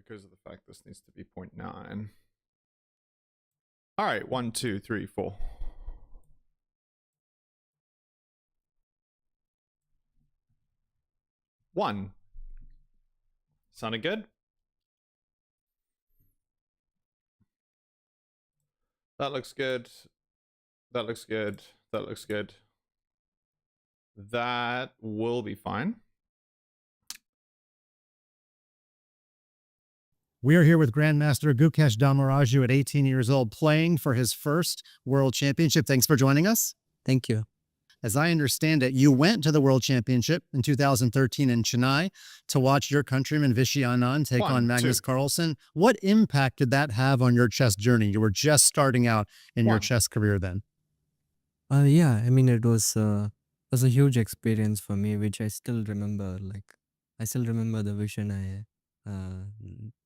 because of the fact this needs to be 0.9. All right, 1, 2, 3, 4. One. Sounded good? That looks good. That looks good. That looks good. That will be fine. We are here with Grandmaster Gukesh D at 18 years old, playing for his first World Championship. Thanks for joining us. Thank you. As I understand it, you went to the World Championship in 2013 in Chennai to watch your countryman Vishy Anand take on Magnus Carlsen. What impact did that have on your chess journey? You were just starting out in your chess career then. Yeah, I mean, it was a huge experience for me, which I still remember. Like, I still remember the vision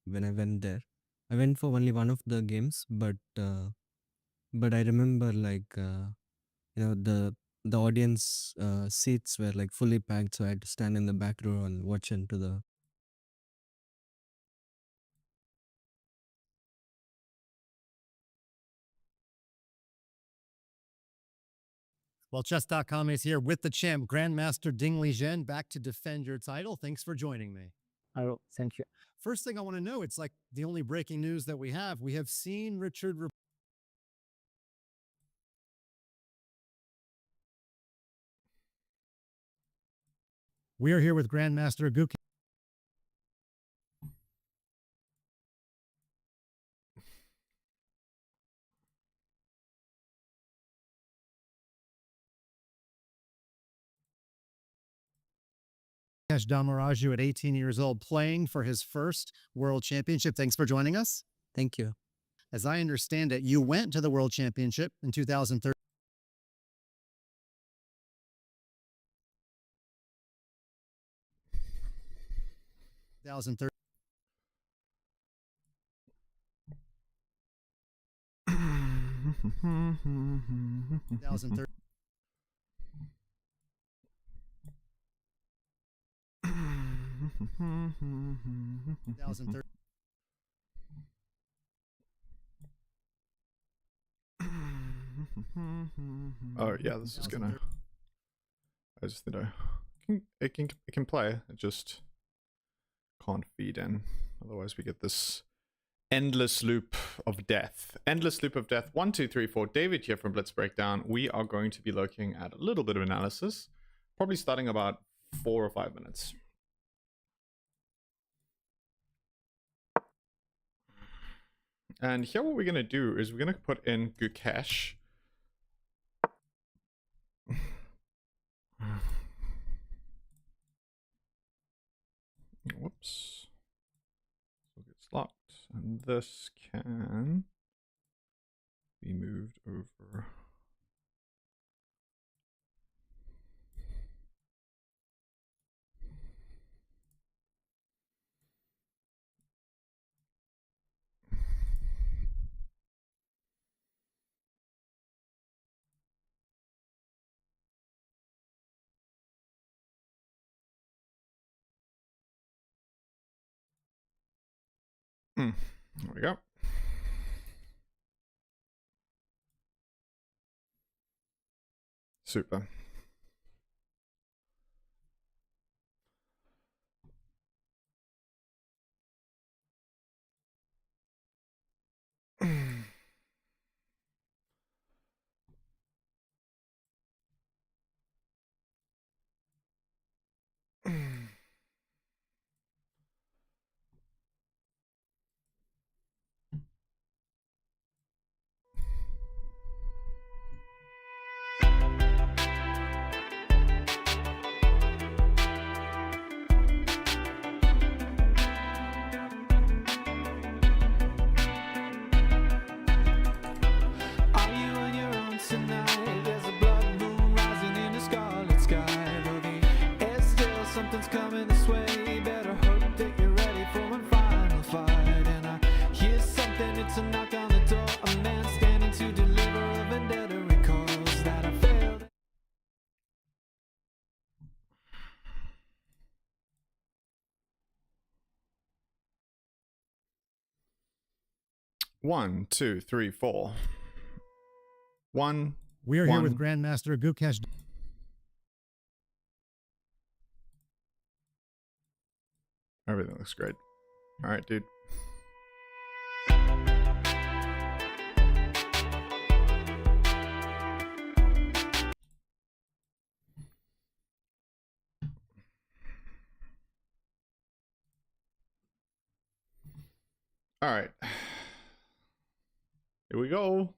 when I went there. I went for only one of the games, but I remember the audience seats were like fully packed, so I had to stand in the back row and watch into the. Well, Chess.com is here with the champ, Grandmaster Ding Liren, back to defend your title. Thanks for joining me. Oh, thank you. First thing I want to know, it's like the only breaking news that we have. We have seen Richard. We are here with Grandmaster Gukesh. Damaraju at 18 years old, playing for his first World Championship. Thanks for joining us. Thank you. As I understand it, you went to the World Championship in 2013. Oh yeah, this is gonna. I just think it can play. It just can't feed in. Otherwise, we get this endless loop of death. Endless loop of death. 1, 2, 3, 4. David here from Blitz Breakdown. We are going to be looking at a little bit of analysis, probably starting about 4 or 5 minutes. And here what we're going to do is we're going to put in Gukesh. Whoops. So it's locked. And this can be moved over. There we go. Super. 1, 2, 3, 4. 1. We are here with Grandmaster Gukesh D. Everything looks great. All right, dude. All right. Here we go.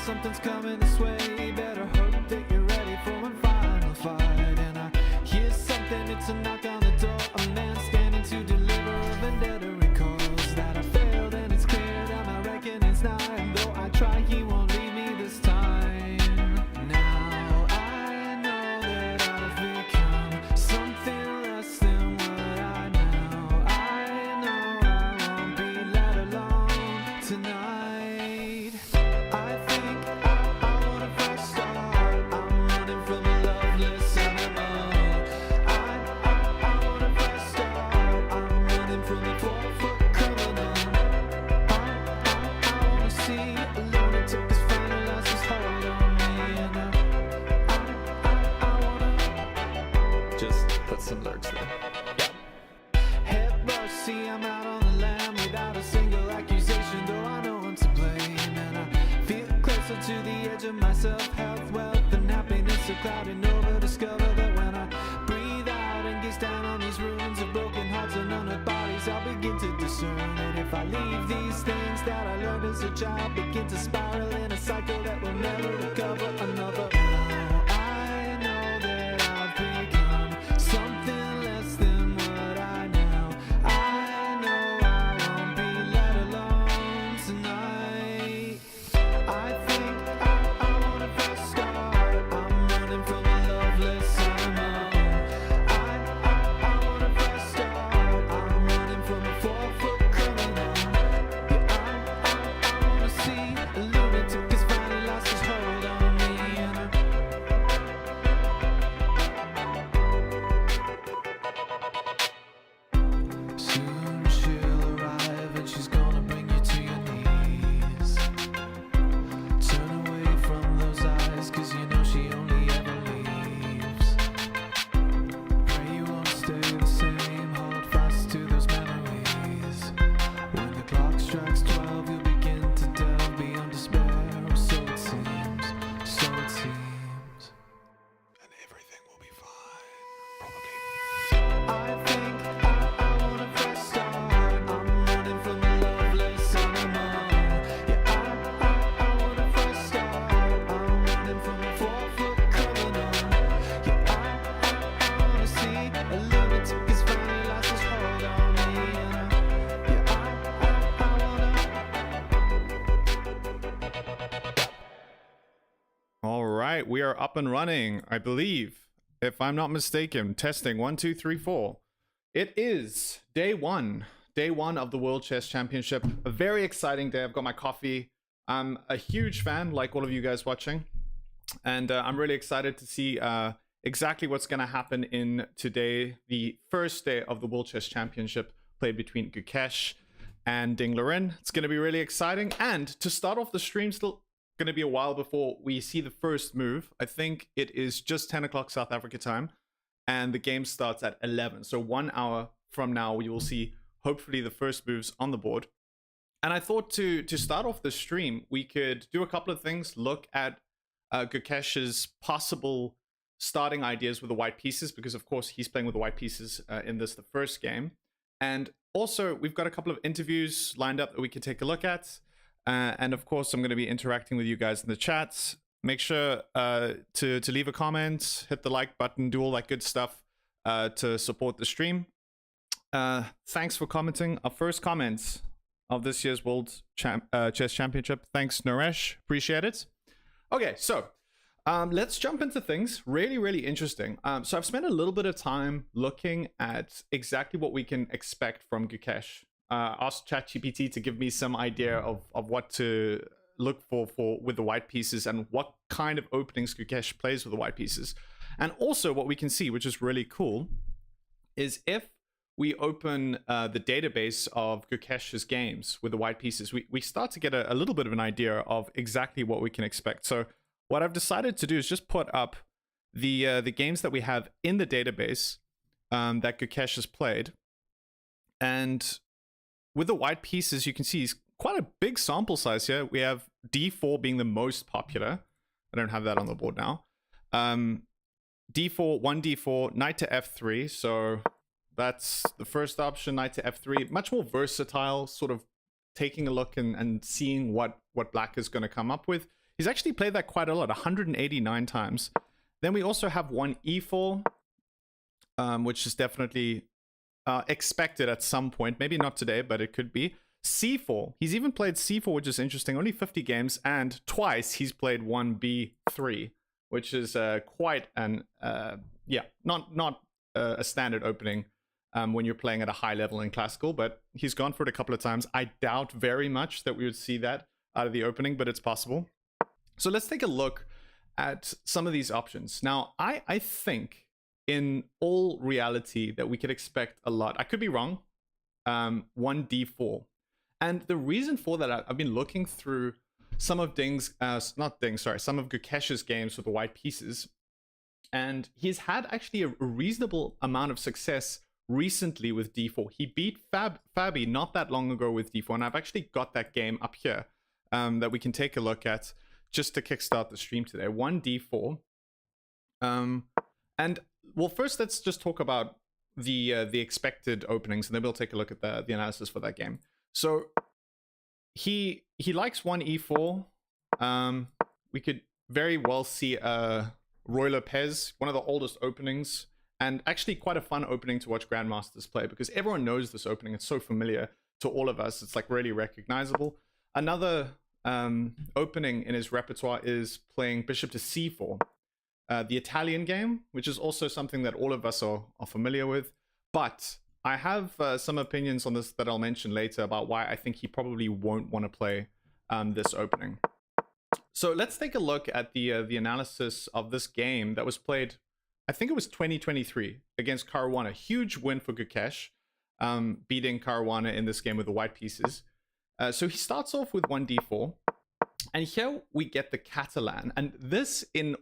Something's coming this way. Better hope that you're ready for one final fight. And I hear something, it's a knock on the door. A man standing to deliver a vendetta recalls that I failed, and it's clear that my reckoning's nigh. And though I try, he won't leave me this time. Now I know that I've become something less than what I know. I know I won't be let alone tonight. Some lyrics there. Yeah. Head rush, see I'm out on the lam without a single accusation, though I know I'm to blame. And I feel closer to the edge of myself. Health, wealth, and happiness are clouding over. Discover that when I breathe out and gaze down on these ruins of broken hearts and unearthed bodies, I'll begin to discern that if I leave these things that I learned as a child, begin to spiral in a cycle that will never recover another. We are up and running, I believe, if I'm not mistaken. Testing 1, 2, 3, 4. It is day one of the World Chess Championship. A very exciting day. I've got my coffee. I'm a huge fan, like all of you guys watching, and I'm really excited to see exactly what's going to happen in today, the first day of the World Chess Championship, played between Gukesh and Liren. It's going to be really exciting, and to start off the stream, still going to be a while before we see the first move. I think it is just 10 o'clock South Africa time, and the game starts at 11. So 1 hour from now, we will see hopefully the first moves on the board. And I thought to start off the stream, we could do a couple of things. Look at Gukesh's possible starting ideas with the white pieces, because of course he's playing with the white pieces in the first game. And also we've got a couple of interviews lined up that we could take a look at. And of course, I'm going to be interacting with you guys in the chats. Make sure to leave a comment, hit the like button, do all that good stuff to support the stream. Thanks for commenting. Our first comment of this year's World Chess Championship. Thanks, Naresh. Appreciate it. Okay, so Let's jump into things. Really, really interesting. So I've spent a little bit of time looking at exactly what we can expect from Gukesh. Asked ChatGPT to give me some idea of what to look for with the white pieces and what kind of openings Gukesh plays with the white pieces. And also what we can see, which is really cool, is if we open the database of Gukesh's games with the white pieces, we start to get a little bit of an idea of exactly what we can expect. So what I've decided to do is just put up the games that we have in the database that Gukesh has played. And with the white pieces, you can see it's quite a big sample size here. We have D4 being the most popular. I don't have that on the board now. D4, 1D4, knight to F3. So that's the first option, knight to F3. Much more versatile, sort of taking a look and seeing what black is going to come up with. He's actually played that quite a lot, 189 times. Then we also have 1E4, which is definitely expected at some point. Maybe not today, but it could be. C4. He's even played C4, which is interesting. Only 50 games, and twice he's played 1B3, which is quite an not a standard opening when you're playing at a high level in classical. But he's gone for it a couple of times. I doubt very much that we would see that out of the opening, but it's possible. So let's take a look at some of these options. Now, I think in all reality that we could expect a lot. I could be wrong. 1D4. And the reason for that, I've been looking through some of some of Gukesh's games with the white pieces. And he's had actually a reasonable amount of success recently with D4. He beat Fabi not that long ago with D4. And I've actually got that game up here that we can take a look at just to kickstart the stream today. 1D4. And well, first let's just talk about the expected openings, and then we'll take a look at the analysis for that game. So he likes 1E4. We could very well see Roy Lopez, one of the oldest openings, and actually quite a fun opening to watch grandmasters play because everyone knows this opening. It's so familiar to all of us. It's like really recognizable. Another opening in his repertoire is playing bishop to C4. The Italian game, which is also something that all of us are familiar with. But I have some opinions on this that I'll mention later about why I think he probably won't want to play this opening. So let's take a look at the analysis of this game that was played, I think it was 2023 against Caruana. Huge win for Gukesh, beating Caruana in this game with the white pieces. So he starts off with 1D4. And here we get the Catalan. And this, in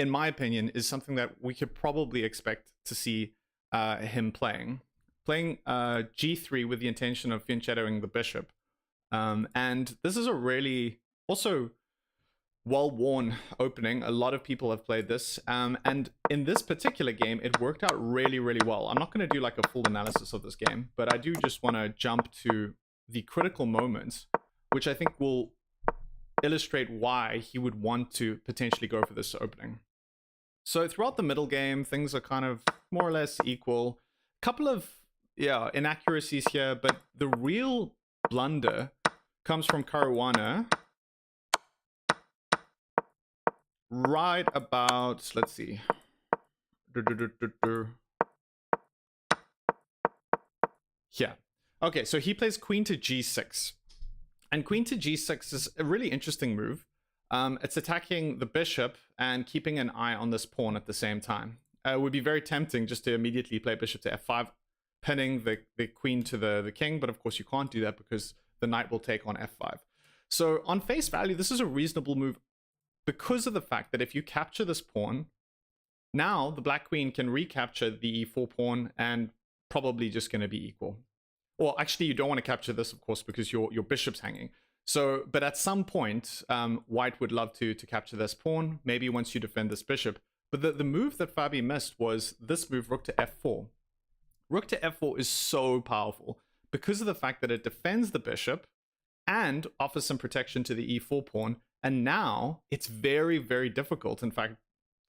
my opinion, is something that we could probably expect to see him playing G3 with the intention of fianchettoing the bishop. And this is a really also well-worn opening. A lot of people have played this. And in this particular game, it worked out really, really well. I'm not going to do like a full analysis of this game, but I do just want to jump to the critical moments, which I think will illustrate why he would want to potentially go for this opening. So throughout the middle game, things are kind of more or less equal. Couple of inaccuracies here, but the real blunder comes from Caruana right about, let's see. Yeah. Okay, so he plays queen to G6. And queen to G6 is a really interesting move. It's attacking the bishop and keeping an eye on this pawn at the same time. It would be very tempting just to immediately play bishop to F5, pinning the queen to the king, but of course you can't do that because the knight will take on F5. So on face value, this is a reasonable move because of the fact that if you capture this pawn, now the black queen can recapture the E4 pawn and probably just going to be equal. Well, actually, you don't want to capture this, of course, because your bishop's hanging. So, but at some point, white would love to capture this pawn, maybe once you defend this bishop. But the move that Fabi missed was this move, rook to F4. Rook to F4 is so powerful because of the fact that it defends the bishop and offers some protection to the E4 pawn. And now it's very, very difficult. In fact,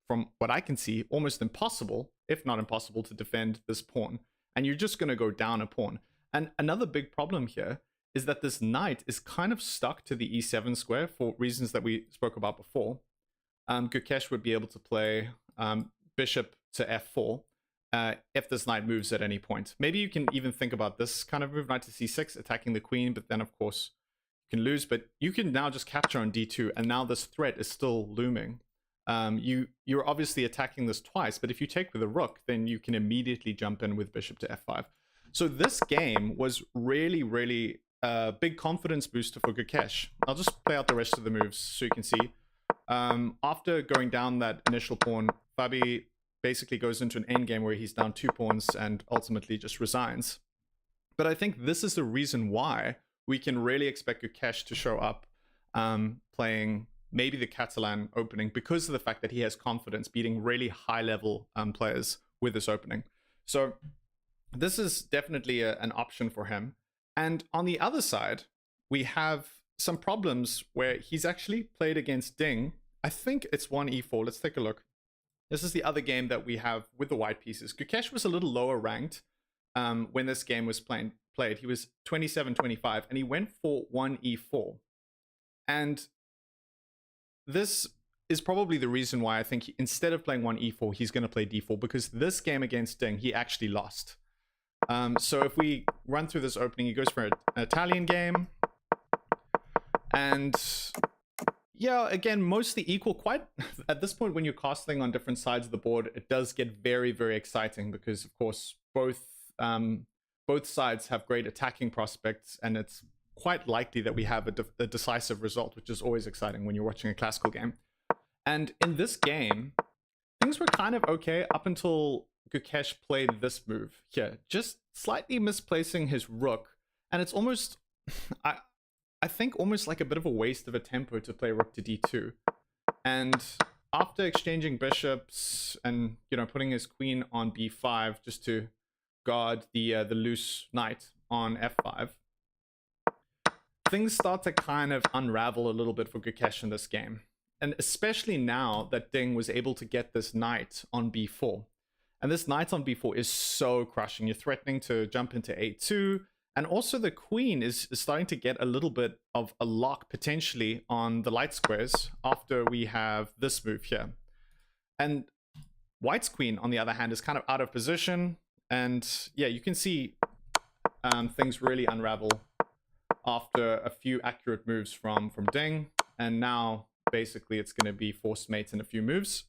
from what I can see, almost impossible, if not impossible, to defend this pawn. And you're just going to go down a pawn. And another big problem here is that this knight is kind of stuck to the E7 square for reasons that we spoke about before. Gukesh would be able to play bishop to f4 if this knight moves at any point. Maybe you can even think about this kind of move, knight to c6, attacking the queen, but then of course you can lose. But you can now just capture on d2, and now this threat is still looming. You're obviously attacking this twice, but if you take with a rook, then you can immediately jump in with bishop to f5. So this game was really, really a big confidence booster for Gukesh. I'll just play out the rest of the moves so you can see. After going down that initial pawn, Fabi basically goes into an endgame where he's down 2 pawns and ultimately just resigns. But I think this is the reason why we can really expect Gukesh to show up playing maybe the Catalan opening, because of the fact that he has confidence beating really high-level players with this opening. So this is definitely an option for him. And on the other side, we have some problems where he's actually played against Ding. I think it's 1e4. Let's take a look. This is the other game that we have with the white pieces. Gukesh was a little lower ranked when this game was played. He was 27-25, and he went for 1e4. And this is probably the reason why I think instead of playing 1e4, he's going to play d4, because this game against Ding, he actually lost. So if we run through this opening, he goes for an Italian game. And yeah, again, mostly equal. Quite at this point, when you're castling on different sides of the board, it does get very, very exciting, because of course both sides have great attacking prospects, and it's quite likely that we have a decisive result, which is always exciting when you're watching a classical game. And in this game, things were kind of okay up until Gukesh played this move here, just slightly misplacing his rook, and it's almost I think almost like a bit of a waste of a tempo to play rook to d2. And after exchanging bishops and, you know, putting his queen on b5 just to guard the loose knight on f5, things start to kind of unravel a little bit for Gukesh in this game. And especially now that Ding was able to get this knight on b4. And this knight on b4 is so crushing. You're threatening to jump into a2. And also the queen is starting to get a little bit of a lock potentially on the light squares after we have this move here. And white's queen, on the other hand, is kind of out of position. And yeah, you can see things really unravel after a few accurate moves from Ding. And now basically it's going to be forced mates in a few moves.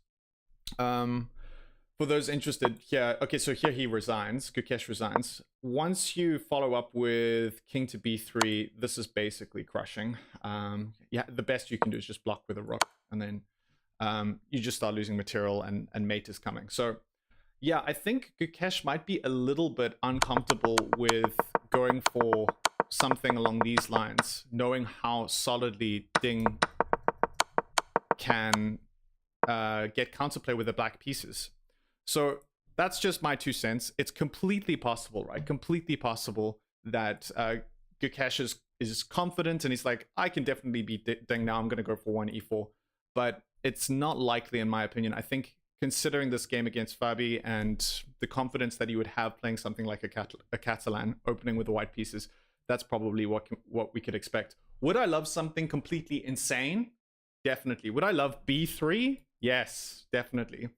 For those interested here, okay, so here he resigns, Gukesh resigns. Once you follow up with king to b3, this is basically crushing. Yeah, the best you can do is just block with a rook, and then you just start losing material, and mate is coming. So yeah, I think Gukesh might be a little bit uncomfortable with going for something along these lines, knowing how solidly Ding can get counterplay with the black pieces. So that's just my 2 cents. It's completely possible, right? Completely possible that Gukesh is confident and he's like, I can definitely beat Ding now. I'm going to go for 1e4. But it's not likely, in my opinion. I think considering this game against Fabi and the confidence that he would have playing something like a Catalan, opening with the white pieces, that's probably what we could expect. Would I love something completely insane? Definitely. Would I love b3? Yes, definitely.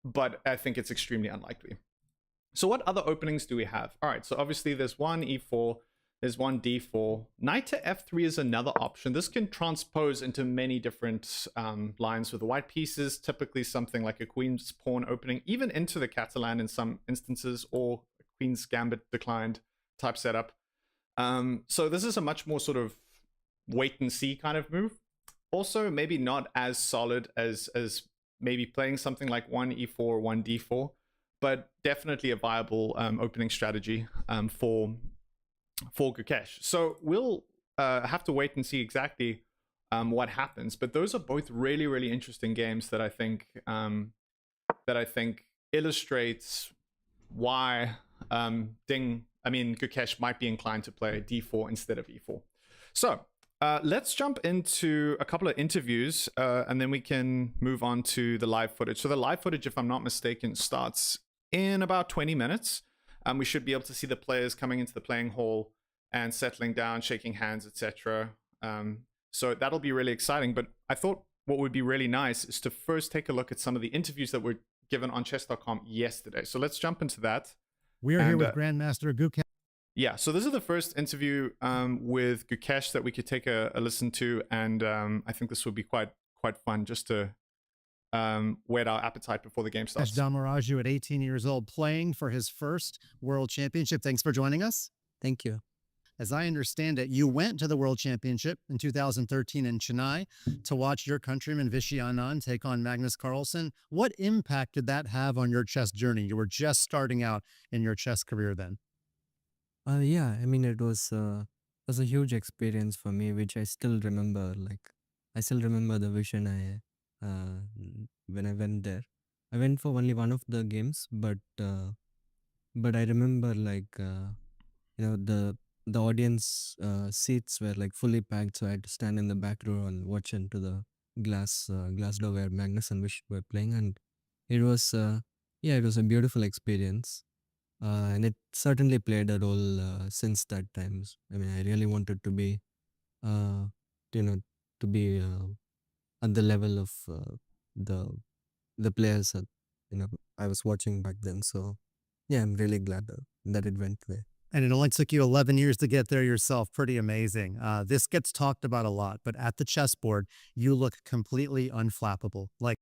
But I think it's extremely unlikely. So what other openings do we have? All right, so obviously there's 1e4, there's 1d4. Knight to f3 is another option. This can transpose into many different lines with the white pieces, typically something like a queen's pawn opening, even into the Catalan in some instances, or a queen's gambit declined type setup. So this is a much more sort of wait and see kind of move. Also, maybe not as solid as maybe playing something like 1e4, 1d4, but definitely a viable opening strategy for Gukesh. So we'll have to wait and see exactly what happens. But those are both really, really interesting games that I think illustrates why Gukesh might be inclined to play d4 instead of e4. So let's jump into a couple of interviews and then we can move on to the live footage. So the live footage, if I'm not mistaken, starts in about 20 minutes. We should be able to see the players coming into the playing hall and settling down, shaking hands, etc. So that'll be really exciting. But I thought what would be really nice is to first take a look at some of the interviews that were given on chess.com yesterday. So let's jump into that. We are here with Grandmaster Gukesh. Yeah, so this is the first interview with Gukesh that we could take a listen to, and I think this would be quite fun just to whet our appetite before the game starts. Damaraju at 18 years old, playing for his first World Championship. Thanks for joining us. Thank you. As I understand it, you went to the World Championship in 2013 in Chennai to watch your countryman Vishy Anand take on Magnus Carlsen. What impact did that have on your chess journey? You were just starting out in your chess career then. Yeah, I mean, it was a huge experience for me, which I still remember. Like, I still remember the vision when I went there. I went for only one of the games, but I remember the audience seats were like fully packed, so I had to stand in the back row and watch into the glass door where Magnus and Vish were playing, and it was it was a beautiful experience. And it certainly played a role since that time. I mean, I really wanted to be, you know, to be at the level of the players that I was watching back then. So, yeah, I'm really glad that it went there. And it only took you 11 years to get there yourself. Pretty amazing. This gets talked about a lot, but at the chessboard, you look completely unflappable. Like,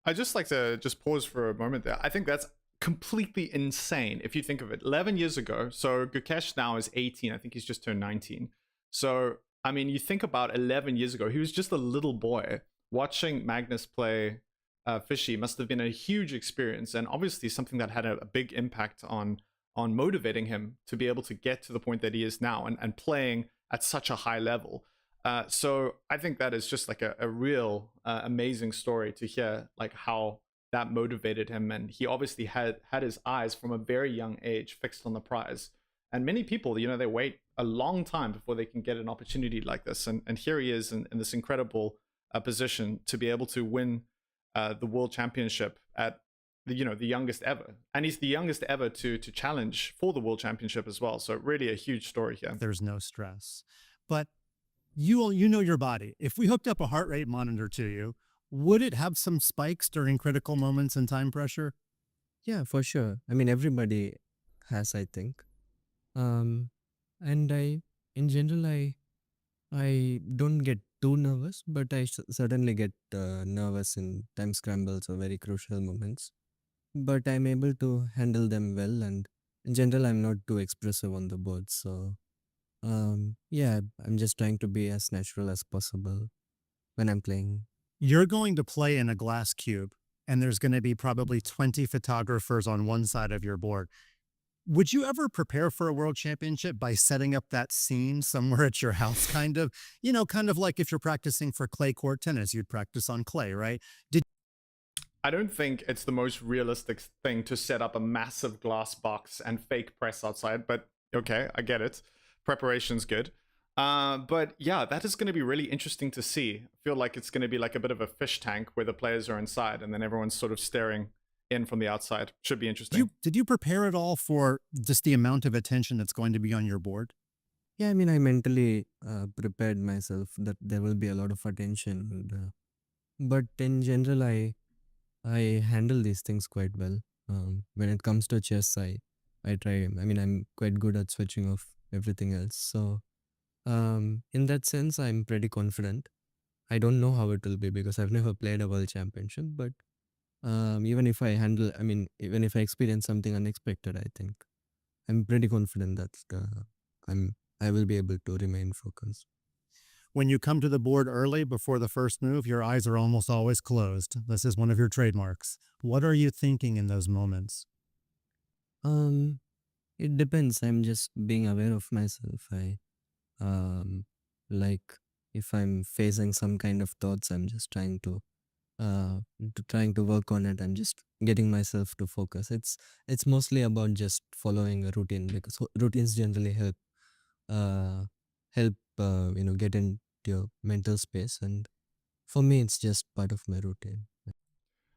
I just like to just pause for a moment there. I think that's completely insane if you think of it. 11 years ago, so Gukesh now is 18. I think he's just turned 19. So, I mean, you think about 11 years ago, he was just a little boy. Watching Magnus play Vishy must have been a huge experience, and obviously something that had a big impact on motivating him to be able to get to the point that he is now and playing at such a high level. So I think that is just like a real amazing story to hear, like how that motivated him. And he obviously had his eyes from a very young age fixed on the prize. And many people, they wait a long time before they can get an opportunity like this. And here he is in this incredible position to be able to win the World Championship at the youngest ever. And he's the youngest ever to challenge for the World Championship as well. So really a huge story here. There's no stress. But you know your body. If we hooked up a heart rate monitor to you, would it have some spikes during critical moments and time pressure? Yeah, for sure. I mean, everybody has, I think. And in general, I don't get too nervous, but I certainly get nervous in time scrambles or very crucial moments. But I'm able to handle them well, and in general, I'm not too expressive on the board. So, yeah, I'm just trying to be as natural as possible when I'm playing. You're going to play in a glass cube, and there's going to be probably 20 photographers on one side of your board. Would you ever prepare for a world championship by setting up that scene somewhere at your house, kind of like if you're practicing for clay court tennis, you'd practice on clay, right? I don't think it's the most realistic thing to set up a massive glass box and fake press outside, but okay, I get it. Preparation's good. But yeah, that is going to be really interesting to see. I feel like it's going to be like a bit of a fish tank where the players are inside and then everyone's sort of staring in from the outside. Should be interesting. Did you prepare at all for just the amount of attention that's going to be on your board? Yeah, I mean, I mentally prepared myself that there will be a lot of attention. And, but in general, I handle these things quite well. When it comes to chess, I try. I mean, I'm quite good at switching off everything else. So in that sense, I'm pretty confident. I don't know how it will be because I've never played a world championship, but even if I experience something unexpected, I think I'm pretty confident that I will be able to remain focused. When you come to the board early before the first move, your eyes are almost always closed. This is one of your trademarks. What are you thinking in those moments? It depends. I'm just being aware of myself. Like if I'm facing some kind of thoughts, I'm just trying to work on it. I'm just getting myself to focus. It's mostly about just following a routine because routines generally help get into your mental space, and for me it's just part of my routine.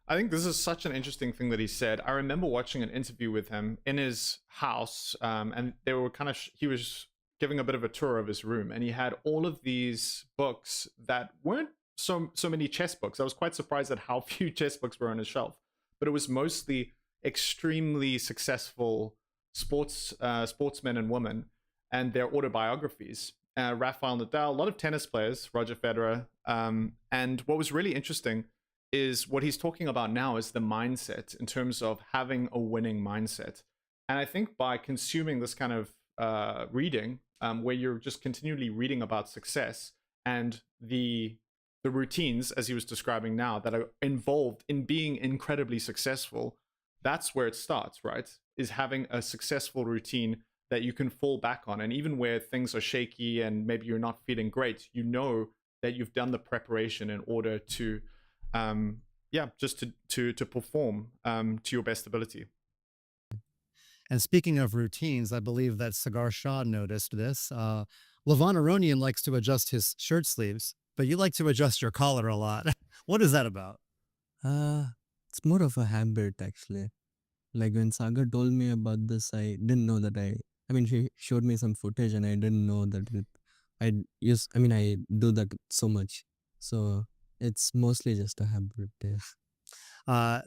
I think this is such an interesting thing that he said. I remember watching an interview with him in his house, and they were he was giving a bit of a tour of his room, and he had all of these books that weren't so many chess books. I was quite surprised at how few chess books were on his shelf, but it was mostly extremely successful sportsmen and women and their autobiographies. Rafael Nadal, a lot of tennis players, Roger Federer, and what was really interesting is what he's talking about now is the mindset in terms of having a winning mindset. And I think by consuming this kind of reading, where you're just continually reading about success and the routines, as he was describing now, that are involved in being incredibly successful, that's where it starts, right? Is having a successful routine that you can fall back on. And even where things are shaky and maybe you're not feeling great, you know that you've done the preparation in order to, just to perform to your best ability. And speaking of routines, I believe that Sagar Shah noticed this. Levon Aronian likes to adjust his shirt sleeves, but you like to adjust your collar a lot. What is that about? It's more of a habit actually. Like when Sagar told me about this, I didn't know that I mean, she showed me some footage and I didn't know that I do that so much. So it's mostly just a habit.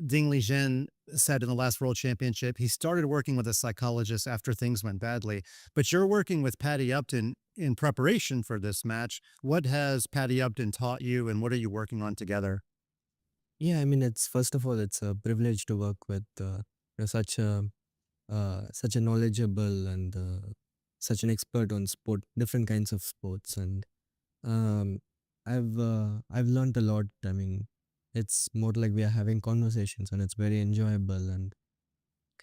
Ding Liren said in the last World Championship, he started working with a psychologist after things went badly. But you're working with Patty Upton in preparation for this match. What has Patty Upton taught you and what are you working on together? Yeah, I mean, it's first of all, it's a privilege to work with such a knowledgeable and such an expert on different kinds of sports, and um, I've learned a lot. I mean, it's more like we are having conversations, and it's very enjoyable. And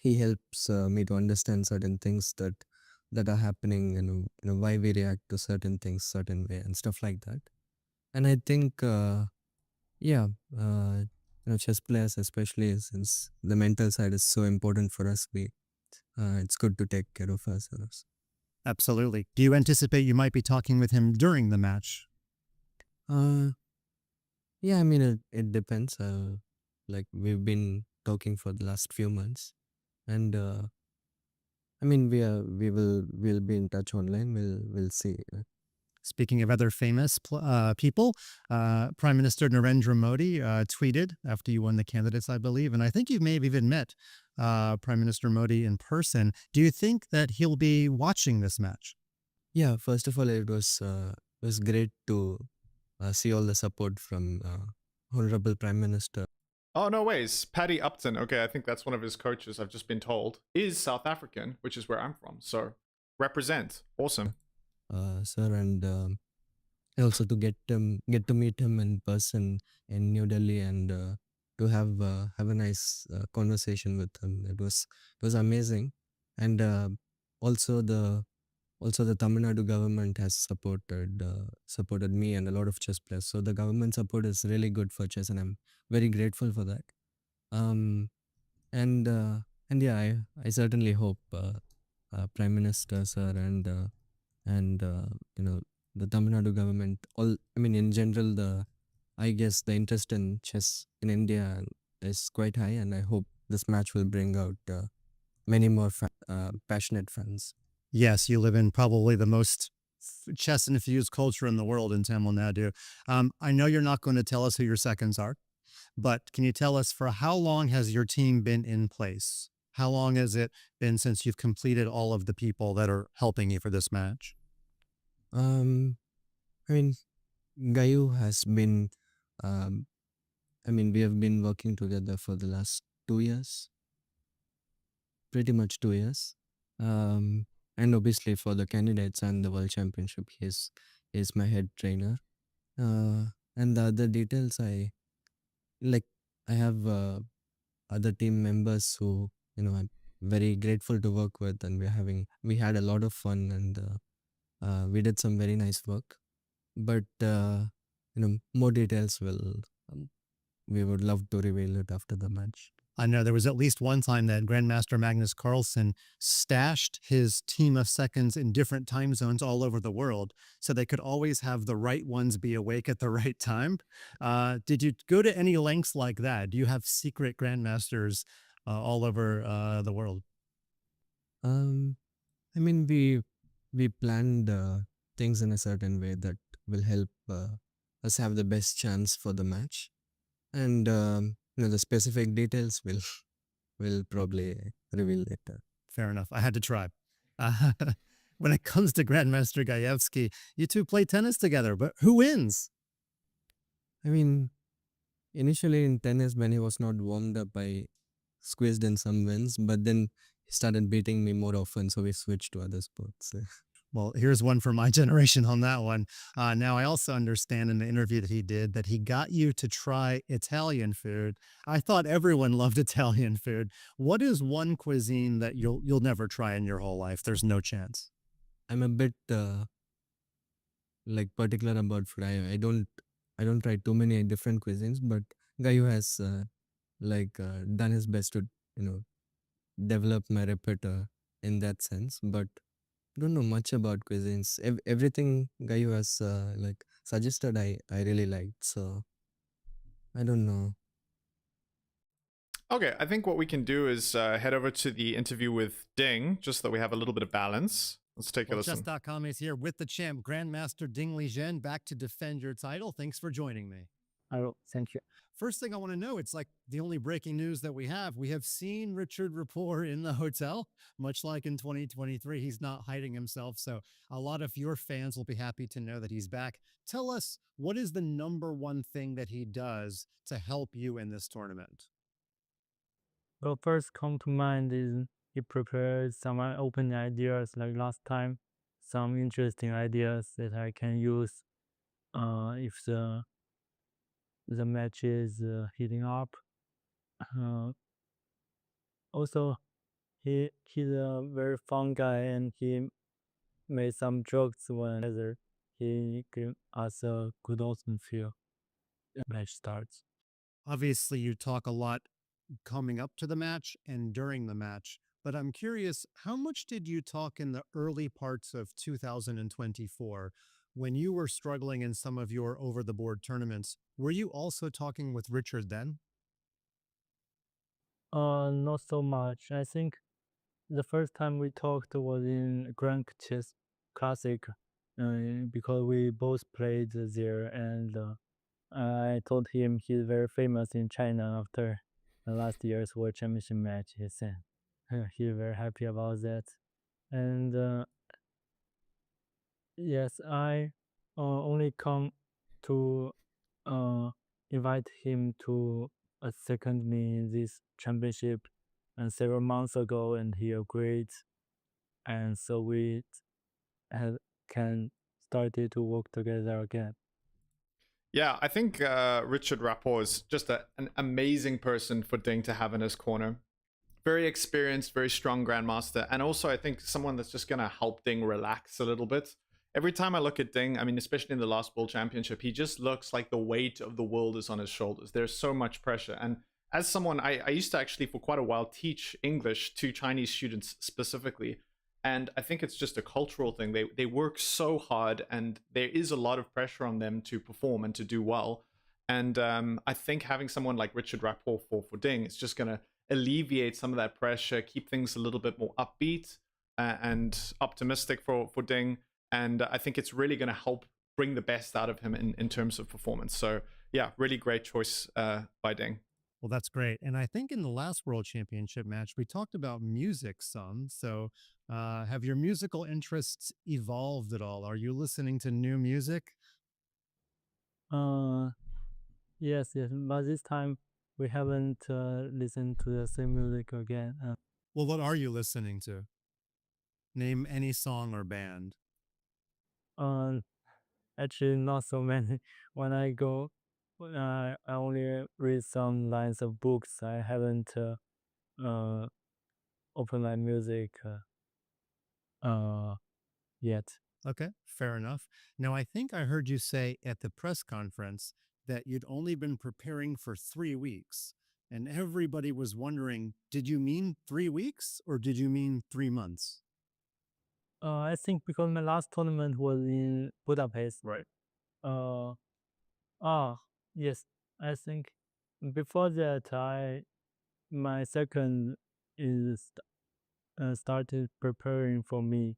he helps me to understand certain things that are happening, why we react to certain things certain way and stuff like that. And I think, yeah, chess players, especially since the mental side is so important for us, it's good to take care of ourselves. Absolutely. Do you anticipate you might be talking with him during the match? Yeah, I mean, it depends. Like we've been talking for the last few months, and I mean, we'll be in touch online. We'll see. Speaking of other famous people, Prime Minister Narendra Modi tweeted after you won the candidates, I believe, and I think you may have even met Prime Minister Modi in person. Do you think that he'll be watching this match? Yeah, first of all, it was great to see all the support from Honorable Prime Minister. Oh, no ways. Paddy Upton, okay, I think that's one of his coaches, I've just been told, is South African, which is where I'm from. So represent. Awesome. Sir, and also to get to meet him in person in New Delhi and to have a nice conversation with him. It was amazing, and also the Tamil Nadu government has supported me and a lot of chess players. So the government support is really good for chess, and I'm very grateful for that. Um, and yeah, I certainly hope Prime Minister sir and the Tamil Nadu government, in general, I guess the interest in chess in India is quite high, and I hope this match will bring out many more passionate fans. Yes, you live in probably the most chess-infused culture in the world in Tamil Nadu. I know you're not going to tell us who your seconds are, but can you tell us for how long has your team been in place? How long has it been since you've completed all of the people that are helping you for this match? I mean, Gayu has been, we have been working together for the last 2 years, pretty much 2 years. And obviously for the candidates and the World Championship, he's my head trainer. And the other details, I have other team members who, I'm very grateful to work with, and we had a lot of fun, and we did some very nice work. But more details we would love to reveal it after the match. I know there was at least one time that Grandmaster Magnus Carlsen stashed his team of seconds in different time zones all over the world so they could always have the right ones be awake at the right time. Did you go to any lengths like that? Do you have secret Grandmasters all over the world? We planned things in a certain way that will help us have the best chance for the match. And the specific details will will probably reveal later. Fair enough. I had to try. Uh, when it comes to Grandmaster Gajewski, you two play tennis together, but who wins? I mean, initially in tennis, when he was not warmed up, I squeezed in some wins, but then he started beating me more often, so we switched to other sports. Well, here's one for my generation on that one. Now, I also understand in the interview that he did that he got you to try Italian food. I thought everyone loved Italian food. What is one cuisine that you'll never try in your whole life? There's no chance. I'm a bit like particular about food. I don't try too many different cuisines, but guy who has done his best to develop my repertoire in that sense, but don't know much about cuisines. Everything guy who has suggested, I really liked. So I don't know. Okay, I think what we can do is head over to the interview with Ding, just so that we have a little bit of balance. Let's take a listen. Chess.com is here with the champ, Grandmaster Ding Liren, back to defend your title. Thanks for joining me. Oh, thank you. First thing I want to know, it's like the only breaking news that we have. We have seen Richard Rapport in the hotel, much like in 2023. He's not hiding himself. So a lot of your fans will be happy to know that he's back. Tell us, what is the number one thing that he does to help you in this tournament? Well, first come to mind is he prepares some open ideas like last time, some interesting ideas that I can use if the match is heating up. Also, he's a very fun guy and he made some jokes whenever he gave us a good atmosphere. Match starts. Obviously, you talk a lot coming up to the match and during the match, but I'm curious, how much did you talk in the early parts of 2024 when you were struggling in some of your over the board tournaments? Were you also talking with Richard then? Not so much. I think the first time we talked was in Grand Chess Classic because we both played there, and I told him he's very famous in China after last year's World Championship match. He said he's very happy about that, and yes, I only come to invite him to second me in this championship and several months ago, and he agreed, and so we can started to work together again. Yeah, I think Richard Rapport is just an amazing person for Ding to have in his corner. Very experienced, very strong grandmaster, and also I think someone that's just gonna help Ding relax a little bit. Every time I look at Ding, I mean, especially in the last World Championship, he just looks like the weight of the world is on his shoulders. There's so much pressure. And as someone, I used to actually for quite a while teach English to Chinese students specifically. And I think it's just a cultural thing. They work so hard and there is a lot of pressure on them to perform and to do well. And I think having someone like Richard Rapport for Ding is just going to alleviate some of that pressure, keep things a little bit more upbeat and optimistic for Ding. And I think it's really going to help bring the best out of him in terms of performance. So yeah, really great choice by Ding. Well, that's great. And I think in the last World Championship match, we talked about music some. So have your musical interests evolved at all? Are you listening to new music? Yes, but this time we haven't listened to the same music again. Well, what are you listening to? Name any song or band. Actually, not so many. When I go, I only read some lines of books. I haven't opened my music yet. Okay, fair enough. Now, I think I heard you say at the press conference that you'd only been preparing for 3 weeks. And everybody was wondering, did you mean 3 weeks or did you mean 3 months? I think because my last tournament was in Budapest. Right. Yes. I think before that, my second is started preparing for me.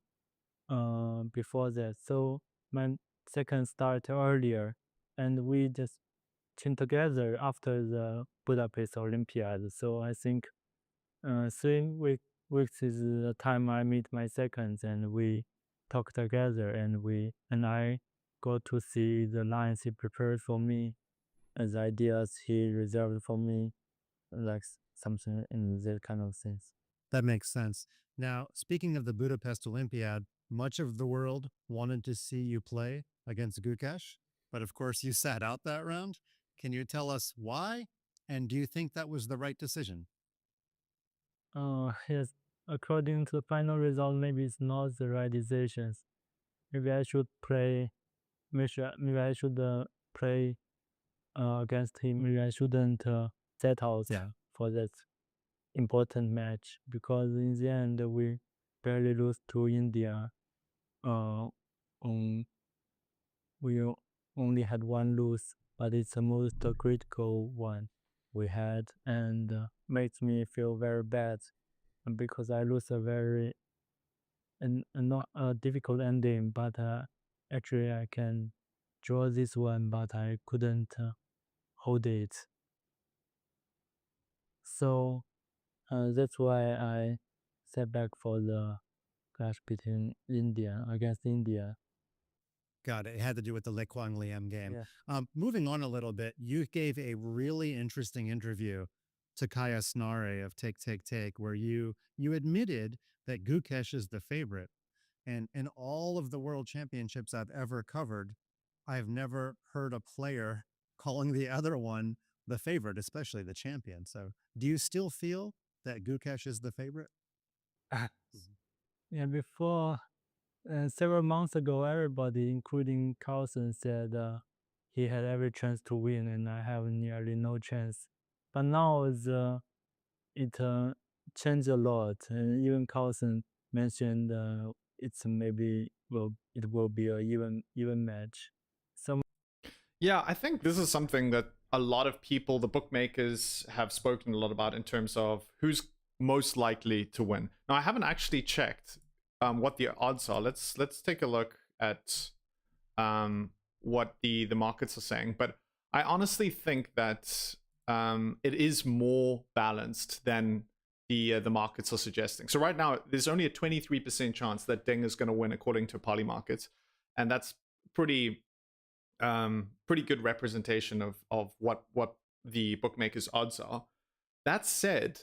Before that, so my second start earlier. and we just trained together after the Budapest Olympiad. So I think 3 weeks is the time I meet my seconds, and we talk together, and I go to see the lines he prepared for me, and the ideas he reserved for me, like something in that kind of sense. That makes sense. Now, speaking of the Budapest Olympiad, much of the world wanted to see you play against Gukesh, but of course you sat out that round. Can you tell us why? And do you think that was the right decision? Yes, according to the final result, maybe it's not the right decisions. Maybe I should play. Maybe I should play against him. Maybe I shouldn't set out for that important match, because in the end we barely lose to India. On we only had one lose, but it's the most critical one we had, and makes me feel very bad because I lose a very and not a difficult ending, but actually I can draw this one, but I couldn't hold it. So that's why I set back for the clash between India against India. Got it. It had to do with the Le Quang Liam game. Yeah. Moving on a little bit, you gave a really interesting interview to Kaya Snare of Take, where you admitted that Gukesh is the favorite. And in all of the world championships I've ever covered, I've never heard a player calling the other one the favorite, especially the champion. So do you still feel that Gukesh is the favorite? Yeah, before several months ago, everybody, including Carlson, said he had every chance to win, and I have nearly no chance. But now it changed a lot, and even Carlson mentioned it will be a even match. Yeah, I think this is something that a lot of people, the bookmakers, have spoken a lot about in terms of who's most likely to win. Now, I haven't actually checked what the odds are. Let's take a look at what the markets are saying. But I honestly think that it is more balanced than the markets are suggesting. So right now, there's only a 23% chance that Ding is going to win according to Poly Markets, and that's pretty good representation of what the bookmakers' odds are. That said,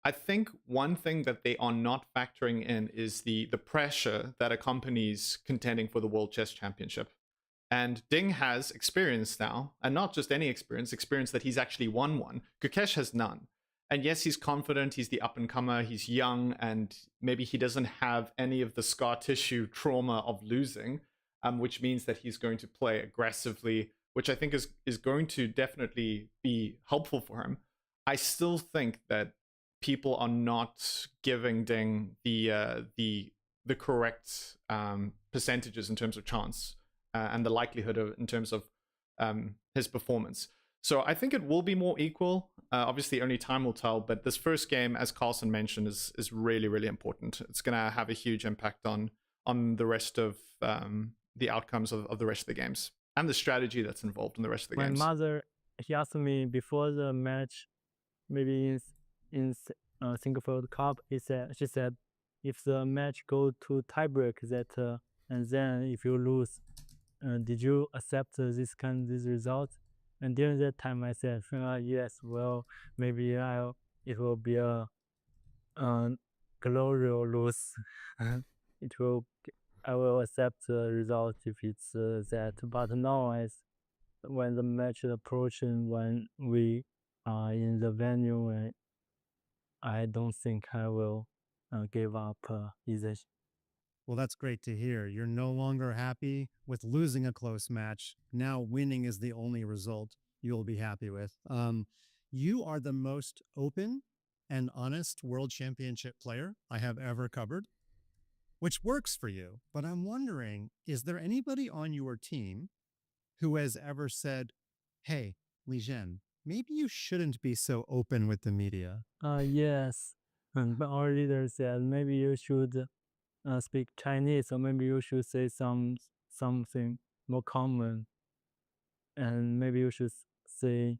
I think one thing that they are not factoring in is the pressure that accompanies contending for the World Chess Championship. And Ding has experience now, and not just any experience that he's actually won one. Gukesh has none. And yes, he's confident, he's the up-and-comer, he's young, and maybe he doesn't have any of the scar tissue trauma of losing, which means that he's going to play aggressively, which I think is going to definitely be helpful for him. I still think that people are not giving Ding the correct percentages in terms of chance and the likelihood in terms of his performance. So I think it will be more equal. Obviously, only time will tell. But this first game, as Carlson mentioned, is really, really important. It's going to have a huge impact on the rest of the outcomes of the rest of the games and the strategy that's involved in the rest of the games. My mother, she asked me before the match, maybe in Singapore Cup, she said, if the match go to tiebreak, that and then if you lose, did you accept this result? And during that time, I said, yes. Well, maybe it will be a glorious lose. I will accept the result if it's that. But now, when the match approaching, when we are in the venue, I don't think I will give up either. Well, that's great to hear. You're no longer happy with losing a close match. Now winning is the only result you'll be happy with. You are the most open and honest world championship player I have ever covered, which works for you. But I'm wondering, is there anybody on your team who has ever said, hey, Liren, maybe you shouldn't be so open with the media? Yes. But our leader said, maybe you should speak Chinese, or maybe you should say something more common. and maybe you should say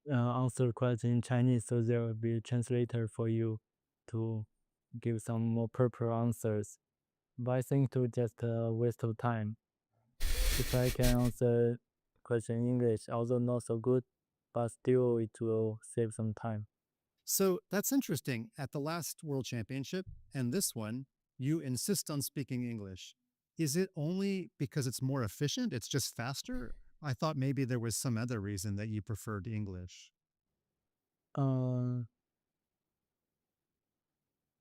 answer the question in Chinese, so there will be a translator for you to give some more proper answers. But I think to just a waste of time. If I can answer question in English, although not so good, but still it will save some time. So that's interesting. At the last World Championship and this one, you insist on speaking English. Is it only because it's more efficient? It's just faster? I thought maybe there was some other reason that you preferred English.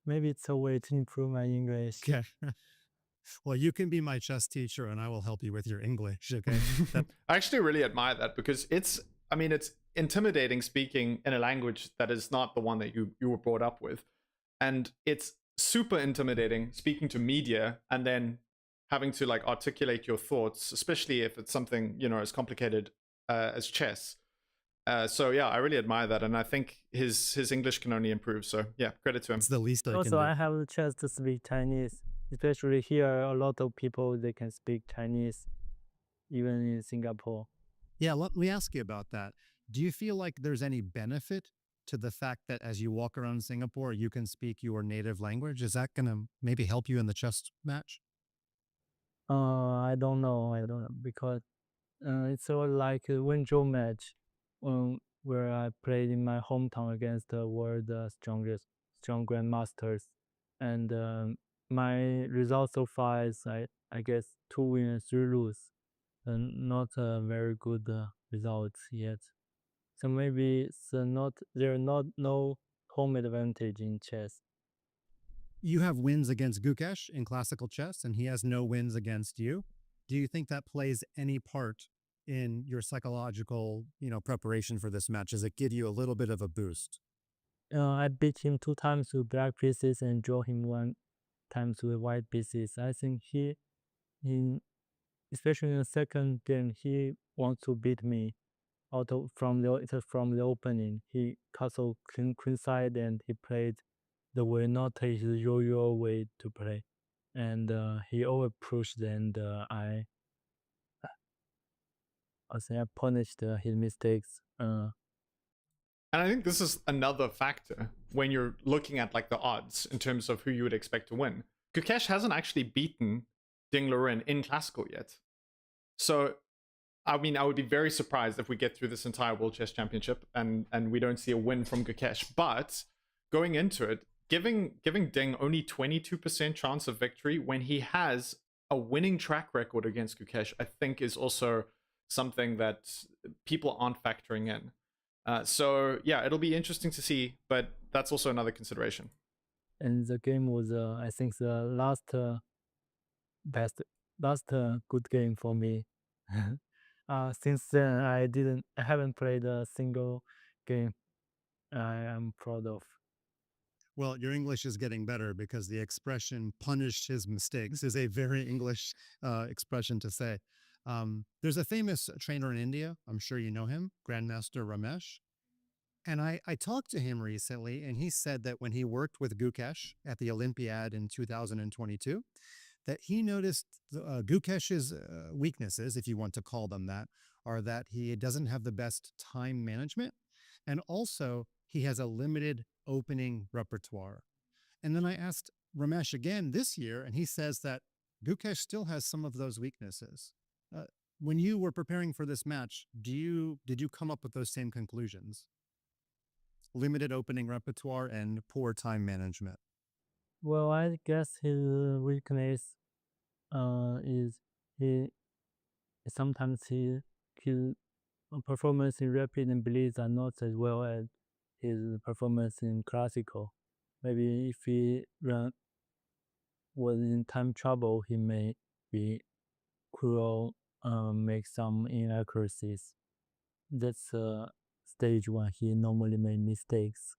Maybe it's a way to improve my English. Okay. Well, you can be my chess teacher and I will help you with your English. Okay. I actually really admire that because it's intimidating speaking in a language that is not the one that you were brought up with. And it's super intimidating speaking to media and then having to like articulate your thoughts, especially if it's something, as complicated as chess. So yeah, I really admire that, and I think his English can only improve. So yeah, credit to him. It's the least I can Also, do. I have the chance to speak Chinese, especially here. A lot of people they can speak Chinese, even in Singapore. Yeah, let me ask you about that. Do you feel like there's any benefit to the fact that as you walk around Singapore, you can speak your native language? Is that going to maybe help you in the chess match? I don't know, because it's sort of like a Wenzhou match, where I played in my hometown against the world strong grandmasters, and my result so far is I guess 2 win and 3 lose, and not a very good results yet. So maybe it's no home advantage in chess. You have wins against Gukesh in classical chess, and he has no wins against you. Do you think that plays any part in your psychological, preparation for this match? Does it give you a little bit of a boost? I beat him 2 times with black pieces and draw him 1 times with white pieces. I think he especially in the second game, he wants to beat me from the opening. He castle queenside and he played the way not his usual way to play, and he over pushed, and I punished his mistakes. And I think this is another factor when you're looking at like the odds in terms of who you would expect to win. Gukesh hasn't actually beaten Ding Liren in classical yet. So, I would be very surprised if we get through this entire World Chess Championship and we don't see a win from Gukesh. But going into it, giving Ding only 22% chance of victory when he has a winning track record against Gukesh, I think is also something that people aren't factoring in. So yeah, it'll be interesting to see, but that's also another consideration. And the game was, I think, the last good game for me. Since then, I haven't played a single game I am proud of. Well, your English is getting better because the expression "punish his mistakes" is a very English expression to say. There's a famous trainer in India. I'm sure you know him, Grandmaster Ramesh. And I talked to him recently, and he said that when he worked with Gukesh at the Olympiad in 2022, that he noticed Gukesh's weaknesses, if you want to call them that, are that he doesn't have the best time management, and also he has a limited opening repertoire. And then I asked Ramesh again this year, and he says that Gukesh still has some of those weaknesses. When you were preparing for this match, did you come up with those same conclusions? Limited opening repertoire and poor time management. Well, I guess his weakness is he sometimes his performance in rapid and blitz are not as well as his performance in classical. Maybe if he was in time trouble, he may be could make some inaccuracies. That's stage one. He normally made mistakes.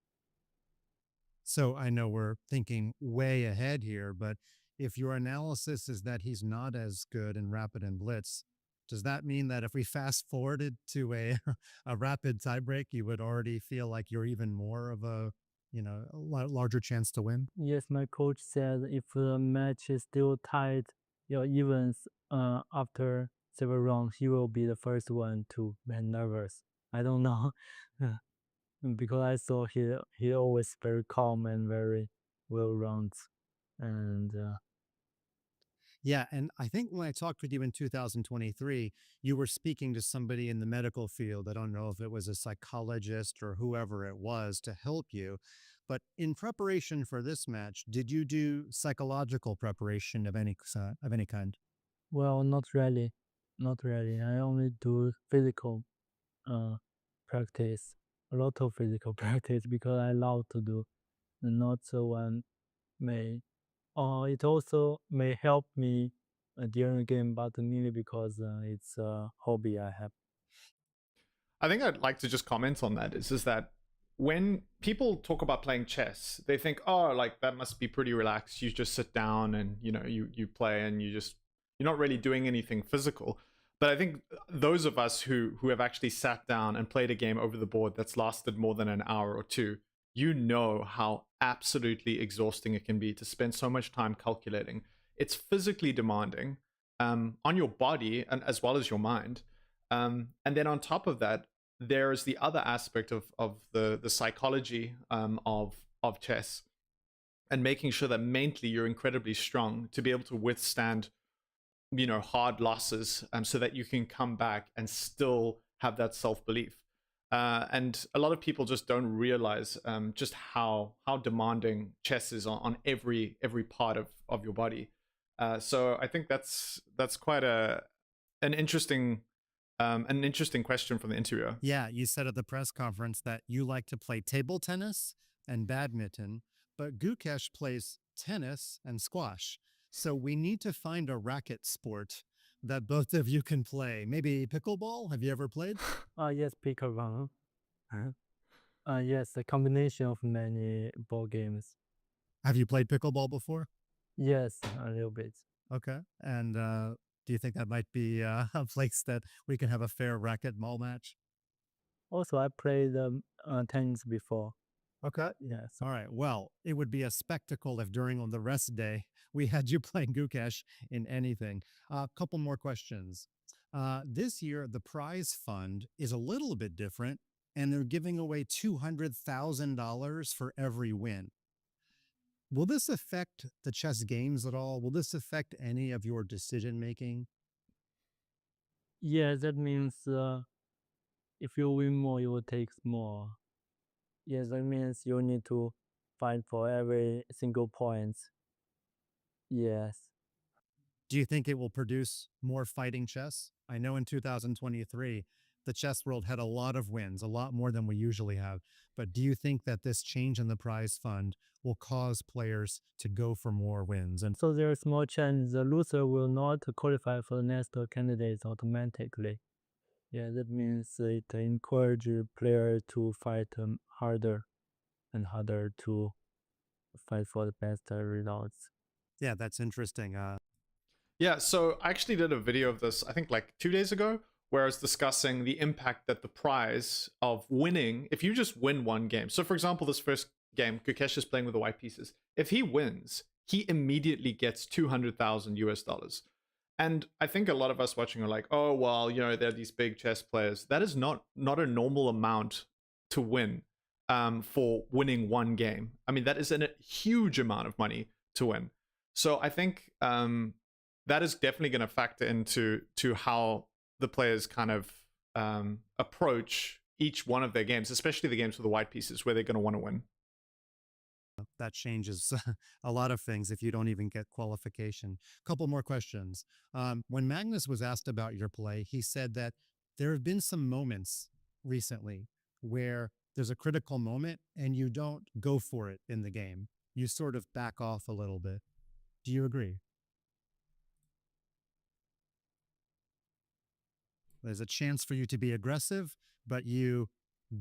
So I know we're thinking way ahead here, but if your analysis is that he's not as good in rapid and blitz, does that mean that if we fast forwarded to a rapid tiebreak, you would already feel like you're even more of a larger chance to win? Yes, my coach said if the match is still tied, evens after several rounds, he will be the first one to get nervous. I don't know. Because I saw he always very calm and very well rounds. And Yeah, and I think when I talked with you in 2023, you were speaking to somebody in the medical field. I don't know if it was a psychologist or whoever it was to help you. But in preparation for this match, did you do psychological preparation of any kind? well, not really. Not really. I only do physical uh practice. A lot of physical practice because I love to do. Not so one may it also may help me during the game, but mainly because it's a hobby I have. I think I'd like to just comment on that is that when people talk about playing chess, they think, oh, like that must be pretty relaxed. You just sit down and you play and you're not really doing anything physical. But I think those of us who have actually sat down and played a game over the board that's lasted more than an hour or two, you know how absolutely exhausting it can be to spend so much time calculating. It's physically demanding on your body and as well as your mind. And then on top of that, there's the other aspect of the psychology of chess and making sure that mentally you're incredibly strong to be able to withstand hard losses, so that you can come back and still have that self-belief. And a lot of people just don't realize just how demanding chess is on every part of your body. So I think that's quite an interesting question from the interviewer. Yeah, you said at the press conference that you like to play table tennis and badminton, but Gukesh plays tennis and squash. So we need to find a racket sport that both of you can play. Maybe pickleball? Have you ever played? Yes, pickleball. Yes, a combination of many ball games. Have you played pickleball before? Yes, a little bit. Okay. And do you think that might be a place that we can have a fair racquetball match? Also, I played tennis before. Okay. Yes. All right. Well, it would be a spectacle if during on the rest day we had you playing Gukesh in anything. A couple more questions. This year, the prize fund is a little bit different, and they're giving away $200,000 for every win. Will this affect the chess games at all? Will this affect any of your decision making? Yeah, that means if you win more, you will take more. Yes, that means you need to fight for every single point. Yes. Do you think it will produce more fighting chess? I know in 2023, the chess world had a lot of wins, a lot more than we usually have. But do you think that this change in the prize fund will cause players to go for more wins? And So there's small chance the loser will not qualify for the next candidates automatically. Yeah, that means it encourages players to fight harder and harder to fight for the best results. yeah, that's interesting. Yeah, so I actually did a video of this, I think like 2 days ago, where I was discussing the impact that the prize of winning, if you just win one game. So for example, this first game, Gukesh is playing with the white pieces. If he wins, he immediately gets 200,000 US dollars. And I think a lot of us watching are like, oh, well, they're these big chess players. That is not a normal amount to win for winning one game. I mean, that is a huge amount of money to win. So I think that is definitely going to factor into how the players kind of approach each one of their games, especially the games with the white pieces where they're going to want to win. That changes a lot of things if you don't even get qualification. Couple more questions. When Magnus was asked about your play, he said that there have been some moments recently where there's a critical moment and you don't go for it in the game. You sort of back off a little bit. Do you agree? There's a chance for you to be aggressive, but you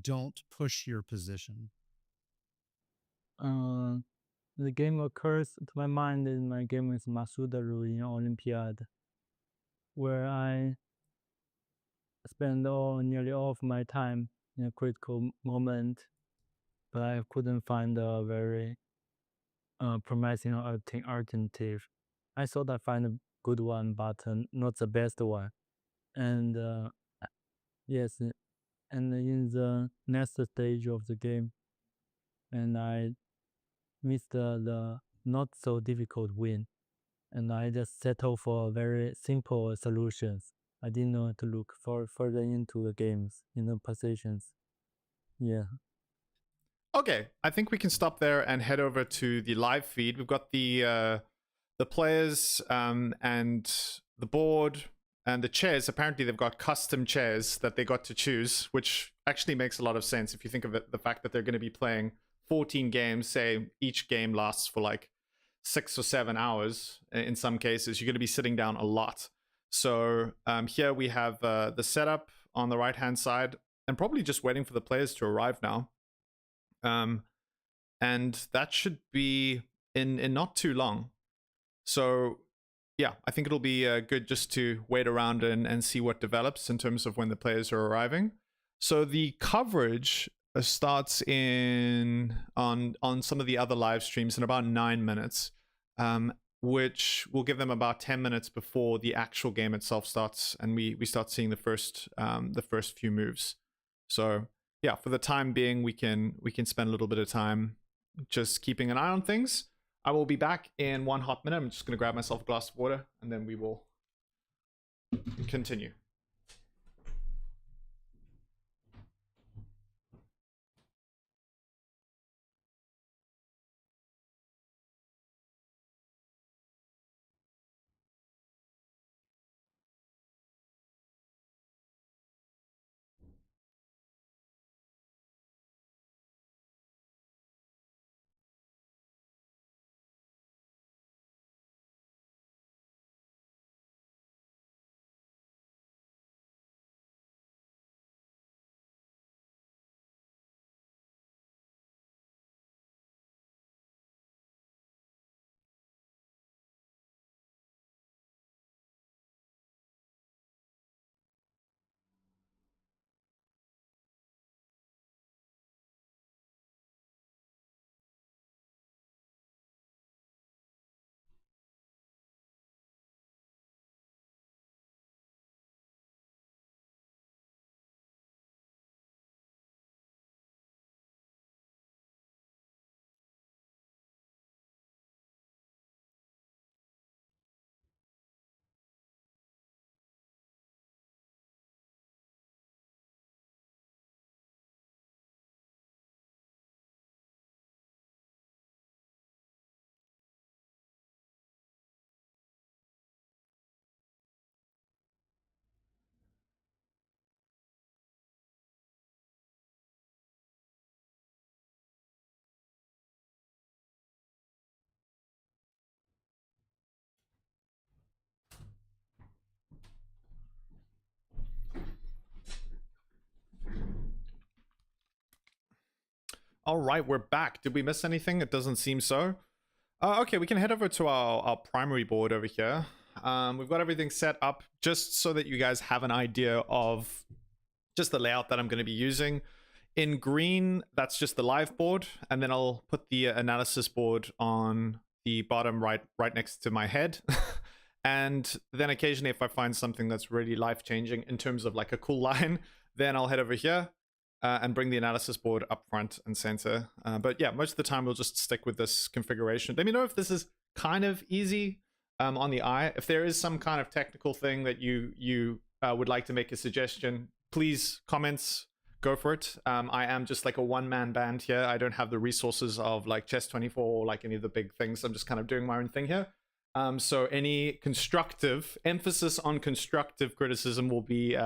don't push your position. The game occurs to my mind in my game with Masudaru in Olympiad, where I spend nearly all of my time in a critical moment, but I couldn't find a very promising alternative. I thought I find a good one, but not the best one. and yes, and in the next stage of the game, and I missed the not so difficult win, and I just settled for very simple solutions. I didn't want to look further into the games, in the positions. Yeah. Okay, I think we can stop there and head over to the live feed. We've got the players and the board and the chairs. Apparently, they've got custom chairs that they got to choose, which actually makes a lot of sense if you think of it. The fact that they're going to be playing 14 games, say each game lasts for like 6 or 7 hours. In some cases, you're going to be sitting down a lot. So here we have the setup on the right-hand side, and probably just waiting for the players to arrive now. And that should be in not too long. So yeah, I think it'll be good just to wait around and see what develops in terms of when the players are arriving. So the coverage starts on some of the other live streams in about 9 minutes, which will give them about 10 minutes before the actual game itself starts, and we start seeing the first few moves. So yeah, for the time being, we can spend a little bit of time just keeping an eye on things. I will be back in 1 hot minute. I'm just going to grab myself a glass of water, and then we will continue. All right, we're back. Did we miss anything? It doesn't seem so. Okay, we can head over to our primary board over here. We've got everything set up just so that you guys have an idea of just the layout that I'm going to be using. In green, that's just the live board, and then I'll put the analysis board on the bottom right next to my head. And then occasionally, if I find something that's really life-changing in terms of like a cool line, then I'll head over here and bring the analysis board up front and center. But yeah, most of the time we'll just stick with this configuration. Let me know if this is kind of easy on the eye. If there is some kind of technical thing that you would like to make a suggestion, please comments, go for it. I am just like a one-man band here. I don't have the resources of like Chess24 or like any of the big things. I'm just kind of doing my own thing here. So any constructive, emphasis on constructive criticism will be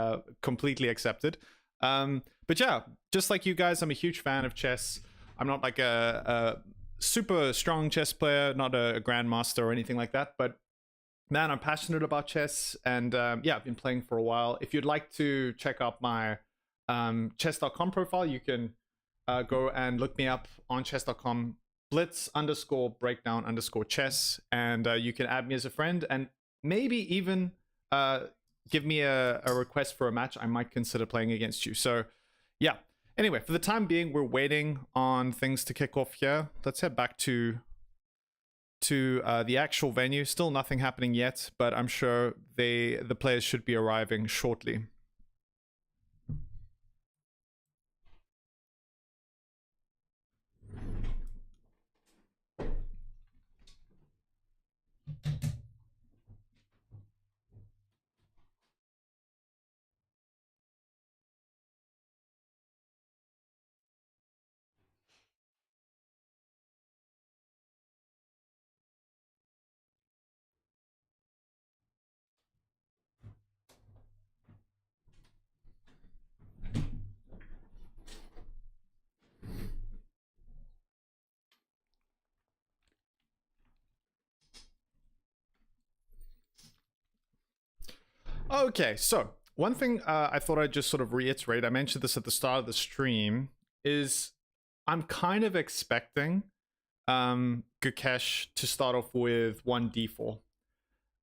completely accepted. But yeah, just like you guys, I'm a huge fan of chess. I'm not like a super strong chess player, not a grandmaster or anything like that, but man, I'm passionate about chess, and yeah, I've been playing for a while. If you'd like to check out my chess.com profile, you can go and look me up on chess.com, blitz_breakdown_chess, and you can add me as a friend, and maybe even give me a request for a match. I might consider playing against you. So yeah, anyway, for the time being, we're waiting on things to kick off here. Let's head back to to the actual venue. Still nothing happening yet, but I'm sure the players should be arriving shortly. Okay, so one thing I thought I'd just sort of reiterate, I mentioned this at the start of the stream, is I'm kind of expecting Gukesh to start off with 1d4.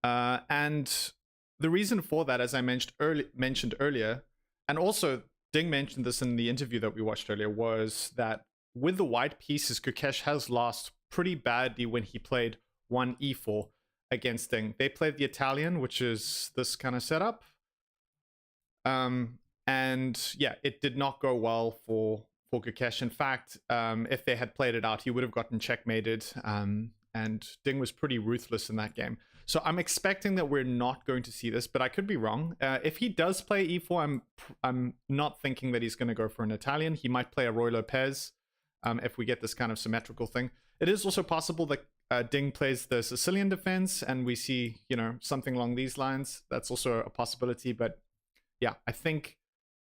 And the reason for that, as I mentioned earlier, and also Ding mentioned this in the interview that we watched earlier, was that with the white pieces, Gukesh has lost pretty badly when he played 1e4 against Ding. They played the Italian, which is this kind of setup. And yeah, it did not go well for Gukesh. In fact, if they had played it out, he would have gotten checkmated. And Ding was pretty ruthless in that game. So I'm expecting that we're not going to see this, but I could be wrong. If he does play e4, I'm not thinking that he's going to go for an Italian. He might play a Roy Lopez if we get this kind of symmetrical thing. It is also possible that Ding plays the Sicilian defense and we see, something along these lines. That's also a possibility. But yeah, I think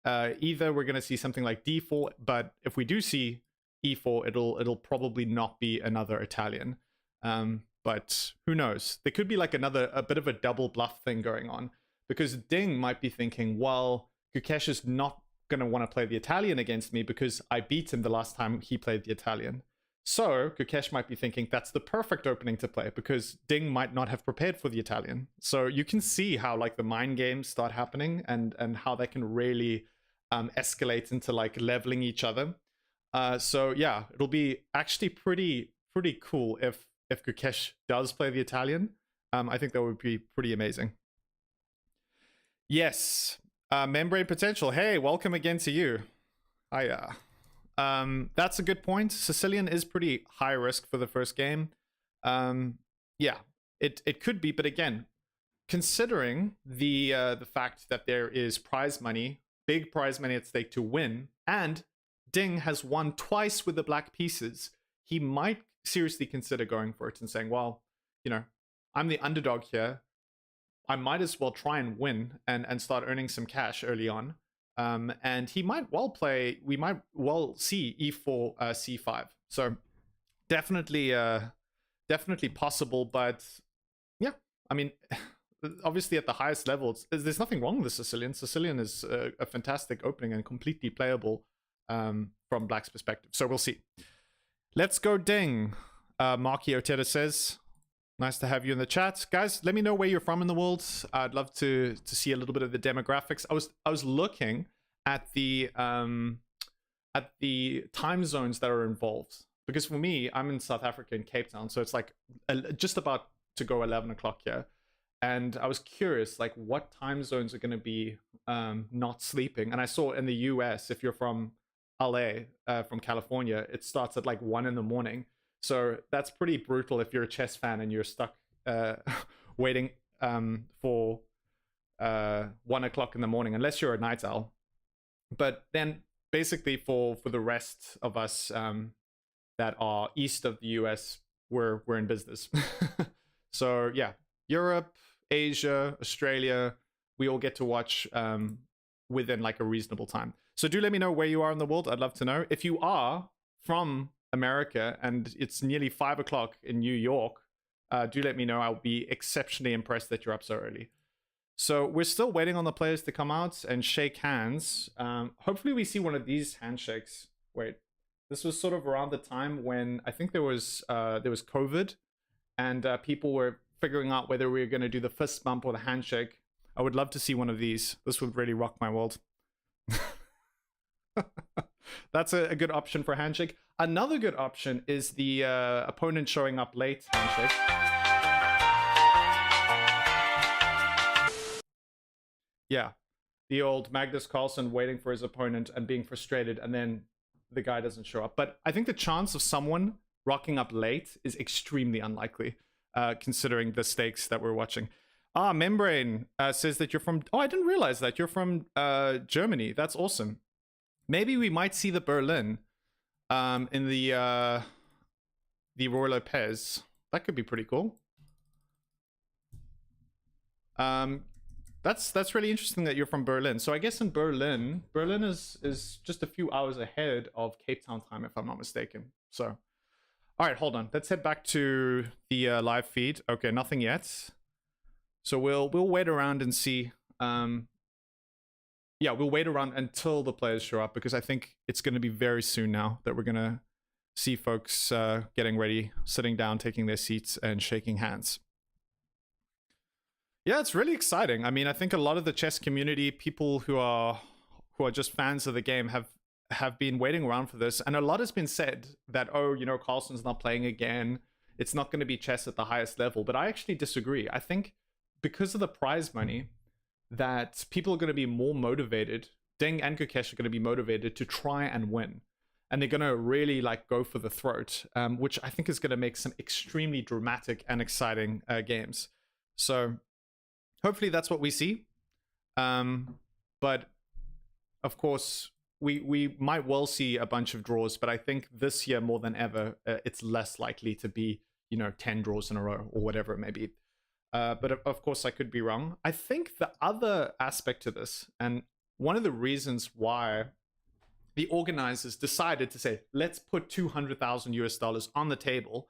either we're going to see something like d4, but if we do see e4, it'll probably not be another Italian. But who knows? There could be like a bit of a double bluff thing going on, because Ding might be thinking, well, Gukesh is not going to want to play the Italian against me because I beat him the last time he played the Italian. So Gukesh might be thinking that's the perfect opening to play because Ding might not have prepared for the Italian. So you can see how like the mind games start happening and how they can really escalate into like leveling each other. So yeah, it'll be actually pretty cool if Gukesh does play the Italian. I think that would be pretty amazing. Yes, Membrane Potential. Hey, welcome again to you. Hiya. That's a good point. Sicilian is pretty high risk for the first game. Yeah, it could be, but again, considering the fact that there is prize money, big prize money at stake to win, and Ding has won twice with the black pieces, he might seriously consider going for it and saying, well, I'm the underdog here. I might as well try and win and start earning some cash early on. And he might we might well see e4, c5. So definitely possible, but yeah, I mean, obviously at the highest levels, there's nothing wrong with the Sicilian. Sicilian is a fantastic opening and completely playable from Black's perspective. So we'll see. Let's go Ding. Marky Oteda says, nice to have you in the chat. Guys, let me know where you're from in the world. I'd love to see a little bit of the demographics. I was looking at the time zones that are involved. Because for me, I'm in South Africa in Cape Town, so it's like just about to go 11 o'clock here. And I was curious, like, what time zones are going to be not sleeping. And I saw in the US, if you're from LA, from California, it starts at like 1 in the morning. So that's pretty brutal if you're a chess fan and you're stuck waiting for 1 o'clock in the morning, unless you're a night owl. But then basically for the rest of us that are east of the US, we're in business. So yeah, Europe, Asia, Australia, we all get to watch within like a reasonable time. So do let me know where you are in the world. I'd love to know. If you are from America and it's nearly 5 o'clock in New York, do let me know. I'll be exceptionally impressed that you're up so early. So we're still waiting on the players to come out and shake hands. Hopefully we see one of these handshakes. Wait, this was sort of around the time when I think there was COVID and people were figuring out whether we were going to do the fist bump or the handshake. I would love to see one of these. This would really rock my world. That's a good option for handshake. Another good option is the opponent showing up late handshake. Yeah, the old Magnus Carlsen waiting for his opponent and being frustrated, and then the guy doesn't show up. But I think the chance of someone rocking up late is extremely unlikely, considering the stakes that we're watching. Membrane says that you're from... Oh, I didn't realize that. You're from Germany. That's awesome. Maybe we might see the Berlin in the Roy Lopez. That could be pretty cool. That's really interesting that you're from Berlin. So I guess in Berlin is just a few hours ahead of Cape Town time, if I'm not mistaken. So, all right, hold on. Let's head back to the live feed. Okay, nothing yet. So we'll wait around and see. Yeah, we'll wait around until the players show up, because I think it's going to be very soon now that we're going to see folks getting ready, sitting down, taking their seats, and shaking hands. Yeah, it's really exciting. I mean, I think a lot of the chess community, people who are just fans of the game, have been waiting around for this, and a lot has been said that, oh, you know, Carlsen's not playing again. It's not going to be chess at the highest level. But I actually disagree. I think because of the prize money, that people are going to be more motivated. Ding and Gukesh are going to be motivated to try and win, and they're going to really like go for the throat, which I think is going to make some extremely dramatic and exciting games. So hopefully that's what we see. But of course, we might well see a bunch of draws, but I think this year more than ever, it's less likely to be, you know, 10 draws in a row or whatever it may be. But of course, I could be wrong. I think the other aspect to this, and one of the reasons why the organizers decided to say, let's put $200,000 on the table,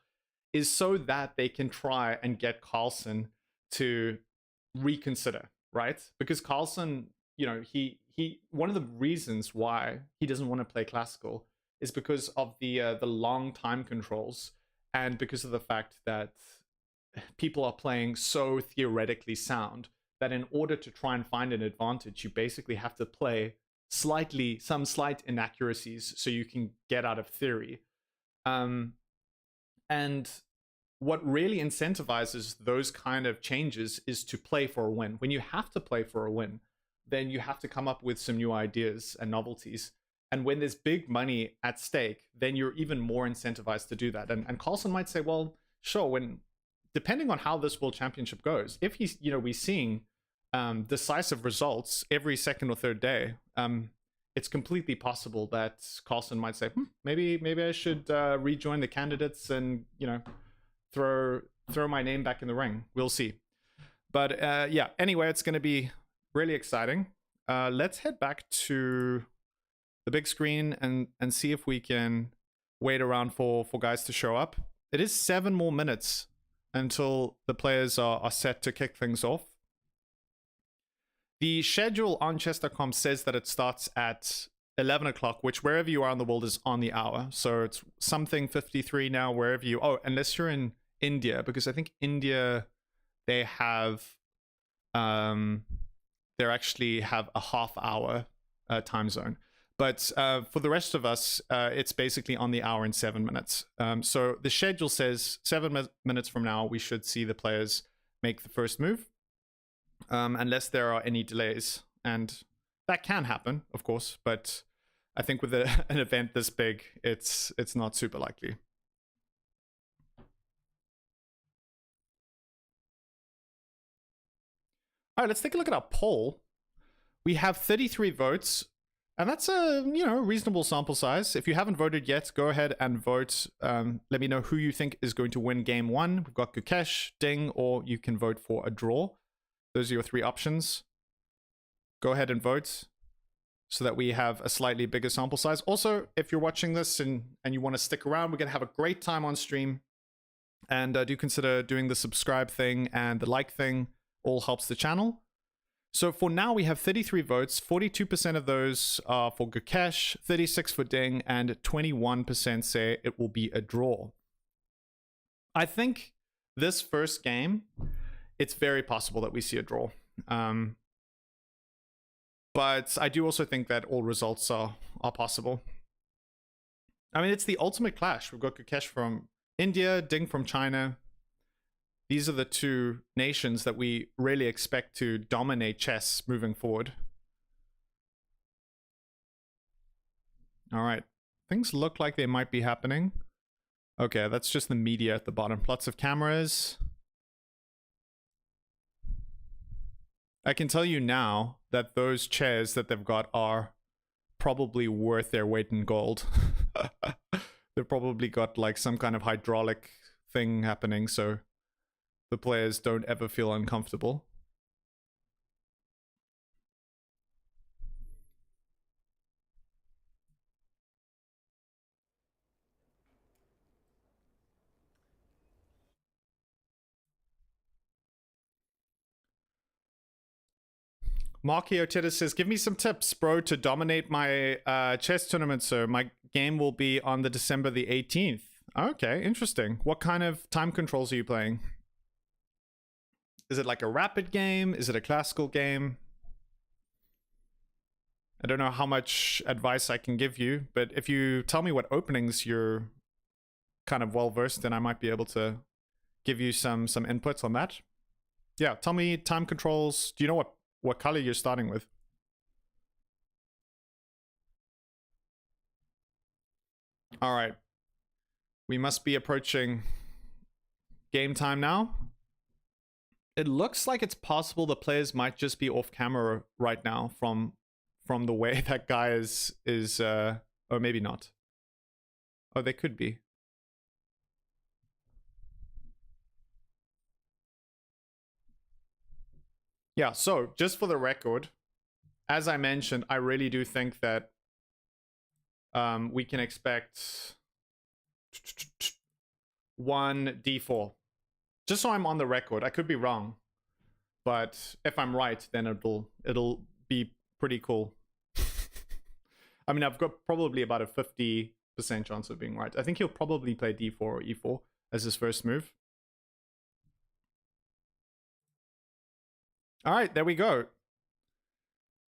is so that they can try and get Carlsen to reconsider, right? Because Carlsen, you know, he one of the reasons why he doesn't want to play classical is because of the long time controls, and because of the fact that people are playing so theoretically sound that in order to try and find an advantage, you basically have to play some slight inaccuracies so you can get out of theory. And what really incentivizes those kind of changes is to play for a win. When you have to play for a win, then you have to come up with some new ideas and novelties. And when there's big money at stake, then you're even more incentivized to do that. And Carlsen might say, well, sure, depending on how this World Championship goes, if he's, you know, we're seeing decisive results every second or third day, it's completely possible that Carlsen might say, maybe I should rejoin the candidates and, you know, throw my name back in the ring. We'll see. But yeah, anyway, it's going to be really exciting. Let's head back to the big screen and see if we can wait around for guys to show up. It is 7 more minutes until the players are set to kick things off. The schedule on chess.com says that it starts at 11 o'clock, which wherever you are in the world is on the hour. So it's something 53 now, wherever you... Oh, unless you're in India, because I think India, they actually have a half-hour time zone. But for the rest of us, it's basically on the hour and 7 minutes. So the schedule says 7 minutes from now, we should see the players make the first move, unless there are any delays. And that can happen, of course. But I think with an event this big, it's not super likely. All right, let's take a look at our poll. We have 33 votes. And that's a, you know, reasonable sample size. If you haven't voted yet, go ahead and vote. Let me know who you think is going to win game 1. We've got Gukesh, Ding, or you can vote for a draw. Those are your 3 options. Go ahead and vote so that we have a slightly bigger sample size. Also, if you're watching this and you want to stick around, we're going to have a great time on stream. And do consider doing the subscribe thing and the like thing. All helps the channel. So for now, we have 33 votes. 42% of those are for Gukesh, 36% for Ding, and 21% say it will be a draw. I think this first game, it's very possible that we see a draw. But I do also think that all results are possible. I mean, it's the ultimate clash. We've got Gukesh from India, Ding from China. These are the two nations that we really expect to dominate chess moving forward. All right. Things look like they might be happening. Okay, that's just the media at the bottom. Lots of cameras. I can tell you now that those chairs that they've got are probably worth their weight in gold. They've probably got like some kind of hydraulic thing happening, so the players don't ever feel uncomfortable. Marky Otita says, give me some tips, bro, to dominate my chess tournament, sir. My game will be on the December the 18th. Okay, interesting. What kind of time controls are you playing? Is it like a rapid game? Is it a classical game? I don't know how much advice I can give you, but if you tell me what openings you're kind of well-versed in, I might be able to give you some inputs on that. Yeah, tell me time controls. Do you know what color you're starting with? All right. We must be approaching game time now. It looks like it's possible the players might just be off camera right now from the way that guy is or maybe not. Oh, they could be. Yeah, so just for the record, as I mentioned, I really do think that we can expect 1 d4. Just so I'm on the record, I could be wrong, but if I'm right, then it'll be pretty cool. I mean, I've got probably about a 50% chance of being right. I think he'll probably play d4 or e4 as his first move. All right, there we go.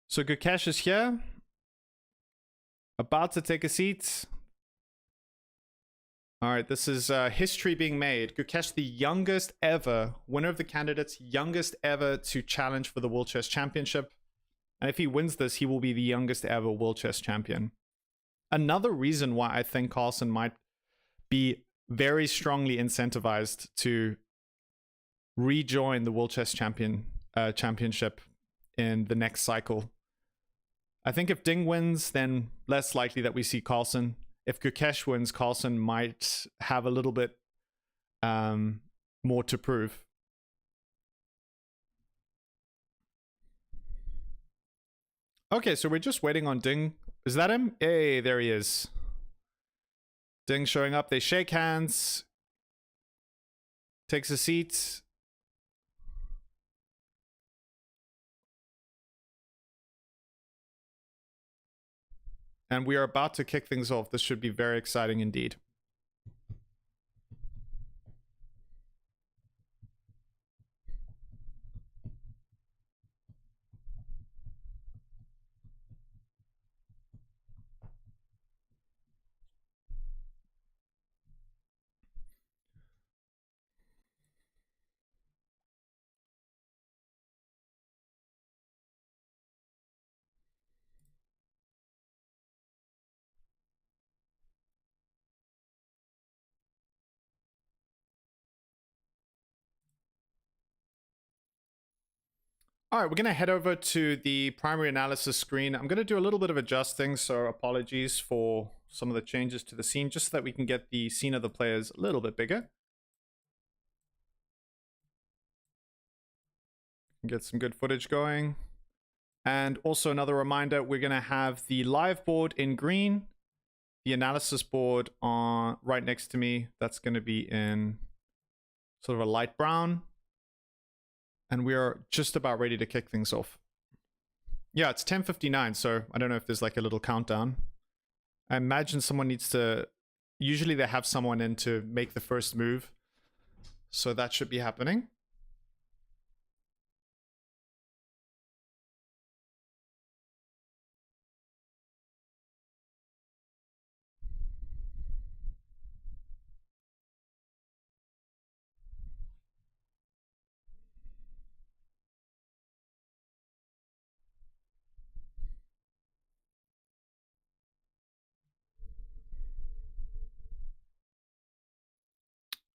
So Gukesh is here, about to take a seat. All right, this is history being made. Gukesh, the youngest ever, winner of the candidates, youngest ever to challenge for the World Chess Championship. And if he wins this, he will be the youngest ever World Chess Champion. Another reason why I think Carlsen might be very strongly incentivized to rejoin the World Chess Championship in the next cycle. I think if Ding wins, then less likely that we see Carlsen. If Gukesh wins, Carlsen might have a little bit more to prove. Okay, so we're just waiting on Ding. Is that him? Hey, there he is. Ding showing up. They shake hands. Takes a seat. And we are about to kick things off. This should be very exciting indeed. All right, we're going to head over to the primary analysis screen. I'm going to do a little bit of adjusting, so apologies for some of the changes to the scene, just so that we can get the scene of the players a little bit bigger. Get some good footage going. And also another reminder, we're going to have the live board in green, the analysis board on right next to me. That's going to be in sort of a light brown. And we are just about ready to kick things off. Yeah, it's 10:59, so I don't know if there's like a little countdown. I imagine someone needs to... Usually they have someone in to make the first move. So that should be happening.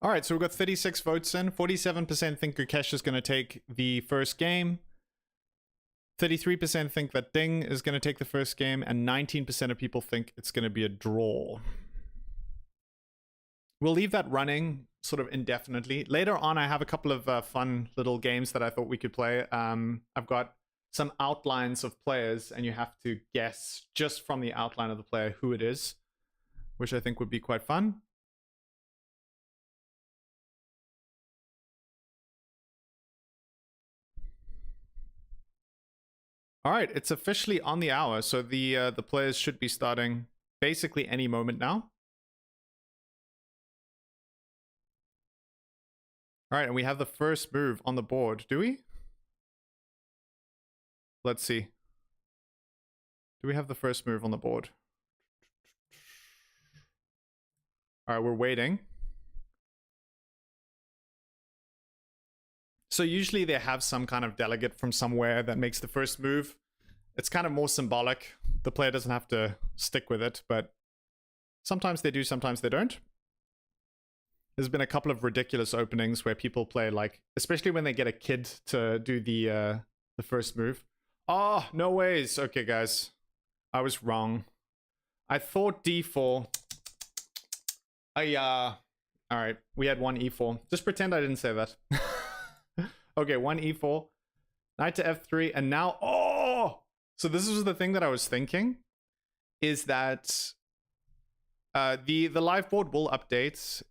All right, so we've got 36 votes in. 47% think Gukesh is going to take the first game. 33% think that Ding is going to take the first game, and 19% of people think it's going to be a draw. We'll leave that running sort of indefinitely. Later on, I have a couple of fun little games that I thought we could play. I've got some outlines of players, and you have to guess just from the outline of the player who it is, which I think would be quite fun. All right, it's officially on the hour, so the players should be starting basically any moment now. All right, and we have the first move on the board, do we? Let's see. Do we have the first move on the board? All right, we're waiting. So usually they have some kind of delegate from somewhere that makes the first move. It's kind of more symbolic. The player doesn't have to stick with it, but sometimes they do, sometimes they don't. There's been a couple of ridiculous openings where people play, like, especially when they get a kid to do the first move. Oh, no ways. Okay, guys. I was wrong. I thought d4. All right. We had one e4. Just pretend I didn't say that. Okay, one e4. Knight to f3. And now, oh! So this was the thing that I was thinking, is that the live board will update.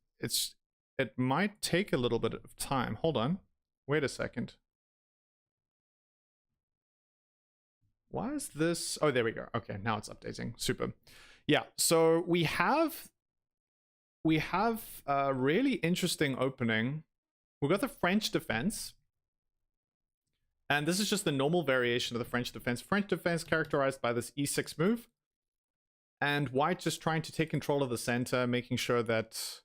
It might take a little bit of time. Hold on. Wait a second. Why is this? Oh, there we go. Okay, now it's updating. Super. Yeah, so we have a really interesting opening. We've got the French defense. And this is just the normal variation of the French defense. French defense characterized by this e6 move. And white just trying to take control of the center, making sure that...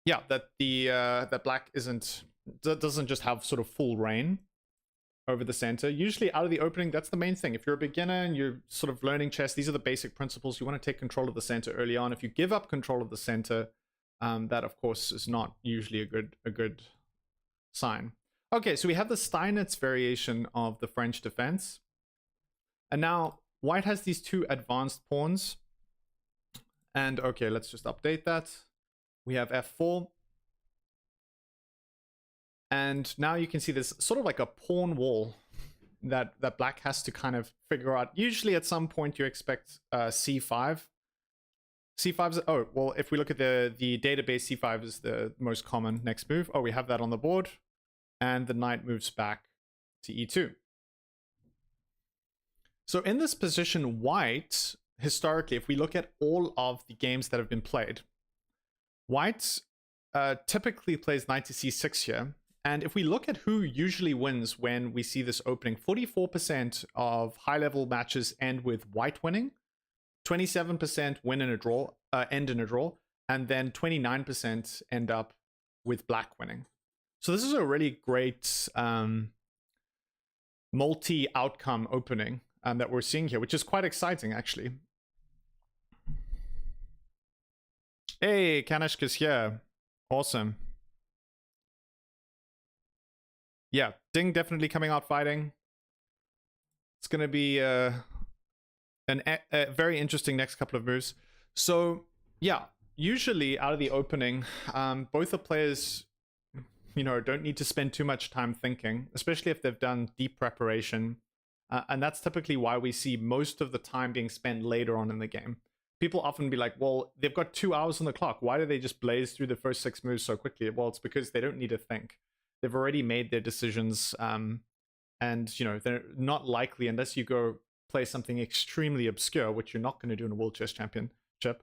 yeah, that that black doesn't just have sort of full reign over the center. Usually out of the opening, that's the main thing. If you're a beginner and you're sort of learning chess, these are the basic principles. You want to take control of the center early on. If you give up control of the center, that of course is not usually a good sign. Okay, so we have the Steinitz variation of the French defense. And now white has these two advanced pawns. And okay, let's just update that. We have f4. And now you can see this sort of like a pawn wall that black has to kind of figure out. Usually at some point you expect c5. C5 is, oh, well, if we look at the database, c5 is the most common next move. Oh, we have that on the board. And the knight moves back to e2. So in this position, white, historically, if we look at all of the games that have been played, white typically plays knight to c6 here. And if we look at who usually wins when we see this opening, 44% of high-level matches end with white winning, 27% win in a draw, end in a draw, and then 29% end up with black winning. So this is a really great multi-outcome opening that we're seeing here, which is quite exciting, actually. Hey, Kanishka's here. Awesome. Yeah, Ding definitely coming out fighting. It's going to be a very interesting next couple of moves. So, yeah, usually out of the opening, both the players... don't need to spend too much time thinking, especially if they've done deep preparation. And that's typically why we see most of the time being spent later on in the game. People often be like, well, they've got 2 hours on the clock. Why do they just blaze through the first 6 moves so quickly? Well, it's because they don't need to think. They've already made their decisions. And, they're not likely, unless you go play something extremely obscure, which you're not going to do in a World Chess Championship,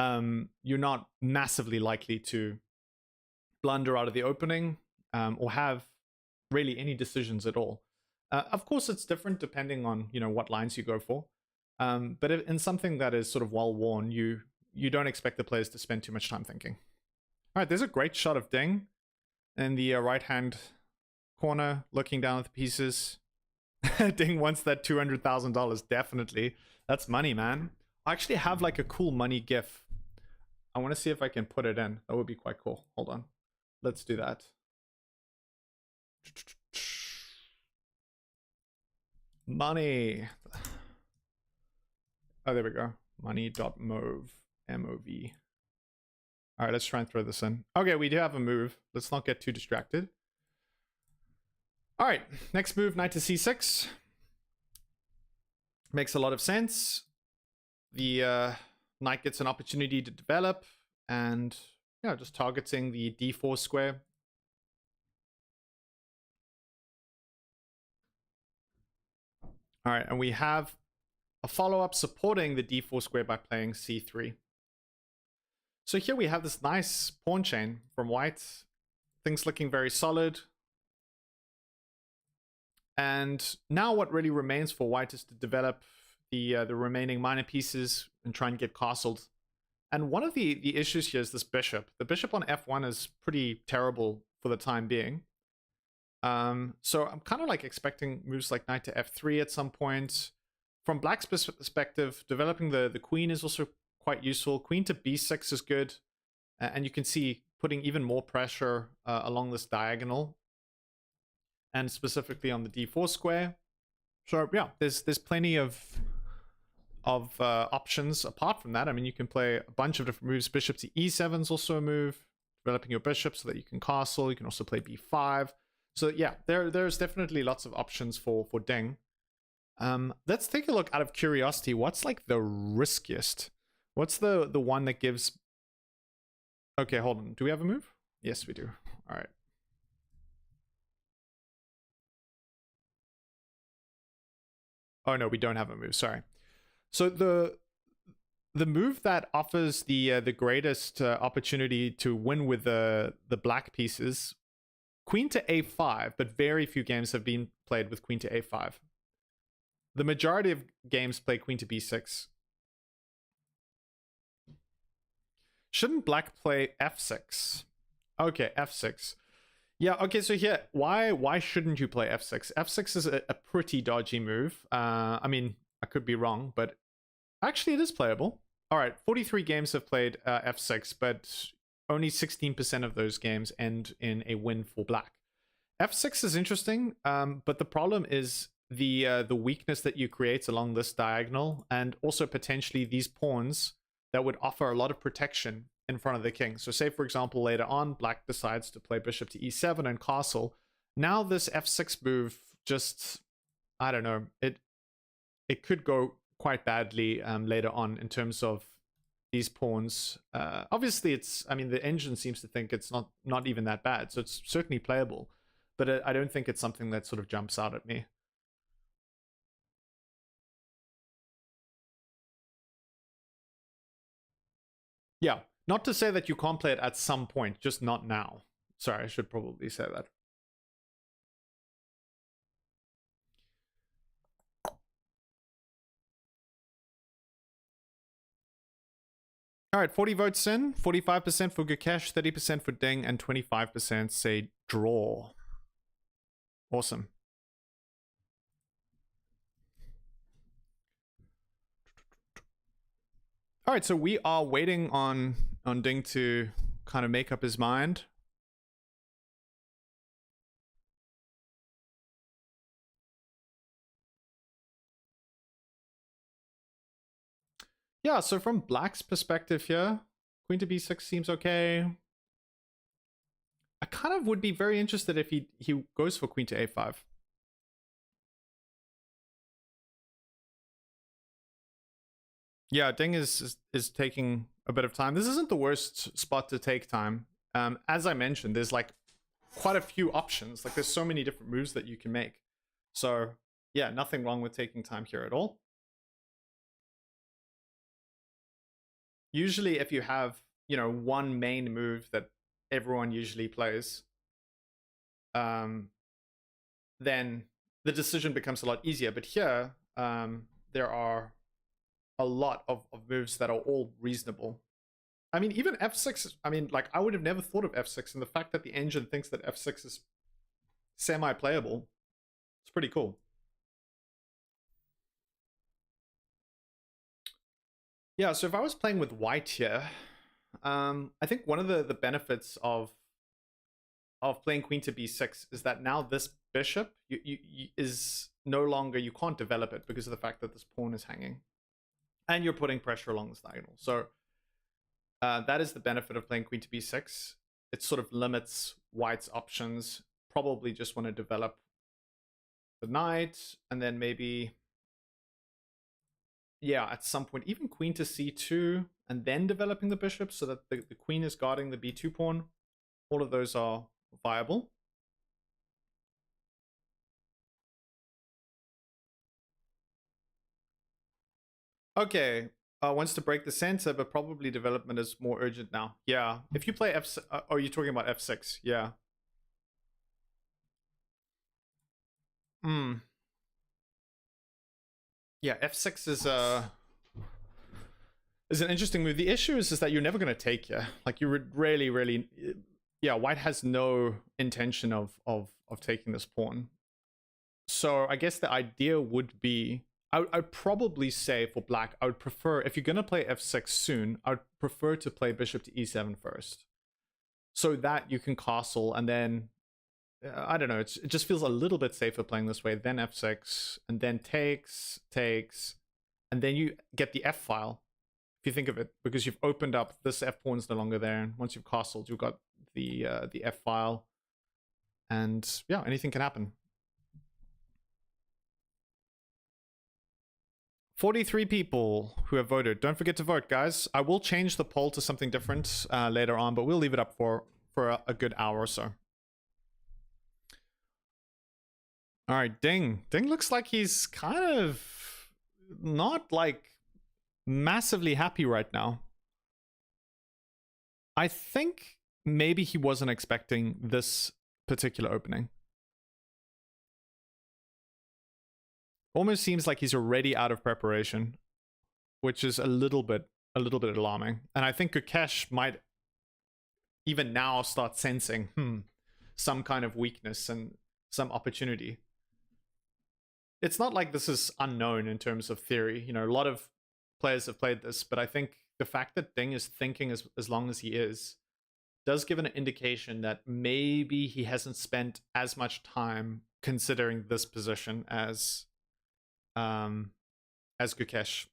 you're not massively likely to blunder out of the opening or have really any decisions at all. Of course, it's different depending on what lines you go for. But in something that is sort of well worn, you don't expect the players to spend too much time thinking. All right, there's a great shot of Ding in the right hand corner, looking down at the pieces. Ding wants that $200,000, definitely. That's money, man. I actually have like a cool money gif. I want to see if I can put it in. That would be quite cool. Hold on. Let's do that. Money. Oh, there we go. Money.move. M-O-V. All right, let's try and throw this in. Okay, we do have a move. Let's not get too distracted. All right, next move, knight to c6. Makes a lot of sense. The knight gets an opportunity to develop, and yeah, just targeting the d4 square. All right, and we have a follow-up supporting the d4 square by playing c3. So here we have this nice pawn chain from white. Things looking very solid. And now what really remains for white is to develop the remaining minor pieces and try and get castled. And one of the issues here is this bishop. The bishop on f1 is pretty terrible for the time being. So I'm kind of like expecting moves like knight to f3 at some point. From black's perspective, developing the queen is also quite useful. Queen to b6 is good. And you can see putting even more pressure along this diagonal. And specifically on the d4 square. So yeah, there's plenty of options apart from that. I mean, you can play a bunch of different moves. Bishop to e7 is also a move. Developing your bishop so that you can castle. You can also play b5. So yeah, there's definitely lots of options for Deng. Let's take a look out of curiosity. What's like the riskiest? What's the one that gives... Okay, hold on. Do we have a move? Yes, we do. All right. Oh no, we don't have a move. Sorry. So the move that offers the greatest opportunity to win with the black pieces, queen to a5, but very few games have been played with queen to a5. The majority of games play queen to b6. Shouldn't black play f6? Okay, f6. Yeah, okay, so here, why shouldn't you play f6? f6 is a pretty dodgy move. I mean, I could be wrong, but actually it is playable. All right, 43 games have played f6, but only 16% of those games end in a win for black. f6 is interesting, but the problem is the weakness that you create along this diagonal, and also potentially these pawns that would offer a lot of protection in front of the king. So say, for example, later on, black decides to play bishop to e7 and castle. Now this f6 move just, I don't know, it could go quite badly later on in terms of these pawns. Obviously, I mean, the engine seems to think it's not even that bad, so it's certainly playable. But I don't think it's something that sort of jumps out at me. Yeah. Not to say that you can't play it at some point, just not now. Sorry, I should probably say that. All right, 40 votes in, 45% for Gukesh, 30% for Deng, and 25% say draw. Awesome. All right, so we are waiting on Deng to kind of make up his mind. Yeah, so from black's perspective here, queen to b6 seems okay. I kind of would be very interested if he goes for queen to a5. Yeah, Deng is taking a bit of time. This isn't the worst spot to take time. As I mentioned, there's like quite a few options. Like there's so many different moves that you can make. So yeah, nothing wrong with taking time here at all. Usually if you have, you know, one main move that everyone usually plays, then the decision becomes a lot easier. But here, there are a lot of moves that are all reasonable. I mean, even f6, I mean, like, I would have never thought of f6, and the fact that the engine thinks that f6 is semi-playable, it's pretty cool. Yeah, so if I was playing with white here, I think one of the benefits of playing queen to b6 is that now this bishop is no longer, you can't develop it because of the fact that this pawn is hanging, and you're putting pressure along this diagonal. So that is the benefit of playing queen to b6. It sort of limits white's options. Probably just want to develop the knight, and then maybe, yeah, at some point even queen to c2, and then developing the bishop so that the queen is guarding the b2 pawn. All of those are viable. Okay, wants to break the center, but probably development is more urgent now. Yeah, if you play f, are you talking about f6? Yeah. Yeah, f6 is an interesting move. The issue is that you're never going to take here. Like, you would really, yeah, white has no intention of taking this pawn. So I guess the idea would be, I'd probably say for black, I would prefer, if you're going to play f6 soon, I would prefer to play bishop to e7 first, so that you can castle, and then I don't know, it just feels a little bit safer playing this way. Then f6, and then takes, and then you get the f file, if you think of it, because you've opened up, this f pawn's no longer there, and once you've castled, you've got the f file, and yeah, anything can happen. 43 people who have voted. Don't forget to vote, guys. I will change the poll to something different later on, but we'll leave it up for a good hour or so. All right, Ding. Ding looks like he's kind of not like massively happy right now. I think maybe he wasn't expecting this particular opening. Almost seems like he's already out of preparation, which is a little bit alarming. And I think Gukesh might even now start sensing some kind of weakness and some opportunity. It's not like this is unknown in terms of theory. You know, a lot of players have played this, but I think the fact that Ding is thinking as long as he is does give an indication that maybe he hasn't spent as much time considering this position as Gukesh.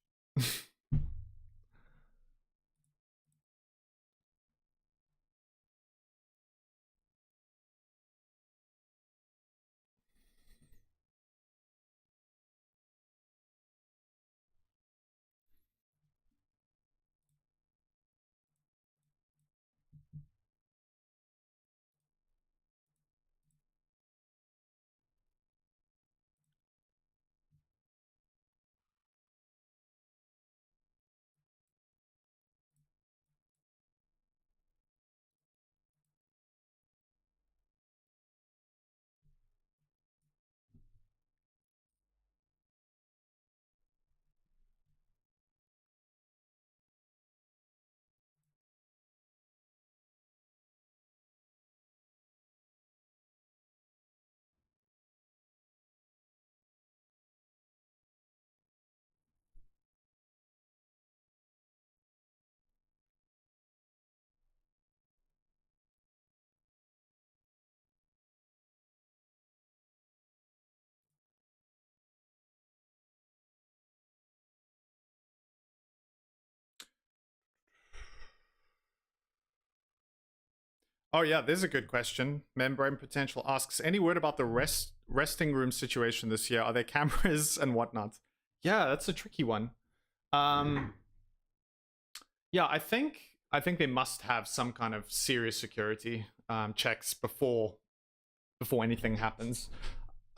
Oh yeah, there's a good question. Membrane Potential asks, any word about the resting room situation this year? Are there cameras and whatnot? Yeah, that's a tricky one. Yeah, I think they must have some kind of serious security checks before anything happens.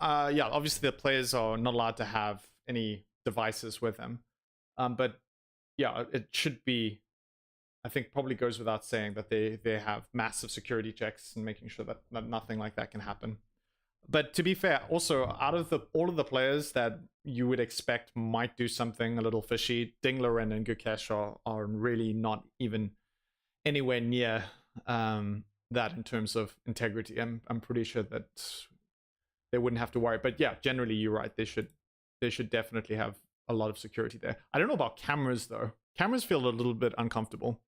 Yeah, obviously the players are not allowed to have any devices with them. But yeah, it should be, I think probably goes without saying that they have massive security checks and making sure that nothing like that can happen. But to be fair, also, out of all of the players that you would expect might do something a little fishy, Ding, Liren, and Gukesh are really not even anywhere near that in terms of integrity. I'm pretty sure that they wouldn't have to worry. But yeah, generally you're right. They should definitely have a lot of security there. I don't know about cameras though. Cameras feel a little bit uncomfortable.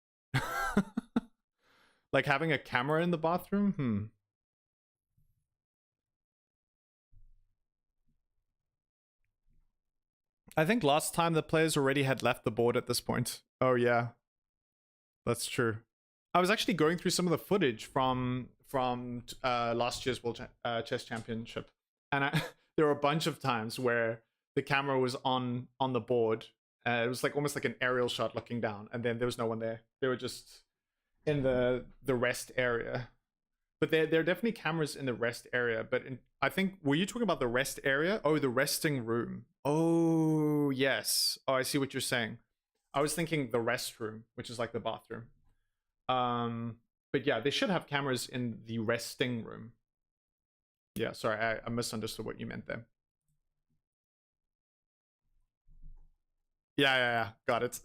Like having a camera in the bathroom? I think last time the players already had left the board at this point. Oh yeah, that's true. I was actually going through some of the footage from last year's World Chess Championship, and there were a bunch of times where the camera was on the board. It was like almost like an aerial shot looking down, and then there was no one there. They were just in the rest area. But there are definitely cameras in the rest area. But I think, were you talking about the rest area? Oh, the resting room. Oh, yes. Oh, I see what you're saying. I was thinking the restroom, which is like the bathroom. But yeah, they should have cameras in the resting room. Yeah, sorry, I misunderstood what you meant there. Yeah, got it.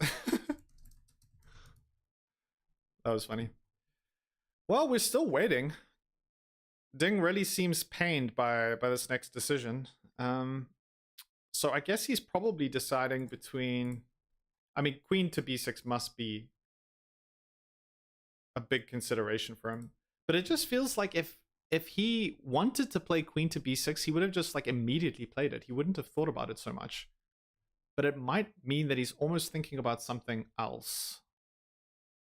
That was funny. Well, we're still waiting. Ding really seems pained by this next decision. So I guess he's probably deciding between... I mean, queen to b6 must be a big consideration for him. But it just feels like if he wanted to play queen to b6, he would have just like immediately played it. He wouldn't have thought about it so much. But it might mean that he's almost thinking about something else.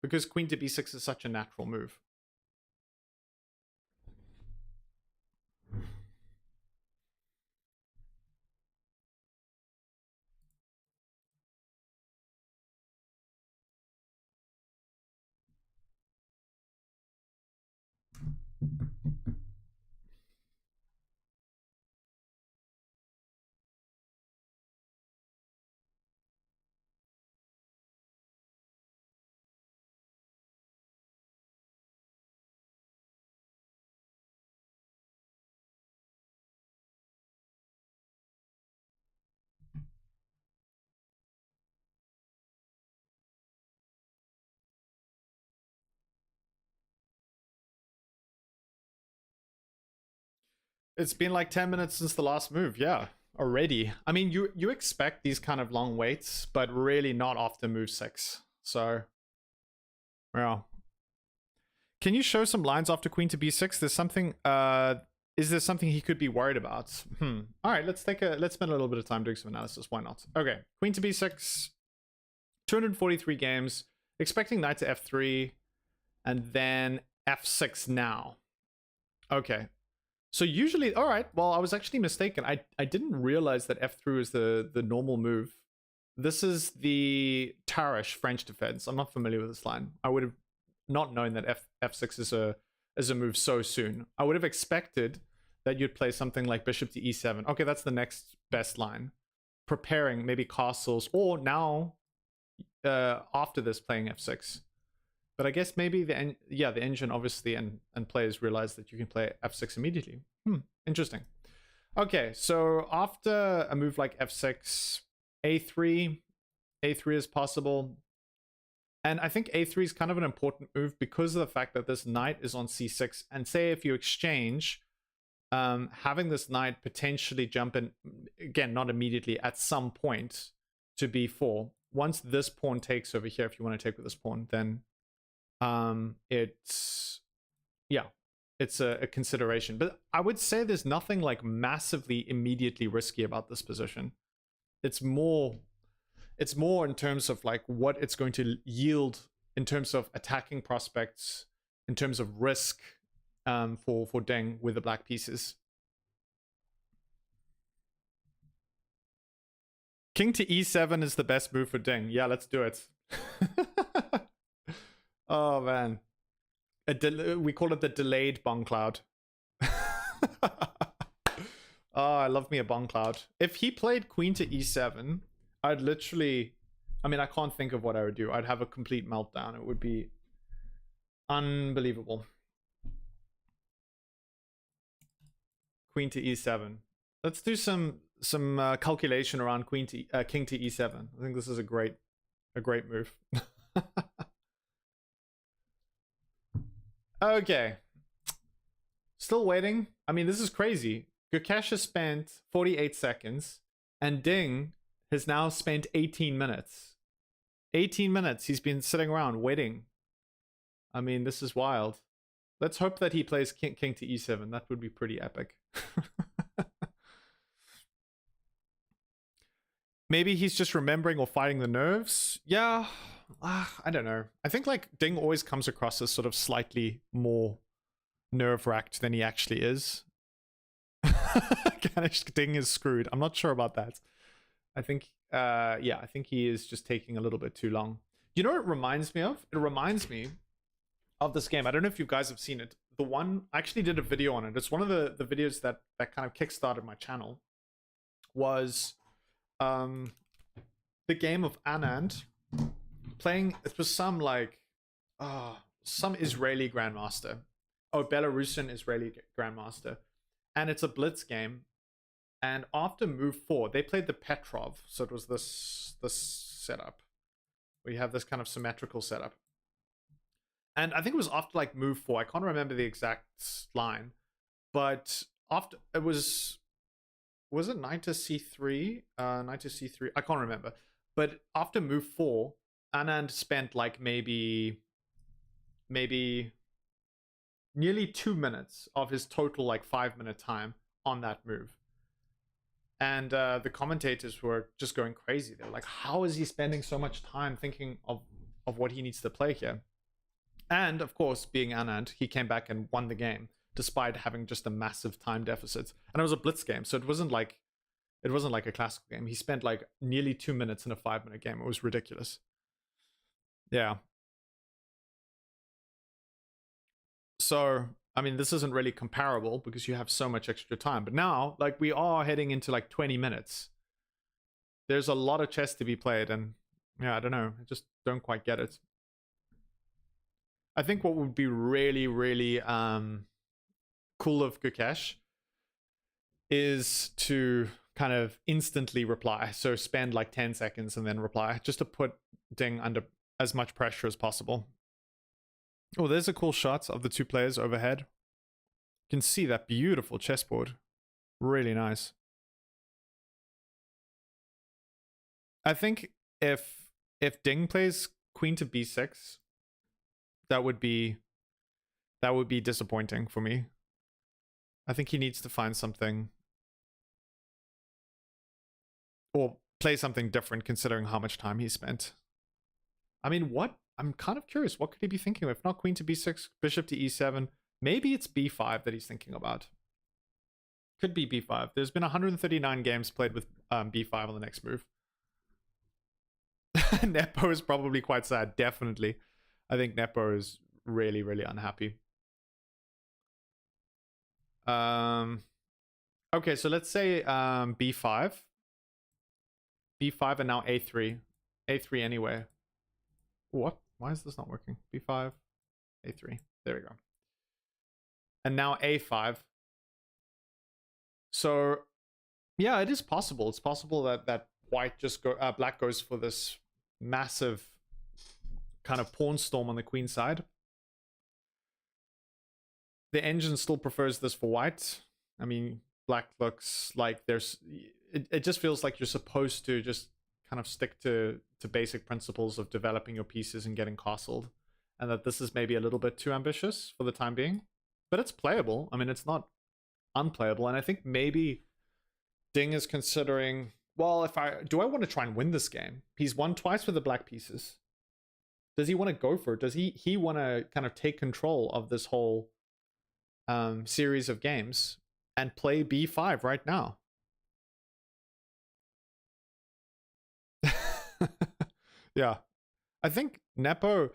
Because queen to b6 is such a natural move. It's been like 10 minutes since the last move, yeah, already. I mean, you expect these kind of long waits, but really not after move 6. So, yeah. Can you show some lines after queen to b6? There's something, is there something he could be worried about? All right, let's spend a little bit of time doing some analysis. Why not? Okay, queen to b6, 243 games, expecting knight to f3, and then f6 now. Okay. So usually, all right, well, I was actually mistaken. I didn't realize that f3 is the normal move. This is the Tarish French defense. I'm not familiar with this line. I would have not known that f6 is a move so soon. I would have expected that you'd play something like bishop to e7. Okay, that's the next best line. Preparing maybe castles, or now, after this, playing f6. But I guess maybe the engine obviously and players realize that you can play f6 immediately. Interesting. Okay, so after a move like f6, a3 is possible. And I think a3 is kind of an important move because of the fact that this knight is on c6. And say if you exchange, having this knight potentially jump in, again, not immediately, at some point to b4. Once this pawn takes over here, if you want to take with this pawn, then it's a consideration. But I would say there's nothing like massively immediately risky about this position. It's more in terms of like what it's going to yield in terms of attacking prospects, in terms of risk for Deng with the black pieces. King to e7 is the best move for Deng. Yeah, let's do it. Oh man, we call it the delayed bong cloud. Oh, I love me a bong cloud. If he played queen to e7, I'd literally, I mean, I can't think of what I would do. I'd have a complete meltdown. It would be unbelievable. Queen to e7. Let's do some calculation around king to e7. I think this is a great move. Okay. Still waiting. I mean, this is crazy. Gukesh has spent 48 seconds, and Ding has now spent 18 minutes. 18 minutes he's been sitting around waiting I mean, this is wild. Let's hope that he plays king to e7. That would be pretty epic. Maybe he's just remembering or fighting the nerves. Yeah, I don't know. I think like Ding always comes across as sort of slightly more nerve-wracked than he actually is. Ganesh Ding is screwed. I'm not sure about that. I think, yeah, I think he is just taking a little bit too long. You know what it reminds me of? It reminds me of this game. I don't know if you guys have seen it. The one, I actually did a video on it. It's one of the videos that kind of kickstarted my channel. Was the game of Anand playing, it was some like some Israeli grandmaster. Oh, Belarusian Israeli grandmaster. And it's a blitz game. And after move 4, they played the Petrov. So it was this setup where you have this kind of symmetrical setup. And I think it was after like move 4. I can't remember the exact line. But after it was it knight to c3? Knight to c3. I can't remember. But after move 4, Anand spent like maybe nearly 2 minutes of his total like 5-minute time on that move. And the commentators were just going crazy. They were like, how is he spending so much time thinking of what he needs to play here? And of course, being Anand, he came back and won the game despite having just a massive time deficit. And it was a blitz game, so it wasn't like a classical game. He spent like nearly 2 minutes in a 5-minute game. It was ridiculous. Yeah. So, I mean, this isn't really comparable because you have so much extra time. But now, like, we are heading into like 20 minutes. There's a lot of chess to be played, and yeah, I don't know. I just don't quite get it. I think what would be really, really cool of Gukesh is to kind of instantly reply. So spend like 10 seconds and then reply, just to put Ding under as much pressure as possible. Oh, there's a cool shot of the two players overhead. You can see that beautiful chessboard. Really nice. I think if Ding plays queen to b6, that would be disappointing for me. I think he needs to find something or play something different considering how much time he spent. I mean, what? I'm kind of curious. What could he be thinking of? If not queen to b6, bishop to e7. Maybe it's b5 that he's thinking about. Could be b5. There's been 139 games played with b5 on the next move. Nepo is probably quite sad. Definitely. I think Nepo is really, really unhappy. Okay, so let's say b5. b5 and now a3. a3 anyway. What? Why is this not working? b5, a3. There we go. And now a5. So, yeah, it is possible. It's possible that white just black goes for this massive kind of pawn storm on the queen side. The engine still prefers this for white. I mean, black looks like there's... It just feels like you're supposed to just kind of stick to basic principles of developing your pieces and getting castled. And that this is maybe a little bit too ambitious for the time being. But it's playable. I mean, it's not unplayable. And I think maybe Ding is considering, well, do I want to try and win this game? He's won twice with the black pieces. Does he want to go for it? Does he want to kind of take control of this whole series of games and play b5 right now? Yeah. I think Nepo,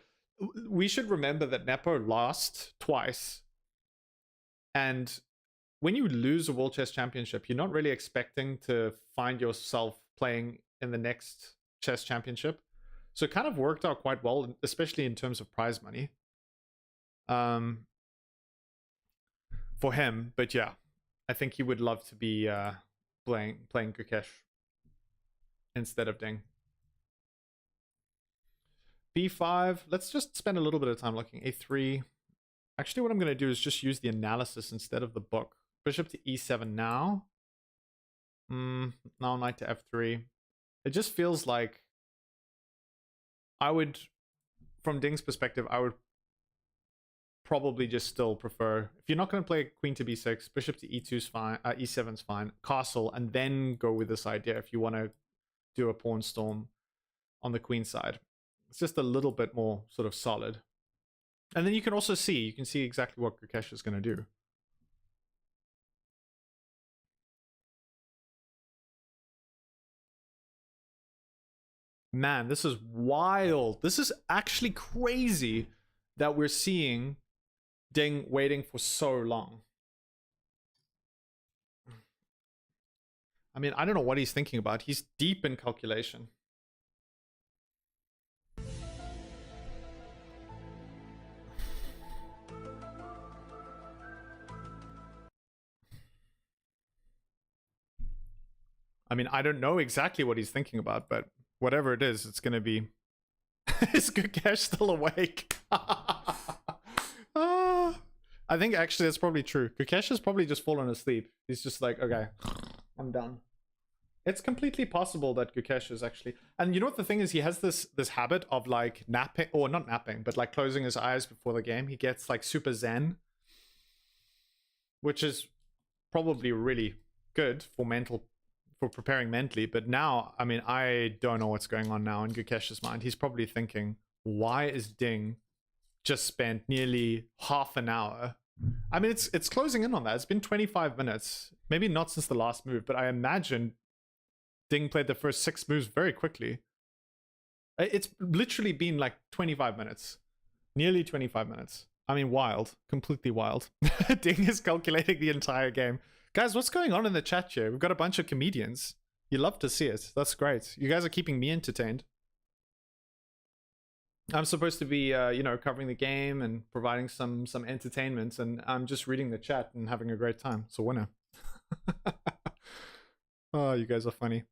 we should remember that Nepo lost twice. And when you lose a World Chess Championship, you're not really expecting to find yourself playing in the next chess championship. So it kind of worked out quite well, especially in terms of prize money. For him, but yeah, I think he would love to be playing Gukesh instead of Ding. b5, let's just spend a little bit of time looking. a3. Actually, what I'm going to do is just use the analysis instead of the book. Bishop to e7 now. Now knight to f3. It just feels like I would, from Ding's perspective, I would probably just still prefer, if you're not going to play queen to b6, bishop to e2 is fine, e7 is fine, castle, and then go with this idea if you want to do a pawn storm on the queen side. It's just a little bit more sort of solid. And then you can also see, you can see exactly what Gukesh is going to do. Man, this is wild. This is actually crazy that we're seeing Ding waiting for so long. I mean, I don't know what he's thinking about. He's deep in calculation. I mean, I don't know exactly what he's thinking about, but whatever it is, it's going to be... Is Gukesh still awake? I think actually that's probably true. Gukesh has probably just fallen asleep. He's just like, okay, I'm done. It's completely possible that Gukesh is actually... And you know what the thing is? He has this habit of like napping, or not napping, but like closing his eyes before the game. He gets like super zen, which is probably really good for preparing mentally. But now, I mean, I don't know what's going on now in Gukesh's mind. He's probably thinking, why is Ding just spent nearly half an hour? I mean, it's closing in on that. It's been 25 minutes. Maybe not since the last move, but I imagine Ding played the first 6 moves very quickly. It's literally been like 25 minutes. Nearly 25 minutes. I mean, wild. Completely wild. Ding is calculating the entire game. Guys, what's going on in the chat here? We've got a bunch of comedians. You love to see it. That's great. You guys are keeping me entertained. I'm supposed to be, you know, covering the game and providing some entertainment, and I'm just reading the chat and having a great time. It's a winner. Oh, you guys are funny.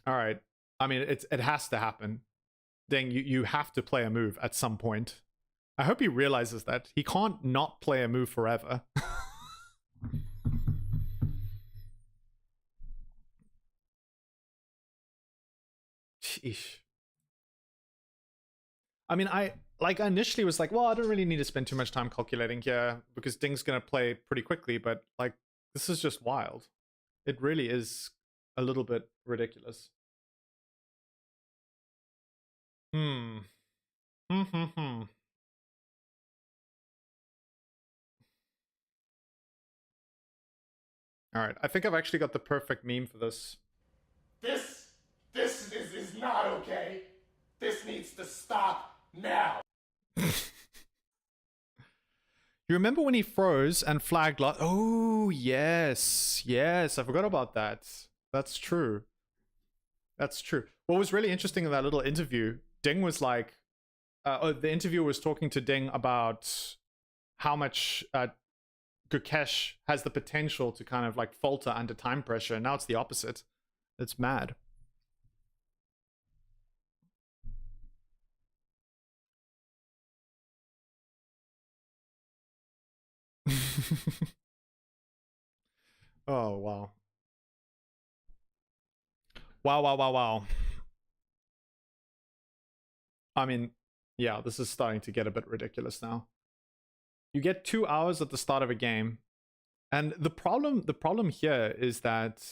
All right. I mean, it has to happen. Ding, you have to play a move at some point. I hope he realizes that. He can't not play a move forever. Sheesh. I mean, I initially was like, well, I don't really need to spend too much time calculating here because Ding's going to play pretty quickly, but like, this is just wild. It really is a little bit ridiculous. All right, I think I've actually got the perfect meme for this. This is not okay. This needs to stop now. You remember when he froze and flagged lot? Oh, yes. Yes, I forgot about that. That's true. That's true. What was really interesting in that little interview, Ding was like, the interviewer was talking to Ding about how much Gukesh has the potential to kind of like falter under time pressure, and now it's the opposite. It's mad. Oh, wow. Wow. I mean, yeah, this is starting to get a bit ridiculous now. You get 2 hours at the start of a game, and the problem here is that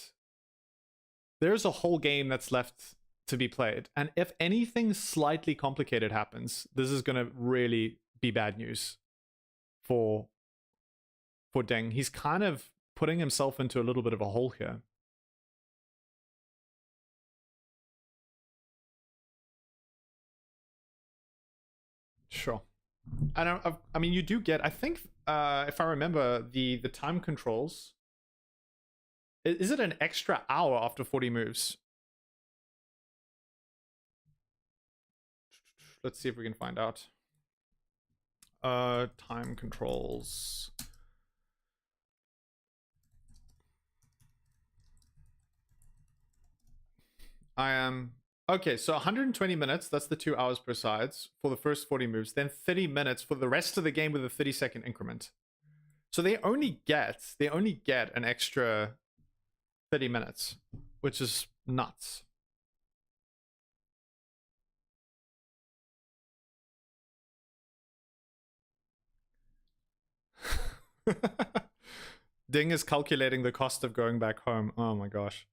there's a whole game that's left to be played, and if anything slightly complicated happens, this is going to really be bad news for Ding. He's kind of putting himself into a little bit of a hole here. Sure. And I mean, you do get, I think, if I remember, the time controls. Is it an extra hour after 40 moves? Let's see if we can find out. Time controls. I am... Okay, so 120 minutes, that's the 2 hours per sides for the first 40 moves, then 30 minutes for the rest of the game with a 30-second increment. So they only get an extra 30 minutes, which is nuts. Ding is calculating the cost of going back home. Oh my gosh.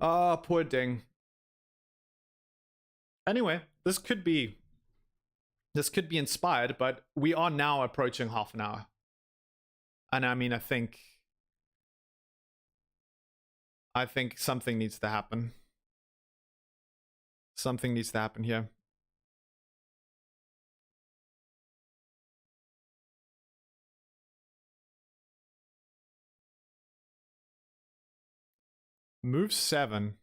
Ah, poor Ding. Anyway, this could be inspired, but we are now approaching half an hour. And I mean, I think something needs to happen. Something needs to happen here. Move 7.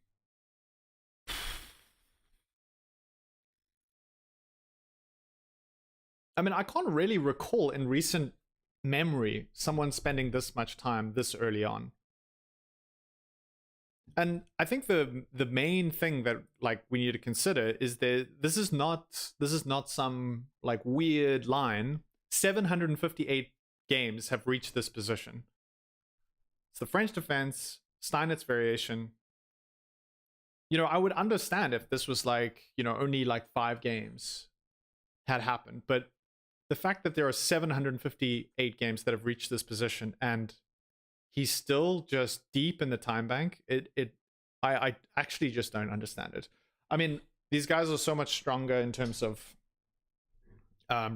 I mean, I can't really recall in recent memory someone spending this much time this early on. And I think the main thing that like we need to consider is that this is not some like weird line. 758 games have reached this position. It's the French defense, Steinitz variation. You know, I would understand if this was like, you know, only like 5 games had happened, but the fact that there are 758 games that have reached this position and he's still just deep in the time bank, I actually just don't understand it. I mean, these guys are so much stronger in terms of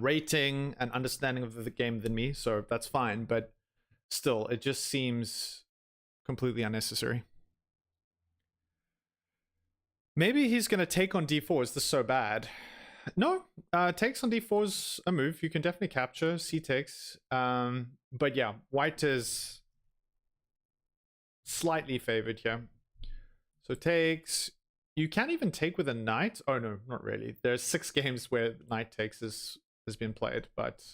rating and understanding of the game than me, so that's fine, but still, it just seems completely unnecessary. Maybe he's going to take on d4. Is this so bad? No, takes on d4 is a move. You can definitely capture. C takes. But yeah, white is slightly favored here. So takes. You can't even take with a knight. Oh no, not really. There's 6 games where knight takes has been played, but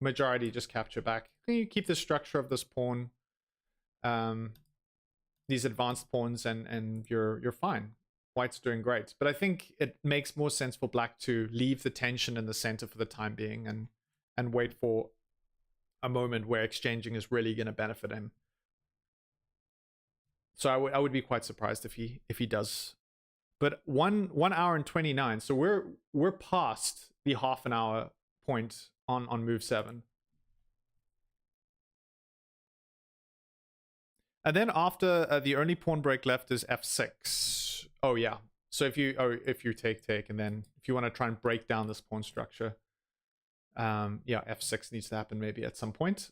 majority just capture back. You keep the structure of this pawn, these advanced pawns, and you're fine. White's doing great, but I think it makes more sense for black to leave the tension in the center for the time being and wait for a moment where exchanging is really going to benefit him. So I would be quite surprised if he does. But 1 hour and 29, so we're past the half an hour point on move 7. And then after the only pawn break left is f6. Oh yeah. So if you take, and then if you want to try and break down this pawn structure, yeah, f6 needs to happen maybe at some point.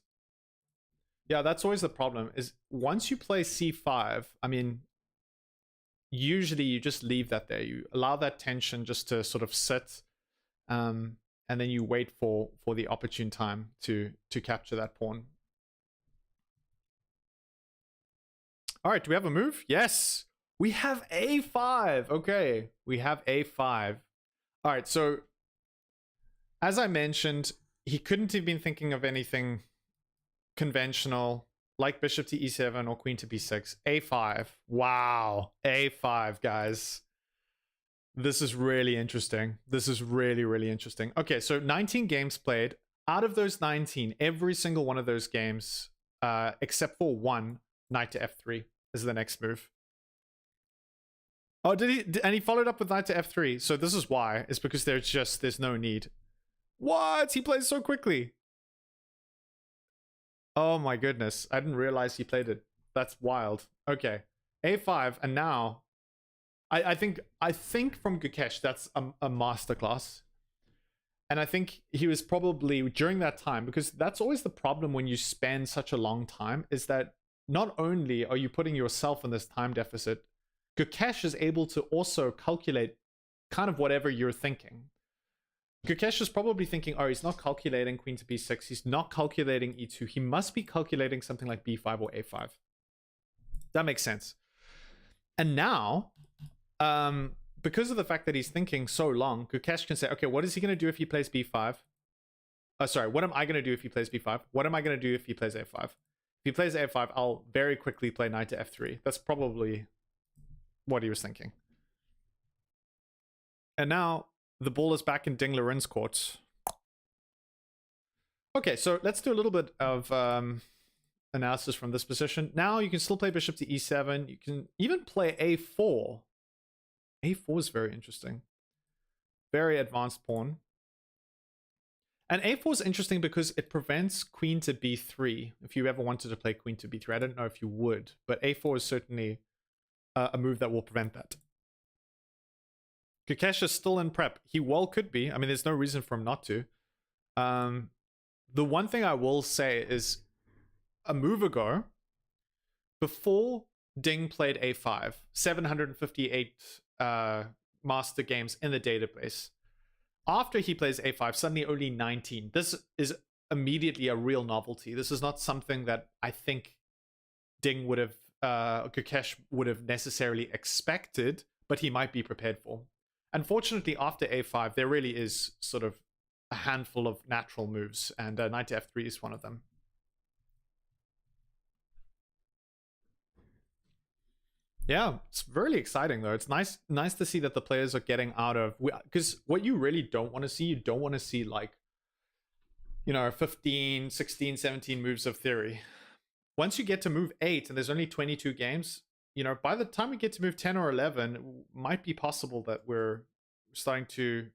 Yeah, that's always the problem. Is once you play c5, I mean, usually you just leave that there. You allow that tension just to sort of sit, and then you wait for the opportune time to capture that pawn. All right, do we have a move? Yes. We have a5. Okay, we have a5. All right, so as I mentioned, he couldn't have been thinking of anything conventional like bishop to e7 or queen to b6. a5. Wow, a5, guys. This is really interesting. This is really, really interesting. Okay, so 19 games played. Out of those 19, every single one of those games, except for one, knight to f3 is the next move. Oh, did he? And he followed up with knight to f3. So this is why. It's because there's no need. What? He plays so quickly. Oh my goodness. I didn't realize he played it. That's wild. Okay. a5. And now, I think from Gukesh, that's a masterclass. And I think he was probably, during that time, because that's always the problem when you spend such a long time, is that not only are you putting yourself in this time deficit, Gukesh is able to also calculate kind of whatever you're thinking. Gukesh is probably thinking, oh, he's not calculating queen to b6. He's not calculating e2. He must be calculating something like b5 or a5. That makes sense. And now, because of the fact that he's thinking so long, Gukesh can say, okay, what is he going to do if he plays b5? Sorry, what am I going to do if he plays b5? What am I going to do if he plays a5? If he plays a5, I'll very quickly play knight to f3. That's probably what he was thinking. And now the ball is back in Ding Liren's court. Okay, so let's do a little bit of analysis from this position. Now you can still play bishop to e7. You can even play a4. a4 is very interesting. Very advanced pawn. And a4 is interesting because it prevents queen to b3. If you ever wanted to play queen to b3, I don't know if you would, but a4 is certainly a move that will prevent that. Gukesh is still in prep. He well could be. I mean, there's no reason for him not to. The one thing I will say is a move ago, before Ding played a5, 758 master games in the database. After he plays a5, suddenly only 19. This is immediately a real novelty. This is not something that I think Ding would have, Gukesh would have necessarily expected, but he might be prepared for. Unfortunately, after a5, there really is sort of a handful of natural moves, and knight to f3 is one of them. Yeah, it's really exciting though. It's nice to see that the players are getting out of, because what you really don't want to see, you don't want to see like, you know, 15, 16, 17 moves of theory. Once you get to move 8 and there's only 22 games, you know, by the time we get to move 10 or 11, it might be possible that we're starting to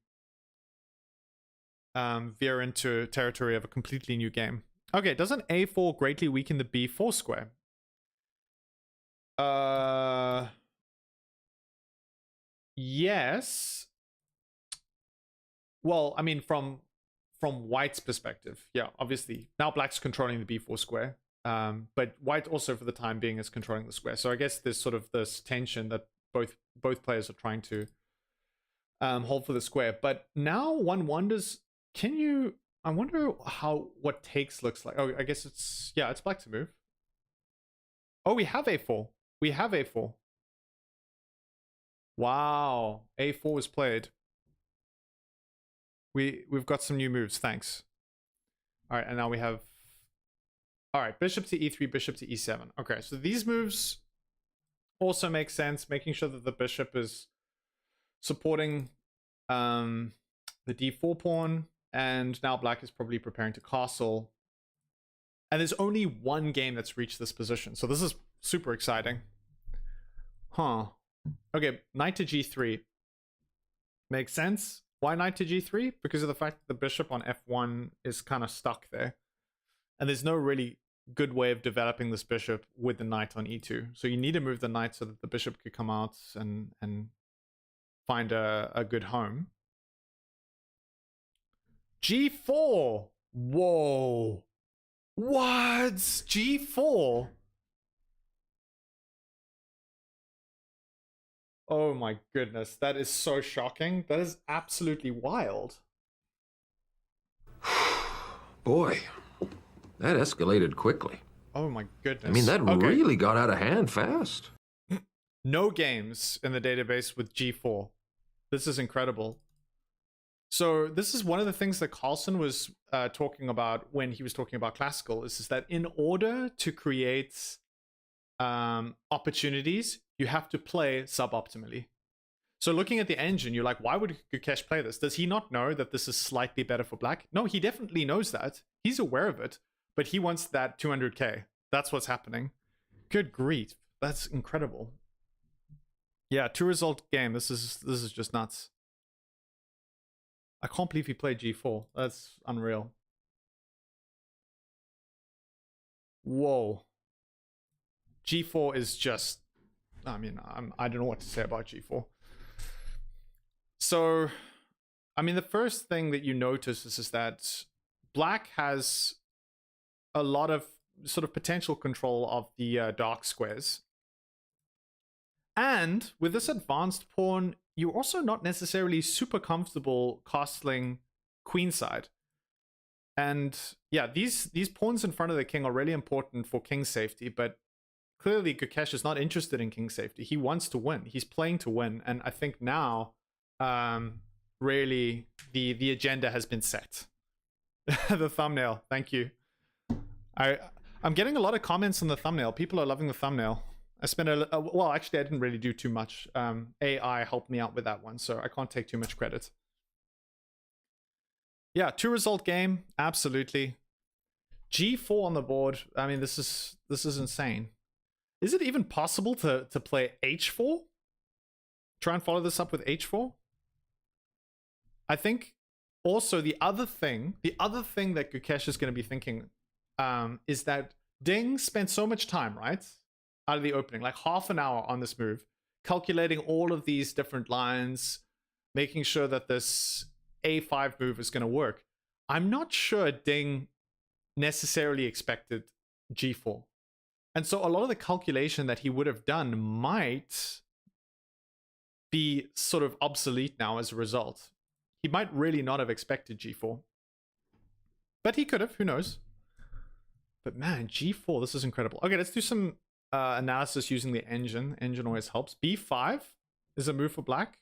veer into territory of a completely new game. Okay, doesn't a4 greatly weaken the b4 square? Yes. Well, I mean, from white's perspective, yeah, obviously now black's controlling the b4 square, but white also for the time being is controlling the square. So I guess there's sort of this tension that both players are trying to hold for the square. But now one wonders, I wonder what takes looks like. Oh, I guess it's black to move. Oh, we have a4. We have a4. Wow, a4 is played. We've got some new moves, thanks. All right, and now we have... All right, bishop to e3, bishop to e7. Okay, so these moves also make sense, making sure that the bishop is supporting the d4 pawn, and now black is probably preparing to castle. And there's only one game that's reached this position, so this is super exciting. Huh. Okay, knight to g3. Makes sense. Why knight to g3? Because of the fact that the bishop on f1 is kind of stuck there. And there's no really good way of developing this bishop with the knight on e2. So you need to move the knight so that the bishop could come out and find a good home. g4! Whoa! What? g4? Oh my goodness, that is so shocking. That is absolutely wild. Boy, that escalated quickly. Oh my goodness. I mean, that really got out of hand fast. No games in the database with g4. This is incredible. So this is one of the things that Carlsen was talking about when he was talking about classical, is that in order to create opportunities, you have to play suboptimally. So looking at the engine, you're like, why would Gukesh play this? Does he not know that this is slightly better for black? No, he definitely knows that. He's aware of it, but he wants that 200k. That's what's happening. Good grief. That's incredible. Yeah, 2-result game. This is just nuts. I can't believe he played g4. That's unreal. Whoa. g4 is just... I mean, I don't know what to say about g4. So, I mean, the first thing that you notice is that black has a lot of sort of potential control of the dark squares. And with this advanced pawn, you're also not necessarily super comfortable castling queenside. And yeah, these pawns in front of the king are really important for king safety, but clearly Gukesh is not interested in king safety. He wants to win. He's playing to win. And I think now, really, the agenda has been set. The thumbnail. Thank you. I'm getting a lot of comments on the thumbnail. People are loving the thumbnail. I spent well, actually, I didn't really do too much. AI helped me out with that one, so I can't take too much credit. Yeah, 2-result game. Absolutely. g4 on the board. I mean, this is insane. Is it even possible to play h4? Try and follow this up with h4? I think Also, the other thing that Gukesh is going to be thinking is that Ding spent so much time, right, out of the opening, like half an hour on this move, calculating all of these different lines, making sure that this A5 move is going to work. I'm not sure Ding necessarily expected G4. And so a lot of the calculation that he would have done might be sort of obsolete now as a result. He might really not have expected G4. But he could have, who knows? But man, G4, this is incredible. Okay, let's do some analysis using the engine. Engine always helps. B5 is a move for black.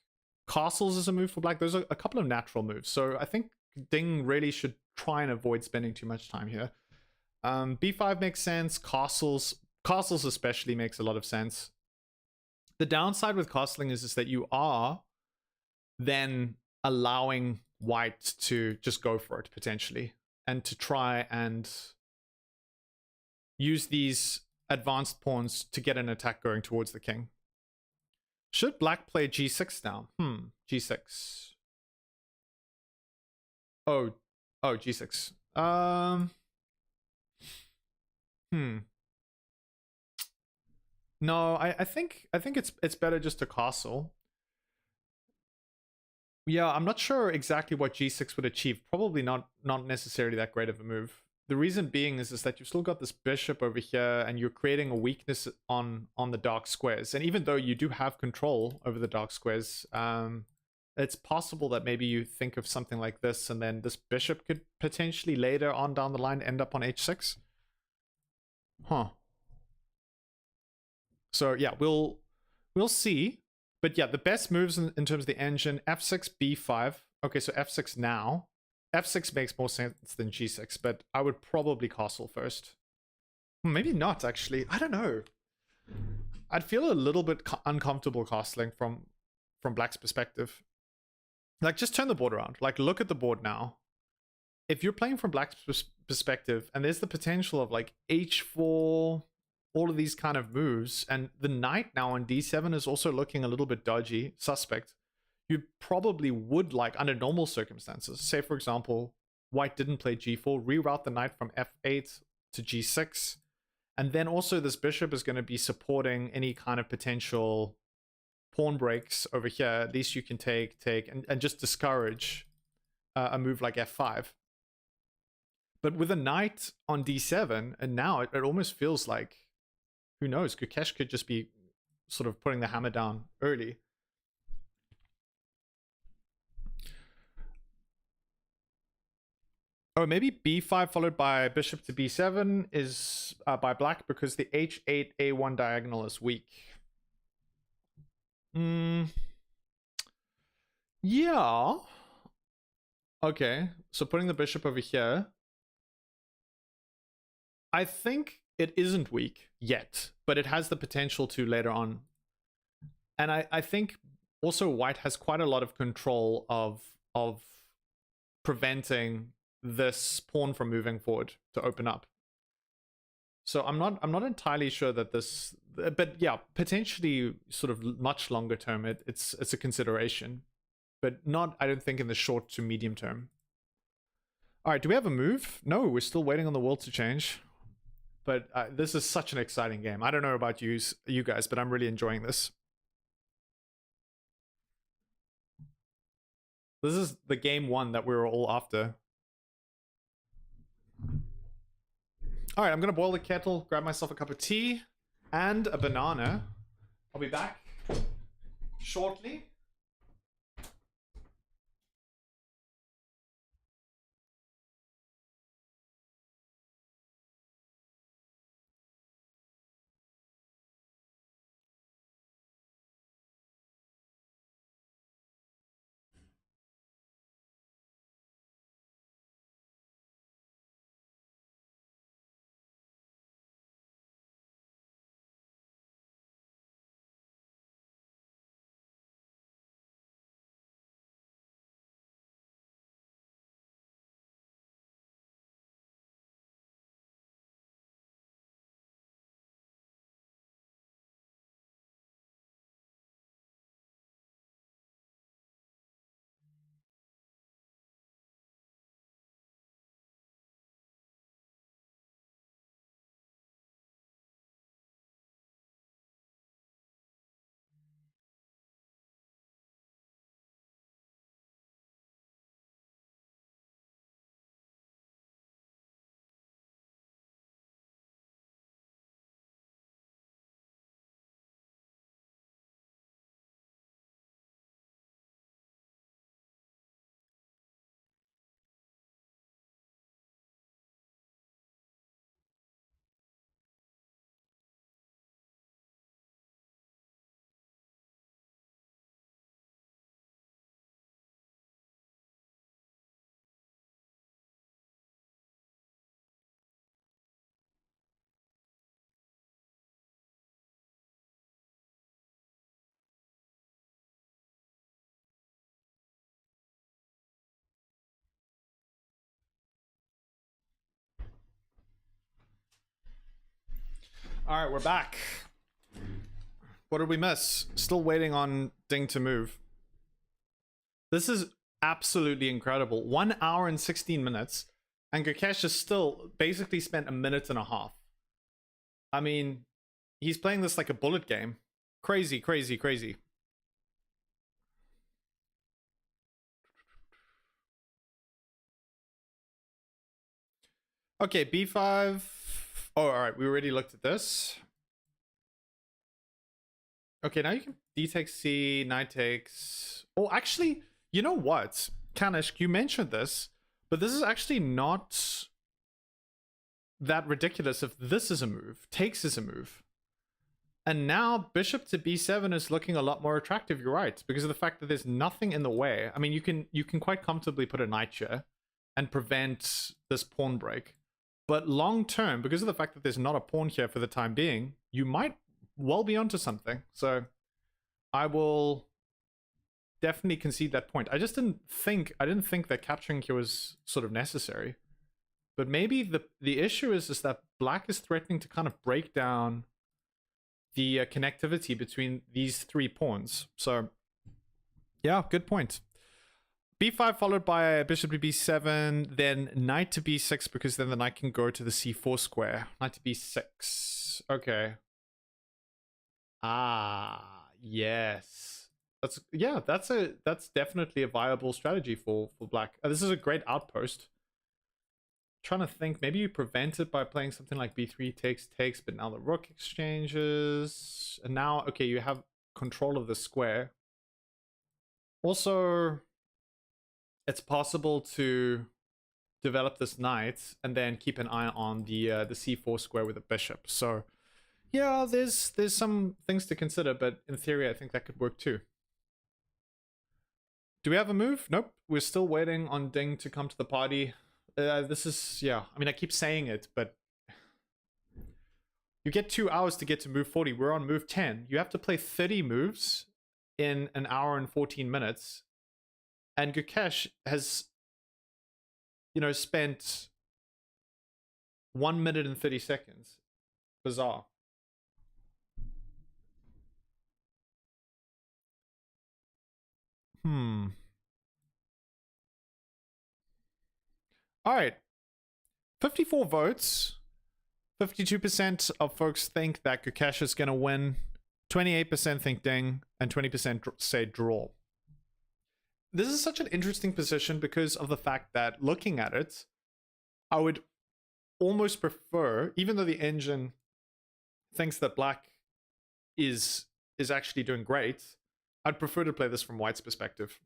Castles is a move for black. Those are a couple of natural moves. So I think Ding really should try and avoid spending too much time here. B5 makes sense. Castles especially makes a lot of sense. The downside with castling is that you are then allowing white to just go for it potentially and to try and use these advanced pawns to get an attack going towards the king. Should black play G6 now? G6. Oh, G6. No, I think it's better just to castle. Yeah, I'm not sure exactly what G6 would achieve. Probably not necessarily that great of a move. The reason being is that you've still got this bishop over here and you're creating a weakness on the dark squares. And even though you do have control over the dark squares, it's possible that maybe you think of something like this and then this bishop could potentially later on down the line end up on H6. Huh. So yeah, we'll see. But yeah, the best moves in terms of the engine, F6, B5. Okay, so F6 now. F6 makes more sense than G6, but I would probably castle first. Maybe not, actually. I don't know. I'd feel a little bit uncomfortable castling from black's perspective. Like, just turn the board around. Like, look at the board now. If you're playing from black's perspective, and there's the potential of, like, H4, all of these kind of moves, and the knight now on D7 is also looking a little bit dodgy, suspect. You probably would, like, under normal circumstances, say, for example, white didn't play G4, reroute the knight from F8 to G6, and then also this bishop is going to be supporting any kind of potential pawn breaks over here. At least you can take, and just discourage a move like F5. But with a knight on D7, and now it almost feels like, who knows, Gukesh could just be sort of putting the hammer down early. Oh, maybe B5 followed by bishop to B7 is by black because the H8 A1 diagonal is weak. Yeah. Okay, so putting the bishop over here. I think it isn't weak yet, but it has the potential to later on. And I think also white has quite a lot of control of preventing this pawn from moving forward to open up. So I'm not entirely sure that this, but yeah, potentially sort of much longer term it's a consideration, but not, I don't think, in the short to medium term. All right, do we have a move? No, we're still waiting on the world to change. But this is such an exciting game. I don't know about you guys, but I'm really enjoying this. This is the game one that we were all after. All right, I'm going to boil the kettle, grab myself a cup of tea and a banana. I'll be back shortly. All right, we're back. What did we miss? Still waiting on Ding to move. This is absolutely incredible. 1 hour and 16 minutes. And Gukesh has still basically spent a minute and a half. I mean, he's playing this like a bullet game. Crazy, crazy, crazy. Okay, b5. Oh, all right, we already looked at this. Okay, now you can d takes c, knight takes. Oh, actually, you know what? Kanishk, you mentioned this, but this is actually not that ridiculous if this is a move. Takes is a move. And now bishop to b7 is looking a lot more attractive, you're right, because of the fact that there's nothing in the way. I mean, you can quite comfortably put a knight here and prevent this pawn break. But long term, because of the fact that there's not a pawn here for the time being, you might well be onto something. So I will definitely concede that point. I didn't think that capturing here was sort of necessary. But maybe the issue is that black is threatening to kind of break down the connectivity between these three pawns. So yeah, good point. b5 followed by bishop to b7, then knight to b6, because then the knight can go to the c4 square. Knight to b6. Okay. Ah, yes. That's definitely a viable strategy for black. This is a great outpost. Trying to think, maybe you prevent it by playing something like b3 takes, but now the rook exchanges, and now okay, you have control of the square. Also, it's possible to develop this knight and then keep an eye on the c4 square with a bishop. So yeah, there's some things to consider, but in theory I think that could work too. Do we have a move? Nope, we're still waiting on Ding to come to the party. This is, yeah, I mean, I keep saying it, but you get 2 hours to get to move 40. We're on move 10. You have to play 30 moves in an hour and 14 minutes. And Gukesh has, you know, spent 1 minute and 30 seconds. Bizarre. All right. 54 votes. 52% of folks think that Gukesh is going to win. 28% think Ding. And 20% say draw. This is such an interesting position because of the fact that looking at it, I would almost prefer, even though the engine thinks that black is actually doing great, I'd prefer to play this from white's perspective.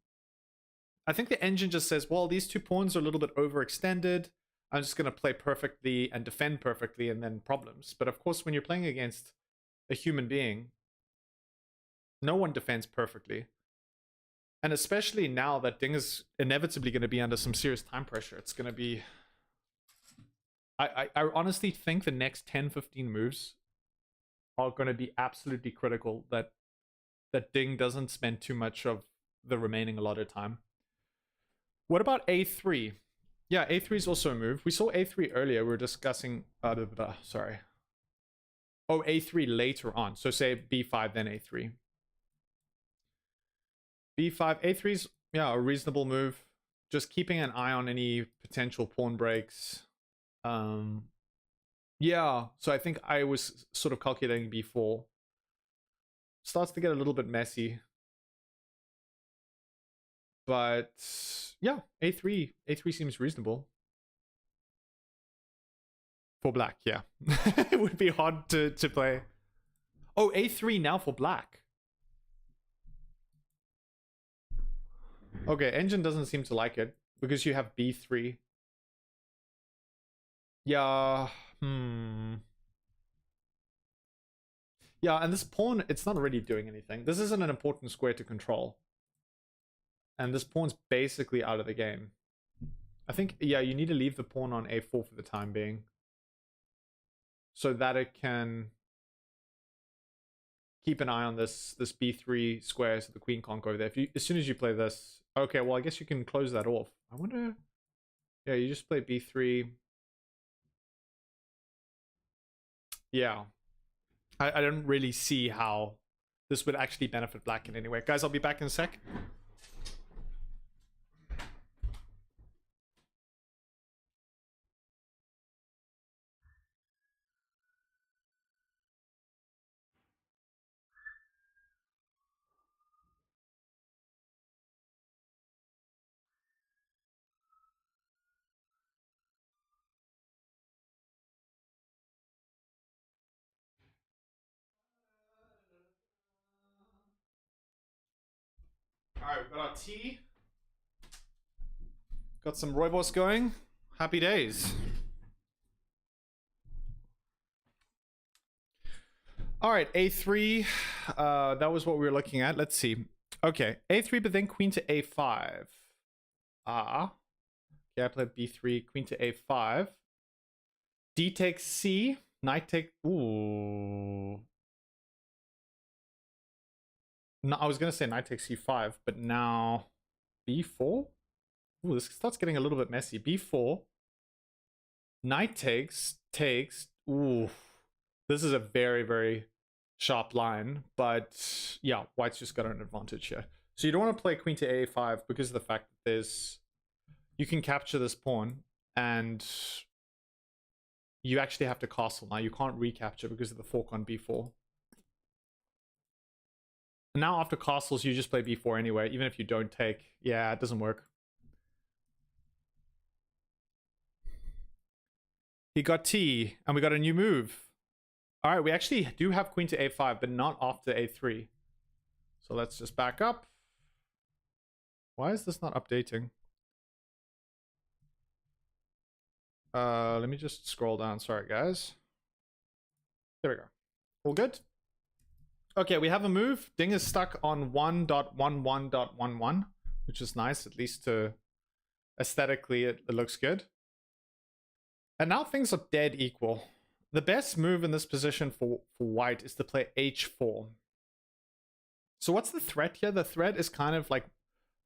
I think the engine just says, well, these two pawns are a little bit overextended. I'm just going to play perfectly and defend perfectly and then problems. But of course, when you're playing against a human being, no one defends perfectly. And especially now that Ding is inevitably going to be under some serious time pressure, it's going to be... I honestly think the next 10-15 moves are going to be absolutely critical that Ding doesn't spend too much of the remaining allotted time. What about a3? Yeah, a3 is also a move. We saw a3 earlier. We were discussing... sorry. Oh, a3 later on. So say b5, then a3. b5, a3 is, yeah, a reasonable move. Just keeping an eye on any potential pawn breaks. Yeah, so I think I was sort of calculating b4. Starts to get a little bit messy. But yeah, a3 seems reasonable. For black, yeah. It would be hard to play. Oh, a3 now for black. Okay, engine doesn't seem to like it because you have b3. Yeah, Yeah, and this pawn, it's not really doing anything. This isn't an important square to control. And this pawn's basically out of the game. I think, yeah, you need to leave the pawn on a4 for the time being. So that it can keep an eye on this b3 square so the queen can't go there. As soon as you play this... Okay, well, I guess you can close that off. I wonder... Yeah, you just play b3. Yeah. I don't really see how this would actually benefit black in any way. Guys, I'll be back in a sec. Alright, we've got our tea. Got some rooibos going. Happy days. Alright, a3. That was what we were looking at. Let's see. Okay, a3, but then queen to a5. Ah. Okay, I played b3, queen to a5. D takes c. Knight take... Ooh. No, I was going to say knight takes c5, but now b4? Ooh, this starts getting a little bit messy. b4. Knight takes. Ooh. This is a very, very sharp line. But yeah, white's just got an advantage here. So you don't want to play queen to a5 because of the fact that there's... You can capture this pawn and you actually have to castle. Now you can't recapture because of the fork on b4. Now after castles, you just play b4 anyway, even if you don't take. Yeah, it doesn't work. He got T, and we got a new move. All right, we actually do have queen to a5, but not after a3. So let's just back up. Why is this not updating? Let me just scroll down. Sorry, guys. There we go. All good? Okay, we have a move. Ding is stuck on 1.11.11, which is nice, at least to aesthetically it looks good. And now things are dead equal. The best move in this position for white is to play h4. So what's the threat here? The threat is kind of like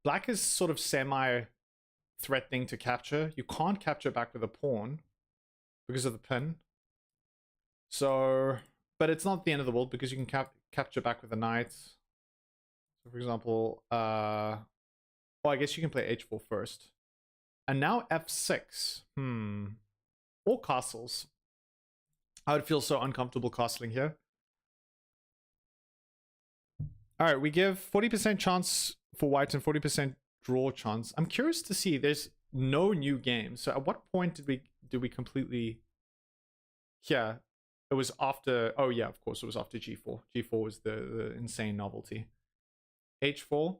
black is sort of semi-threatening to capture. You can't capture back with a pawn because of the pin. So, but it's not the end of the world because you can capture back with a knight. So for example, oh, I guess you can play h4 first. And now f6. Or castles. I would feel so uncomfortable castling here. All right, we give 40% chance for white and 40% draw chance. I'm curious to see. There's no new game. So at what point did we completely? Yeah, it was after. Oh yeah, of course it was after g4. G4 was the insane novelty. h4.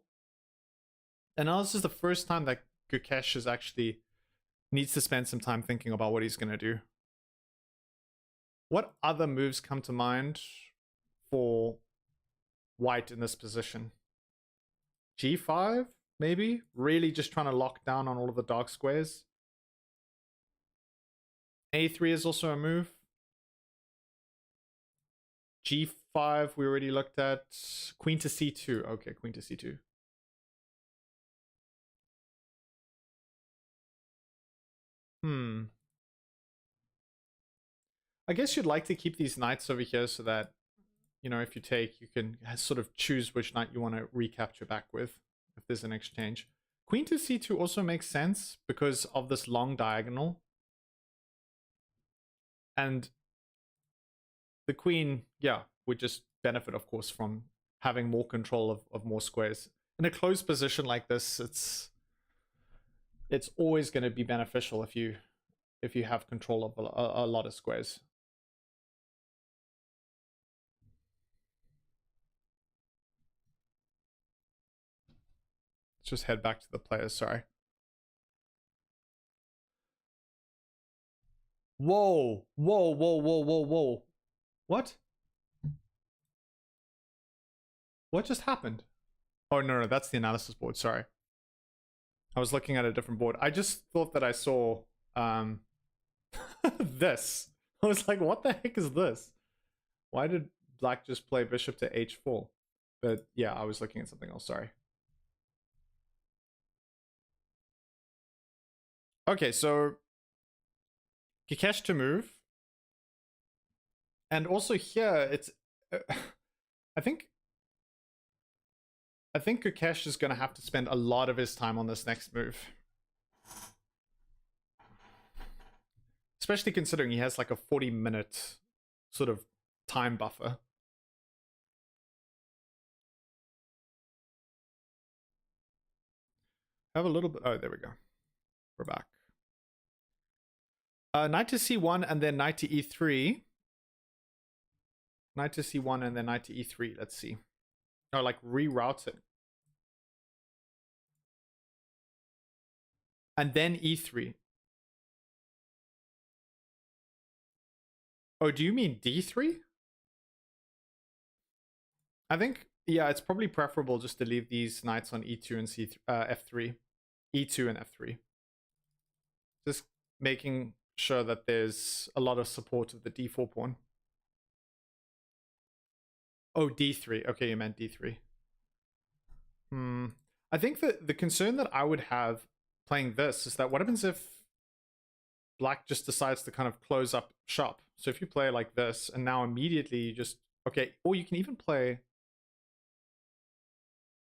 And now this is the first time that Gukesh is actually needs to spend some time thinking about what he's gonna do. What other moves come to mind for white in this position? g5, maybe? Really just trying to lock down on all of the dark squares. a3 is also a move. g5 we already looked at. Queen to c2. Okay, queen to c2. I guess you'd like to keep these knights over here so that, you know, if you take, you can sort of choose which knight you want to recapture back with if there's an exchange. Queen to c2 also makes sense because of this long diagonal. And the queen, yeah, would just benefit, of course, from having more control of more squares. In a closed position like this, it's always going to be beneficial if you have control of a lot of squares. Let's just head back to the players, sorry. Whoa, whoa, whoa, whoa, whoa, whoa. What? What just happened? Oh, no, that's the analysis board, sorry. I was looking at a different board. I just thought that I saw this. I was like, what the heck is this? Why did black just play bishop to h4? But yeah, I was looking at something else, sorry. Okay, so Gukesh to move. And also here, it's I think Gukesh is going to have to spend a lot of his time on this next move. Especially considering he has like a 40-minute sort of time buffer. Have a little bit. Oh, there we go. We're back. Knight to c1 and then knight to e3. Knight to c1 and then knight to e3. Let's see. Or like reroute it. And then e3. Oh, do you mean d3? I think, yeah, it's probably preferable just to leave these knights on e2 and f3. e2 and f3. Just making sure that there's a lot of support of the d4 pawn. Oh, d3. Okay, you meant d3. I think that the concern that I would have playing this is that what happens if black just decides to kind of close up shop? So if you play like this and now immediately you just... Okay, or you can even play...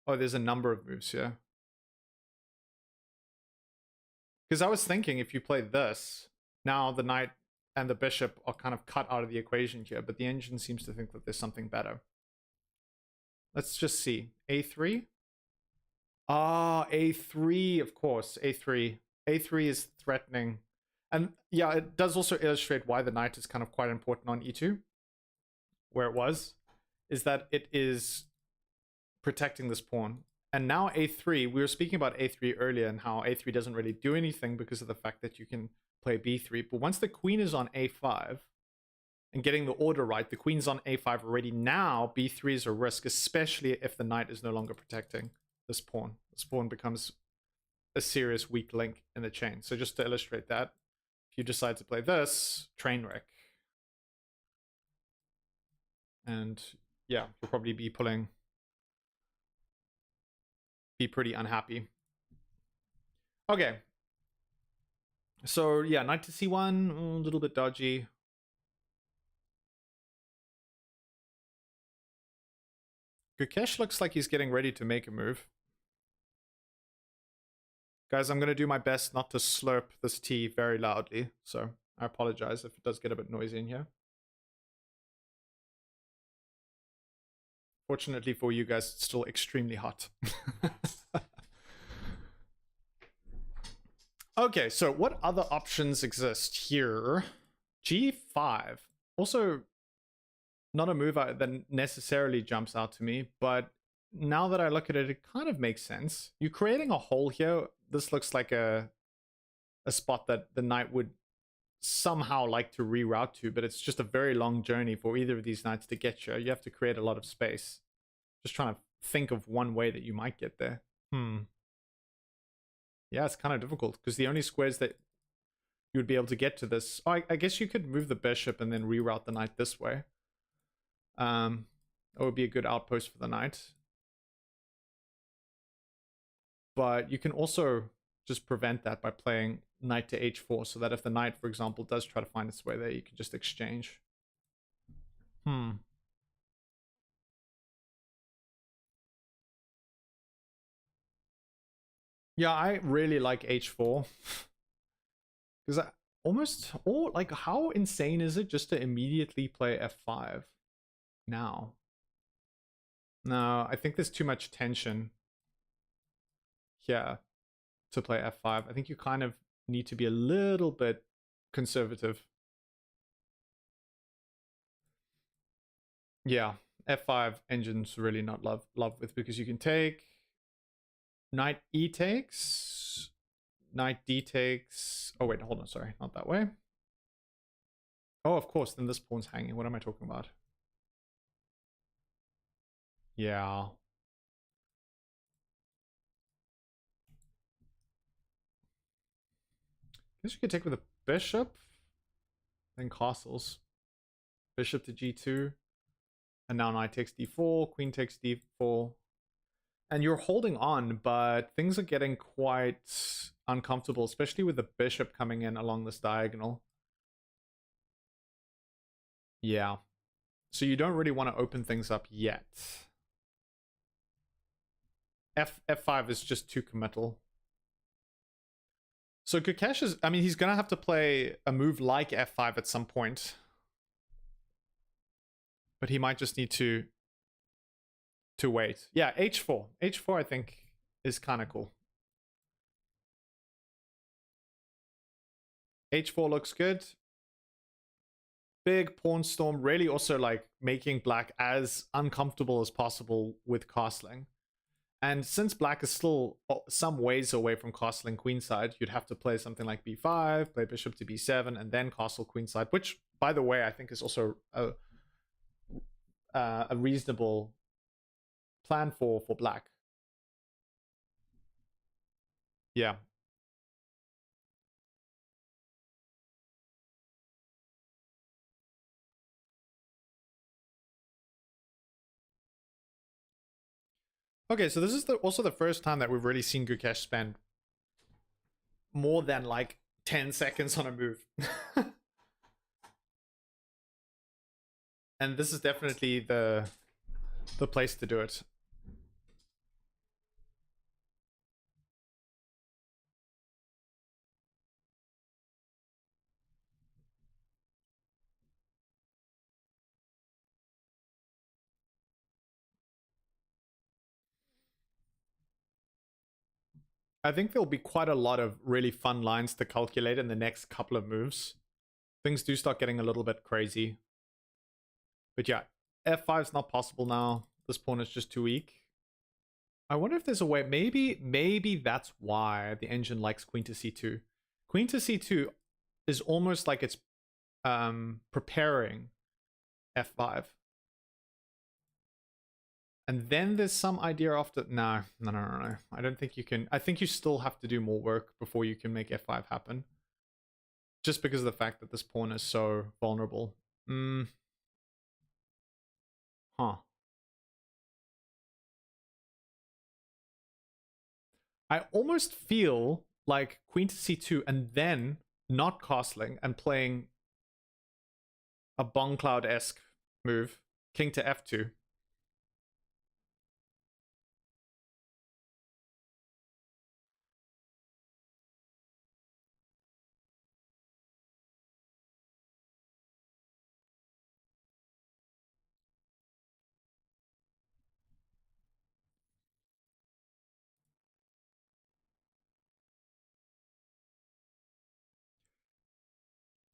Oh, there's a number of moves here. Because I was thinking if you play this, now the knight and the bishop are kind of cut out of the equation here, but the engine seems to think that there's something better. Let's just see. A3? Ah, A3, of course. A3. A3 is threatening. And yeah, it does also illustrate why the knight is kind of quite important on E2, where it was, is that it is protecting this pawn. And now A3, we were speaking about A3 earlier and how A3 doesn't really do anything because of the fact that you can play B3. But once the queen is on A5 and getting the order right, the queen's on A5 already. Now B3 is a risk, especially if the knight is no longer protecting this pawn. This pawn becomes a serious weak link in the chain. So just to illustrate that, if you decide to play this, train wreck. And yeah, you'll probably be pretty unhappy. Okay. So yeah, knight to c1, a little bit dodgy. Gukesh looks like he's getting ready to make a move. Guys, I'm going to do my best not to slurp this tea very loudly, so I apologize if it does get a bit noisy in here. Fortunately for you guys, it's still extremely hot. Okay, so what other options exist here? G5. Also, not a move that necessarily jumps out to me, but now that I look at it, it kind of makes sense. You're creating a hole here. This looks like a spot that the knight would somehow like to reroute to, but it's just a very long journey for either of these knights to get you. You have to create a lot of space. Just trying to think of one way that you might get there. Yeah, it's kind of difficult because the only squares that you would be able to get to this... Oh, I guess you could move the bishop and then reroute the knight this way. That would be a good outpost for the knight. But you can also just prevent that by playing knight to h4, so that if the knight, for example, does try to find its way there, you can just exchange. Yeah, I really like h4. Because like, how insane is it just to immediately play f5 now? No, I think there's too much tension here to play f5. I think you kind of need to be a little bit conservative. Yeah, f5 engine's really not love with, because you can take knight e takes, knight d takes. Oh wait, hold on, sorry, not that way. Oh, of course, then this pawn's hanging. What am I talking about? Yeah. I guess you could take with a bishop, then castles. Bishop to g2, and now knight takes d4, queen takes d4. And you're holding on, but things are getting quite uncomfortable, especially with the bishop coming in along this diagonal. Yeah. So you don't really want to open things up yet. F5 is just too committal. So Gukesh is, I mean, he's going to have to play a move like F5 at some point. But he might just need to wait. Yeah, H4. H4 I think is kind of cool. H4 looks good. Big pawn storm, really also like making black as uncomfortable as possible with castling. And since black is still some ways away from castling queenside, you'd have to play something like b5, play bishop to b7, and then castle queenside, which, by the way, I think is also a reasonable plan for black. Yeah. Okay, so this is also the first time that we've really seen Gukesh spend more than like 10 seconds on a move. And this is definitely the place to do it. I think there'll be quite a lot of really fun lines to calculate in the next couple of moves. Things do start getting a little bit crazy. But yeah, F5 is not possible now. This pawn is just too weak. I wonder if there's a way, maybe that's why the engine likes queen to c2. Queen to c2 is almost like it's preparing f5. And then there's some idea after, no. I don't think you can, I think you still have to do more work before you can make f5 happen. Just because of the fact that this pawn is so vulnerable. Huh. I almost feel like queen to c2 and then not castling and playing a Bong Cloud-esque move, king to f2.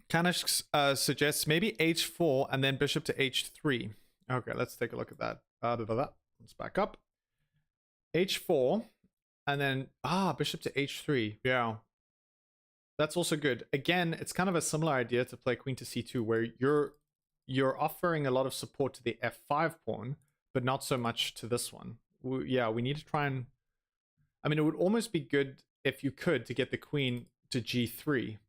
Kanish suggests maybe h4 and then bishop to h3. Okay, let's take a look at that. Let's back up. h4 and then bishop to h3. Yeah, that's also good. Again, it's kind of a similar idea to play queen to c2, where you're offering a lot of support to the f5 pawn, but not so much to this one. Yeah, we need to try and, I mean, it would almost be good if you could to get the queen to g3.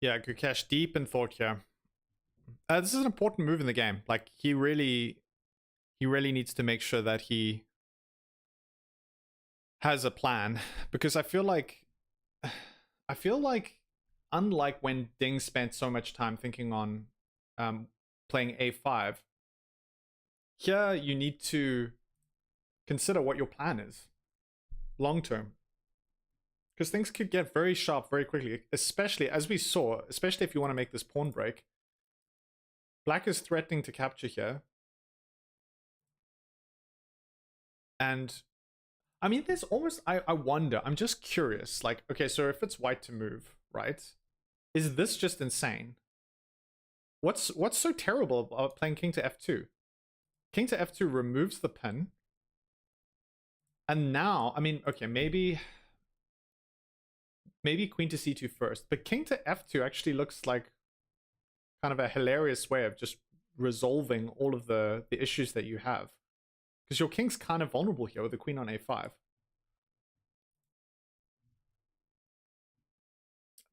Yeah, Gukesh deep in thought here. This is an important move in the game. Like, he really needs to make sure that he has a plan, because I feel like unlike when Ding spent so much time thinking on playing a5, here you need to consider what your plan is long term. Because things could get very sharp very quickly, especially as we saw, especially if you want to make this pawn break. Black is threatening to capture here. And I mean, there's almost, I wonder, I'm just curious, like, okay, so if it's white to move, right? Is this just insane? What's so terrible about playing king to f2? King to f2 removes the pin. And now, I mean, okay, maybe queen to c2 first, but king to f2 actually looks like kind of a hilarious way of just resolving all of the issues that you have. Because your king's kind of vulnerable here with the queen on a5.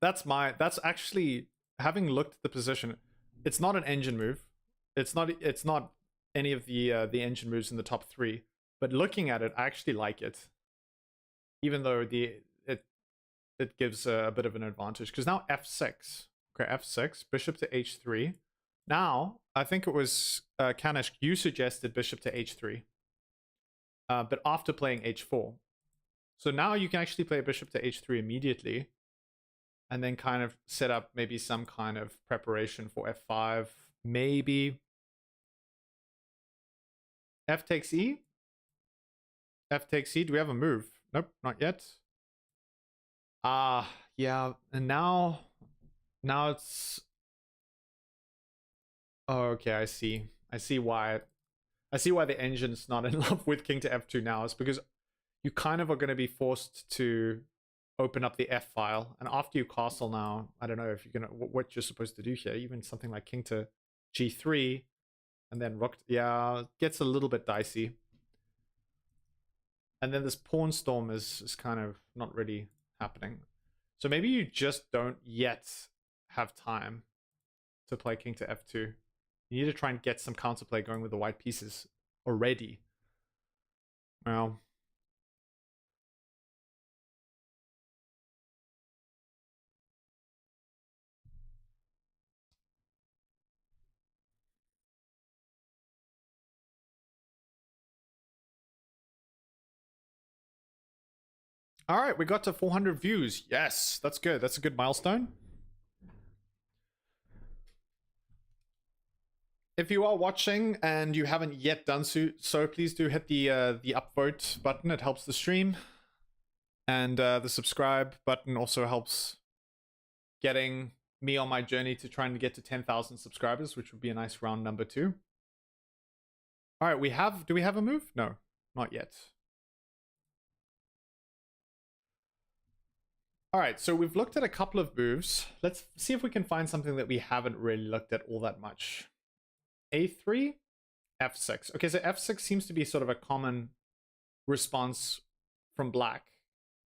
That's actually, having looked at the position, it's not an engine move. It's not any of the engine moves in the top 3. But looking at it, I actually like it. Even though it gives a bit of an advantage. Because now f6. Okay, f6, bishop to h3. Now, I think it was Kanish, you suggested bishop to h3. But after playing h4. So now you can actually play bishop to h3 immediately. And then kind of set up maybe some kind of preparation for f5. Maybe f takes e. F takes e. Do we have a move? Nope, not yet. Yeah. And now it's... Oh, okay, I see. I see why the engine's not in love with king to f2 now. It's because you kind of are going to be forced to open up the f file, and after you castle now, I don't know if you're gonna what you're supposed to do here. Even something like king to g3 and then rook, yeah, gets a little bit dicey. And then this pawn storm is kind of not really happening. So maybe you just don't yet have time to play king to f2. You need to try and get some counterplay going with the white pieces already. Well, all right, we got to 400 views. Yes, that's good. That's a good milestone. If you are watching and you haven't yet done so please do hit the upvote button. It helps the stream. And the subscribe button also helps getting me on my journey to trying to get to 10,000 subscribers, which would be a nice round number too. All right, do we have a move? No, not yet. All right, so we've looked at a couple of moves. Let's see if we can find something that we haven't really looked at all that much. A3, f6. Okay, so f6 seems to be sort of a common response from black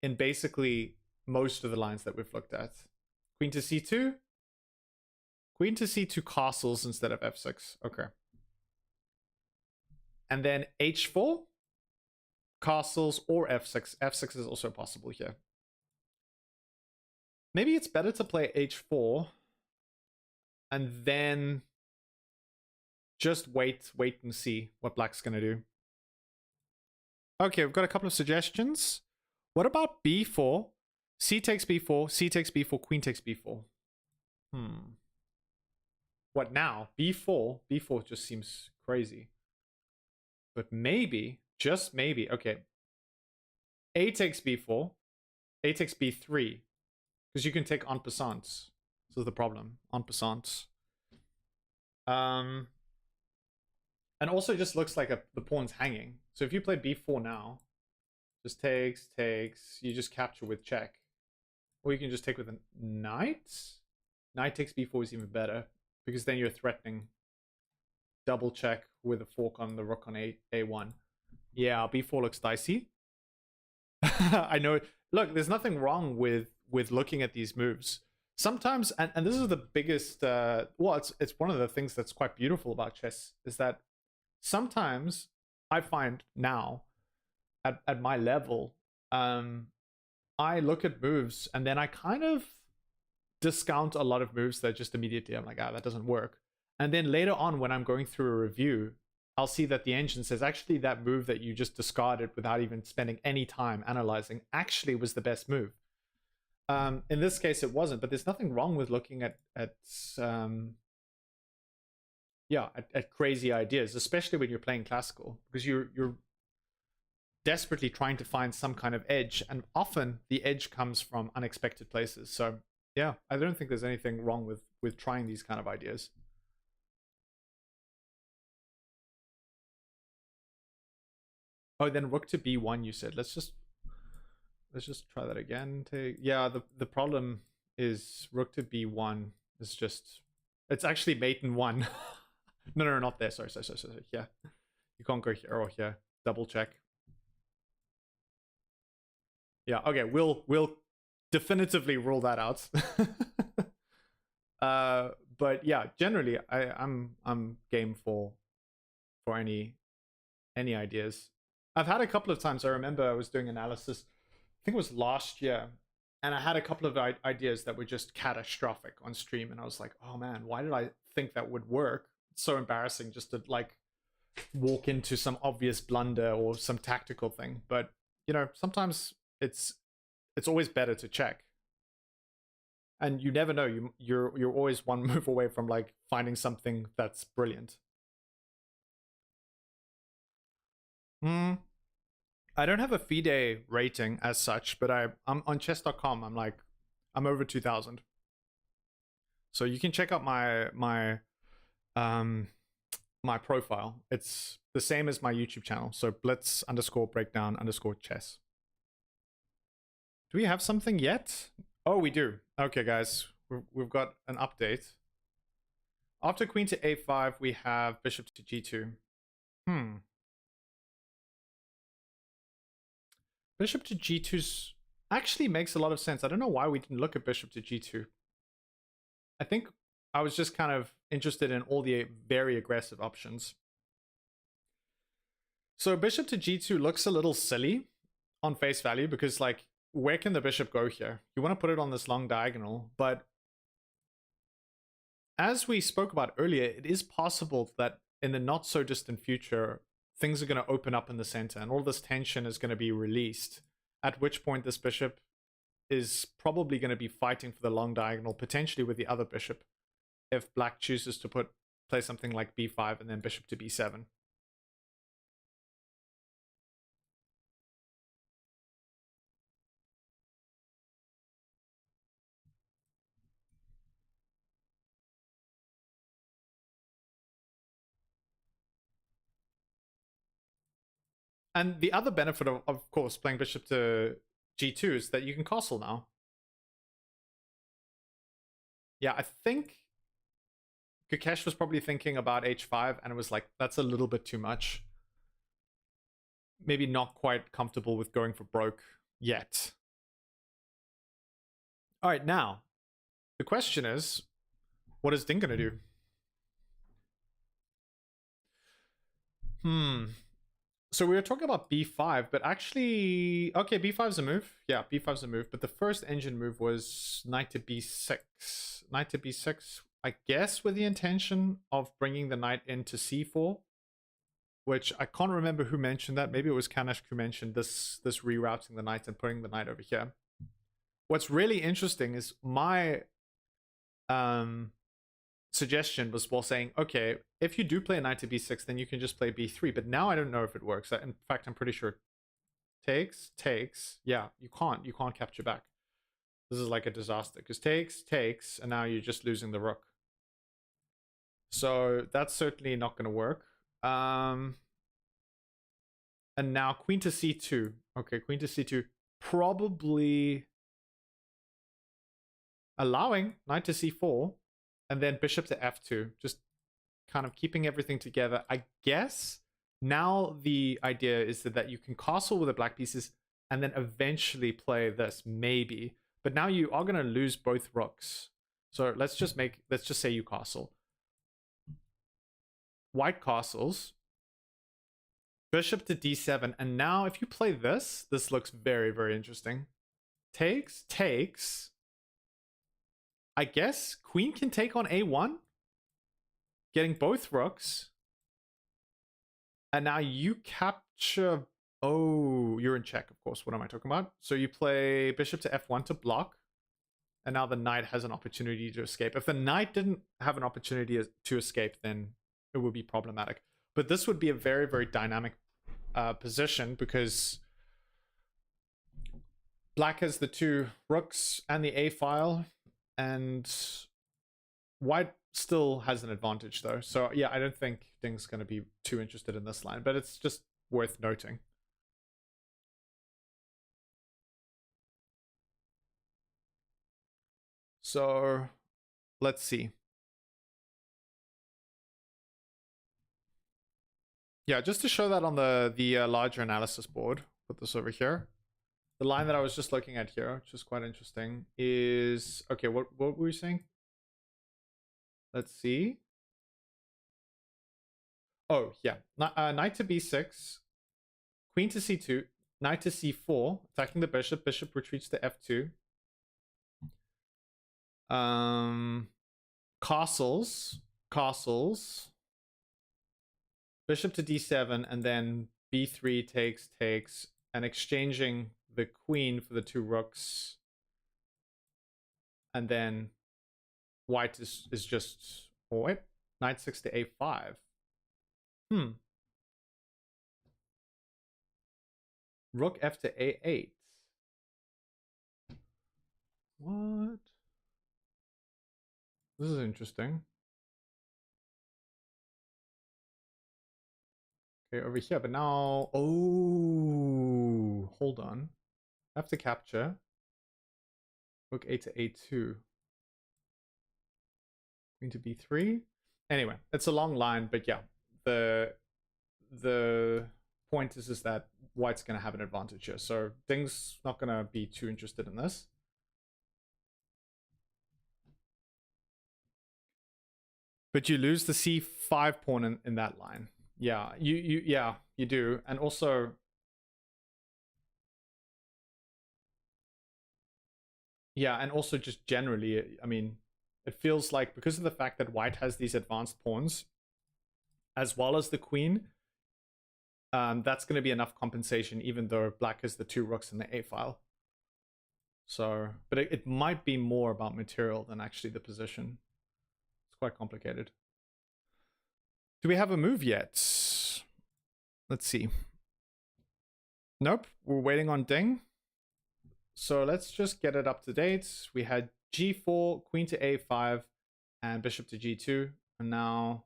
in basically most of the lines that we've looked at. Queen to c2. Queen to c2 castles instead of f6. Okay. And then h4, castles, or f6. f6 is also possible here. Maybe it's better to play h4 and then just wait and see what black's going to do. Okay, we've got a couple of suggestions. What about b4? C takes b4, c takes b4, queen takes b4. What now? b4? b4 just seems crazy. But maybe, just maybe, okay. A takes b4, a takes b3. Because you can take en passant. This is the problem. En passant. And also it just looks like the pawn's hanging. So if you play b4 now, just takes, you just capture with check. Or you can just take with a knight. Knight takes b4 is even better. Because then you're threatening double check with a fork on the rook on a1. Yeah, b4 looks dicey. I know. Look, there's nothing wrong with looking at these moves. Sometimes, and this is the biggest, well, it's one of the things that's quite beautiful about chess, is that sometimes I find now, at my level, I look at moves and then I kind of discount a lot of moves that just immediately I'm like, that doesn't work. And then later on when I'm going through a review, I'll see that the engine says, actually that move that you just discarded without even spending any time analyzing actually was the best move. In this case, it wasn't, but there's nothing wrong with looking at yeah, at crazy ideas, especially when you're playing classical, because you're desperately trying to find some kind of edge, and often the edge comes from unexpected places. So yeah, I don't think there's anything wrong with trying these kind of ideas. Oh, then rook to b1, you said. Let's just try that again. Yeah, the problem is rook to b1 is just, it's actually mate in 1. No, not there. Sorry. Yeah, you can't go here or here. Double check. Yeah, okay, we'll definitively rule that out. But yeah, generally I'm game for any ideas. I've had a couple of times. I remember I was doing analysis, I think it was last year, and I had a couple of ideas that were just catastrophic on stream, and I was like, oh man, why did I think that would work? It's so embarrassing just to like walk into some obvious blunder or some tactical thing. But you know, sometimes it's always better to check, and you never know, you're always one move away from like finding something that's brilliant. I don't have a FIDE rating as such, but I'm on chess.com. I'm over 2000, so you can check out my profile. It's the same as my YouTube channel, so blitz_breakdown_chess. Do we have something yet? Oh, we do. Okay, guys, we've got an update. After queen to a5, we have bishop to g2. Bishop to g2 actually makes a lot of sense. I don't know why we didn't look at bishop to g2. I think I was just kind of interested in all the very aggressive options. So bishop to g2 looks a little silly on face value, because like, where can the bishop go here? You want to put it on this long diagonal, but as we spoke about earlier, it is possible that in the not so distant future, things are going to open up in the center and all this tension is going to be released, at which point this bishop is probably going to be fighting for the long diagonal, potentially with the other bishop, if black chooses to play something like b5 and then bishop to b7. And the other benefit of course, playing bishop to g2 is that you can castle now. Yeah, I think Gukesh was probably thinking about h5, and it was like, that's a little bit too much. Maybe not quite comfortable with going for broke yet. All right, now, the question is, what is Ding going to do? So we were talking about b5, but actually, okay, b5's a move. Yeah, b5's a move, but the first engine move was knight to b6. Knight to b6, I guess with the intention of bringing the knight into c4, which I can't remember who mentioned that. Maybe it was Kaneshk who mentioned this rerouting the knight and putting the knight over here. What's really interesting is my suggestion was while saying, okay, if you do play a knight to b6, then you can just play b3. But now I don't know if it works. In fact, I'm pretty sure takes. Yeah, you can't capture back. This is like a disaster, because takes, and now you're just losing the rook. So that's certainly not going to work. And now queen to c2. Okay, queen to c2, probably allowing knight to c4, and then bishop to f2, just kind of keeping everything together. I guess now the idea is that you can castle with the black pieces and then eventually play this, maybe. But now you are going to lose both rooks. So let's just say you castle. White castles. Bishop to d7. And now if you play this looks very, very interesting. Takes. I guess queen can take on a1, getting both rooks. And now you capture... Oh, you're in check, of course. What am I talking about? So you play bishop to f1 to block. And now the knight has an opportunity to escape. If the knight didn't have an opportunity to escape, then it would be problematic. But this would be a very, very dynamic position because black has the 2 rooks and the a file, and white still has an advantage though. So yeah, I don't think Ding's going to be too interested in this line, but it's just worth noting. So let's see. Yeah, just to show that on the larger analysis board, put this over here. The line that I was just looking at here, which is quite interesting, is okay. What were we saying? Let's see. Oh yeah, knight to b6, queen to c2, knight to c4, attacking the bishop. Bishop retreats to f2. Castles. Bishop to d7, and then b3 takes, and exchanging the queen for the 2 rooks. And then white is just, oh wait, knight 6 to a5. Rook f to a8. What? This is interesting. Okay, over here, but now, oh, hold on. I have to capture. Rook a to a2. Queen to b3. Anyway, it's a long line, but yeah, the point is that white's going to have an advantage here. So Ding's not going to be too interested in this. But you lose the c5 pawn in that line. Yeah, you do. And also, yeah, and also just generally, I mean, it feels like because of the fact that white has these advanced pawns, as well as the queen, that's going to be enough compensation, even though black has the 2 rooks in the a file. So, but it might be more about material than actually the position. It's quite complicated. Do we have a move yet? Let's see. Nope, we're waiting on Ding. So let's just get it up to date. We had g4, queen to a5, and bishop to g2. And now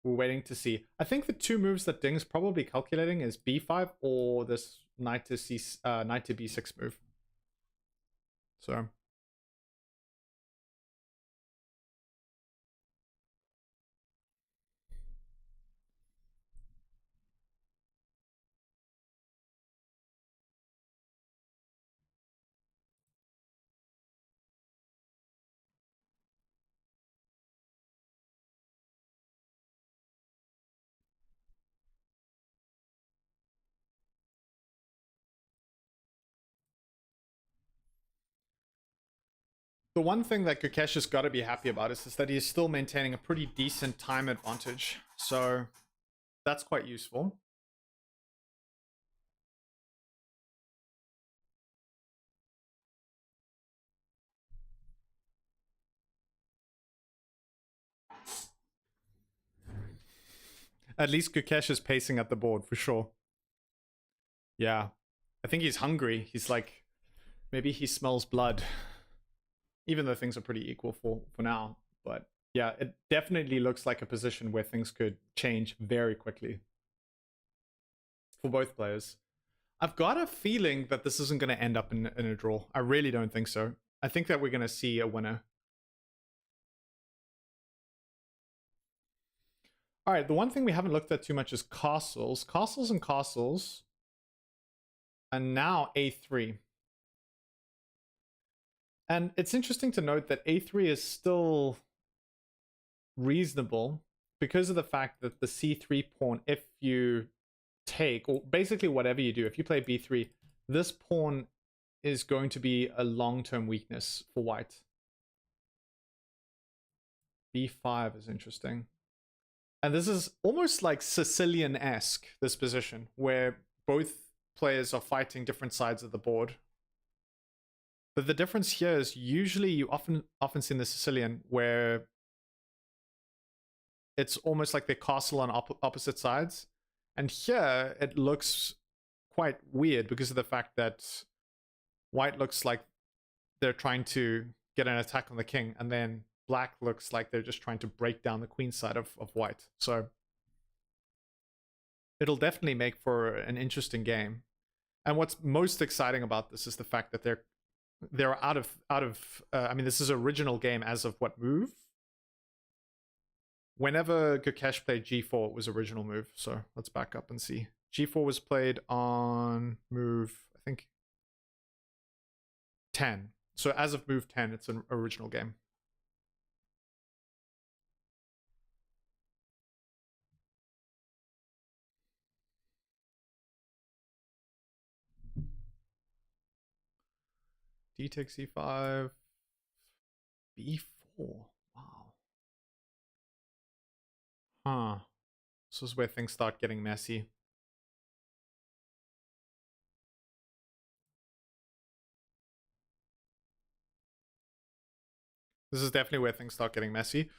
we're waiting to see. I think the 2 moves that Ding's probably calculating is b5 or this knight to b6 move. So the one thing that Gukesh has got to be happy about is that he's still maintaining a pretty decent time advantage. So that's quite useful. At least Gukesh is pacing at the board for sure. Yeah. I think he's hungry. He's like, maybe he smells blood. Even though things are pretty equal for now. But yeah, it definitely looks like a position where things could change very quickly for both players. I've got a feeling that this isn't going to end up in a draw. I really don't think so. I think that we're going to see a winner. All right, the one thing we haven't looked at too much is castles. Castles and castles. And now a3. And it's interesting to note that a3 is still reasonable because of the fact that the c3 pawn, if you take, or basically whatever you do, if you play b3, this pawn is going to be a long-term weakness for white. b5 is interesting. And this is almost like Sicilian-esque, this position, where both players are fighting different sides of the board. But the difference here is usually you often see in the Sicilian where it's almost like they're castle on opposite sides. And here it looks quite weird because of the fact that white looks like they're trying to get an attack on the king, and then black looks like they're just trying to break down the queen side of white. So it'll definitely make for an interesting game. And what's most exciting about this is the fact that they're out of I mean, this is original game as of what move? Whenever Gukesh played G4, it was original move. So let's back up and see. G4 was played on move, I think, 10. So as of move 10, it's an original game. D takes C5. B4. Wow. Huh. This is where things start getting messy. This is definitely where things start getting messy.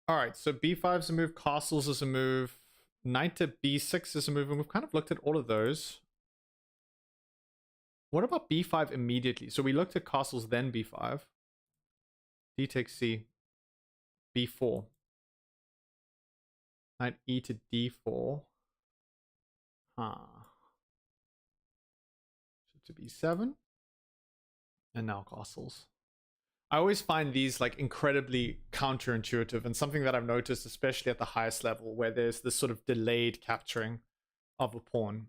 All right, so B5 is a move, castles is a move, knight to B6 is a move, and we've kind of looked at all of those. What about B5 immediately? So we looked at castles, then B5. D takes C. B4. Knight E to D4. Huh. To B7. And now castles. I always find these like incredibly counterintuitive, and something that I've noticed, especially at the highest level, where there's this sort of delayed capturing of a pawn,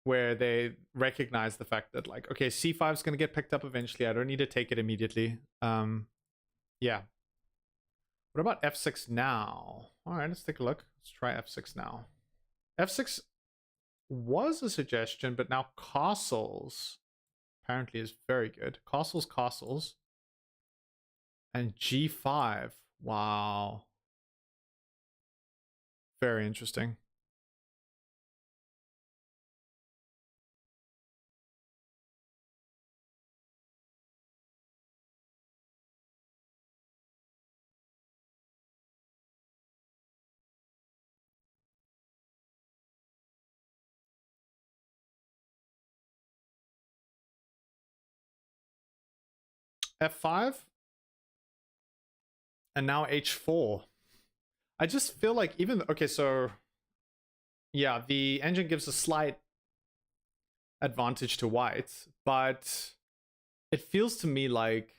where they recognize the fact that like, okay, C5 is going to get picked up eventually. I don't need to take it immediately. Yeah. What about F6 now? All right, let's take a look. Let's try F6 now. F6 was a suggestion, but now castles apparently is very good. Castles, castles. And G5. Wow. Very interesting. F5. And now H4. I just feel like even... Okay, so... Yeah, the engine gives a slight advantage to white, but it feels to me like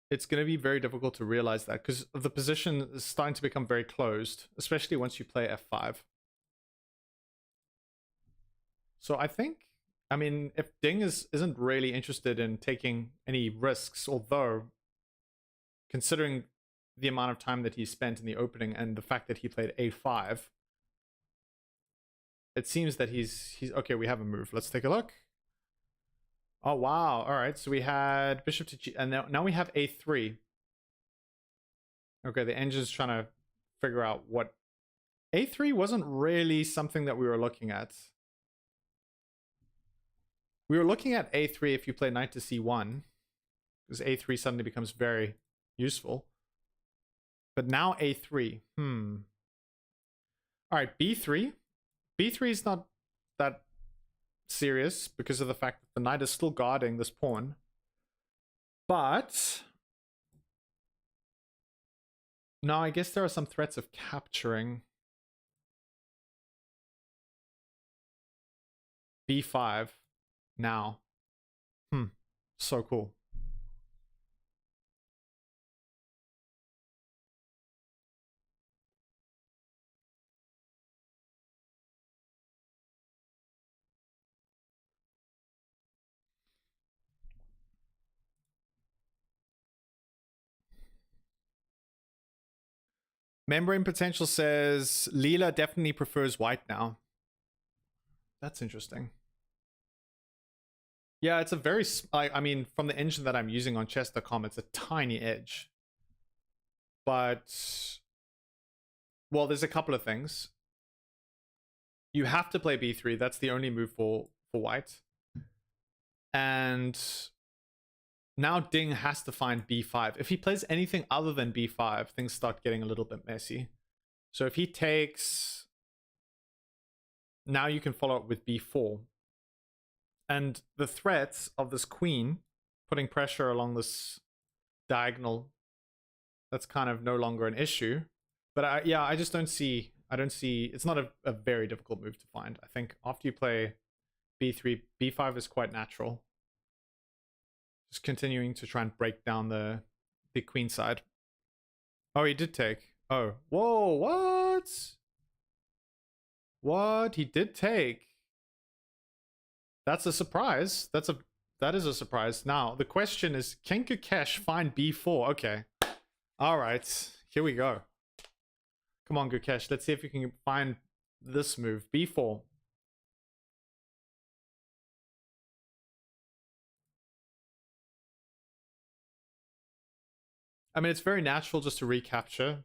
it's going to be very difficult to realize that, because the position is starting to become very closed, especially once you play F5. So I think, I mean, if Ding isn't really interested in taking any risks, although considering the amount of time that he spent in the opening and the fact that he played A5, it seems that he's okay. We have a move. Let's take a look. Oh wow! All right, so we had bishop to G, and now we have A3. Okay, the engine's trying to figure out what A3 wasn't really something that we were looking at. We were looking at A3 if you play knight to C1, because A3 suddenly becomes very useful. But now A3. All right, B3. B3 is not that serious because of the fact that the knight is still guarding this pawn. But now I guess there are some threats of capturing. B5 now. So cool. Membrane Potential says Leela definitely prefers white now. That's interesting. Yeah, it's a very... I mean, from the engine that I'm using on chess.com, it's a tiny edge. But... Well, there's a couple of things. You have to play b3. That's the only move for white. And... Now Ding has to find b5. If he plays anything other than b5, things start getting a little bit messy. So if he takes... Now you can follow up with b4. And the threats of this queen putting pressure along this diagonal, that's kind of no longer an issue. But I just don't see... It's not a very difficult move to find. I think after you play b3, b5 is quite natural. Just continuing to try and break down the queen side. Oh, he did take. Oh, whoa, what? What? He did take. That's a surprise. That is a surprise. Now, the question is, can Gukesh find b4? Okay. All right. Here we go. Come on, Gukesh. Let's see if you can find this move. b4. I mean, it's very natural just to recapture.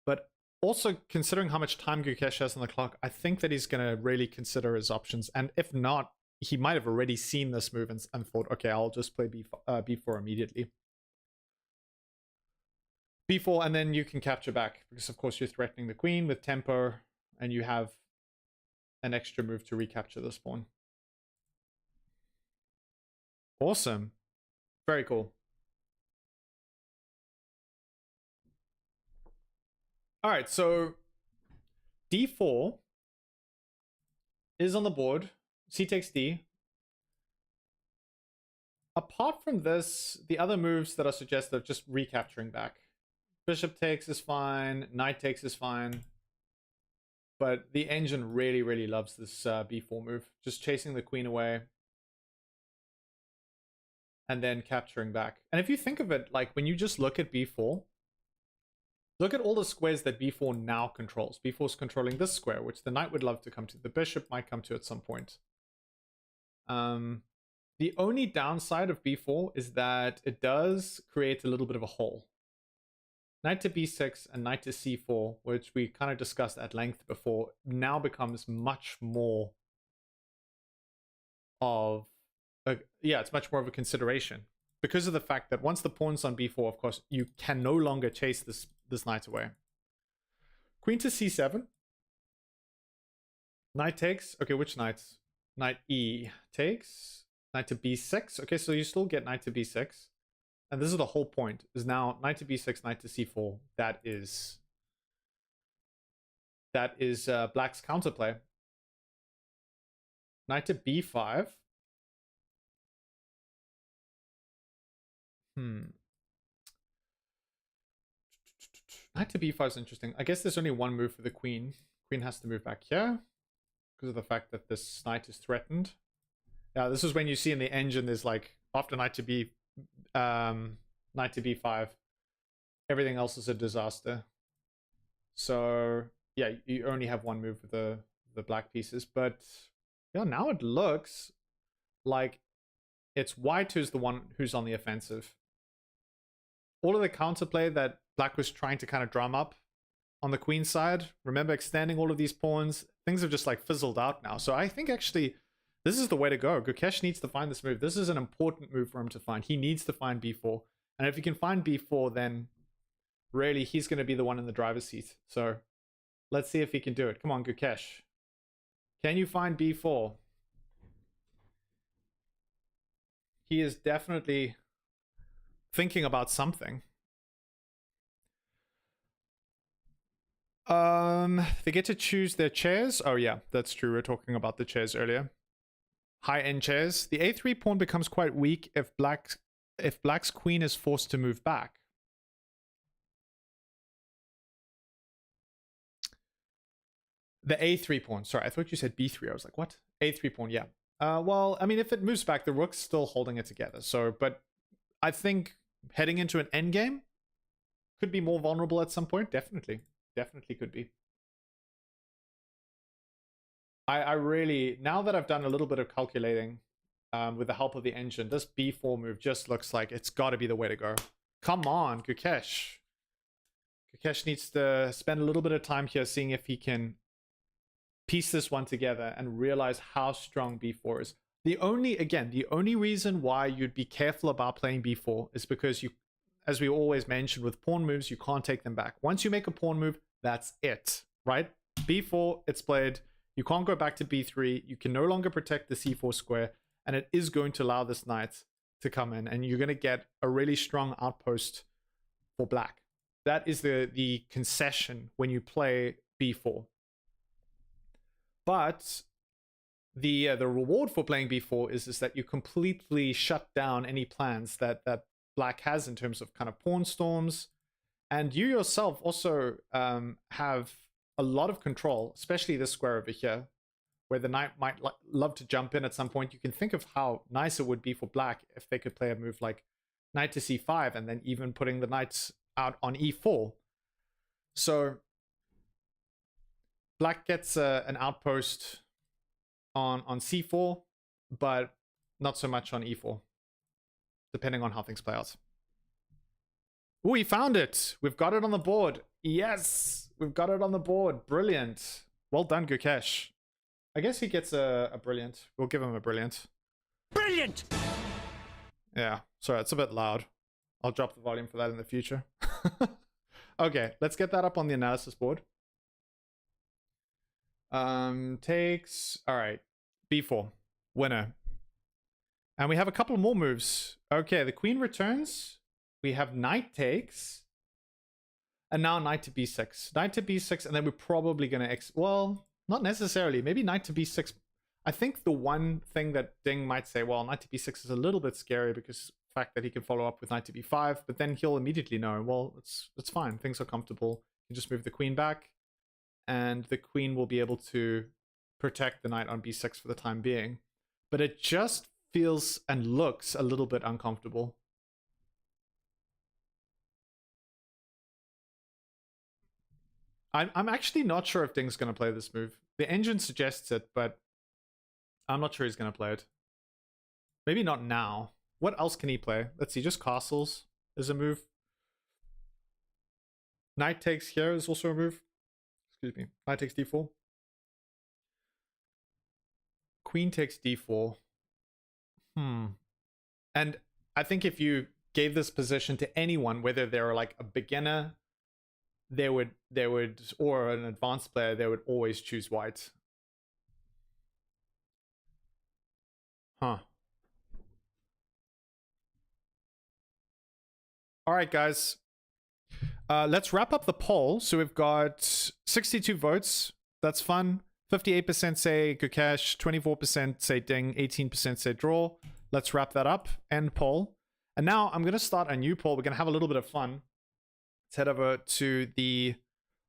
But also, considering how much time Gukesh has on the clock, I think that he's going to really consider his options. And if not, he might have already seen this move and thought, okay, I'll just play b4 immediately. b4, and then you can capture back. Because, of course, you're threatening the queen with tempo, and you have an extra move to recapture this pawn. Awesome. Very cool. All right, so d4 is on the board. C takes d. Apart from this, the other moves that are suggested are just recapturing back. Bishop takes is fine. Knight takes is fine. But the engine really, really loves this b4 move. Just chasing the queen away. And then capturing back. And if you think of it, like when you just look at b4, look at all the squares that b4 now controls. b4 is controlling this square, which the knight would love to come to. The bishop might come to at some point. The only downside of b4 is that it does create a little bit of a hole. Knight to b6 and knight to c4, which we kind of discussed at length before, now becomes much more of... it's much more of a consideration. Because of the fact that once the pawn's on b4, of course, you can no longer chase this knight away. Queen to c7. Knight takes. Okay, which knight? Knight e takes. Knight to b6. Okay, so you still get knight to b6. And this is the whole point, is now knight to b6, knight to c4. That is black's counterplay. Knight to b5. Knight to b5 is interesting. I guess there's only one move for the queen. Queen has to move back here because of the fact that this knight is threatened. Yeah, this is when you see in the engine there's like after knight to b5, everything else is a disaster. So yeah, you only have one move with the black pieces. But yeah, now it looks like it's white who's the one who's on the offensive. All of the counterplay that black was trying to kind of drum up on the queen side, remember extending all of these pawns, things have just like fizzled out now. So I think actually this is the way to go. Gukesh needs to find this move. This is an important move for him to find. He needs to find b4. And if he can find b4, then really he's going to be the one in the driver's seat. So let's see if he can do it. Come on, Gukesh. Can you find b4? He is definitely thinking about something. They get to choose their chairs. Oh yeah, that's true. We were talking about the chairs earlier. High-end chairs. The a3 pawn becomes quite weak if black's queen is forced to move back. The a3 pawn. Sorry, I thought you said b3. I was like, what? a3 pawn, yeah. Well, I mean, if it moves back, the rook's still holding it together. So, but I think heading into an endgame, could be more vulnerable at some point. Definitely could be. I really, now that I've done a little bit of calculating with the help of the engine, this b4 move just looks like it's got to be the way to go. Come on, Gukesh. Gukesh needs to spend a little bit of time here seeing if he can piece this one together and realize how strong b4 is. The only reason why you'd be careful about playing b4 is because you, as we always mentioned with pawn moves, you can't take them back. Once you make a pawn move, that's it, right? b4, it's played. You can't go back to b3. You can no longer protect the c4 square, and it is going to allow this knight to come in, and you're going to get a really strong outpost for black. That is the concession when you play b4. But the reward for playing b4 is that you completely shut down any plans that black has in terms of kind of pawn storms, and you yourself also have a lot of control, especially this square over here, where the knight might love to jump in at some point. You can think of how nice it would be for black if they could play a move like knight to c5 and then even putting the knights out on e4. So black gets an outpost on c4, but not so much on e4, depending on how things play out. Ooh, we found it. We've got it on the board. Yes, we've got it on the board. Brilliant. Well done, Gukesh. I guess he gets a brilliant. We'll give him a brilliant. Brilliant! Yeah, sorry, it's a bit loud. I'll drop the volume for that in the future. Okay, let's get that up on the analysis board. Takes, all right, b4, winner. And we have a couple more moves. Okay, the queen returns. We have knight takes. And now knight to b6. Knight to b6, and then we're probably going to... well, not necessarily. Maybe knight to b6. I think the one thing that Ding might say, well, knight to b6 is a little bit scary because the fact that he can follow up with knight to b5, but then he'll immediately know, well, it's fine. Things are comfortable. You just move the queen back, and the queen will be able to protect the knight on b6 for the time being. But it just feels and looks a little bit uncomfortable. I'm actually not sure if Ding's going to play this move. The engine suggests it, but I'm not sure he's going to play it. Maybe not now. What else can he play? Let's see, just castles is a move. Knight takes here is also a move. Excuse me. Knight takes d4. Queen takes d4. And I think if you gave this position to anyone, whether they're like a beginner, they would, or an advanced player, they would always choose white. Huh. All right, guys. Let's wrap up the poll. So we've got 62 votes. That's fun. 58% say Gukesh, 24% say Ding, 18% say draw. Let's wrap that up. End poll. And now I'm going to start a new poll. We're going to have a little bit of fun. Let's head over to the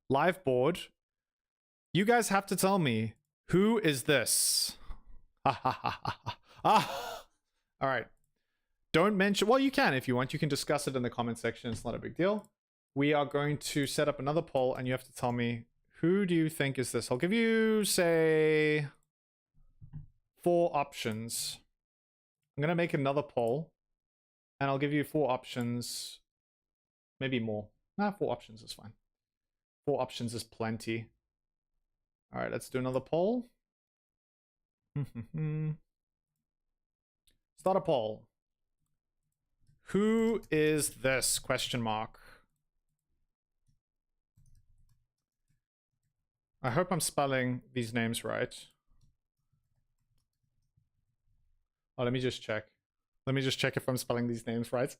live board. You guys have to tell me, who is this? All right. Don't mention, well, you can if you want. You can discuss it in the comment section. It's not a big deal. We are going to set up another poll, and you have to tell me, who do you think is this? I'll give you, say, 4 options. I'm going to make another poll, and I'll give you 4 options. Maybe more. Nah, 4 options is fine. 4 options is plenty. All right, let's do another poll. Start a poll. Who is this? Question mark. I hope I'm spelling these names right. Oh, let me just check. Let me just check if I'm spelling these names right.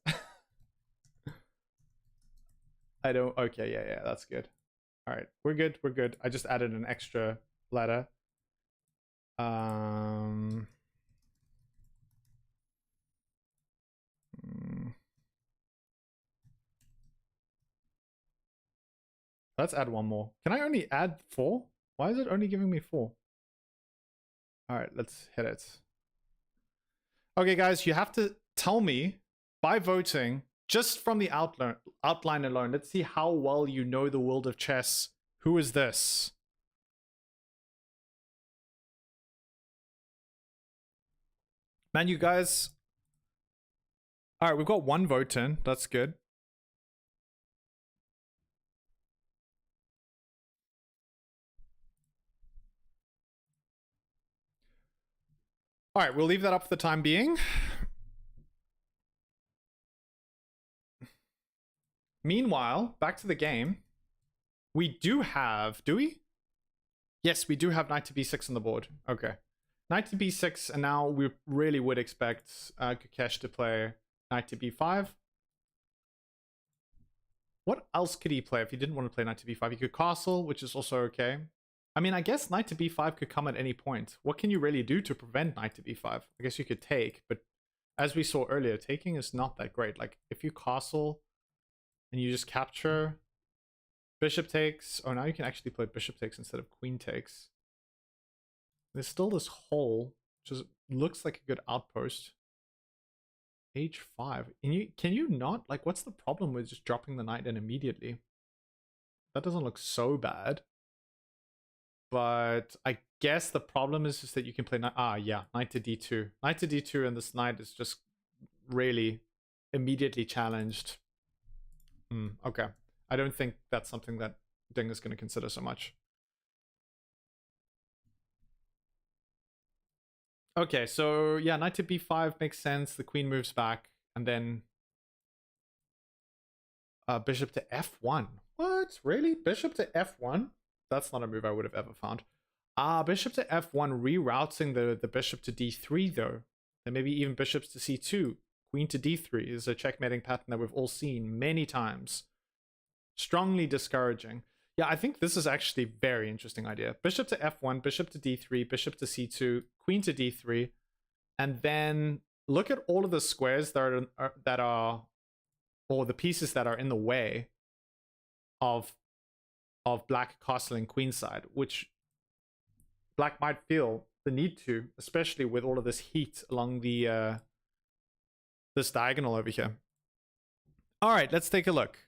I don't. Okay, yeah, that's good. All right, we're good. We're good. I just added an extra letter. Let's add one more. Can I only add 4? Why is it only giving me 4? All right, let's hit it. Okay, guys, you have to tell me by voting just from the outline alone, let's see how well you know the world of chess. Who is this? Man, you guys... All right, we've got one vote in. That's good. All right, we'll leave that up for the time being. Meanwhile, back to the game. We do have... Do we? Yes, we do have knight to b6 on the board. Okay. Knight to b6, and now we really would expect Gukesh to play knight to b5. What else could he play if he didn't want to play knight to b5? He could castle, which is also okay. I mean, I guess knight to b5 could come at any point. What can you really do to prevent knight to b5? I guess you could take, but as we saw earlier, taking is not that great. Like, if you castle and you just capture, bishop takes. Oh, now you can actually play bishop takes instead of queen takes. There's still this hole, which looks like a good outpost. H5. Can you not? Like, what's the problem with just dropping the knight in immediately? That doesn't look so bad. But I guess the problem is just that you can play knight. Ah, yeah, knight to d2. Knight to d2, and this knight is just really immediately challenged. Okay. I don't think that's something that Ding is going to consider so much. Okay, so yeah, knight to b5 makes sense. The queen moves back, and then bishop to f1. What? Really? Bishop to f1? That's not a move I would have ever found. Bishop to f1, rerouting the bishop to d3, though. And maybe even bishops to c2. Queen to d3 is a checkmating pattern that we've all seen many times. Strongly discouraging. Yeah, I think this is actually a very interesting idea. Bishop to f1, bishop to d3, bishop to c2, queen to d3, and then look at all of the squares that are or the pieces that are in the way of black castling queenside, which black might feel the need to, especially with all of this heat along the this diagonal over here. All right, let's take a look.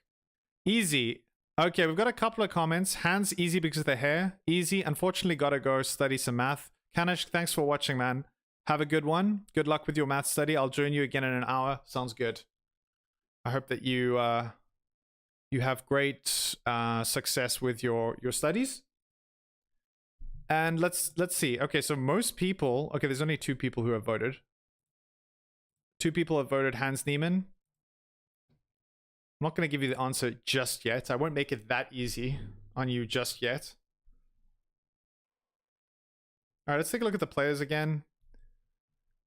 Easy. Okay, we've got a couple of comments. Hands easy because of the hair. Easy. Unfortunately, gotta go study some math. Kanish, thanks for watching, man. Have a good one. Good luck with your math study. I'll join you again in an hour. Sounds good. I hope that you have great success with your studies. And let's see. Okay, so most people. Okay, there's only 2 people who have voted. 2 people have voted Hans Niemann. I'm not going to give you the answer just yet. I won't make it that easy on you just yet. All right, let's take a look at the players again.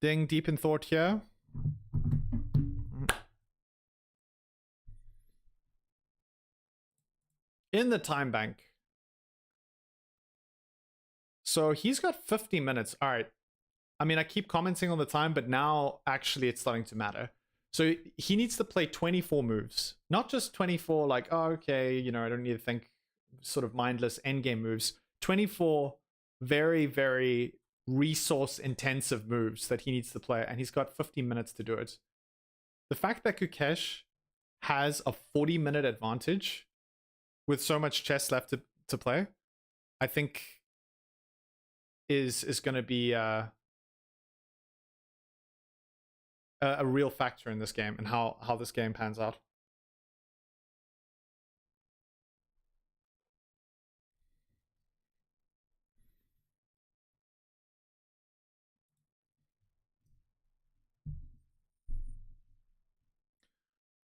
Ding, deep in thought here. In the time bank. So he's got 50 minutes. All right. I mean, I keep commenting on the time, but now actually it's starting to matter. So he needs to play 24 moves, not just 24 like, oh, okay, you know, I don't need to think sort of mindless endgame moves. 24 very, very resource intensive moves that he needs to play, and he's got 15 minutes to do it. The fact that Gukesh has a 40-minute advantage with so much chess left to play, I think is going to be a real factor in this game and how this game pans out.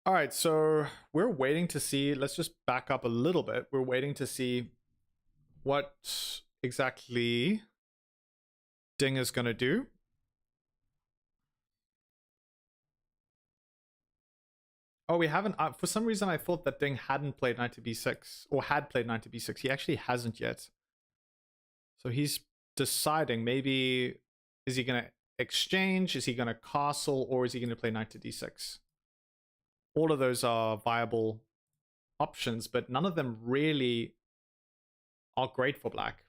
All right, so we're waiting to see. Let's just back up a little bit. We're waiting to see what exactly Ding is going to do. Oh, we haven't. For some reason, I thought that Ding hadn't played knight to b6 or had played knight to b6. He actually hasn't yet. So he's deciding maybe, is he going to exchange? Is he going to castle? Or is he going to play knight to d6? All of those are viable options, but none of them really are great for black.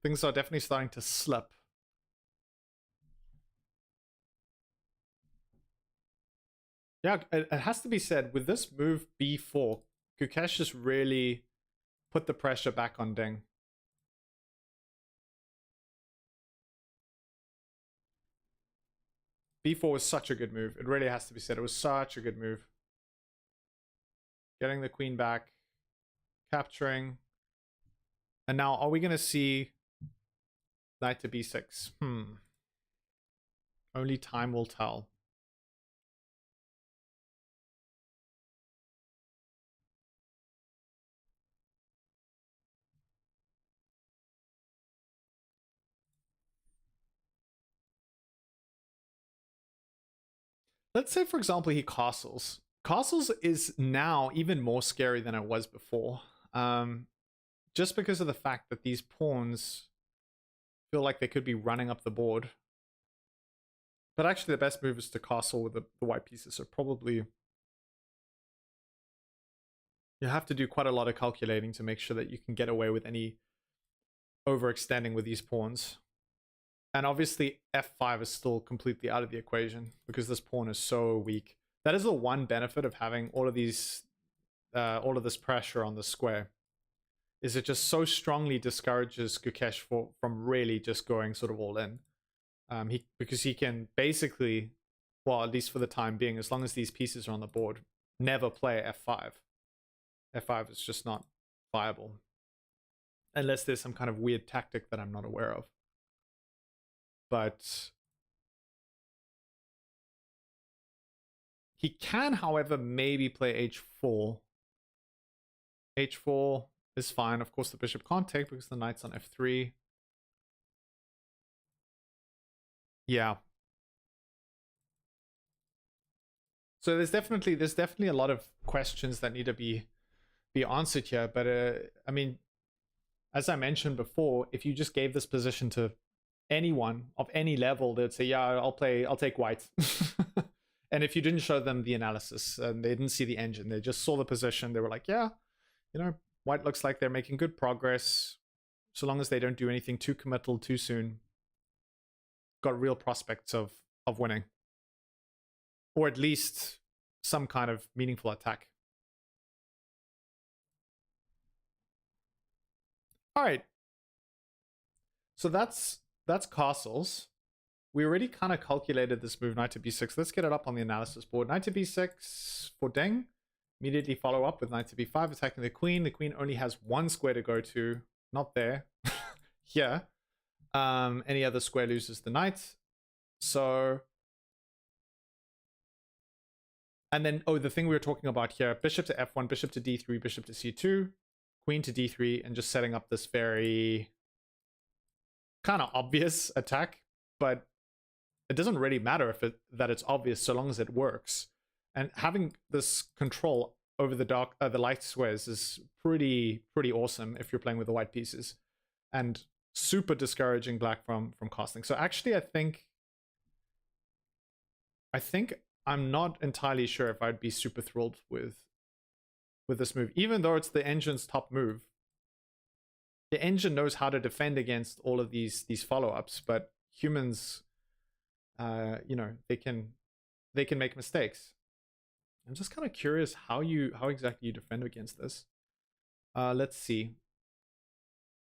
Things are definitely starting to slip. Yeah, it has to be said, with this move b4, Gukesh just really put the pressure back on Deng. b4 was such a good move. It really has to be said. It was such a good move. Getting the queen back, capturing. And now, are we going to see knight to b6? Only time will tell. Let's say, for example, he castles. Castles is now even more scary than it was before. Just because of the fact that these pawns feel like they could be running up the board. But actually the best move is to castle with the white pieces. So probably you have to do quite a lot of calculating to make sure that you can get away with any overextending with these pawns. And obviously f5 is still completely out of the equation because this pawn is so weak. That is the one benefit of having all of these, all of this pressure on the square. Is it just so strongly discourages Gukesh from really just going sort of all in. Because he can basically, well, at least for the time being, as long as these pieces are on the board, never play f5. f5 is just not viable. Unless there's some kind of weird tactic that I'm not aware of. But he can, however, maybe play h4. h4 is fine. Of course, the bishop can't take because the knight's on f3. Yeah. So there's definitely a lot of questions that need to be answered here. But I mean, as I mentioned before, if you just gave this position to anyone of any level, they'd say, yeah, I'll take white. And if you didn't show them the analysis and they didn't see the engine, they just saw the position, they were like, yeah, you know, white looks like they're making good progress. So long as they don't do anything too committal too soon, got real prospects of winning. Or at least some kind of meaningful attack. All right. So that's castles. We already kind of calculated this move, knight to b6. Let's get it up on the analysis board. Knight to b6 for Deng. Immediately follow up with knight to b5, attacking the queen. The queen only has one square to go to. Not there. Here. Any other square loses the knight. So... And then, oh, the thing we were talking about here, bishop to f1, bishop to d3, bishop to c2, queen to d3, and just setting up this very kind of obvious attack, but it doesn't really matter if that it's obvious so long as it works. And having this control over the light squares is pretty awesome if you're playing with the white pieces, and super discouraging black from casting. So actually, I think I'm not entirely sure if I'd be super thrilled with this move, even though it's the engine's top move. The engine knows how to defend against all of these follow-ups, but humans, you know, they can make mistakes. I'm just kind of curious how exactly you defend against this. Let's see.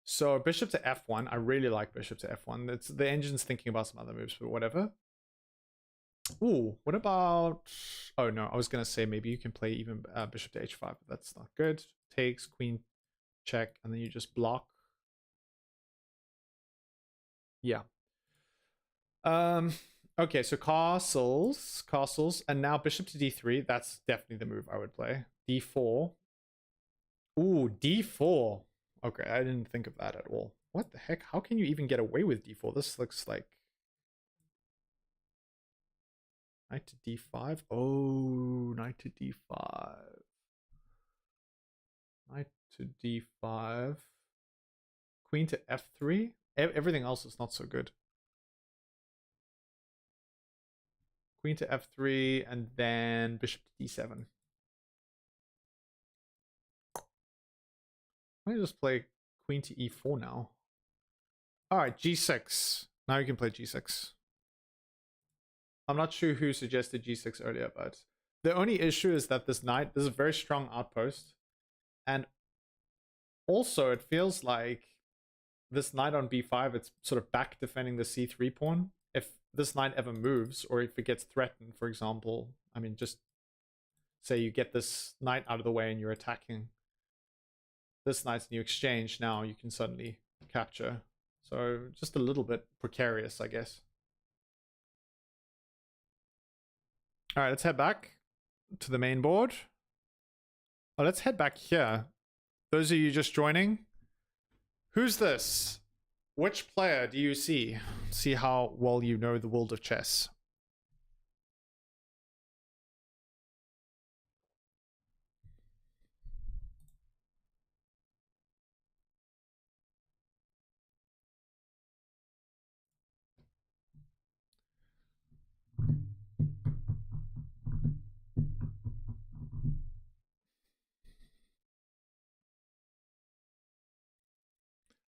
So bishop to f1. I really like bishop to f1. It's the engine's thinking about some other moves, but whatever. Ooh, what about... Oh no, I was gonna say maybe you can play even bishop to h5, but that's not good. Takes, queen, check, and then you just block. Yeah. Okay, so castles, and now bishop to d3. That's definitely the move I would play. d4. Ooh, d4. Okay, I didn't think of that at all. What the heck? How can you even get away with d4? This looks like... Knight to d5. Oh, knight to d5. Knight to d5. Queen to f3. Everything else is not so good. Queen to f3 and then bishop to d7. Let me just play queen to e4 now. All right, g6. Now you can play g6. I'm not sure who suggested g6 earlier, but The only issue is that this knight is a very strong outpost. And also it feels like this knight on b5, it's sort of back defending the c3 pawn. If this knight ever moves, or if it gets threatened, for example, I mean, just say you get this knight out of the way and you're attacking this knight's new exchange, now you can suddenly capture. So just a little bit precarious, I guess. All right, let's head back to the main board. Oh, let's head back here. Those of you just joining, who's this? Which player do you see? See how well you know the world of chess.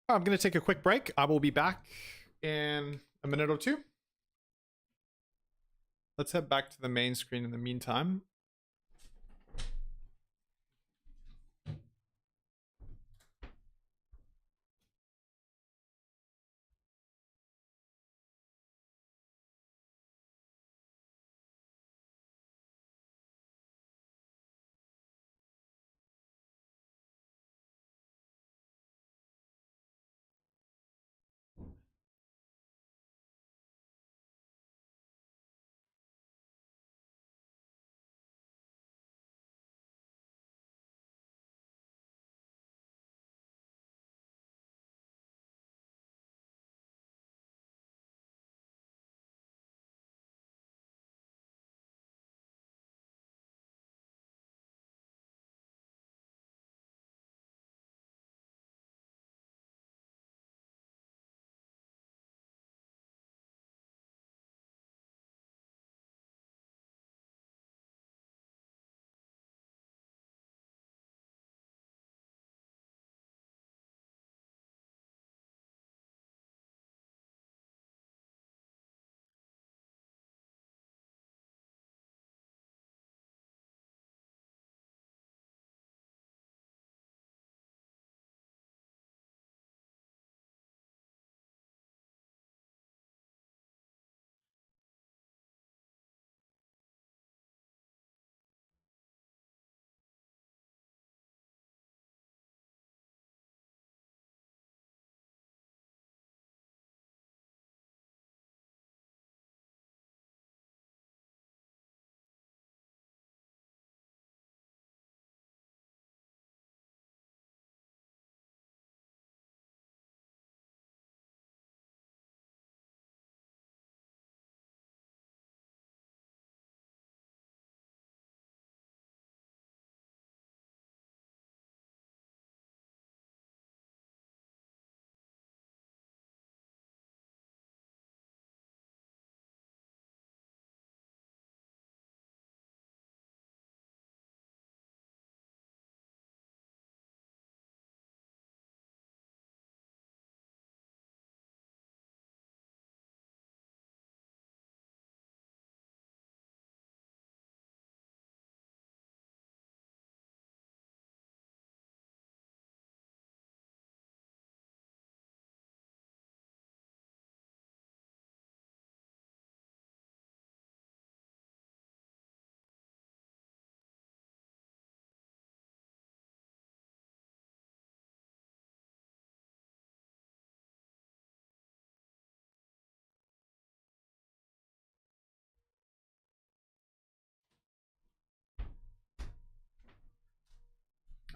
I'm going to take a quick break. I will be back in a minute or two. Let's head back to the main screen in the meantime.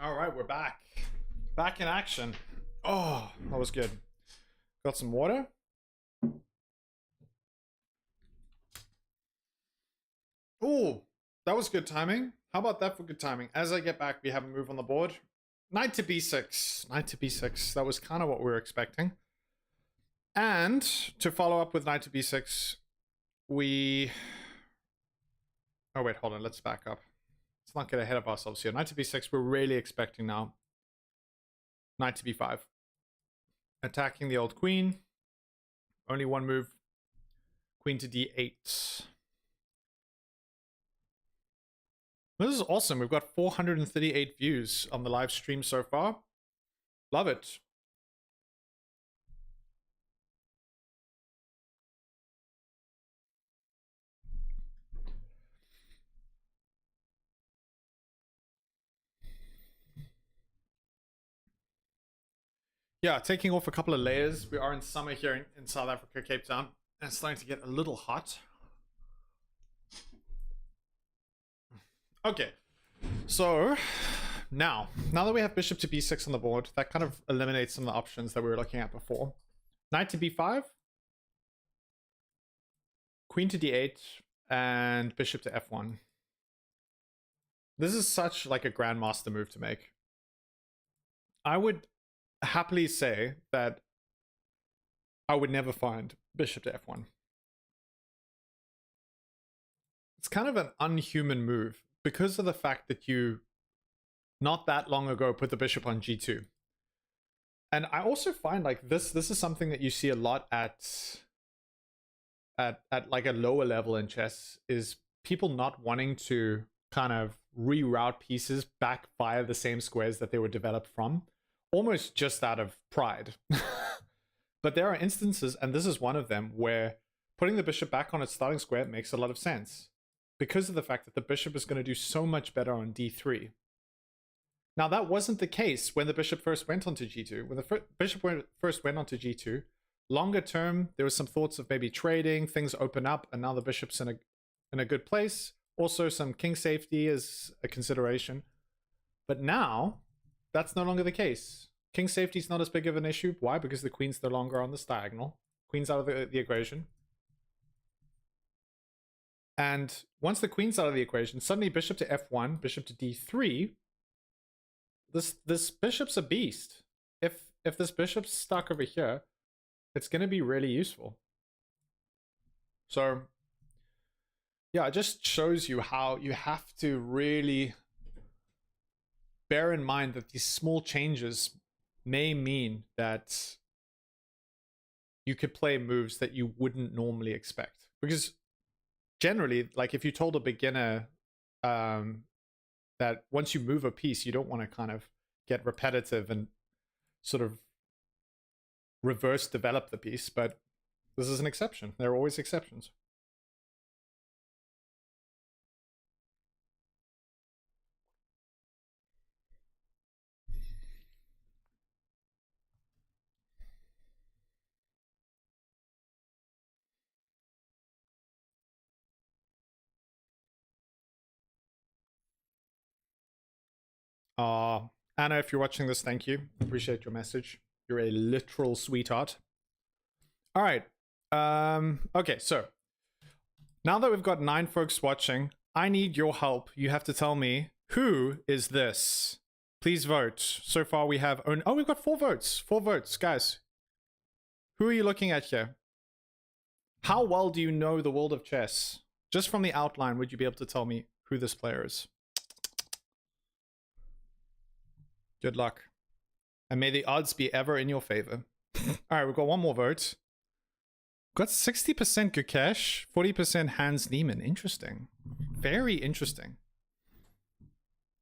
All right, we're back. Back in action. Oh, that was good. Got some water. Oh, that was good timing. How about that for good timing? As I get back, we have a move on the board. Knight to b6. Knight to b6. That was kind of what we were expecting. And to follow up with knight to b6, we... Oh, wait, hold on. Let's back up. Let's not get ahead of ourselves here. Knight to b6, we're really expecting now. Knight to b5. Attacking the old queen. Only one move. Queen to d8. This is awesome. We've got 438 views on the live stream so far. Love it. Yeah, taking off a couple of layers. We are in summer here in South Africa, Cape Town, and it's starting to get a little hot. Okay, so now that we have bishop to b6 on the board, that kind of eliminates some of the options that we were looking at before. Knight to b5, queen to d8, and bishop to f1. This is such like a grandmaster move to make. I would happily say that I would never find bishop to f1. It's kind of an unhuman move because of the fact that you not that long ago put the bishop on g2. And I also find like this is something that you see a lot at like a lower level in chess, is people not wanting to kind of reroute pieces back via the same squares that they were developed from, almost just out of pride. But there are instances, and this is one of them, where putting the bishop back on its starting square makes a lot of sense because of the fact that the bishop is going to do so much better on d3. Now, that wasn't the case when the bishop first went onto g2. When the bishop first went onto g2, longer term, there was some thoughts of maybe trading, things open up, and now the bishop's in a good place. Also, some king safety is a consideration. But now, that's no longer the case. King safety is not as big of an issue. Why? Because the queen's no longer on this diagonal. Queen's out of the equation. And once the queen's out of the equation, suddenly bishop to f1, bishop to d3, this bishop's a beast. If this bishop's stuck over here, it's going to be really useful. So, yeah, it just shows you how you have to really bear in mind that these small changes may mean that you could play moves that you wouldn't normally expect. Because generally, like if you told a beginner that once you move a piece, you don't want to kind of get repetitive and sort of reverse develop the piece, but this is an exception. There are always exceptions. Anna, if you're watching this, thank you. Appreciate your message. You're a literal sweetheart. All right. Okay, so now that we've got 9 folks watching, I need your help. You have to tell me, who is this? Please vote. So far we have... Oh, we've got 4 votes. 4 votes, guys. Who are you looking at here? How well do you know the world of chess? Just from the outline, would you be able to tell me who this player is? Good luck. And may the odds be ever in your favor. All right, we've got 1 more vote. We've got 60% Gukesh, 40% Hans Niemann. Interesting. Very interesting.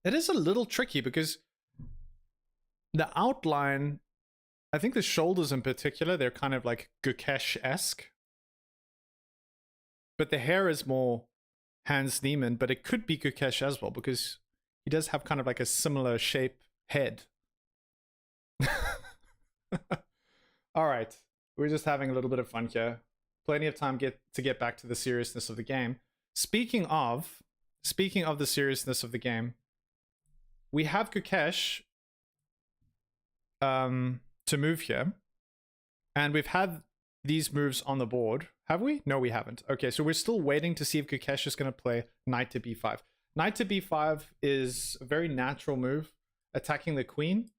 It is a little tricky because the outline, I think the shoulders in particular, they're kind of like Gukesh-esque. But the hair is more Hans Niemann, but it could be Gukesh as well because he does have kind of like a similar shape head. All right, we're just having a little bit of fun here. Plenty of time to get back to the seriousness of the game. Speaking of the seriousness of the game, we have Gukesh to move here, and we've had these moves on the board. Have we? No, we haven't. Okay, so we're still waiting to see if Gukesh is going to play knight to b5. Knight to b5 is a very natural move, attacking the queen.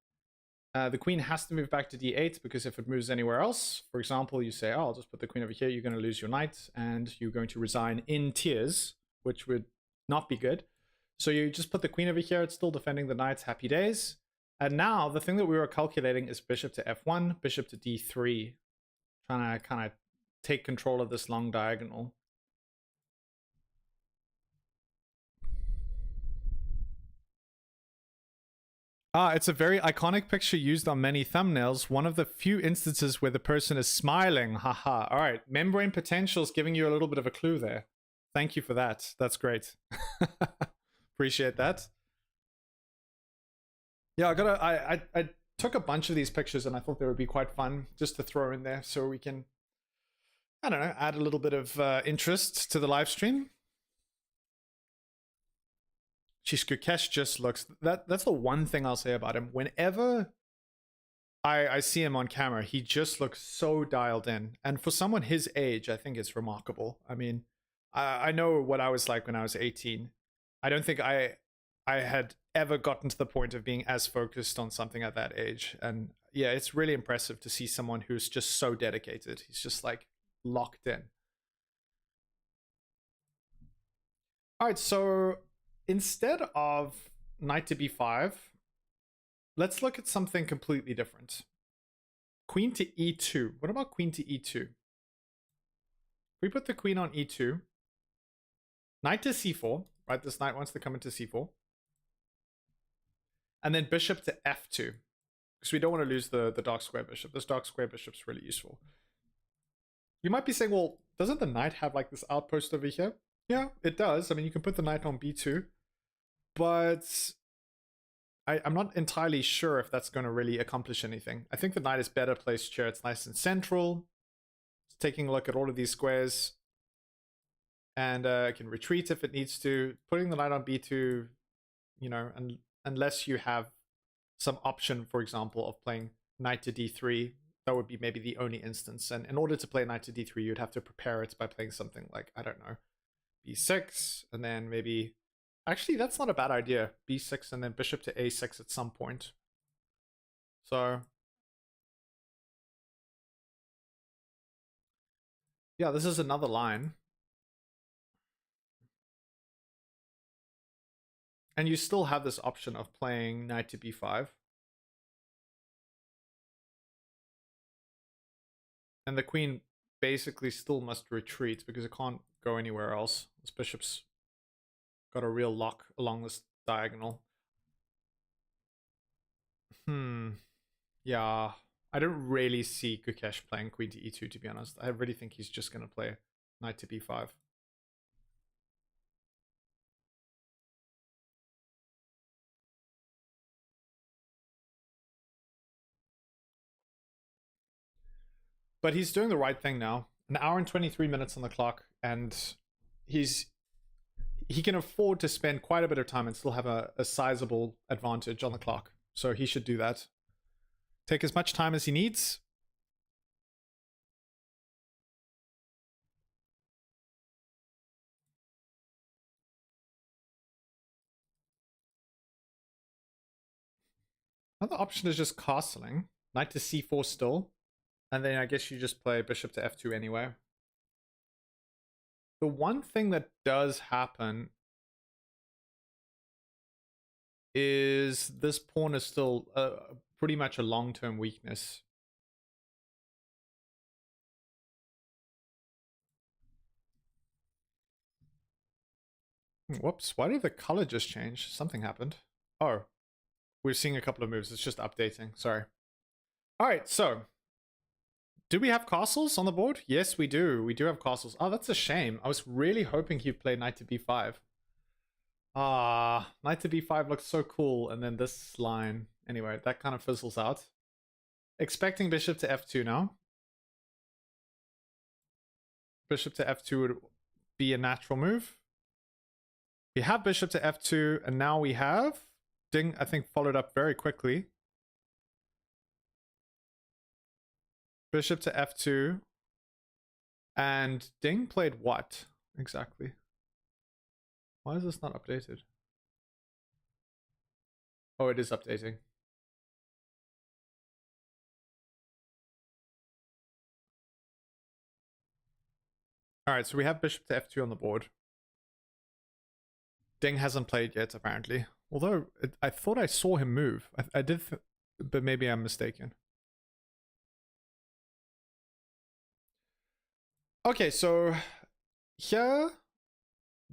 The queen has to move back to d8 because if it moves anywhere else, for example, you say, oh, I'll just put the queen over here, you're going to lose your knight and you're going to resign in tears, which would not be good. So you just put the queen over here, it's still defending the knights, happy days. And now the thing that we were calculating is bishop to f1, bishop to d3, trying to kind of take control of this long diagonal. It's a very iconic picture used on many thumbnails. One of the few instances where the person is smiling. Haha. All right. Membrane Potential's giving you a little bit of a clue there. Thank you for that. That's great. Appreciate that. Yeah, I took a bunch of these pictures and I thought they would be quite fun just to throw in there so we can, I don't know, add a little bit of interest to the live stream. Gukesh just looks, that's the one thing I'll say about him. Whenever I see him on camera, he just looks so dialed in. And for someone his age, I think it's remarkable. I mean, I know what I was like when I was 18. I don't think I had ever gotten to the point of being as focused on something at that age. And yeah, it's really impressive to see someone who's just so dedicated. He's just like locked in. All right, so instead of knight to b5, let's look at something completely different. Queen to e2. What about queen to e2? We put the queen on e2. Knight to c4, right? This knight wants to come into c4. And then bishop to f2. Because we don't want to lose the dark square bishop. This dark square bishop's really useful. You might be saying, well, doesn't the knight have like this outpost over here? Yeah, it does. I mean, you can put the knight on b2. But I'm not entirely sure if that's going to really accomplish anything. I think the knight is better placed here. It's nice and central. It's taking a look at all of these squares. And it can retreat if it needs to. Putting the knight on b2, you know, and unless you have some option, for example, of playing knight to d3, that would be maybe the only instance. And in order to play knight to d3, you'd have to prepare it by playing something like, I don't know, b6, and then maybe... Actually, that's not a bad idea. b6 and then bishop to a6 at some point. So... yeah, this is another line. And you still have this option of playing knight to b5. And the queen basically still must retreat because it can't go anywhere else. This bishop's got a real lock along this diagonal. Yeah. I don't really see Gukesh playing queen to e2, to be honest. I really think he's just going to play knight to b5. But he's doing the right thing now. An hour and 23 minutes on the clock, and he can afford to spend quite a bit of time and still have a sizable advantage on the clock. So he should do that. Take as much time as he needs. Another option is just castling. Knight to c4 still. And then I guess you just play bishop to f2 anyway. The one thing that does happen is this pawn is still pretty much a long-term weakness. Whoops, why did the color just change? Something happened. Oh, we're seeing a couple of moves. It's just updating. Sorry. All right, so do we have castles on the board? Yes, we do. We do have castles. Oh, that's a shame. I was really hoping he'd play knight to b5. Ah, knight to b5 looks so cool. And then this line. Anyway, that kind of fizzles out. Expecting bishop to f2 now. Bishop to f2 would be a natural move. We have bishop to f2, and now we have... Ding, I think, followed up very quickly. Bishop to f2. And Ding played what exactly? Why is this not updated? Oh, it is updating. Alright, so we have bishop to f2 on the board. Ding hasn't played yet, apparently. Although, I thought I saw him move. I did, but maybe I'm mistaken. Okay, so here,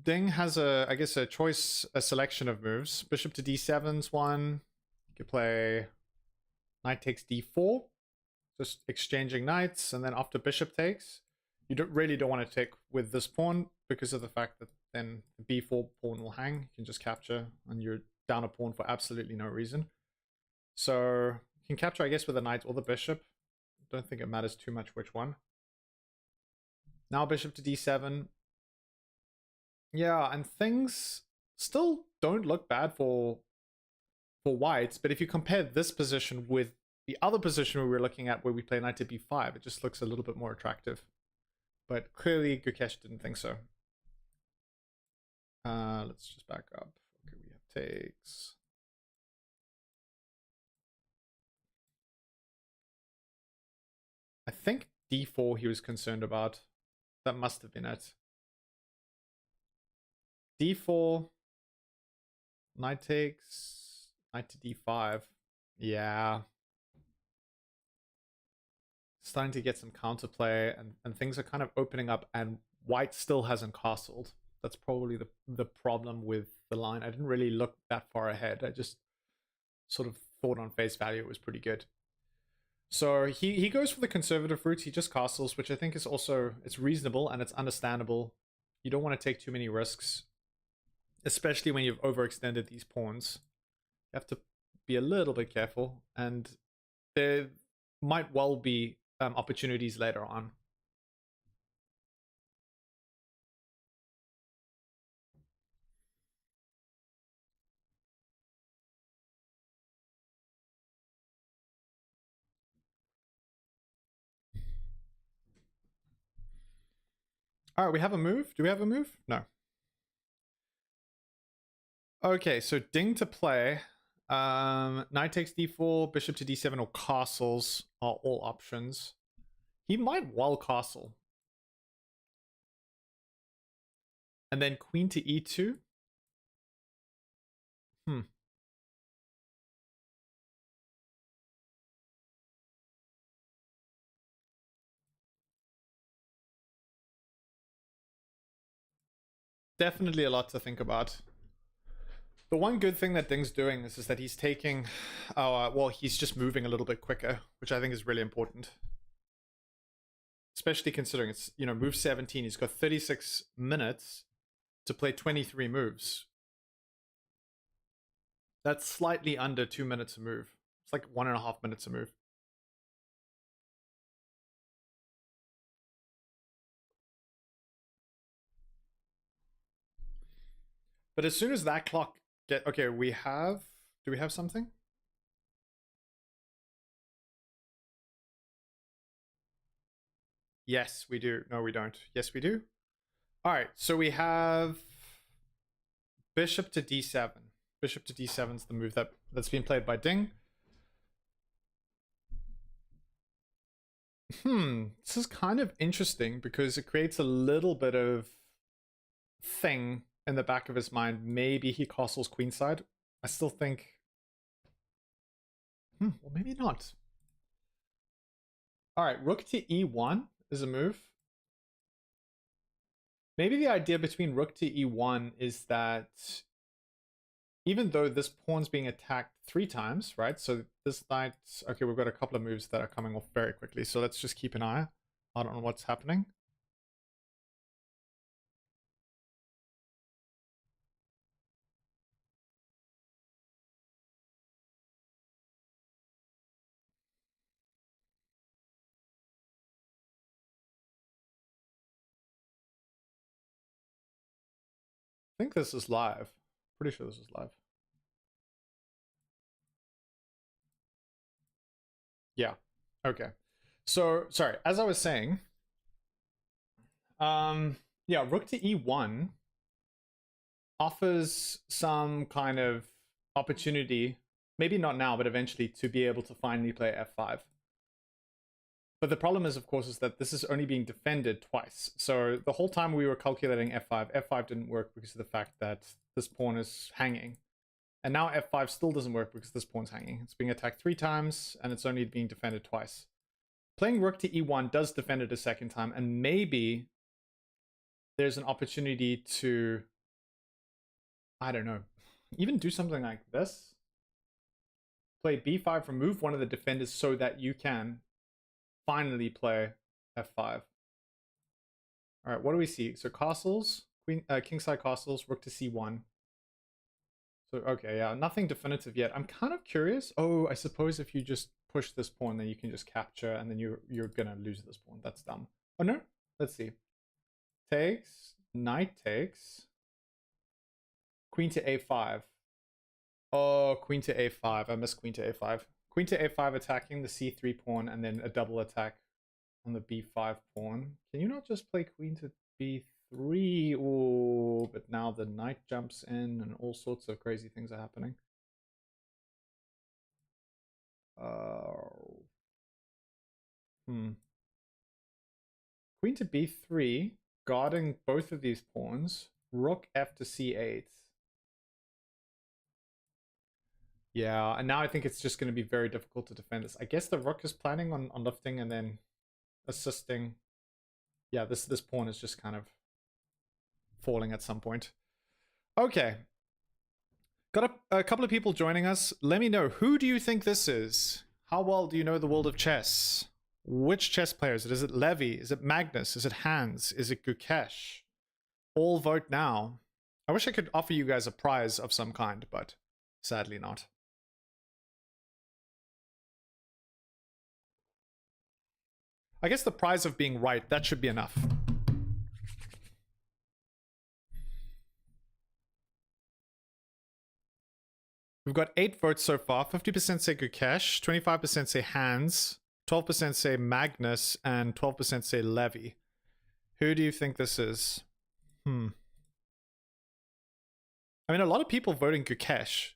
Ding has I guess a choice, a selection of moves. Bishop to d7's one. could play knight takes d4, just exchanging knights, and then after bishop takes, you really don't want to take with this pawn because of the fact that then the b4 pawn will hang. You can just capture, and you're down a pawn for absolutely no reason. So you can capture, I guess, with the knight or the bishop. Don't think it matters too much which one. Now bishop to d7. Yeah, and things still don't look bad for whites, but if you compare this position with the other position we were looking at where we play knight to b5, it just looks a little bit more attractive. But clearly Gukesh didn't think so. Let's just back up. Okay, we have takes. I think d4 he was concerned about. That must have been it. d4, knight takes, knight to d5. Yeah. Starting to get some counterplay, and things are kind of opening up, and white still hasn't castled. That's probably the problem with the line. I didn't really look that far ahead. I just sort of thought on face value it was pretty good. So he goes for the conservative route. He just castles, which I think is also, it's reasonable and it's understandable. You don't want to take too many risks, especially when you've overextended these pawns. You have to be a little bit careful, and there might well be opportunities later on. All right, we have a move. Do we have a move? No. Okay, so ding to play. Knight takes d4, bishop to d7, or castles are all options. He might well castle. And then queen to e2. Definitely a lot to think about. The one good thing that Ding's doing is that he's taking, well, he's just moving a little bit quicker, which I think is really important. Especially considering it's, you know, move 17. He's got 36 minutes to play 23 moves. That's slightly under 2 minutes a move. It's like 1.5 minutes a move. But as soon as that clock okay, do we have something? Yes, we do. No, we don't. Yes, we do. All right, so we have bishop to d7. Bishop to d7 is the move that's been played by Ding. This is kind of interesting because it creates a little bit of thing in the back of his mind. Maybe he castles queenside. I still think, well, maybe not. All right, rook to e1 is a move. Maybe the idea between rook to e1 is that even though this pawn's being attacked 3 times, right? So this knight, okay, we've got a couple of moves that are coming off very quickly. So let's just keep an eye out on what's happening. I think this is live. Pretty sure this is live. Yeah. Okay. So, sorry, as I was saying, yeah, rook to e1 offers some kind of opportunity, maybe not now, but eventually, to be able to finally play f5. But the problem is, of course, is that this is only being defended twice. So the whole time we were calculating f5, f5 didn't work because of the fact that this pawn is hanging. And now f5 still doesn't work because this pawn's hanging. It's being attacked 3 times, and it's only being defended twice. Playing rook to e1 does defend it a second time, and maybe there's an opportunity to, I don't know, even do something like this. play b5, remove one of the defenders so that you can finally play f5. All right, what do we see? So castles, kingside castles, rook to c1. So, okay, yeah, nothing definitive yet. I'm kind of curious. Oh, I suppose if you just push this pawn, then you can just capture, and then you're gonna lose this pawn. That's dumb. Oh, no? Let's see. Takes, knight takes, queen to a5. Oh, queen to a5. I missed queen to a5. Queen to a5 attacking the c3 pawn, and then a double attack on the b5 pawn. Can you not just play queen to b3? Oh, but now the knight jumps in and all sorts of crazy things are happening. Queen to b3, guarding both of these pawns. Rook f to c8. Yeah, and now I think it's just going to be very difficult to defend this. I guess the rook is planning on lifting and then assisting. Yeah, this pawn is just kind of falling at some point. Okay. Got a couple of people joining us. Let me know, who do you think this is? How well do you know the world of chess? Which chess player is it? Is it Levy? Is it Magnus? Is it Hans? Is it Gukesh? All vote now. I wish I could offer you guys a prize of some kind, but sadly not. I guess the prize of being right, that should be enough. We've got 8 votes so far. 50% say Gukesh, 25% say Hans, 12% say Magnus, and 12% say Levy. Who do you think this is? I mean, a lot of people voting Gukesh.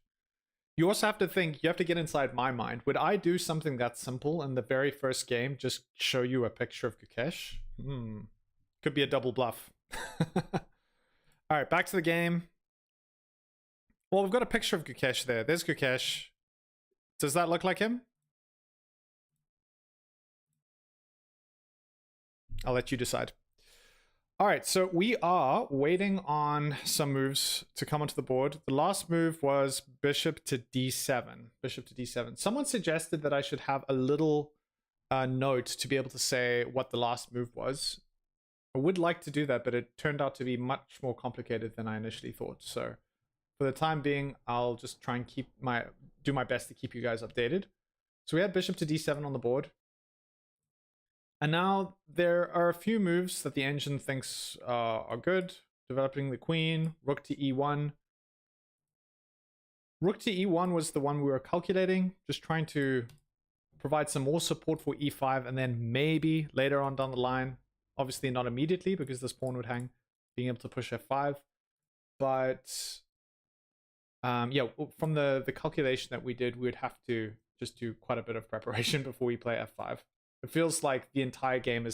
You also have to think, you have to get inside my mind. Would I do something that simple in the very first game? Just show you a picture of Gukesh? Could be a double bluff. All right, back to the game. Well, we've got a picture of Gukesh there. There's Gukesh. Does that look like him? I'll let you decide. All right, so we are waiting on some moves to come onto the board. The last move was bishop to d7. Bishop to d7. Someone suggested that I should have a little note to be able to say what the last move was. I would like to do that, but it turned out to be much more complicated than I initially thought. So for the time being, I'll just try and do my best to keep you guys updated. So we had bishop to d7 on the board. And now there are a few moves that the engine thinks are good. Developing the queen, rook to e1. Rook to e1 was the one we were calculating, just trying to provide some more support for e5, and then maybe later on down the line, obviously not immediately because this pawn would hang, being able to push f5. But yeah, from the calculation that we did, we would have to just do quite a bit of preparation before we play f5. It feels like the entire game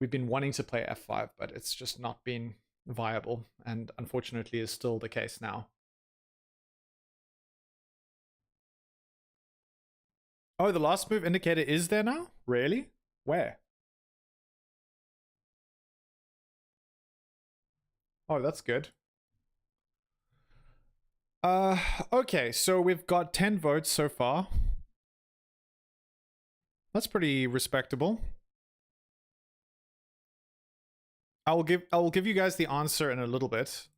we've been wanting to play f5, but it's just not been viable, and unfortunately is still the case now. Oh, the last move indicator is there now? Really? Where? Oh, that's good. Okay, so we've got 10 votes so far. That's pretty respectable. I will give you guys the answer in a little bit,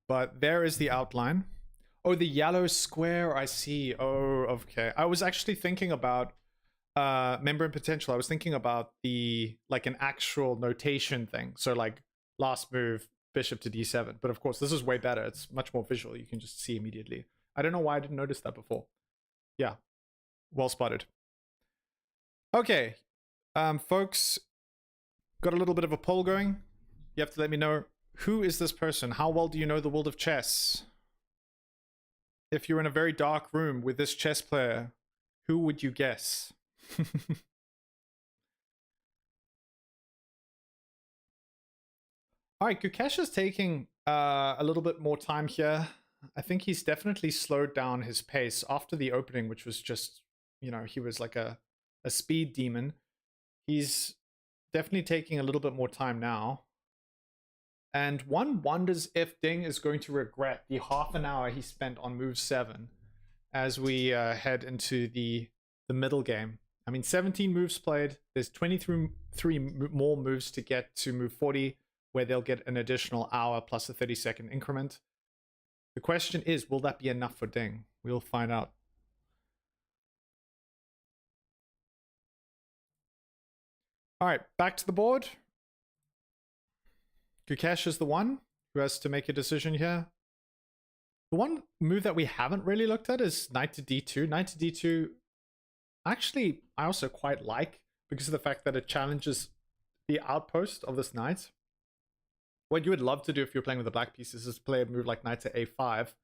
but there is the outline. Oh, the yellow square, I see. Oh, okay. I was actually thinking about member and potential. I was thinking about like an actual notation thing. So like last move, bishop to d7. But of course, this is way better. It's much more visual. You can just see immediately. I don't know why I didn't notice that before. Yeah, well spotted. Okay, folks, got a little bit of a poll going. You have to let me know, who is this person? How well do you know the world of chess? If you're in a very dark room with this chess player, who would you guess? All right, Gukesh is taking a little bit more time here. I think he's definitely slowed down his pace after the opening, which was just, you know, he was like a speed demon. He's definitely taking a little bit more time now. And one wonders if Ding is going to regret the half an hour he spent on move 7 as we head into the middle game. I mean, 17 moves played. There's 23 more moves to get to move 40, where they'll get an additional hour plus a 30-second increment. The question is, will that be enough for Ding? We'll find out. All right, back to the board. Gukesh is the one who has to make a decision here. The one move that we haven't really looked at is knight to d2. Knight to d2, actually, I also quite like because of the fact that it challenges the outpost of this knight. What you would love to do if you're playing with the black pieces is play a move like knight to a5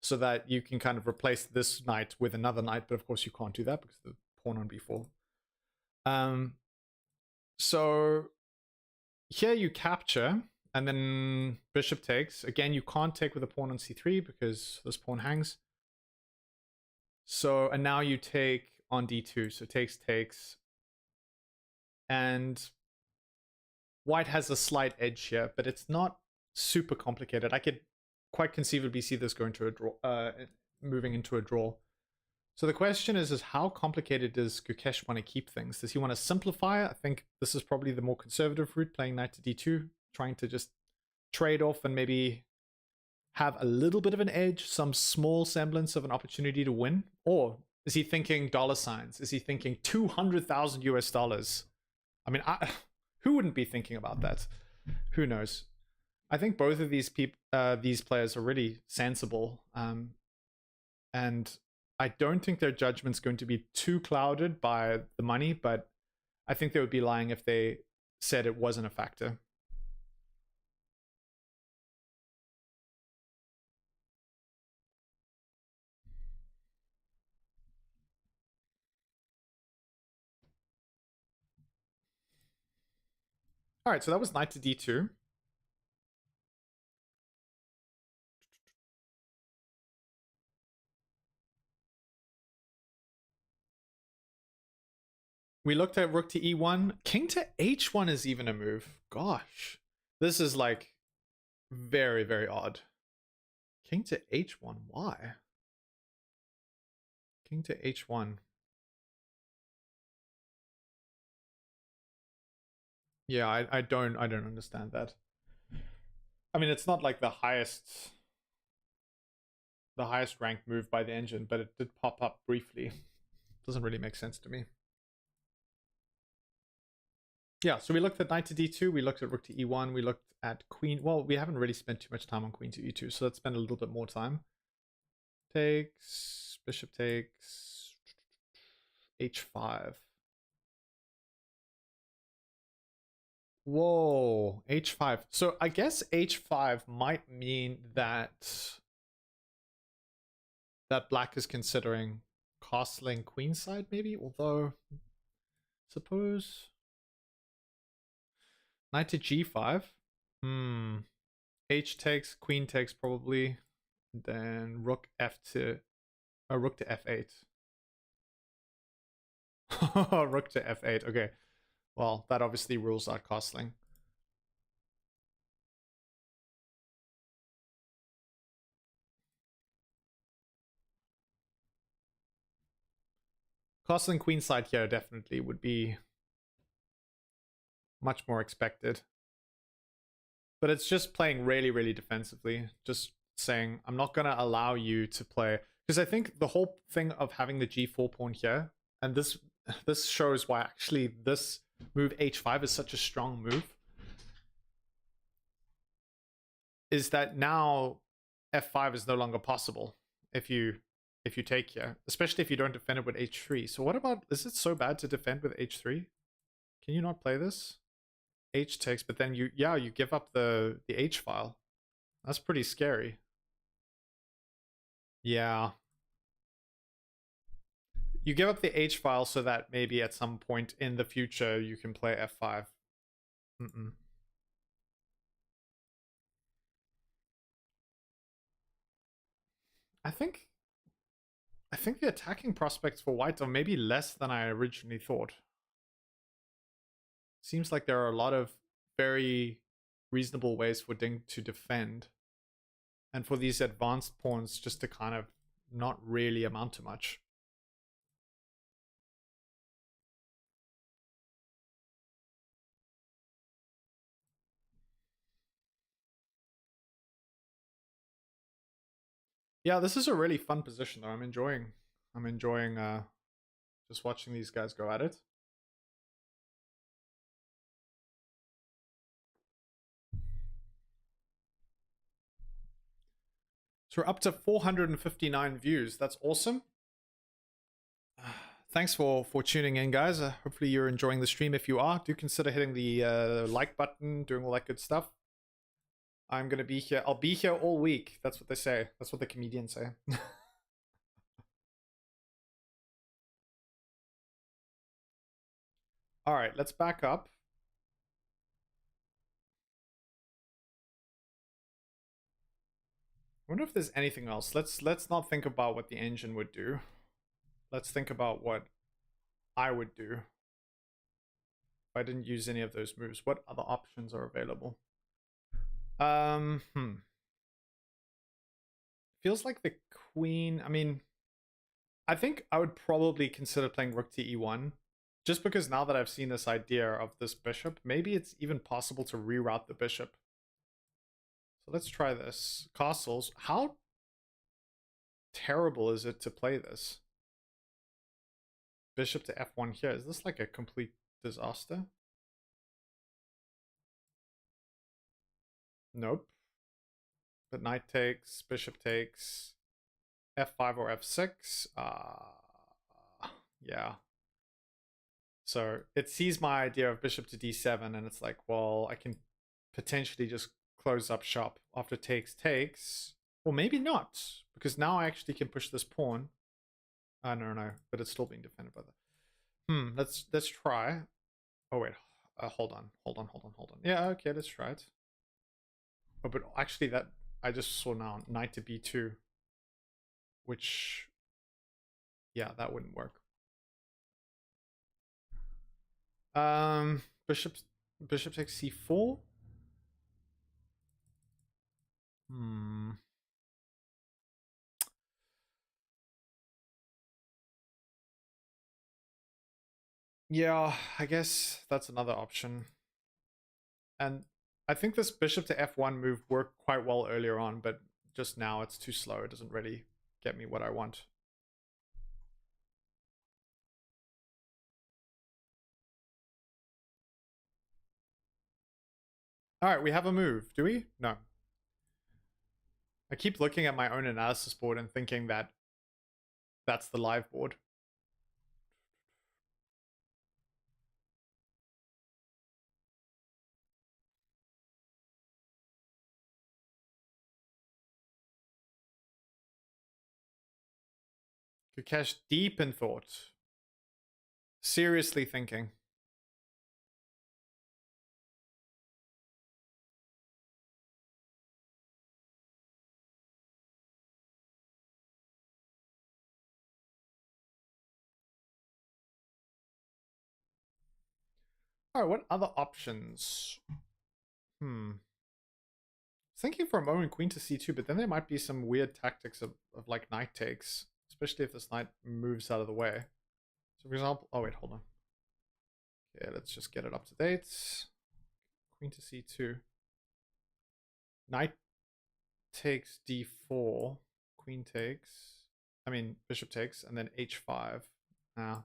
so that you can kind of replace this knight with another knight, but of course you can't do that because the pawn on b4. So here you capture, and then bishop takes. Again, you can't take with a pawn on c3 because this pawn hangs. So, and now you take on d2. So takes. And white has a slight edge here, but it's not super complicated. I could quite conceivably see this going to a draw, moving into a draw. So the question is how complicated does Gukesh want to keep things? Does he want to simplify it? I think this is probably the more conservative route, playing knight to d2, trying to just trade off and maybe have a little bit of an edge, some small semblance of an opportunity to win. Or is he thinking dollar signs? Is he thinking 200,000 US dollars? I mean, who wouldn't be thinking about that? Who knows? I think both of these players are really sensible, and I don't think their judgment's going to be too clouded by the money, but I think they would be lying if they said it wasn't a factor. All right, so that was knight to d2. We looked at rook to e1. King to h1 is even a move. Gosh, this is like very, very odd. King to h1, why? King to h1. Yeah, I don't understand that. I mean, it's not like the highest ranked move by the engine, but it did pop up briefly. Doesn't really make sense to me. Yeah, so we looked at knight to d2, we looked at rook to e1, we looked at queen. Well, we haven't really spent too much time on queen to e2, so let's spend a little bit more time. Takes, bishop takes, h5. Whoa, h5. So I guess h5 might mean that black is considering castling queenside, maybe, although suppose knight to g5. H takes, queen takes probably, then rook to f8. Rook to f8. Okay. Well, that obviously rules out castling. Castling queenside here definitely would be much more expected. But it's just playing really, really defensively. Just saying, I'm not going to allow you to play. Because I think the whole thing of having the g4 pawn here, and this shows why actually this move h5 is such a strong move, is that now f5 is no longer possible if you take here, especially if you don't defend it with h3. So what about, is it so bad to defend with h3? Can you not play this? H takes, but then you give up the h file. That's pretty scary. Yeah. You give up the h file so that maybe at some point in the future you can play f5. I think the attacking prospects for white are maybe less than I originally thought. Seems like there are a lot of very reasonable ways for Ding to defend, and for these advanced pawns just to kind of not really amount to much. Yeah, this is a really fun position though. I'm enjoying just watching these guys go at it. So we're up to 459 views. That's awesome. Thanks for tuning in, guys. Hopefully you're enjoying the stream. If you are, do consider hitting the like button, doing all that good stuff. I'm going to be here. I'll be here all week. That's what they say. That's what the comedians say. All right, let's back up. I wonder if there's anything else. Let's not think about what the engine would do. Let's think about what I would do if I didn't use any of those moves. What other options are available? Feels like the queen. I mean, I think I would probably consider playing rook to e1, just because now that I've seen this idea of this bishop, maybe it's even possible to reroute the bishop. So let's try this. Castles. How terrible is it to play this? Bishop to f1 here. Is this like a complete disaster? Nope. But knight takes, bishop takes, f5 or f6. Yeah. So it sees my idea of bishop to d7, and it's like, well, I can potentially just close up shop after takes. Or maybe not, because now I actually can push this pawn. No, but it's still being defended by the... Let's try. Oh, wait. Hold on. Yeah, okay, let's try it. Oh, but actually that... I just saw now knight to b2, which... Yeah, that wouldn't work. Bishop takes c4. Yeah, I guess that's another option. And I think this bishop to f1 move worked quite well earlier on, but just now it's too slow. It doesn't really get me what I want. All right, we have a move. Do we? No. I keep looking at my own analysis board and thinking that that's the live board. Gukesh, deep in thought. Seriously thinking. All right, what other options? Thinking for a moment queen to c2, but then there might be some weird tactics of like knight takes, especially if this knight moves out of the way. So for example, oh wait, hold on. Okay, let's just get it up to date. Queen to c2. Knight takes d4. Queen takes. I mean, bishop takes, and then h5. Now.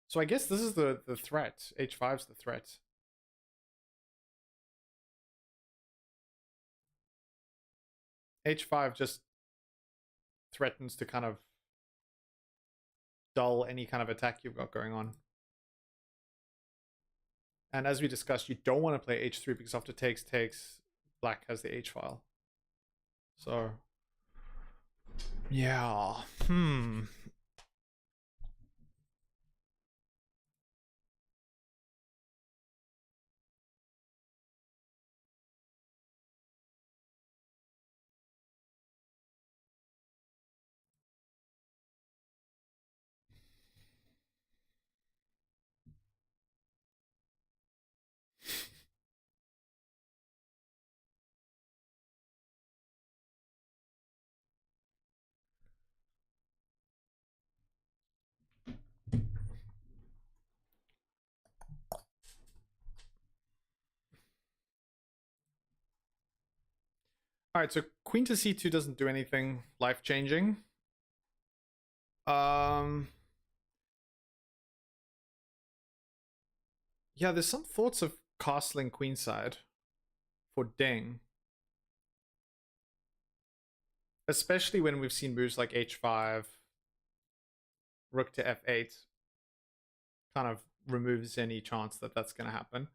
So I guess this is the threat. h5's the threat. h5 just threatens to kind of dull any kind of attack you've got going on. And as we discussed, you don't want to play h3 because after takes, black has the h-file. So, yeah. All right, so queen to c2 doesn't do anything life-changing. Yeah, there's some thoughts of castling queenside for ding. Especially when we've seen moves like h5, rook to f8. Kind of removes any chance that that's going to happen.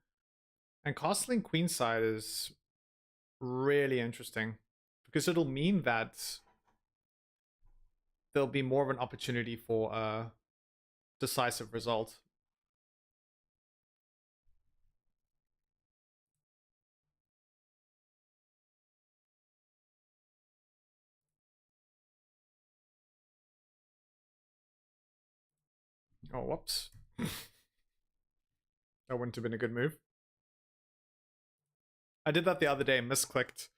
And castling queenside is really interesting because it'll mean that there'll be more of an opportunity for a decisive result. Oh, whoops. That wouldn't have been a good move. I did that the other day, misclicked,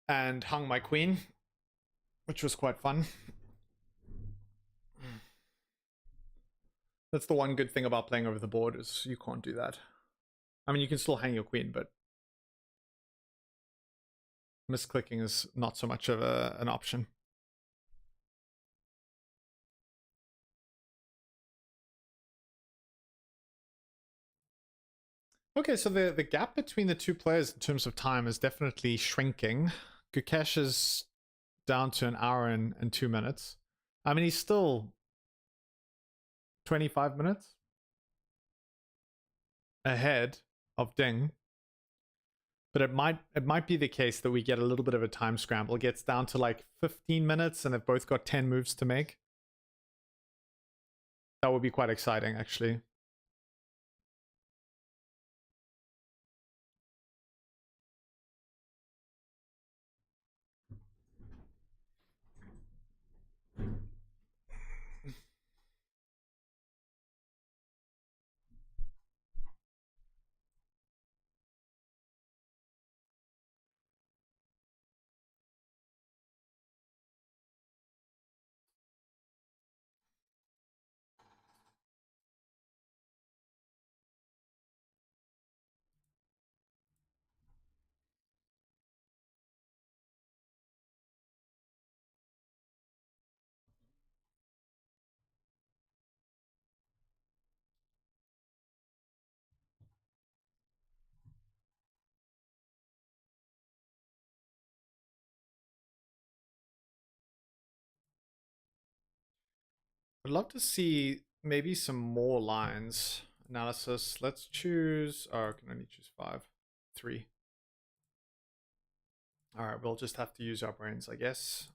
and hung my queen, which was quite fun. That's the one good thing about playing over the board is you can't do that. I mean, you can still hang your queen, but misclicking is not so much of an option. Okay, so the gap between the two players in terms of time is definitely shrinking. Gukesh is down to an hour and 2 minutes. I mean, he's still 25 minutes ahead of Ding. But it might be the case that we get a little bit of a time scramble. It gets down to like 15 minutes and they've both got 10 moves to make. That would be quite exciting, actually. I'd love to see maybe some more lines. Analysis. Let's choose. Oh, I can only choose 3. Alright, we'll just have to use our brains, I guess.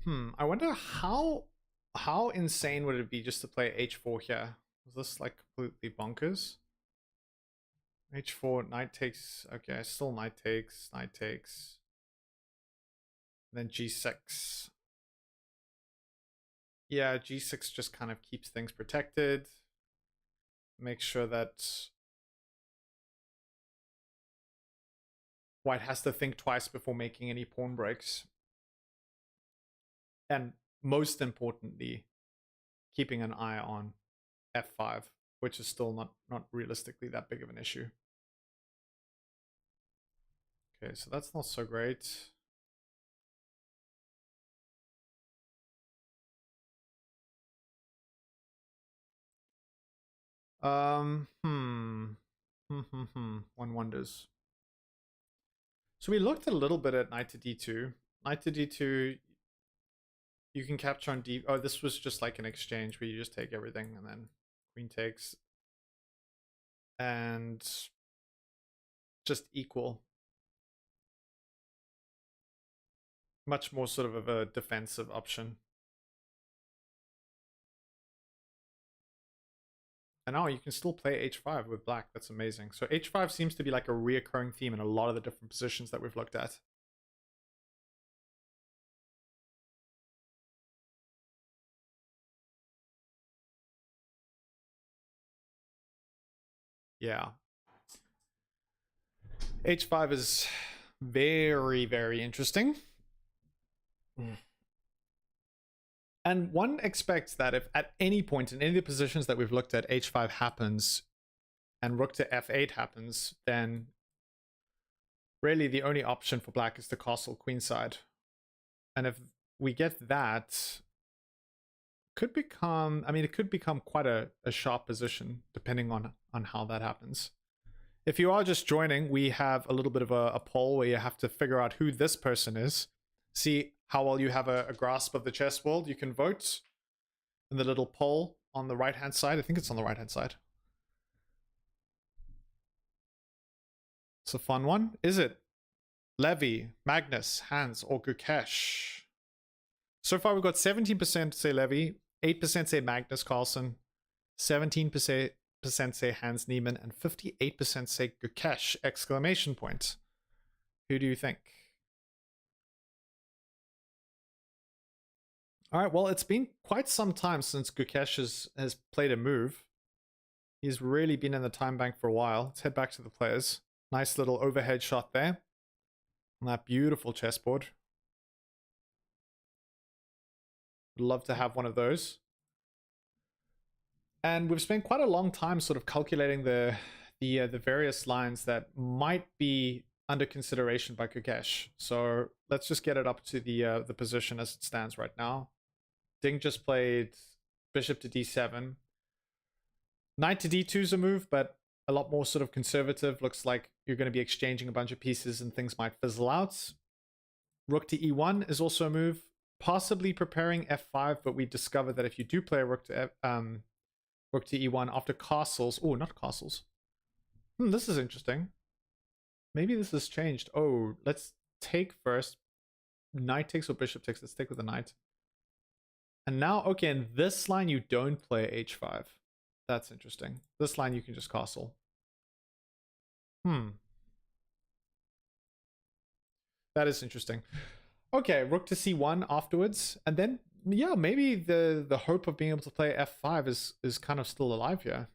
I wonder how insane would it be just to play h4 here? Is this like completely bonkers? h4, knight takes. Okay, still knight takes. Then g6. Yeah, g6 just kind of keeps things protected. Make sure that white has to think twice before making any pawn breaks. And most importantly, keeping an eye on f5, which is still not realistically that big of an issue. Okay, so that's not so great. One wonders. So we looked a little bit at knight to d2. Knight to d2, you can capture on d. Oh, this was just like an exchange where you just take everything and then queen takes. And just equal. Much more sort of a defensive option. And now you can still play h5 with black. That's amazing. So h5 seems to be like a reoccurring theme in a lot of the different positions that we've looked at. Yeah. h5 is very, very interesting. And one expects that if at any point in any of the positions that we've looked at h5 happens and rook to f8 happens, then really the only option for black is the castle queenside. And if we get that, could become, I mean, it could become quite a sharp position depending on how that happens. If you are just joining, we have a little bit of a poll where you have to figure out who this person is. See how well you have a grasp of the chess world. You can vote in the little poll on the right-hand side. I think it's on the right-hand side. It's a fun one. Is it Levi, Magnus, Hans, or Gukesh? So far, we've got 17% say Levi, 8% say Magnus Carlsen, 17% say Hans Niemann, and 58% say Gukesh, exclamation point. Who do you think? All right, well, it's been quite some time since Gukesh has played a move. He's really been in the time bank for a while. Let's head back to the players. Nice little overhead shot there on that beautiful chessboard. Would love to have one of those. And we've spent quite a long time sort of calculating the various lines that might be under consideration by Gukesh. So let's just get it up to the position as it stands right now. Ding just played bishop to d7. Knight to d2 is a move, but a lot more sort of conservative. Looks like you're going to be exchanging a bunch of pieces and things might fizzle out. Rook to e1 is also a move. Possibly preparing f5, but we discovered that if you do play a rook to e1 after castles... Oh, not castles. This is interesting. Maybe this has changed. Oh, let's take first. Knight takes or bishop takes. Let's take with the knight. And now, okay, in this line you don't play h5. That's interesting. This line you can just castle. That is interesting. Okay, rook to c1 afterwards. And then, yeah, maybe the hope of being able to play f5 is kind of still alive here.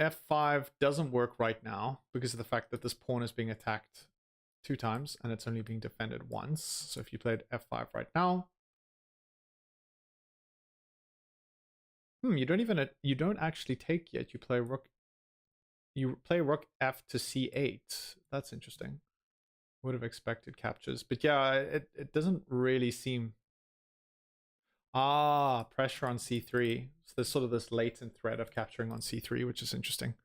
f5 doesn't work right now because of the fact that this pawn is being attacked 2 times and it's only being defended once. So if you played f5 right now, you don't actually take yet. You play rook f to c8. That's interesting. Would have expected captures, but yeah, it doesn't really seem. Pressure on c3. So there's sort of this latent threat of capturing on c3, which is interesting.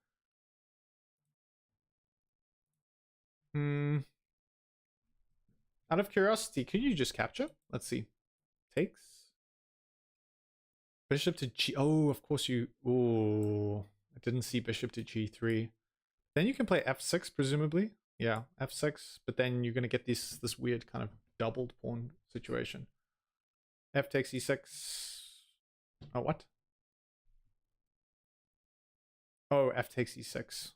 Out of curiosity, could you just capture? Let's see. Takes. Bishop to g. Oh, of course you. Oh, I didn't see bishop to g3. Then you can play f6, presumably. Yeah, f6, but then you're going to get this weird kind of doubled pawn situation. F takes e6. Oh, what? Oh, f takes e6.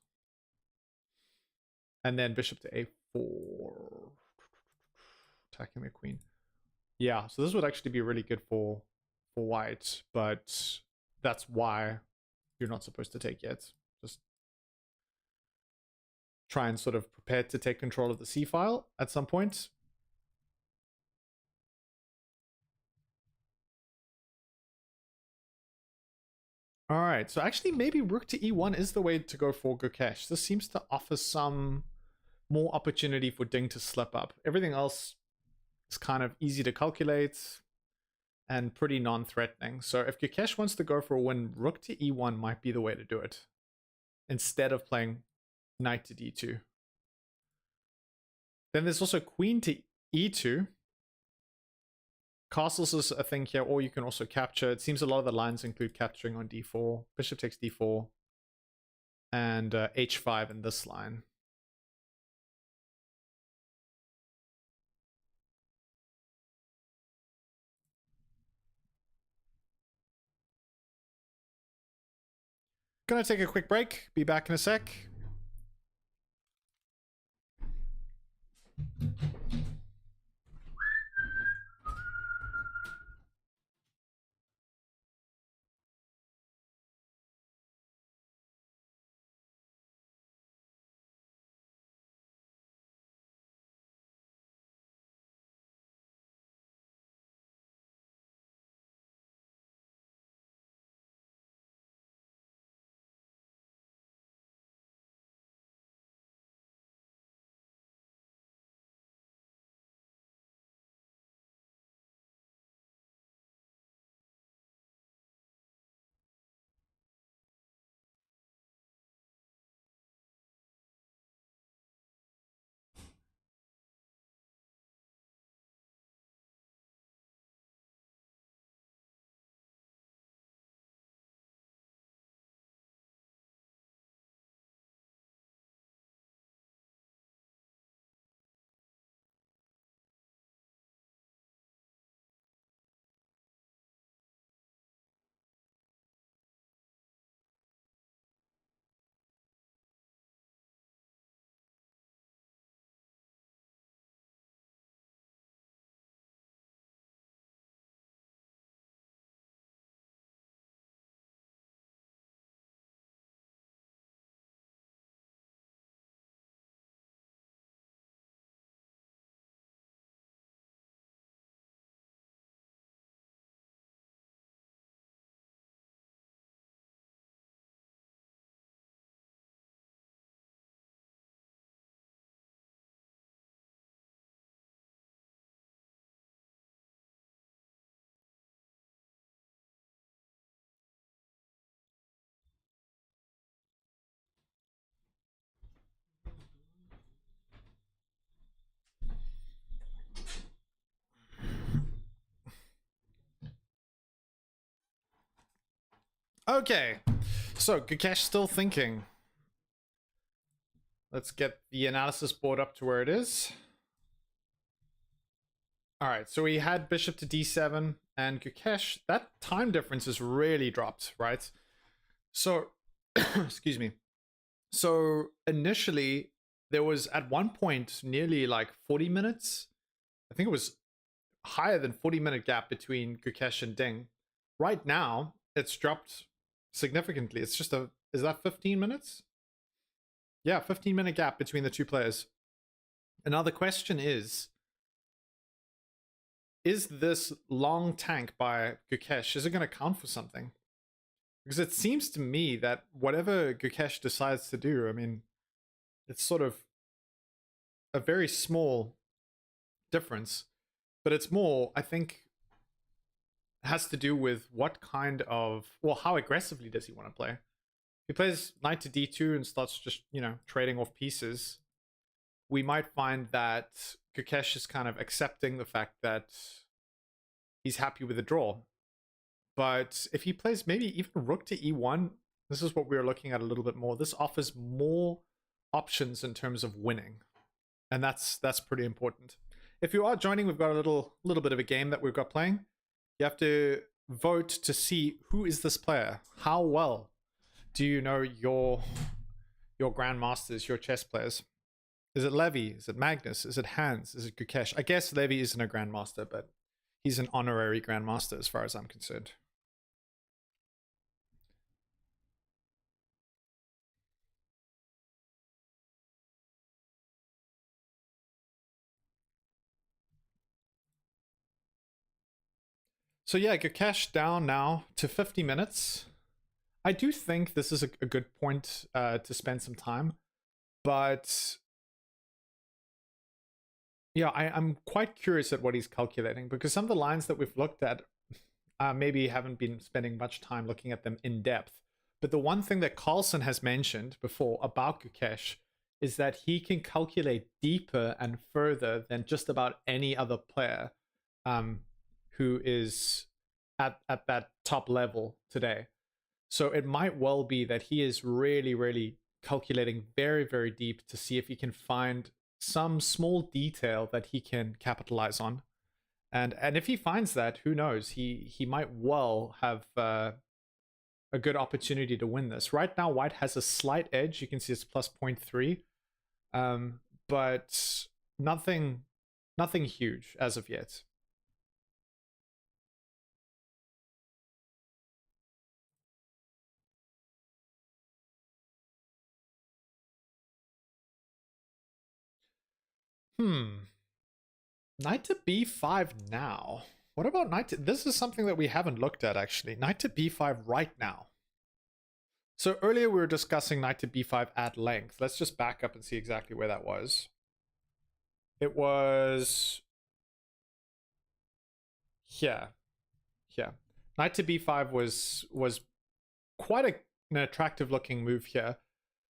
And then bishop to a4. Attacking the queen. Yeah, so this would actually be really good for white, but that's why you're not supposed to take yet. Just try and sort of prepare to take control of the c file at some point. All right, so actually maybe rook to e1 is the way to go for Gukesh. This seems to offer some more opportunity for Ding to slip up. Everything else is kind of easy to calculate and pretty non-threatening. So if Gukesh wants to go for a win, rook to e1 might be the way to do it, instead of playing knight to d2. Then there's also queen to e2. Castles is a thing here, or you can also capture. It seems a lot of the lines include capturing on d4. Bishop takes d4. And h5 in this line. Gonna take a quick break. Be back in a sec. Okay, so Gukesh still thinking. Let's get the analysis board up to where it is. All right, so we had bishop to d7 and Gukesh. That time difference has really dropped, right? So, excuse me. So initially, there was at one point nearly like 40 minutes. I think it was higher than 40-minute gap between Gukesh and Ding. Right now, it's dropped significantly. It's just is that 15 minutes? Yeah, 15-minute gap between the two players. And now the question is this long tank by Gukesh, is it going to count for something? Because it seems to me that whatever Gukesh decides to do, I mean, it's sort of a very small difference, but it's more, I think, has to do with what kind of, well, how aggressively does he want to play? If he plays knight to d2 and starts just, you know, trading off pieces, we might find that Gukesh is kind of accepting the fact that he's happy with the draw. But if he plays maybe even rook to e1, this is what we're looking at a little bit more. This offers more options in terms of winning. And that's pretty important. If you are joining, we've got a little bit of a game that we've got playing. You have to vote to see who is this player. How well do you know your grandmasters, your chess players? Is it Levy? Is it Magnus? Is it Hans? Is it Gukesh? I guess Levy isn't a grandmaster, but he's an honorary grandmaster as far as I'm concerned. So yeah, Gukesh down now to 50 minutes. I do think this is a good point to spend some time, but yeah, I'm quite curious at what he's calculating, because some of the lines that we've looked at maybe haven't been spending much time looking at them in depth. But the one thing that Carlsen has mentioned before about Gukesh is that he can calculate deeper and further than just about any other player who is at that top level today. So it might well be that he is really, really calculating very, very deep to see if he can find some small detail that he can capitalize on. And if he finds that, who knows? He might well have a good opportunity to win this. Right now, White has a slight edge. You can see it's plus 0.3, but nothing huge as of yet. Knight to b5 now. What about knight to... This is something that we haven't looked at, actually. Knight to b5 right now. So earlier we were discussing knight to b5 at length. Let's just back up and see exactly where that was. It was... here. Here. Knight to b5 was quite an attractive looking move here.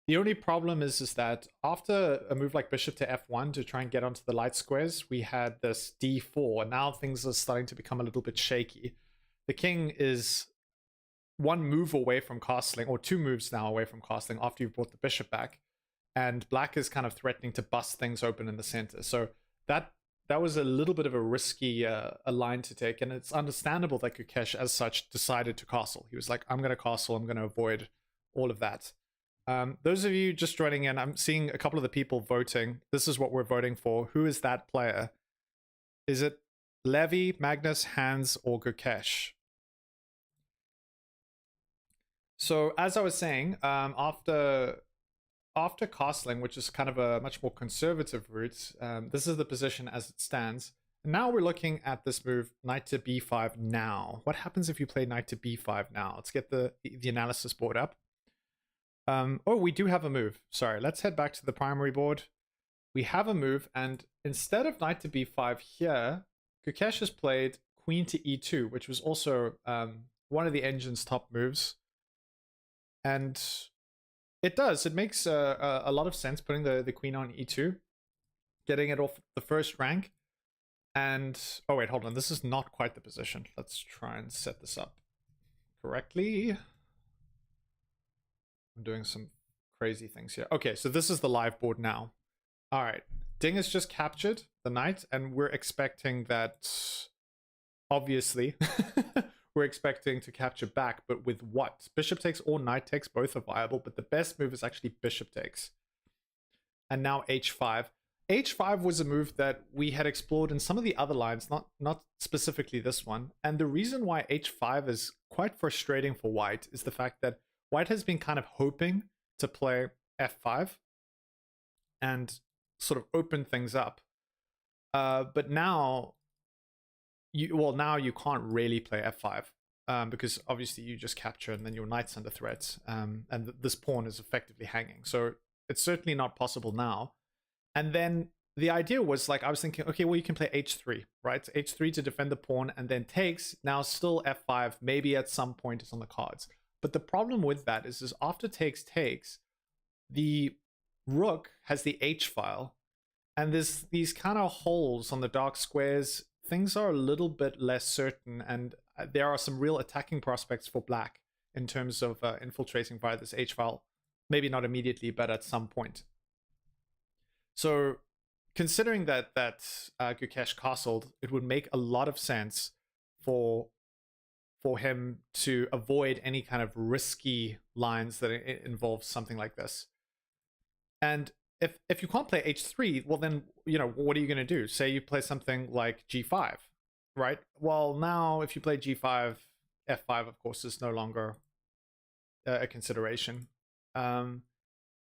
The only problem is that after a move like bishop to f1 to try and get onto the light squares, we had this d4. Now things are starting to become a little bit shaky. The king is one move away from castling, or two moves now away from castling after you've brought the bishop back. And black is kind of threatening to bust things open in the center. So that was a little bit of a risky a line to take. And it's understandable that Gukesh, as such, decided to castle. He was like, I'm going to castle. I'm going to avoid all of that. Those of you just joining in, I'm seeing a couple of the people voting. This is what we're voting for. Who is that player? Is it Levy, Magnus, Hans, or Gukesh? So as I was saying, after castling, which is kind of a much more conservative route, this is the position as it stands. Now we're looking at this move, knight to b5 now. What happens if you play knight to b5 now? Let's get the analysis board up. Oh, we do have a move. Sorry, let's head back to the primary board. We have a move, and instead of knight to b5 here, Gukesh has played queen to e2, which was also one of the engine's top moves. And it makes a lot of sense putting the queen on e2, getting it off the first rank. And, oh wait, hold on, this is not quite the position. Let's try and set this up correctly. I'm doing some crazy things here. Okay, so this is the live board now. All right, Ding has just captured the knight, and we're expecting that, obviously, we're expecting to capture back, but with what? Bishop takes or knight takes, both are viable, but the best move is actually bishop takes. And now h5. h5 was a move that we had explored in some of the other lines, not specifically this one. And the reason why h5 is quite frustrating for white is the fact that white has been kind of hoping to play f5 and sort of open things up. But now you can't really play f5 because obviously you just capture and then your knight's under threat, and this pawn is effectively hanging. So it's certainly not possible now. And then the idea was, like, I was thinking, okay, well, you can play h3, right? h3 to defend the pawn, and then takes. Now still f5, maybe at some point it's on the cards. But the problem with that is after takes, the rook has the h file, and there's these kind of holes on the dark squares. Things are a little bit less certain, and there are some real attacking prospects for black in terms of infiltrating via this h file. Maybe not immediately, but at some point. So considering that Gukesh castled, it would make a lot of sense for him to avoid any kind of risky lines that involve something like this. And if you can't play h3, well then, you know, what are you going to do? Say you play something like g5, right? Well, now if you play g5, f5 of course is no longer a consideration.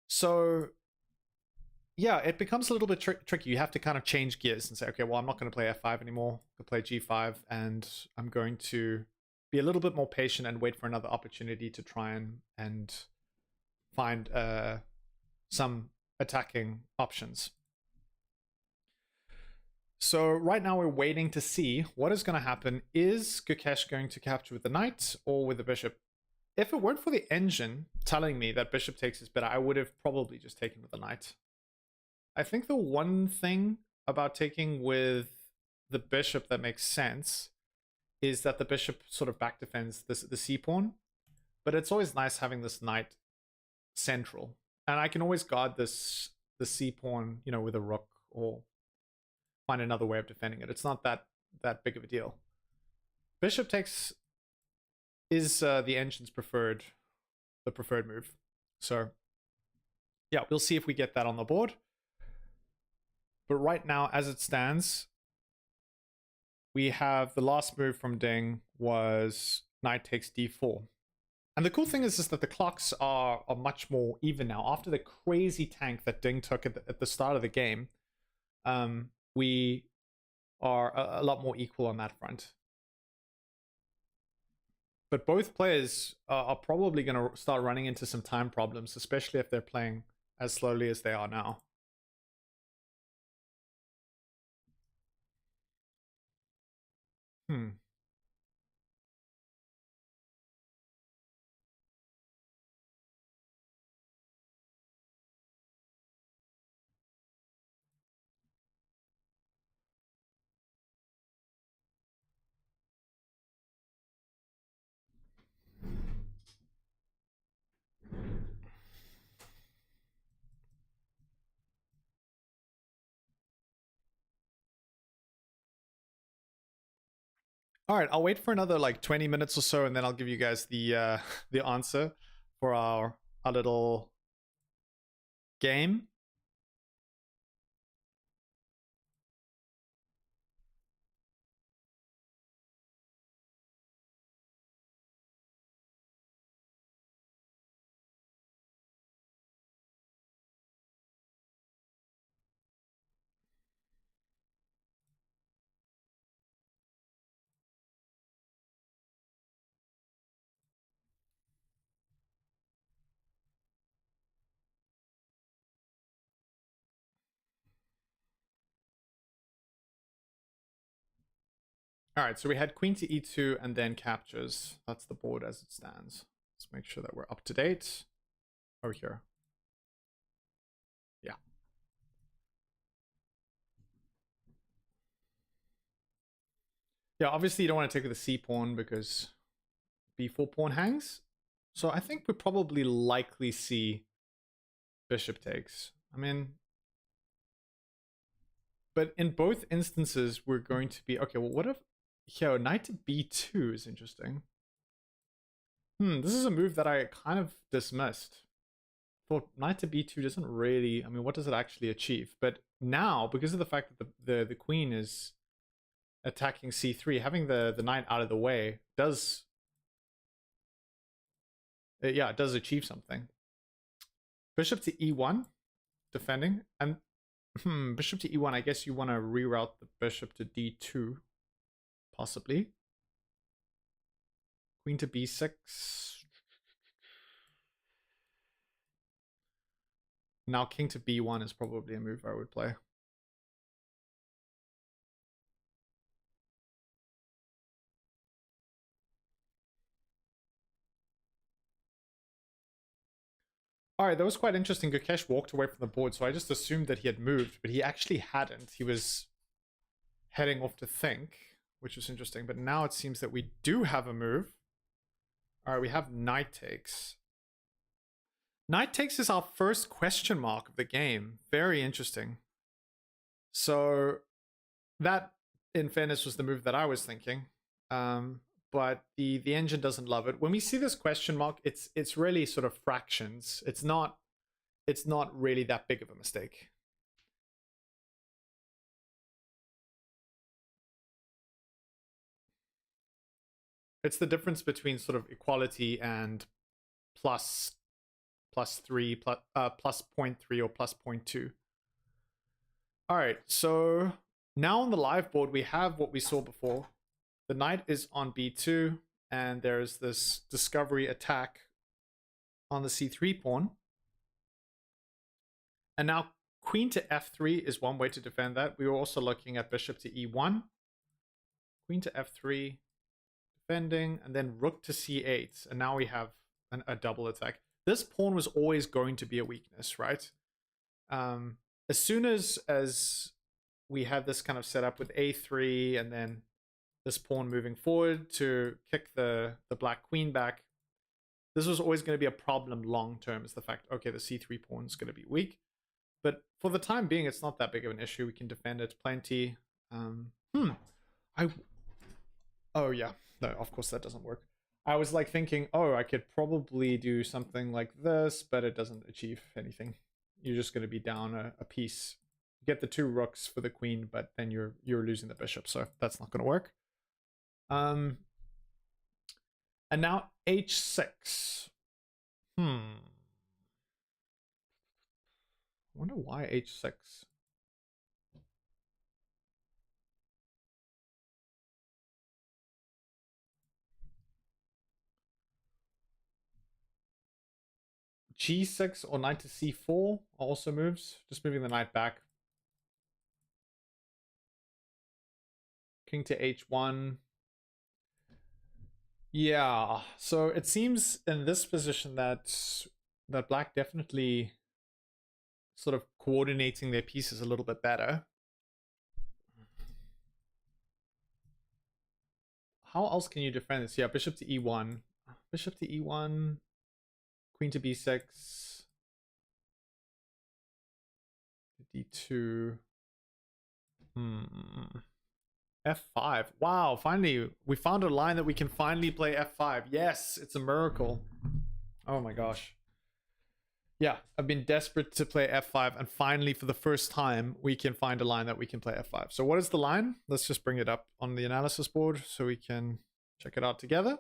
So yeah, it becomes a little bit tricky. You have to kind of change gears and say, okay, well, I'm not going to play f5 anymore. I'm going to play g5, and I'm going to be a little bit more patient and wait for another opportunity to try and find some attacking options. So right now we're waiting to see what is going to happen. Is Gukesh going to capture with the knight or with the bishop? If it weren't for the engine telling me that bishop takes is better, I would have probably just taken with the knight. I think the one thing about taking with the bishop that makes sense is that the bishop sort of back defends the c pawn, but it's always nice having this knight central, and I can always guard the c pawn, you know, with a rook or find another way of defending it. It's not that big of a deal. Bishop takes is the engine's preferred move. So yeah, we'll see if we get that on the board. But right now, as it stands, we have the last move from Ding was knight takes d4. And the cool thing is that the clocks are much more even now. After the crazy tank that Ding took at the start of the game, we are a lot more equal on that front. But both players are probably going to start running into some time problems, especially if they're playing as slowly as they are now. All right, I'll wait for another like 20 minutes or so, and then I'll give you guys the answer for our little game. All right, so we had queen to e2 and then captures. That's the board as it stands. Let's make sure that we're up to date. Over here. Yeah. Yeah, obviously you don't want to take the c pawn because b4 pawn hangs. So I think we probably likely see bishop takes. I mean, but in both instances, we're going to be... Okay, well, what if... Yo, knight to b2 is interesting. This is a move that I kind of dismissed. Thought knight to b2 doesn't really... I mean, what does it actually achieve? But now, because of the fact that the queen is attacking c3, having the knight out of the way does... yeah, it does achieve something. Bishop to e1, defending. And bishop to e1, I guess you want to reroute the bishop to d2, possibly. Queen to b6. Now king to b1 is probably a move I would play. All right, that was quite interesting. Gukesh walked away from the board, so I just assumed that he had moved, but he actually hadn't. He was heading off to think, which was interesting. But now it seems that we do have a move. All right, we have knight takes. Knight takes is our first question mark of the game. Very interesting. So that, in fairness, was the move that I was thinking. But the engine doesn't love it. When we see this question mark, it's really sort of fractions. It's not really that big of a mistake. It's the difference between sort of equality and plus 0.3 or plus 0.2. All right, so now on the live board, we have what we saw before. The knight is on b2, and there's this discovery attack on the c3 pawn. And now queen to f3 is one way to defend that. We were also looking at bishop to e1. Queen to f3, defending, and then rook to c8. And now we have a double attack. This pawn was always going to be a weakness, right? As soon as we had this kind of setup with a3 and then this pawn moving forward to kick the black queen back, this was always going to be a problem long term, is the fact, okay, the c3 pawn is going to be weak. But for the time being, it's not that big of an issue. We can defend it plenty. Oh yeah, no, of course that doesn't work. I was like thinking, oh, I could probably do something like this, but it doesn't achieve anything. You're just going to be down a piece. You get the 2 rooks for the queen, but then you're losing the bishop, so that's not going to work. And now h6. I wonder why h6. g6 or knight to c4 also moves. Just moving the knight back. King to h1. Yeah, so it seems in this position that black definitely sort of coordinating their pieces a little bit better. How else can you defend this? Yeah, bishop to e1. Bishop to e1. Queen to b6. d2. f5. Wow, finally, we found a line that we can finally play f5. Yes, it's a miracle. Oh my gosh. Yeah, I've been desperate to play f5, and finally, for the first time, we can find a line that we can play f5. So what is the line? Let's just bring it up on the analysis board so we can check it out together.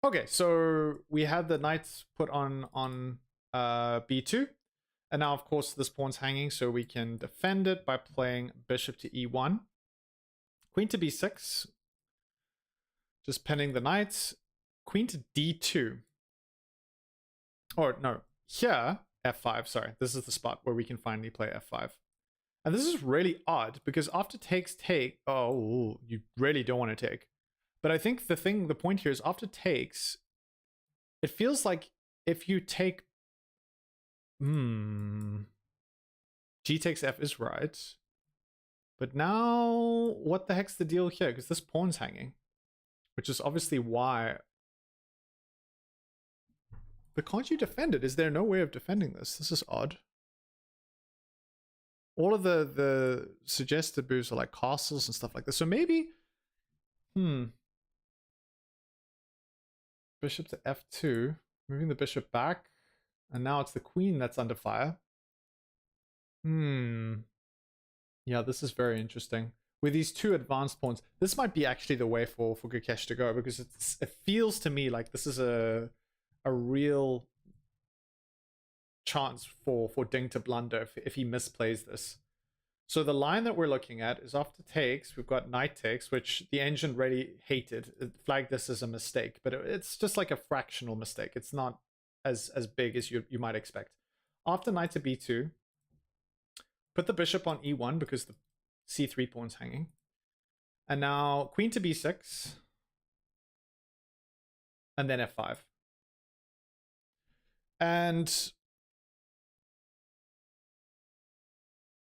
Okay, so we had the knights put on b2. And now, of course, this pawn's hanging, so we can defend it by playing bishop to e1. Queen to b6. Just pinning the knights. Queen to d2. Or no, here, f5, sorry. This is the spot where we can finally play f5. And this is really odd, because after takes take... Oh, you really don't want to take. But I think the point here is after takes, it feels like if you take... G takes f is right. But now, what the heck's the deal here? Because this pawn's hanging. Which is obviously why But can't you defend it? Is there no way of defending this? This is odd. All of the suggested moves are like castles and stuff like this. So maybe, bishop to f2, moving the bishop back, and now it's the queen that's under fire. Yeah, this is very interesting. With these two advanced pawns, this might be actually the way for Gukesh to go, because it feels to me like this is a real chance for Ding to blunder if he misplays this. So the line that we're looking at is after takes, we've got knight takes, which the engine really hated. It flagged this as a mistake, but it's just like a fractional mistake. It's not as big as you might expect. After knight to b2, put the bishop on e1 because the c3 pawn's hanging. And now queen to b6, and then f5. And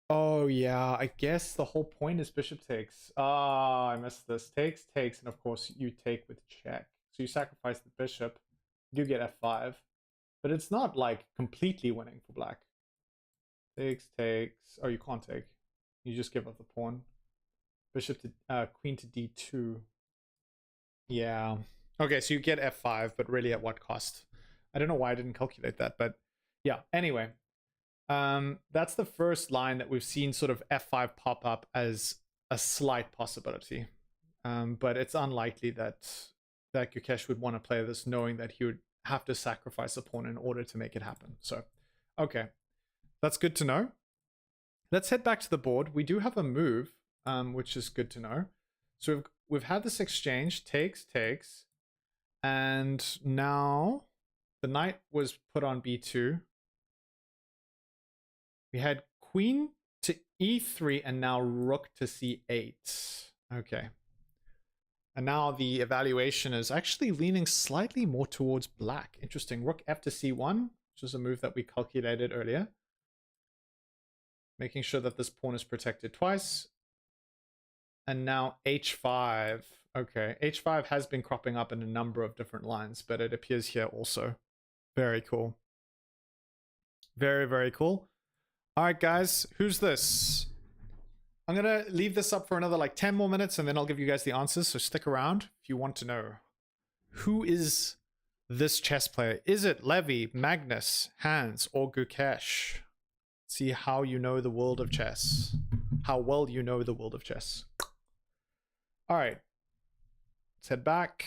oh yeah, I guess the whole point is bishop takes. Ah, I missed this. Takes, and of course you take with check. So you sacrifice the bishop, you get f5. But it's not like completely winning for black. Takes. Oh, you can't take. You just give up the pawn. Bishop to queen to d2. Yeah. Okay, so you get f5, but really at what cost? I don't know why I didn't calculate that, but yeah. Anyway, that's the first line that we've seen sort of f5 pop up as a slight possibility. But it's unlikely that Gukesh would want to play this knowing that he would have to sacrifice a pawn in order to make it happen. So, okay. That's good to know. Let's head back to the board. We do have a move, which is good to know. So we've had this exchange, takes, and now the knight was put on b2. We had queen to e3 and now rook to c8. Okay. And now the evaluation is actually leaning slightly more towards black. Interesting. Rook f to c1, which is a move that we calculated earlier. Making sure that this pawn is protected twice. And now h5. Okay, h5 has been cropping up in a number of different lines, but it appears here also. Very cool. Very, very cool. All right, guys, who's this? I'm going to leave this up for another like 10 more minutes, and then I'll give you guys the answers, so stick around if you want to know. Who is this chess player? Is it Levi, Magnus, Hans, or Gukesh? See how you know the world of chess. How well you know the world of chess. All right. Let's head back.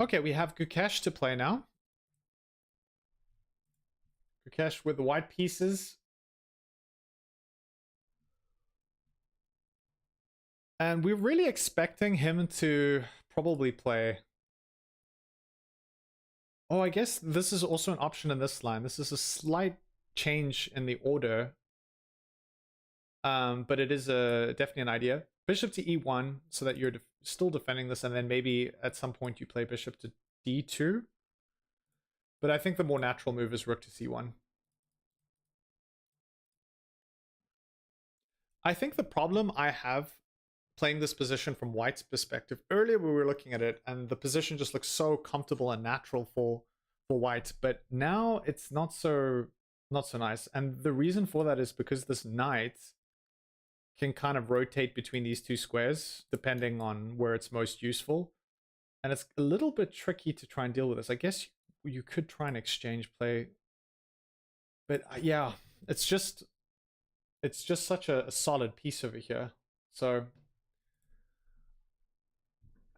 Okay, we have Gukesh to play now. Gukesh with the white pieces. And we're really expecting him to probably play... Oh, I guess this is also an option in this line. This is a slight change in the order. But it is definitely an idea. Bishop to e1 so that you're still defending this, and then maybe at some point you play bishop to d2. But I think the more natural move is rook to c1. I think the problem I have playing this position from white's perspective, earlier we were looking at it and the position just looks so comfortable and natural for white, but now it's not so nice. And the reason for that is because this knight can kind of rotate between these two squares depending on where it's most useful, and it's a little bit tricky to try and deal with this. I guess you could try and exchange play, but yeah, it's just such a solid piece over here. So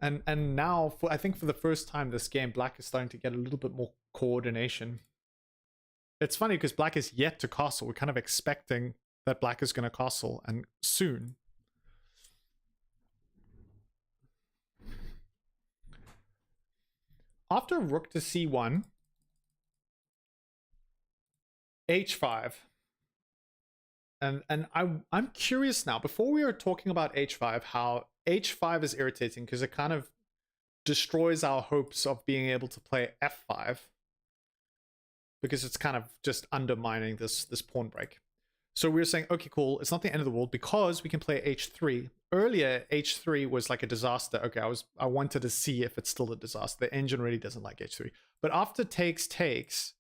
and now I think for the first time this game, black is starting to get a little bit more coordination. It's funny because black is yet to castle. We're kind of expecting that black is going to castle, and soon. After rook to c1, h5. And I'm curious now, before we were talking about h5, how h5 is irritating because it kind of destroys our hopes of being able to play f5, because it's kind of just undermining this pawn break. So we were saying, okay, cool, it's not the end of the world because we can play h3. Earlier, h3 was like a disaster. Okay, I wanted to see if it's still a disaster. The engine really doesn't like h3. But after takes,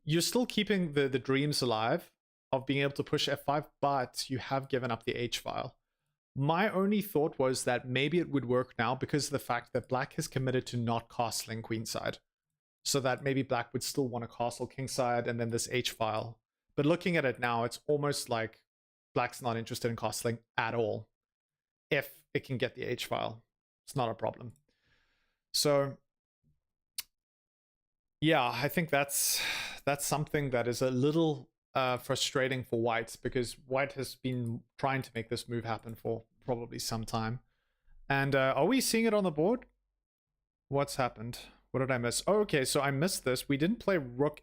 you're still keeping the dreams alive of being able to push f5, but you have given up the h file. My only thought was that maybe it would work now because of the fact that black has committed to not castling queenside. So that maybe black would still want to castle kingside and then this h file. But looking at it now, it's almost like black's not interested in castling at all. If it can get the h file, it's not a problem. So yeah, I think that's something that is a little frustrating for white, because white has been trying to make this move happen for probably some time. And are we seeing it on the board? What's happened? What did I miss? Oh, okay, so I missed this. We didn't play rook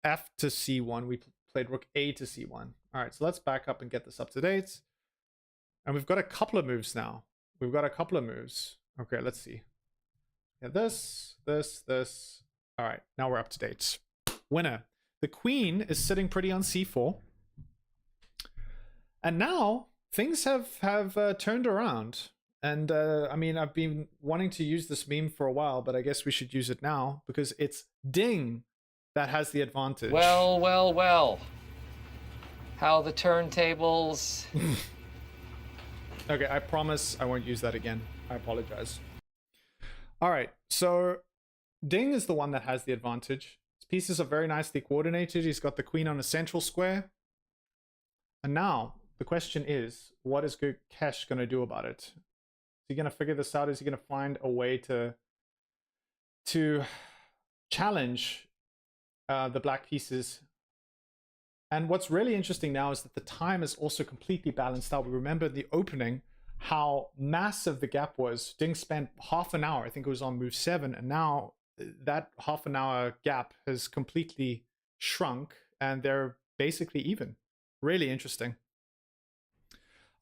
f to c1. We played rook a to c1. All right, so let's back up and get this up to date. And we've got a couple of moves now. We've got a couple of moves. Okay, let's see. Yeah, this. All right, now we're up to date. Winner. The queen is sitting pretty on c4. And now things have turned around. And I mean, I've been wanting to use this meme for a while, but I guess we should use it now because it's Ding that has the advantage. Well. How the turntables. Okay, I promise I won't use that again. I apologize. All right, so Ding is the one that has the advantage. His pieces are very nicely coordinated. He's got the queen on a central square. And now the question is, what is Gukesh going to do about it? Is he going to figure this out? Is he going to find a way to challenge the black pieces? And what's really interesting now is that the time is also completely balanced out. We remember in the opening how massive the gap was. Ding spent half an hour, I think it was on move 7, and now that half an hour gap has completely shrunk and they're basically even. Really interesting.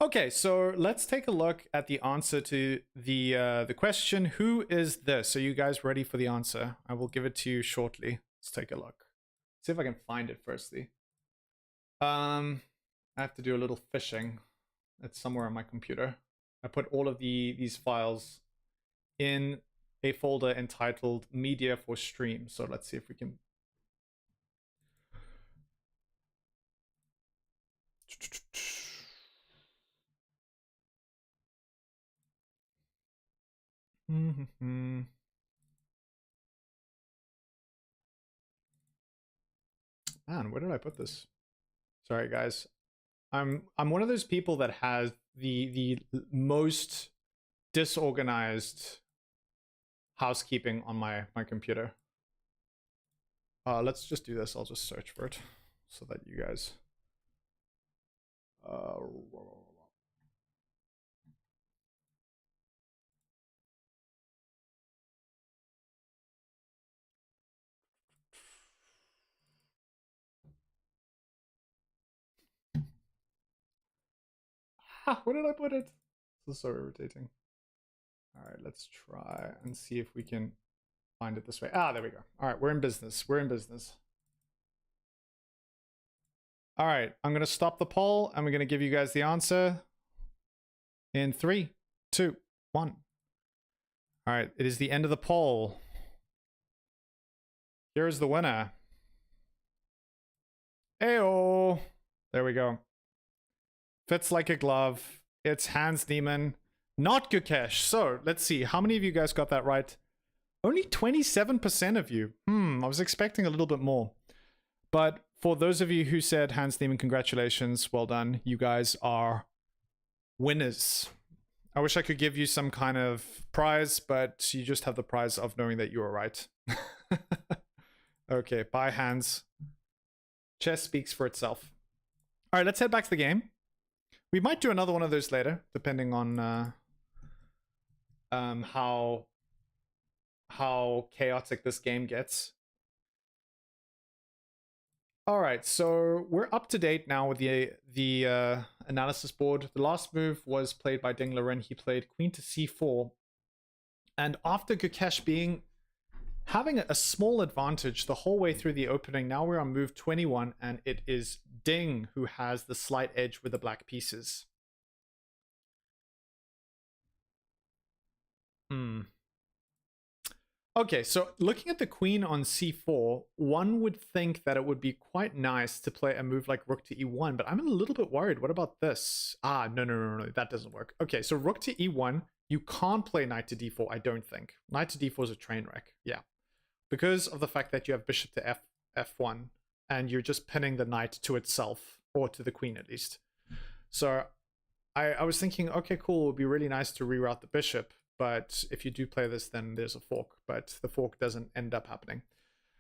Okay, so let's take a look at the answer to the question. Who is this? Are you guys ready for the answer? I will give it to you shortly. Let's take a look. See if I can find it firstly. I have to do a little fishing. It's somewhere on my computer. I put all of these files in a folder entitled Media for Stream. So let's see if we can. Man, where did I put this? Sorry, guys. I'm one of those people that has the most disorganized housekeeping on my computer. Let's just do this. I'll just search for it so that you guys. Where did I put it? This is so irritating. All right, let's try and see if we can find it this way. Ah, there we go. All right, we're in business. We're in business. All right, I'm going to stop the poll and we're going to give you guys the answer in 3, 2, 1. All right, it is the end of the poll. Here's the winner. Ayo! There we go. Fits like a glove. It's Hans Niemann, not Gukesh. So let's see. How many of you guys got that right? Only 27% of you. I was expecting a little bit more. But for those of you who said Hans Niemann, congratulations. Well done. You guys are winners. I wish I could give you some kind of prize, but you just have the prize of knowing that you were right. Okay, bye, Hans. Chess speaks for itself. All right, let's head back to the game. We might do another one of those later, depending on how chaotic this game gets. All right, so we're up to date now with the analysis board. The last move was played by Liren. He played queen to c4, and after Gukesh being having a small advantage the whole way through the opening. Now we're on move 21, and it is Ding who has the slight edge with the black pieces. Okay, so looking at the queen on c4, one would think that it would be quite nice to play a move like rook to e1, but I'm a little bit worried. What about this? No, that doesn't work. Okay, so rook to e1, you can't play knight to d4, I don't think. Knight to d4 is a train wreck, yeah. Because of the fact that you have bishop to f1, and you're just pinning the knight to itself, or to the queen at least. So I was thinking, okay, cool, it would be really nice to reroute the bishop, but if you do play this, then there's a fork, but the fork doesn't end up happening.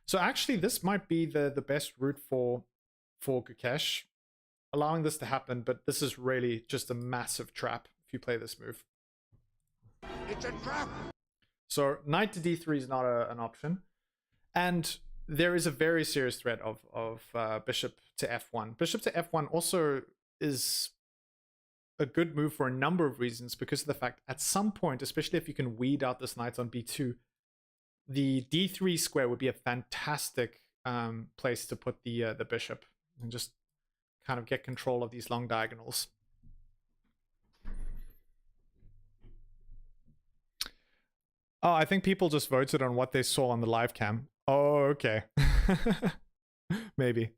So actually, this might be the best route for Gukesh, allowing this to happen, but this is really just a massive trap if you play this move. It's a trap! So knight to d3 is not an option. And there is a very serious threat of bishop to f1. Bishop to f1 also is a good move for a number of reasons, because of the fact at some point, especially if you can weed out this knight on b2, the d3 square would be a fantastic place to put the bishop and just kind of get control of these long diagonals. Oh, I think people just voted on what they saw on the live cam. Oh, okay. Maybe.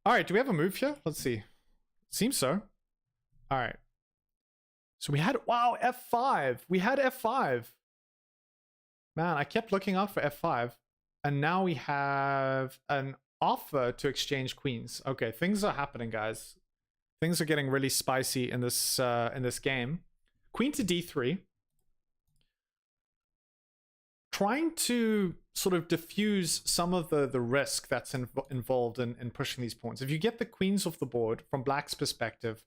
All right, do we have a move here? Let's see. Seems so. All right. So we had, wow, f5. We had f5. Man, I kept looking out for f5. And now we have an offer to exchange queens. Okay, things are happening, guys. Things are getting really spicy in this game. Queen to d3. Trying to sort of diffuse some of the risk that's involved in pushing these pawns. If you get the queens off the board, from black's perspective,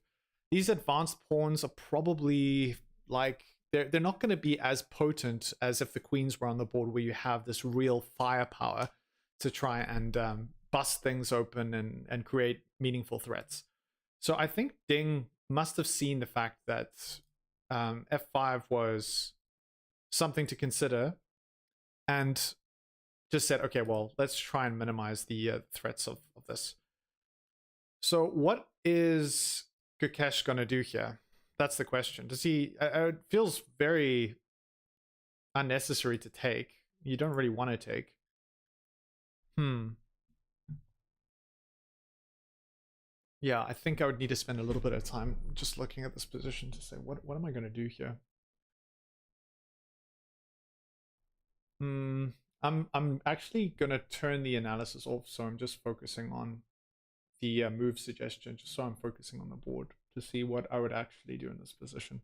these advanced pawns are probably like, they're not going to be as potent as if the queens were on the board, where you have this real firepower to try and bust things open and create meaningful threats. So I think Ding must have seen the fact that f5 was something to consider, and just said, okay, well, let's try and minimize the threats of this. So what is Gukesh going to do here? That's the question. Does he... it feels very unnecessary to take. You don't really want to take. Yeah, I think I would need to spend a little bit of time just looking at this position to say, what am I going to do here? I'm actually going to turn the analysis off, so I'm just focusing on the move suggestion, just so I'm focusing on the board to see what I would actually do in this position.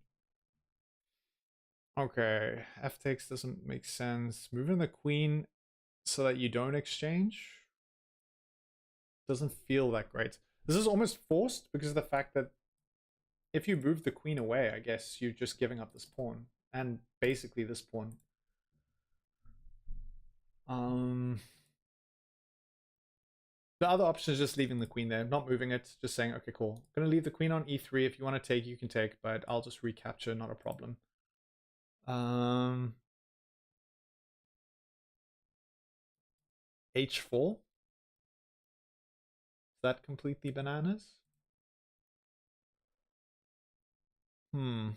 Okay, f takes doesn't make sense. Moving the queen so that you don't exchange doesn't feel that great. This is almost forced because of the fact that if you move the queen away, I guess you're just giving up this pawn, and basically this pawn. The other option is just leaving the queen there, not moving it, just saying, okay, cool. I'm going to leave the queen on e3. If you want to take, you can take, but I'll just recapture, not a problem. h4. Is that completely bananas? H4.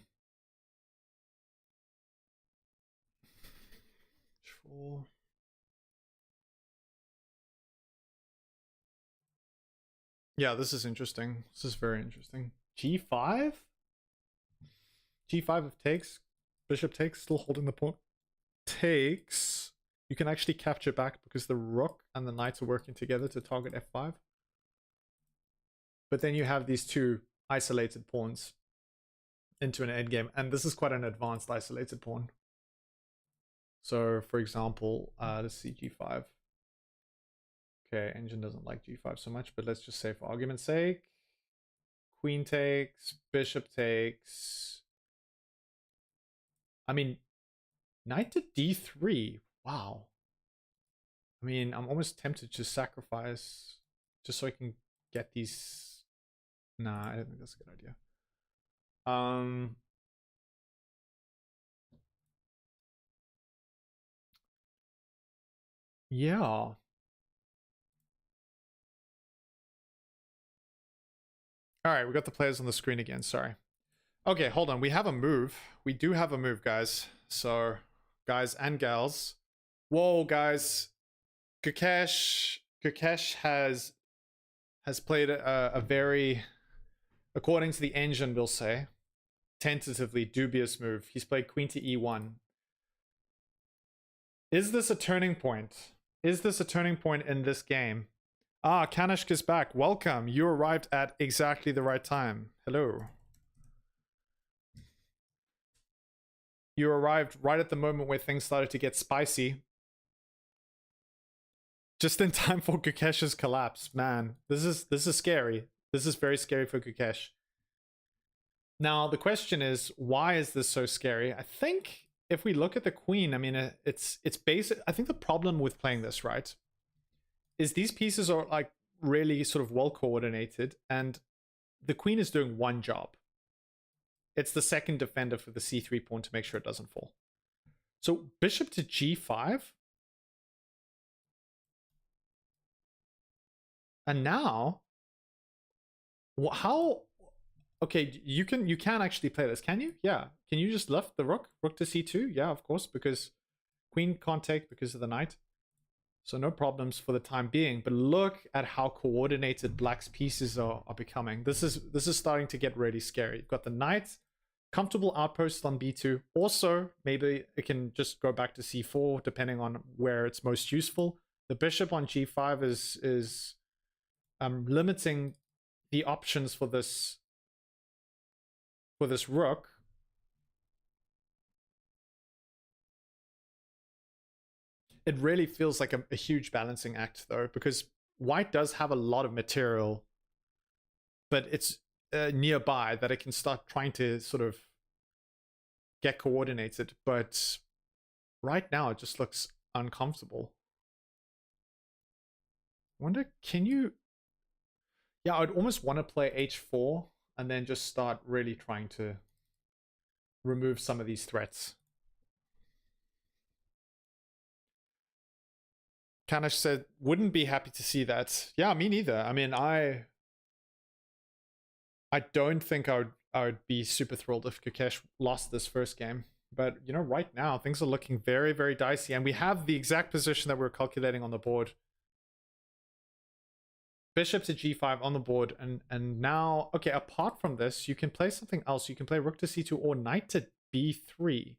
Yeah, this is interesting. This is very interesting. g5? g5 if takes. Bishop takes, still holding the pawn. Takes. You can actually capture back because the rook and the knights are working together to target f5. But then you have these two isolated pawns into an endgame, and this is quite an advanced isolated pawn. So, for example, let's see g5. Okay, engine doesn't like g5 so much, but let's just say for argument's sake, queen takes, bishop takes. I mean, knight to d3. Wow. I mean, I'm almost tempted to sacrifice just so I can get these. Nah, I don't think that's a good idea. Yeah. All right, we got the players on the screen again. Sorry. Okay, hold on. We have a move. We do have a move, guys. So, guys and gals. Whoa, guys. Gukesh has played a very, according to the engine, we'll say, tentatively dubious move. He's played queen to e1. Is this a turning point? Is this a turning point in this game? Ah, Kanishk is back. Welcome. You arrived at exactly the right time. Hello. You arrived right at the moment where things started to get spicy. Just in time for Gukesh's collapse. Man, this is scary. This is very scary for Gukesh. Now, the question is, why is this so scary? I think if we look at the queen, I mean, it's basic. I think the problem with playing this, right, is these pieces are like really sort of well coordinated, and the queen is doing one job. It's the second defender for the c3 pawn to make sure it doesn't fall. So bishop to g5. And now, how? Okay, you can actually play this, can you? Yeah. Can you just lift the rook to c2? Yeah, of course, because queen can't take because of the knight. So no problems for the time being. But look at how coordinated black's pieces are becoming. This is starting to get really scary. You've got the knight, comfortable outpost on b2. Also, maybe it can just go back to c4 depending on where it's most useful. The bishop on g5 is limiting the options for this rook. It really feels like a huge balancing act, though, because white does have a lot of material, but it's nearby that it can start trying to sort of get coordinated. But right now, it just looks uncomfortable. I wonder, can you... Yeah, I'd almost want to play h4 and then just start really trying to remove some of these threats. Kanish said, wouldn't be happy to see that. Yeah, me neither. I mean, I don't think I would be super thrilled if Gukesh lost this first game. But, you know, right now, things are looking very, very dicey. And we have the exact position that we're calculating on the board. Bishop to g5 on the board. And now, okay, apart from this, you can play something else. You can play rook to c2 or knight to b3.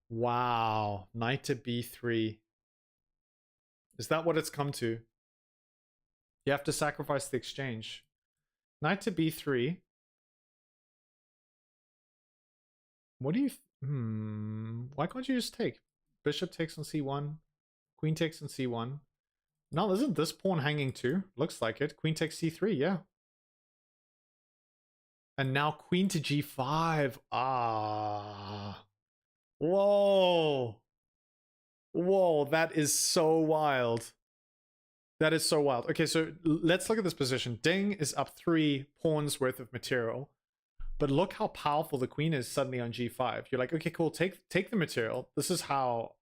Wow, knight to b3. Is that what it's come to? You have to sacrifice the exchange. Knight to b3. What do you... Why can't you just take? Bishop takes on c1. Queen takes on c1. No, isn't this pawn hanging too? Looks like it. Queen takes c3, yeah. And now queen to g5. Ah... Whoa. Whoa, that is so wild. That is so wild. Okay, so let's look at this position. Ding is up 3 pawns worth of material. But look how powerful the queen is suddenly on g5. You're like, okay, cool, take the material. This is how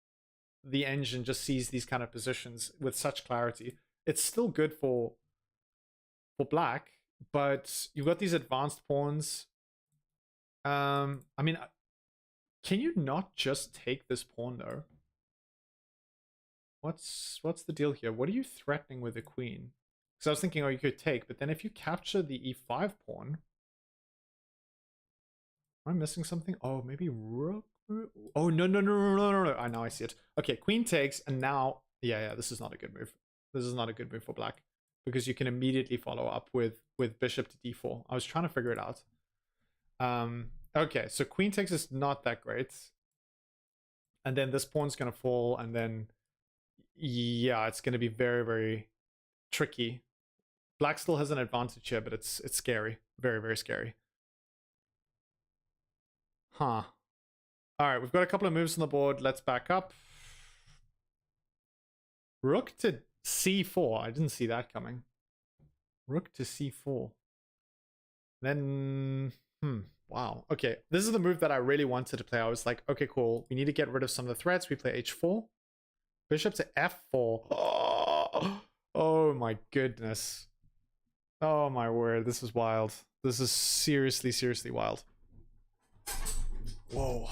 the engine just sees these kind of positions with such clarity. It's still good for black, but you've got these advanced pawns. I mean... Can you not just take this pawn, though? What's the deal here? What are you threatening with the queen? Because I was thinking, oh, you could take, but then if you capture the e5 pawn... Am I missing something? Oh, maybe rook? Oh, no. Now I see it. Okay, queen takes, and now... Yeah, this is not a good move. This is not a good move for black. Because you can immediately follow up with bishop to d4. I was trying to figure it out. Okay, so queen takes is not that great. And then this pawn's going to fall, and then... Yeah, it's going to be very, very tricky. Black still has an advantage here, but it's scary. Very, very scary. Huh. Alright, we've got a couple of moves on the board. Let's back up. Rook to c4. I didn't see that coming. Rook to c4. Then... Wow. Okay, this is the move that I really wanted to play. I was like, okay, cool. We need to get rid of some of the threats. We play h4. Bishop to f4. Oh my goodness. Oh my word. This is wild. This is seriously, seriously wild. Whoa.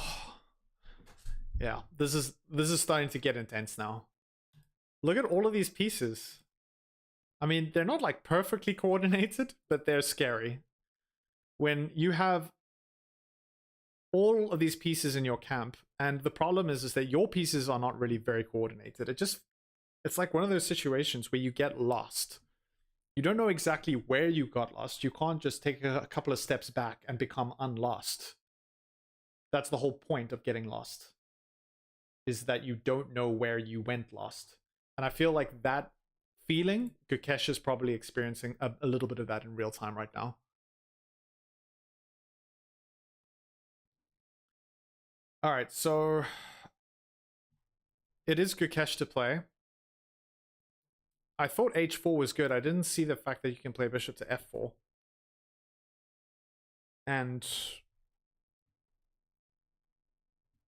Yeah, this is starting to get intense now. Look at all of these pieces. I mean, they're not like perfectly coordinated, but they're scary. When you have all of these pieces in your camp, and the problem is that your pieces are not really very coordinated. It's like one of those situations where you get lost. You don't know exactly where you got lost. You can't just take a couple of steps back and become unlost. That's the whole point of getting lost, is that you don't know where you went lost. And I feel like that feeling, Gukesh is probably experiencing a little bit of that in real time right now. All right, so it is Gukesh to play. I thought h4 was good. I didn't see the fact that you can play bishop to f4. And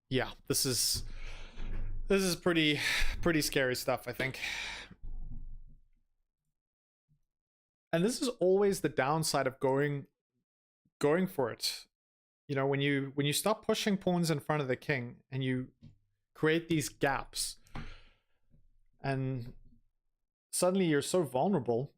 yeah, this is pretty scary stuff, I think. And this is always the downside of going for it. You know, when you stop pushing pawns in front of the king and you create these gaps, and suddenly you're so vulnerable.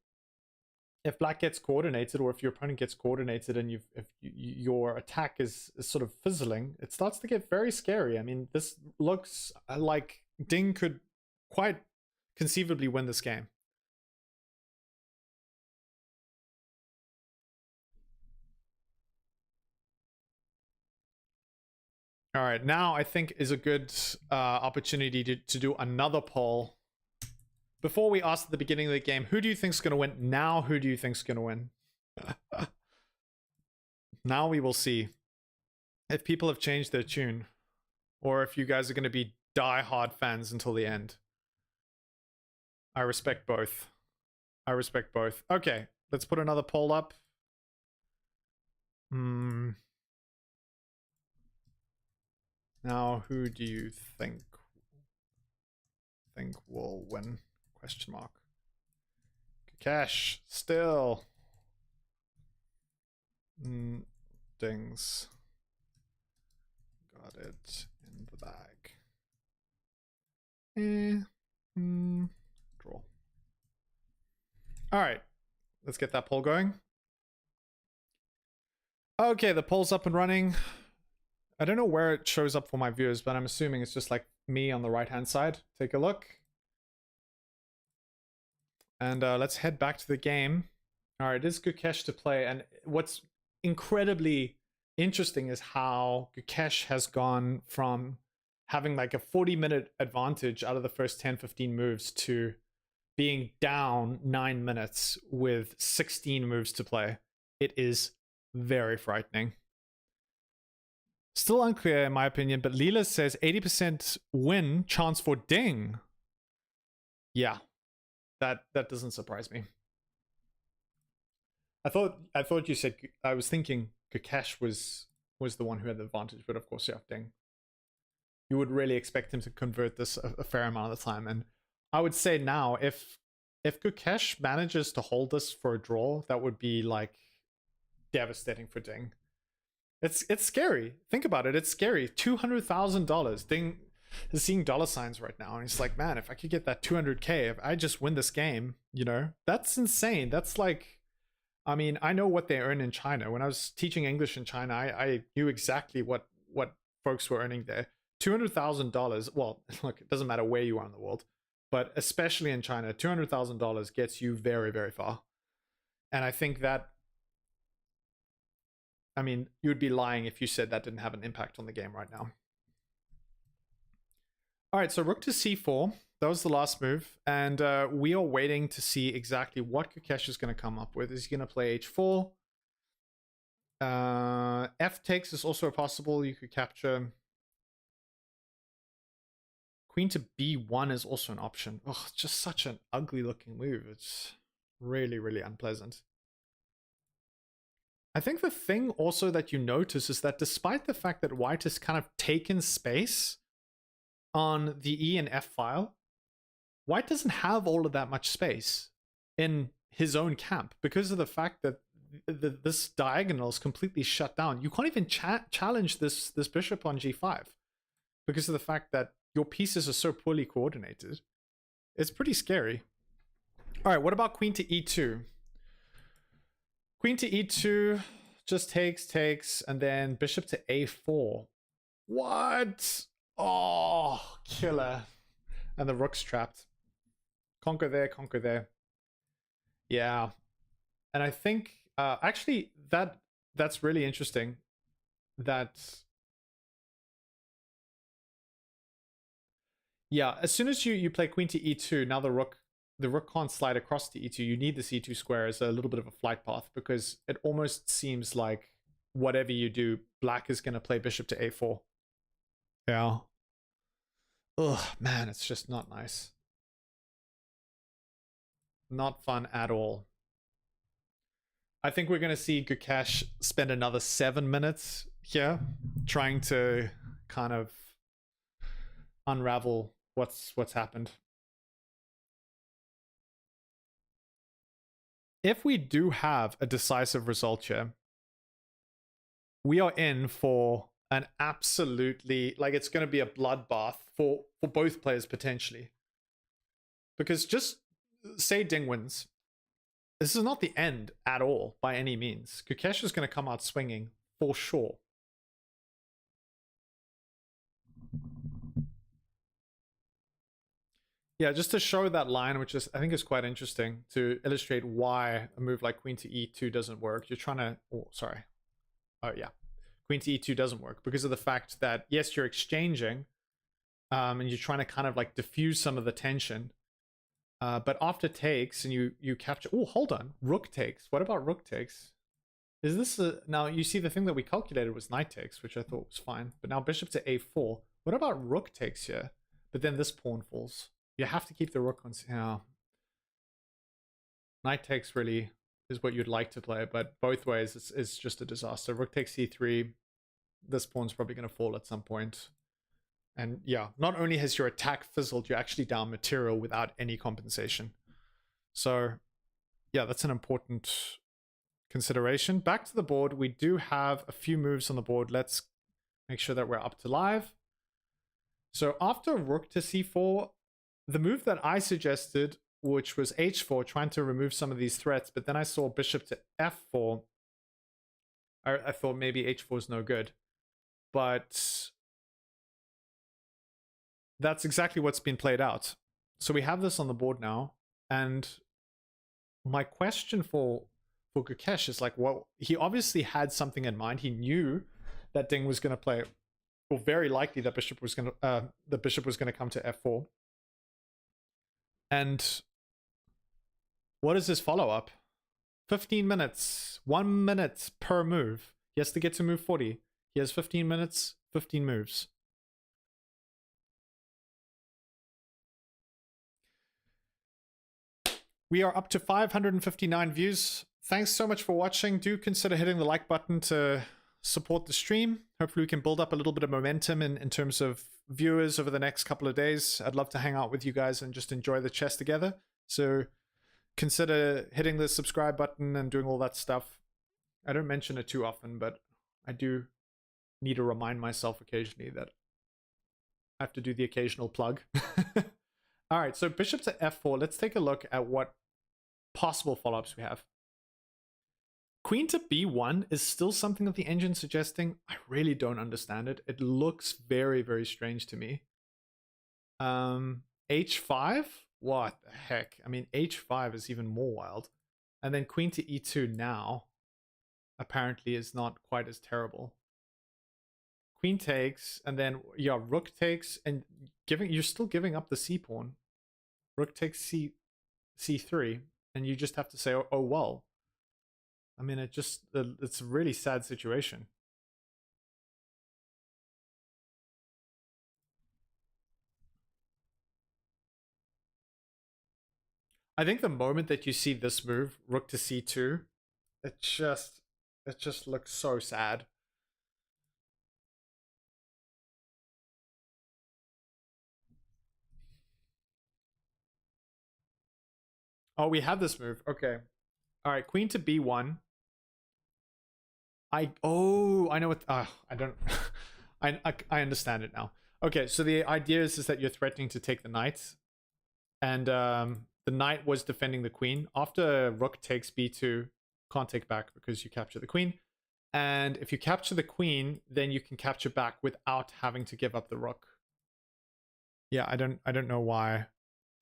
If black gets coordinated, or if your opponent gets coordinated, and if your attack is sort of fizzling, it starts to get very scary. I mean, this looks like Ding could quite conceivably win this game. All right, now I think is a good opportunity to do another poll. Before we asked at the beginning of the game, who do you think's going to win? Now, who do you think's going to win? Now we will see if people have changed their tune, or if you guys are going to be die-hard fans until the end. I respect both. I respect both. Okay, let's put another poll up. Now, who do you think will win? Question mark. Gukesh, still. Dings. Got it in the bag. Draw. All right, let's get that poll going. Okay, the poll's up and running. I don't know where it shows up for my viewers, but I'm assuming it's just like me on the right-hand side. Take a look. And let's head back to the game. All right, it is Gukesh to play. And what's incredibly interesting is how Gukesh has gone from having like a 40-minute advantage out of the first 10-15 moves to being down 9 minutes with 16 moves to play. It is very frightening. Still unclear in my opinion, but Leela says 80% win chance for Ding. Yeah, that doesn't surprise me. I thought you said, I was thinking Gukesh was the one who had the advantage, but of course, yeah, Ding. You would really expect him to convert this a fair amount of the time, and I would say now, if Gukesh manages to hold this for a draw, that would be like devastating for Ding. It's scary. Think about it. It's scary. $200,000. Ding is seeing dollar signs right now, and he's like, man, if I could get that 200K, if I just win this game, you know, that's insane. That's like, I mean, I know what they earn in China. When I was teaching English in China, I knew exactly what folks were earning there. $200,000. Well, look, it doesn't matter where you are in the world, but especially in China, $200,000 gets you very, very far. And I think that, I mean, you would be lying if you said that didn't have an impact on the game right now. All right, so rook to c4. That was the last move. And we are waiting to see exactly what Gukesh is going to come up with. Is he going to play h4? F takes is also possible. You could capture. Queen to b1 is also an option. Oh, it's just such an ugly looking move. It's really, really unpleasant. I think the thing also that you notice is that despite the fact that white has kind of taken space on the E and F file, white doesn't have all of that much space in his own camp because of the fact that this diagonal is completely shut down. You can't even challenge this bishop on g5 because of the fact that your pieces are so poorly coordinated. It's pretty scary. All right, what about queen to e2? Queen to e2 just takes, and then bishop to a4. What? Oh, killer. And the rook's trapped. Conquer there, conquer there. Yeah. And I think, actually, that's really interesting. That, yeah, as soon as you play queen to e2, now the rook can't slide across to e2. You need the c2 square as a little bit of a flight path because it almost seems like whatever you do, black is going to play bishop to a4. Yeah. Ugh, man, it's just not nice. Not fun at all. I think we're going to see Gukesh spend another 7 minutes here trying to kind of unravel what's happened. If we do have a decisive result here, we are in for an absolutely, like, it's going to be a bloodbath for both players potentially. Because just say Ding wins. This is not the end at all by any means. Gukesh is going to come out swinging for sure. Yeah, just to show that line, which is I think is quite interesting to illustrate why a move like queen to e2 doesn't work. You're trying to, oh, sorry. Oh yeah, queen to e2 doesn't work because of the fact that yes, you're exchanging, and you're trying to kind of like diffuse some of the tension. But after takes and you capture, oh, hold on, rook takes. What about rook takes? Is this now you see the thing that we calculated was knight takes, which I thought was fine. But now bishop to a4. What about rook takes here? But then this pawn falls. You have to keep the rook on. Yeah. Knight takes really is what you'd like to play, but both ways it's just a disaster. Rook takes c3. This pawn's probably going to fall at some point. And yeah, not only has your attack fizzled, you're actually down material without any compensation. So yeah, that's an important consideration. Back to the board, we do have a few moves on the board. Let's make sure that we're up to live. So after rook to c4, the move that I suggested, which was h4, trying to remove some of these threats, but then I saw bishop to f4. I thought maybe h4 is no good. But that's exactly what's been played out. So we have this on the board now. And my question for Gukesh is like, well, he obviously had something in mind. He knew that Ding was going to play, or very likely that bishop was going to, the bishop was going to come to f4. And what is his follow-up? 15 minutes, 1 minute per move. He has to get to move 40. He has 15 minutes, 15 moves. We are up to 559 views. Thanks so much for watching. Do consider hitting the like button to support the stream. Hopefully we can build up a little bit of momentum in terms of viewers over the next couple of days. I'd love to hang out with you guys and just enjoy the chess together. So consider hitting the subscribe button and doing all that stuff. I don't mention it too often, but I do need to remind myself occasionally that I have to do the occasional plug. All right, so bishop to f4. Let's take a look at what possible follow-ups we have. Queen to b1 is still something that the engine's suggesting. I really don't understand it. It looks very, very strange to me. h5? What the heck? I mean, h5 is even more wild. And then queen to e2 now apparently is not quite as terrible. Queen takes, and then yeah, rook takes, and you're still giving up the c pawn. Rook takes c3, and you just have to say, oh well. I mean, it's a really sad situation. I think the moment that you see this move, rook to c2, it just, It just looks so sad. Oh, we have this move. Okay. All right, queen to b1. I know what. I don't. I understand it now. Okay, so the idea is that you're threatening to take the knight, and the knight was defending the queen. After rook takes b2, can't take back because you capture the queen. And if you capture the queen, then you can capture back without having to give up the rook. Yeah, I don't know why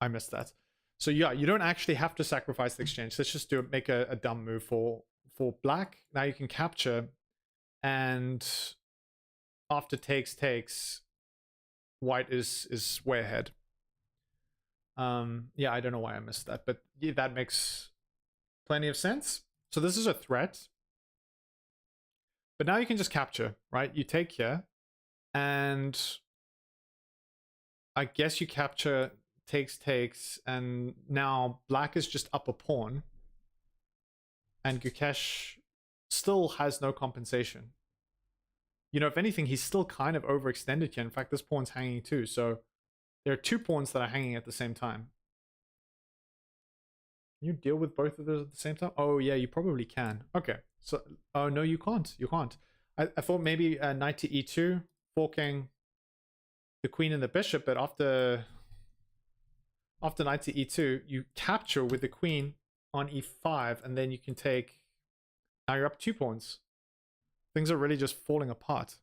I missed that. So yeah, you don't actually have to sacrifice the exchange. Let's just make a dumb move for black. Now you can capture, and after takes, white is way ahead. Yeah, I don't know why I missed that, but yeah, that makes plenty of sense. So this is a threat. But now you can just capture, right? You take here, and I guess you capture, takes, and now black is just up a pawn, and Gukesh still has no compensation. You know, if anything, he's still kind of overextended here. In fact, this pawn's hanging too, so there are 2 pawns that are hanging at the same time. Can you deal with both of those at the same time? Oh yeah, you probably can. Okay, so oh no, you can't. You can't. I thought maybe knight to e2, forking the queen and the bishop, but after knight to e2, you capture with the queen on e5, and then you can take. Now you're up 2 pawns. Things are really just falling apart.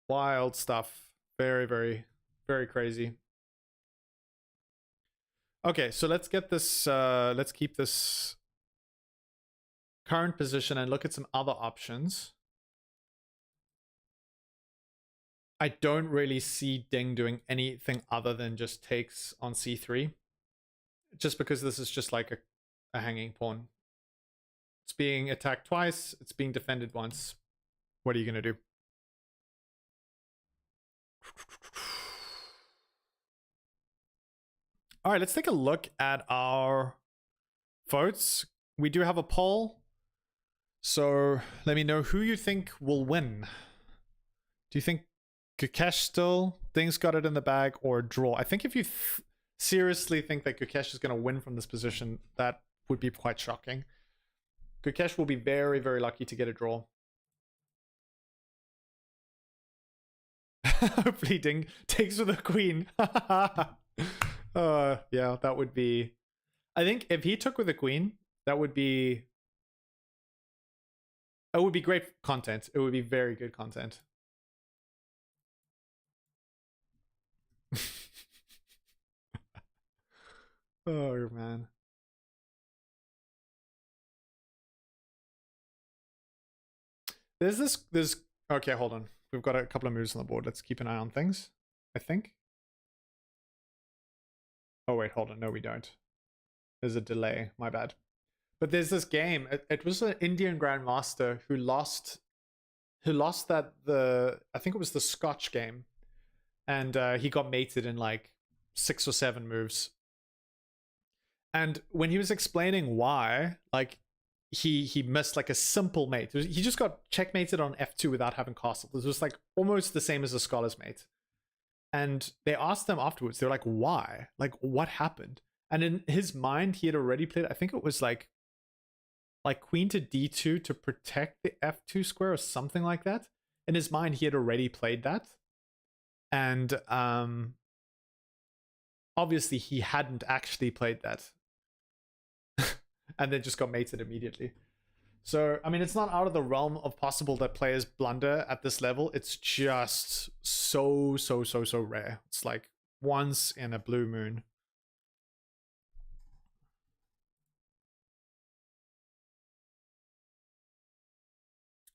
Wild stuff. Very, very, very crazy. Okay, so let's get this, let's keep this current position and look at some other options. I don't really see Ding doing anything other than just takes on c3. Just because this is just like a hanging pawn. It's being attacked twice, it's being defended once. What are you going to do? All right, let's take a look at our votes. We do have a poll. So let me know who you think will win. Do you think Gukesh still, Ding's got it in the bag, or draw? I think if you seriously think that Gukesh is going to win from this position, that would be quite shocking. Gukesh will be very, very lucky to get a draw. Hopefully Ding takes with the queen. Yeah, that would be... I think if he took with the queen, that would be... It would be great content. It would be very good content. Oh, man. There's okay, hold on. We've got a couple of moves on the board. Let's keep an eye on things, I think. Oh, wait, hold on. No, we don't. There's a delay. My bad. But there's this game. It was an Indian Grandmaster who lost that, I think it was the Scotch game. And he got mated in like 6 or 7 moves. And when he was explaining why, like, he missed like a simple mate. He just got checkmated on f2 without having castle. This was like almost the same as a scholar's mate. And they asked them afterwards, they were like, why? Like, what happened? And in his mind, he had already played, I think it was like queen to d2 to protect the f2 square or something like that. In his mind, he had already played that. And obviously he hadn't actually played that. And then just got mated immediately. So, I mean, it's not out of the realm of possible that players blunder at this level. It's just so rare. It's like once in a blue moon.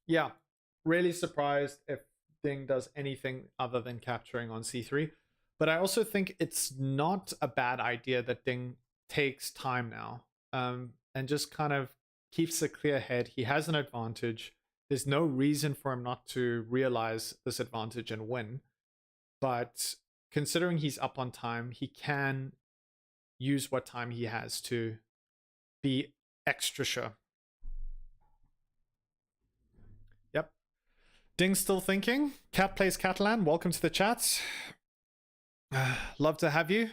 Yeah, really surprised if Ding does anything other than capturing on c3. But I also think it's not a bad idea that Ding takes time now. And just kind of keeps a clear head. He has an advantage. There's no reason for him not to realize this advantage and win. But considering he's up on time, he can use what time he has to be extra sure. Yep. Ding's still thinking. Cat plays Catalan. Welcome to the chat. Love to have you.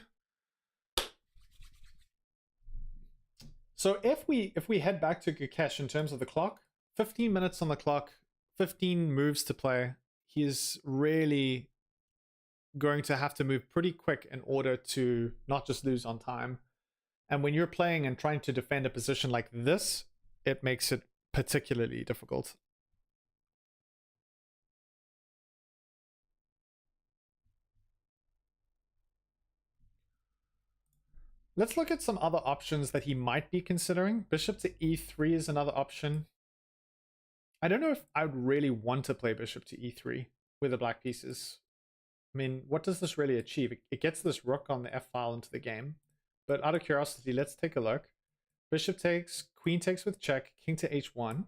So if we head back to Gukesh in terms of the clock, 15 minutes on the clock, 15 moves to play. He is really going to have to move pretty quick in order to not just lose on time. And when you're playing and trying to defend a position like this, it makes it particularly difficult. Let's look at some other options that he might be considering. Bishop to e3 is another option. I don't know if I would really want to play bishop to e3 with the black pieces. I mean, what does this really achieve? It gets this rook on the f-file into the game. But out of curiosity, let's take a look. Bishop takes, queen takes with check, king to h1,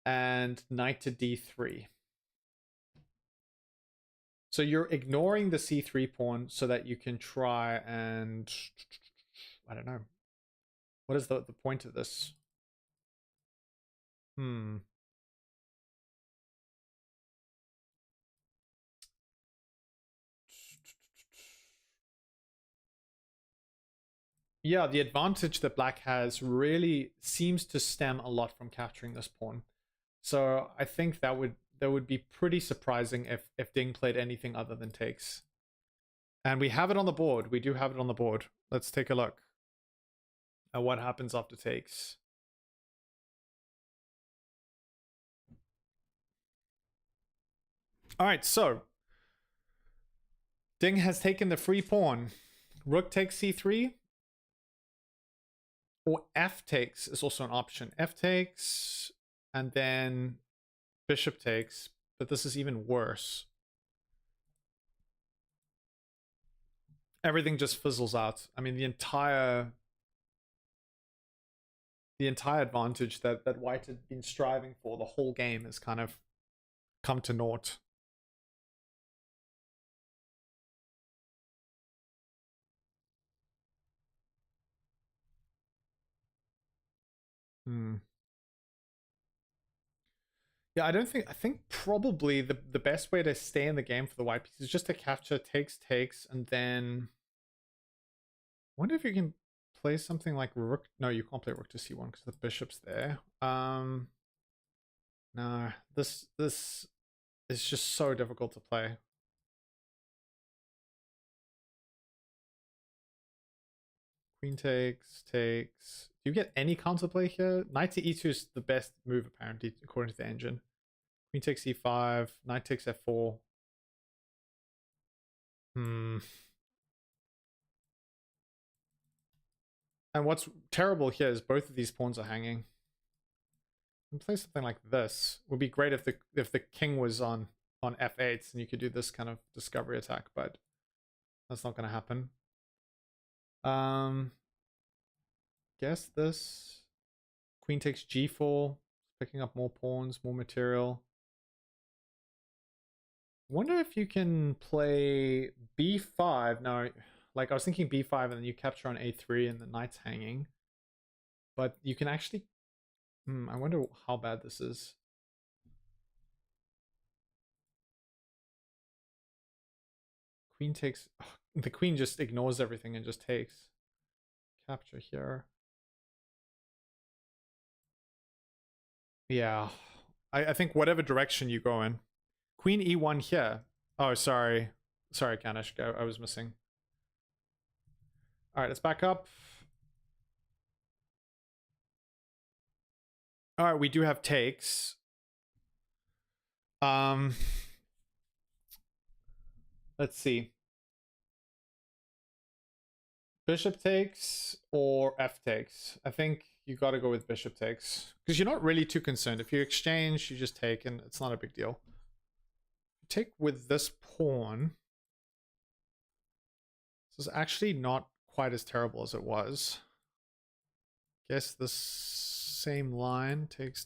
and knight to d3. So you're ignoring the c3 pawn so that you can try and... I don't know. What is the point of this? Yeah, the advantage that black has really seems to stem a lot from capturing this pawn. So I think that would be pretty surprising if Ding played anything other than takes. And we have it on the board. We do have it on the board. Let's take a look at what happens after takes. All right, so Ding has taken the free pawn. Rook takes c3. Or f takes is also an option. F takes, and then bishop takes, but this is even worse. Everything just fizzles out. I mean, the entire advantage that white had been striving for the whole game has kind of come to naught. Yeah, I think probably the best way to stay in the game for the white piece is just to capture takes, and then I wonder if you can play something like rook. No, you can't play rook to c1 because the bishop's there. No, this is just so difficult to play. Queen takes. Do you get any counterplay here? Knight to e2 is the best move apparently according to the engine. Queen takes e5, knight takes f4. And what's terrible here is both of these pawns are hanging. And play something like this. It would be great if the king was on f8 and you could do this kind of discovery attack, but that's not going to happen. Guess this. Queen takes g4, picking up more pawns, more material. Wonder if you can play b5. No, like I was thinking b5 and then you capture on a3 and the knight's hanging. But you can actually... I wonder how bad this is. Queen takes... the queen just ignores everything and just takes. Capture here. Yeah. I think whatever direction you go in. Queen e1 here. Oh, sorry. Sorry, Ganesh. I was missing. All right, let's back up. All right, we do have takes. Let's see. Bishop takes or f takes. I think you got to go with bishop takes because you're not really too concerned. If you exchange, you just take and it's not a big deal. Take with this pawn. This is actually not quite as terrible as it was. Guess this same line takes.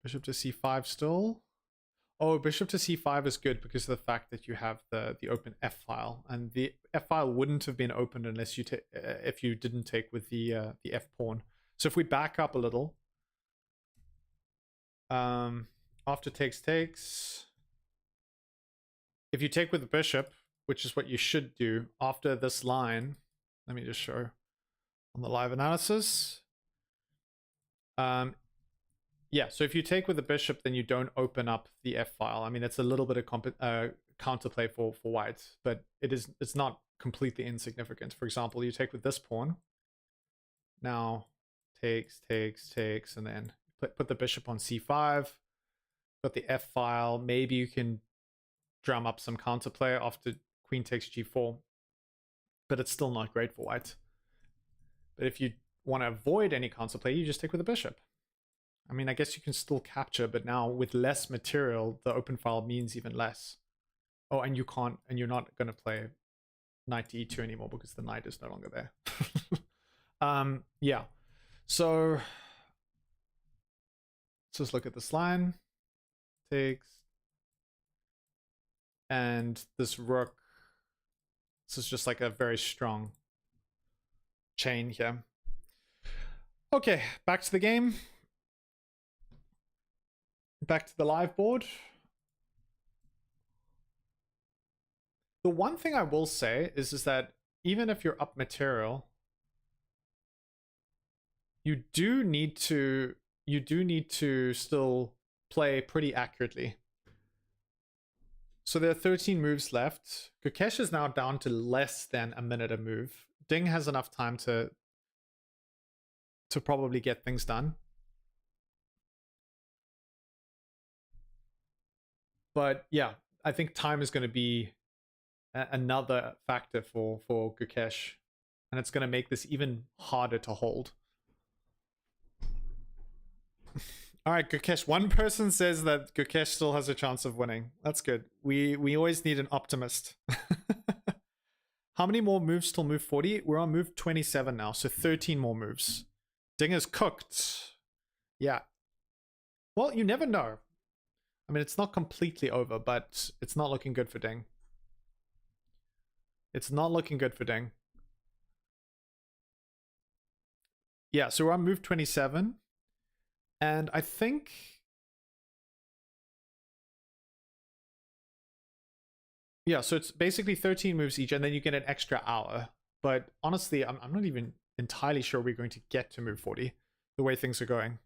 Bishop to c5 still. Oh, bishop to c5 is good because of the fact that you have the open f file, and the f file wouldn't have been opened unless you if you didn't take with the f pawn. So if we back up a little, after takes, if you take with the bishop, which is what you should do after this line, let me just show on the live analysis. Yeah, so if you take with the bishop, then you don't open up the f file. I mean, it's a little bit of counterplay for white, but it's not completely insignificant. For example, you take with this pawn. Now takes, and then put the bishop on c5. Got the f file. Maybe you can drum up some counterplay after queen takes g4, but it's still not great for white. But if you want to avoid any counterplay, you just take with the bishop. I mean, I guess you can still capture, but now with less material, the open file means even less. Oh, and you're not going to play knight to e2 anymore because the knight is no longer there. Yeah. So let's just look at this line. Takes. And this rook. This is just like a very strong chain here. Okay, back to the game. Back to the live board. The one thing I will say is that even if you're up material, you do need to still play pretty accurately. So there are 13 moves left. Gukesh is now down to less than a minute a move. Ding has enough time to probably get things done. But yeah, I think time is going to be another factor for Gukesh, and it's going to make this even harder to hold. All right, Gukesh. One person says that Gukesh still has a chance of winning. That's good. We always need an optimist. How many more moves till move 40? We're on move 27 now, so 13 more moves. Ding is cooked. Yeah. Well, you never know. I mean, it's not completely over, but it's not looking good for Ding. It's not looking good for Ding. Yeah, so we're on move 27. And I think... Yeah, so it's basically 13 moves each, and then you get an extra hour. But honestly, I'm not even entirely sure we're going to get to move 40, the way things are going.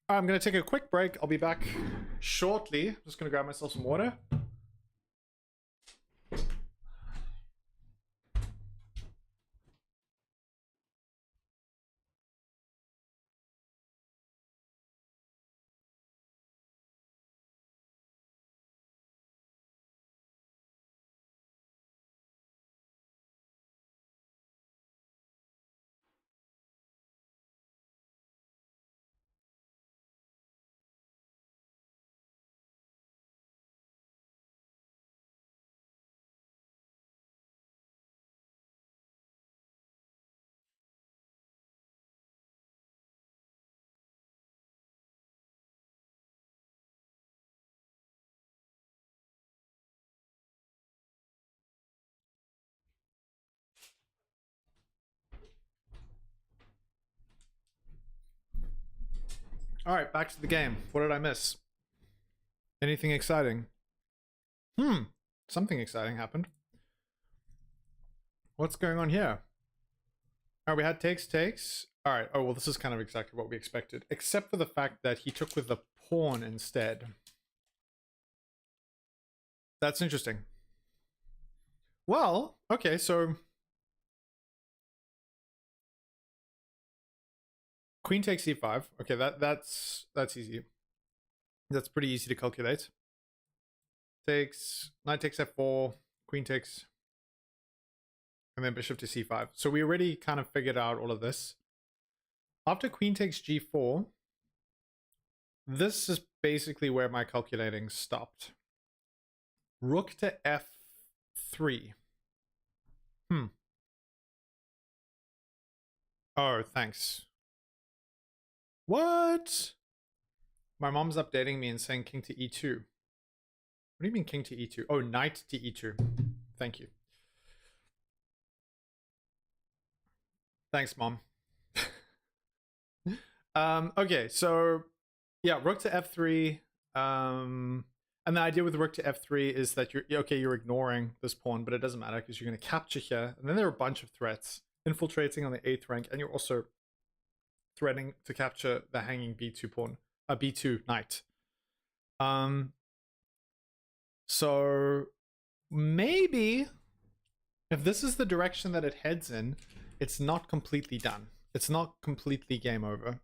I'm going to take a quick break. I'll be back shortly. I'm just going to grab myself some water. All right, back to the game. What did I miss? Anything exciting? Something exciting happened. What's going on here? All right, we had takes. All right. Oh, well, this is kind of exactly what we expected, except for the fact that he took with the pawn instead. That's interesting. Well, okay, so queen takes c5. Okay, that's easy. That's pretty easy to calculate. Knight takes f4, queen takes, and then bishop to c5. So we already kind of figured out all of this. After queen takes g4, this is basically where my calculating stopped. Rook to f3. Oh, thanks. What? My mom's updating me and saying king to e2. What do you mean king to e2? Oh, knight to e2. Thank you. Thanks, Mom. Okay, so yeah, rook to f3. And the idea with rook to f3 is that you're ignoring this pawn, but it doesn't matter because you're going to capture here. And then there are a bunch of threats. Infiltrating on the 8th rank, and you're also threatening to capture the hanging b2 pawn, b2 knight. So maybe if this is the direction that it heads in, it's not completely done. It's not completely game over.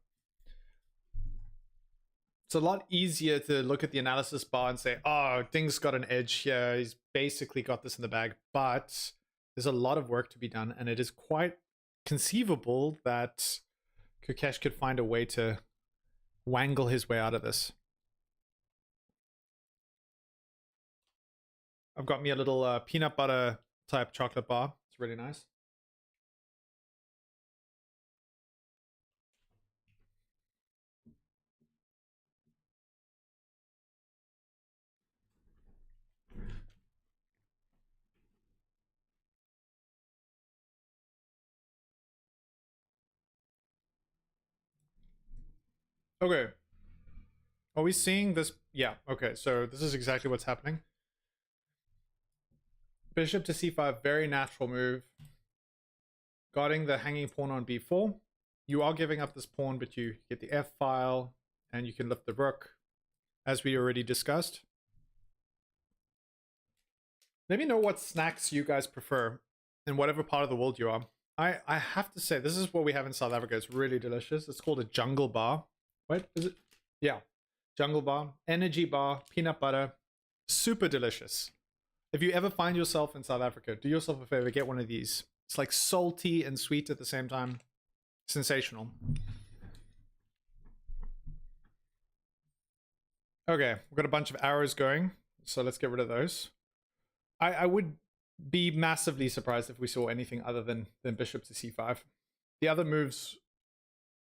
It's a lot easier to look at the analysis bar and say, oh, Ding's got an edge here. He's basically got this in the bag, but there's a lot of work to be done, and it is quite conceivable that Gukesh could find a way to wangle his way out of this. I've got me a little peanut butter type chocolate bar. It's really nice. Okay. Are we seeing this? Yeah, okay. So this is exactly what's happening. Bishop to c5, very natural move. Guarding the hanging pawn on b4. You are giving up this pawn, but you get the f file, and you can lift the rook, as we already discussed. Let me know what snacks you guys prefer in whatever part of the world you are. I have to say, this is what we have in South Africa. It's really delicious. It's called a jungle bar. Wait, is it? Yeah. Jungle bar, energy bar, peanut butter. Super delicious. If you ever find yourself in South Africa, do yourself a favor, get one of these. It's like salty and sweet at the same time. Sensational. Okay, we've got a bunch of arrows going, so let's get rid of those. I would be massively surprised if we saw anything other than bishop to c5. The other moves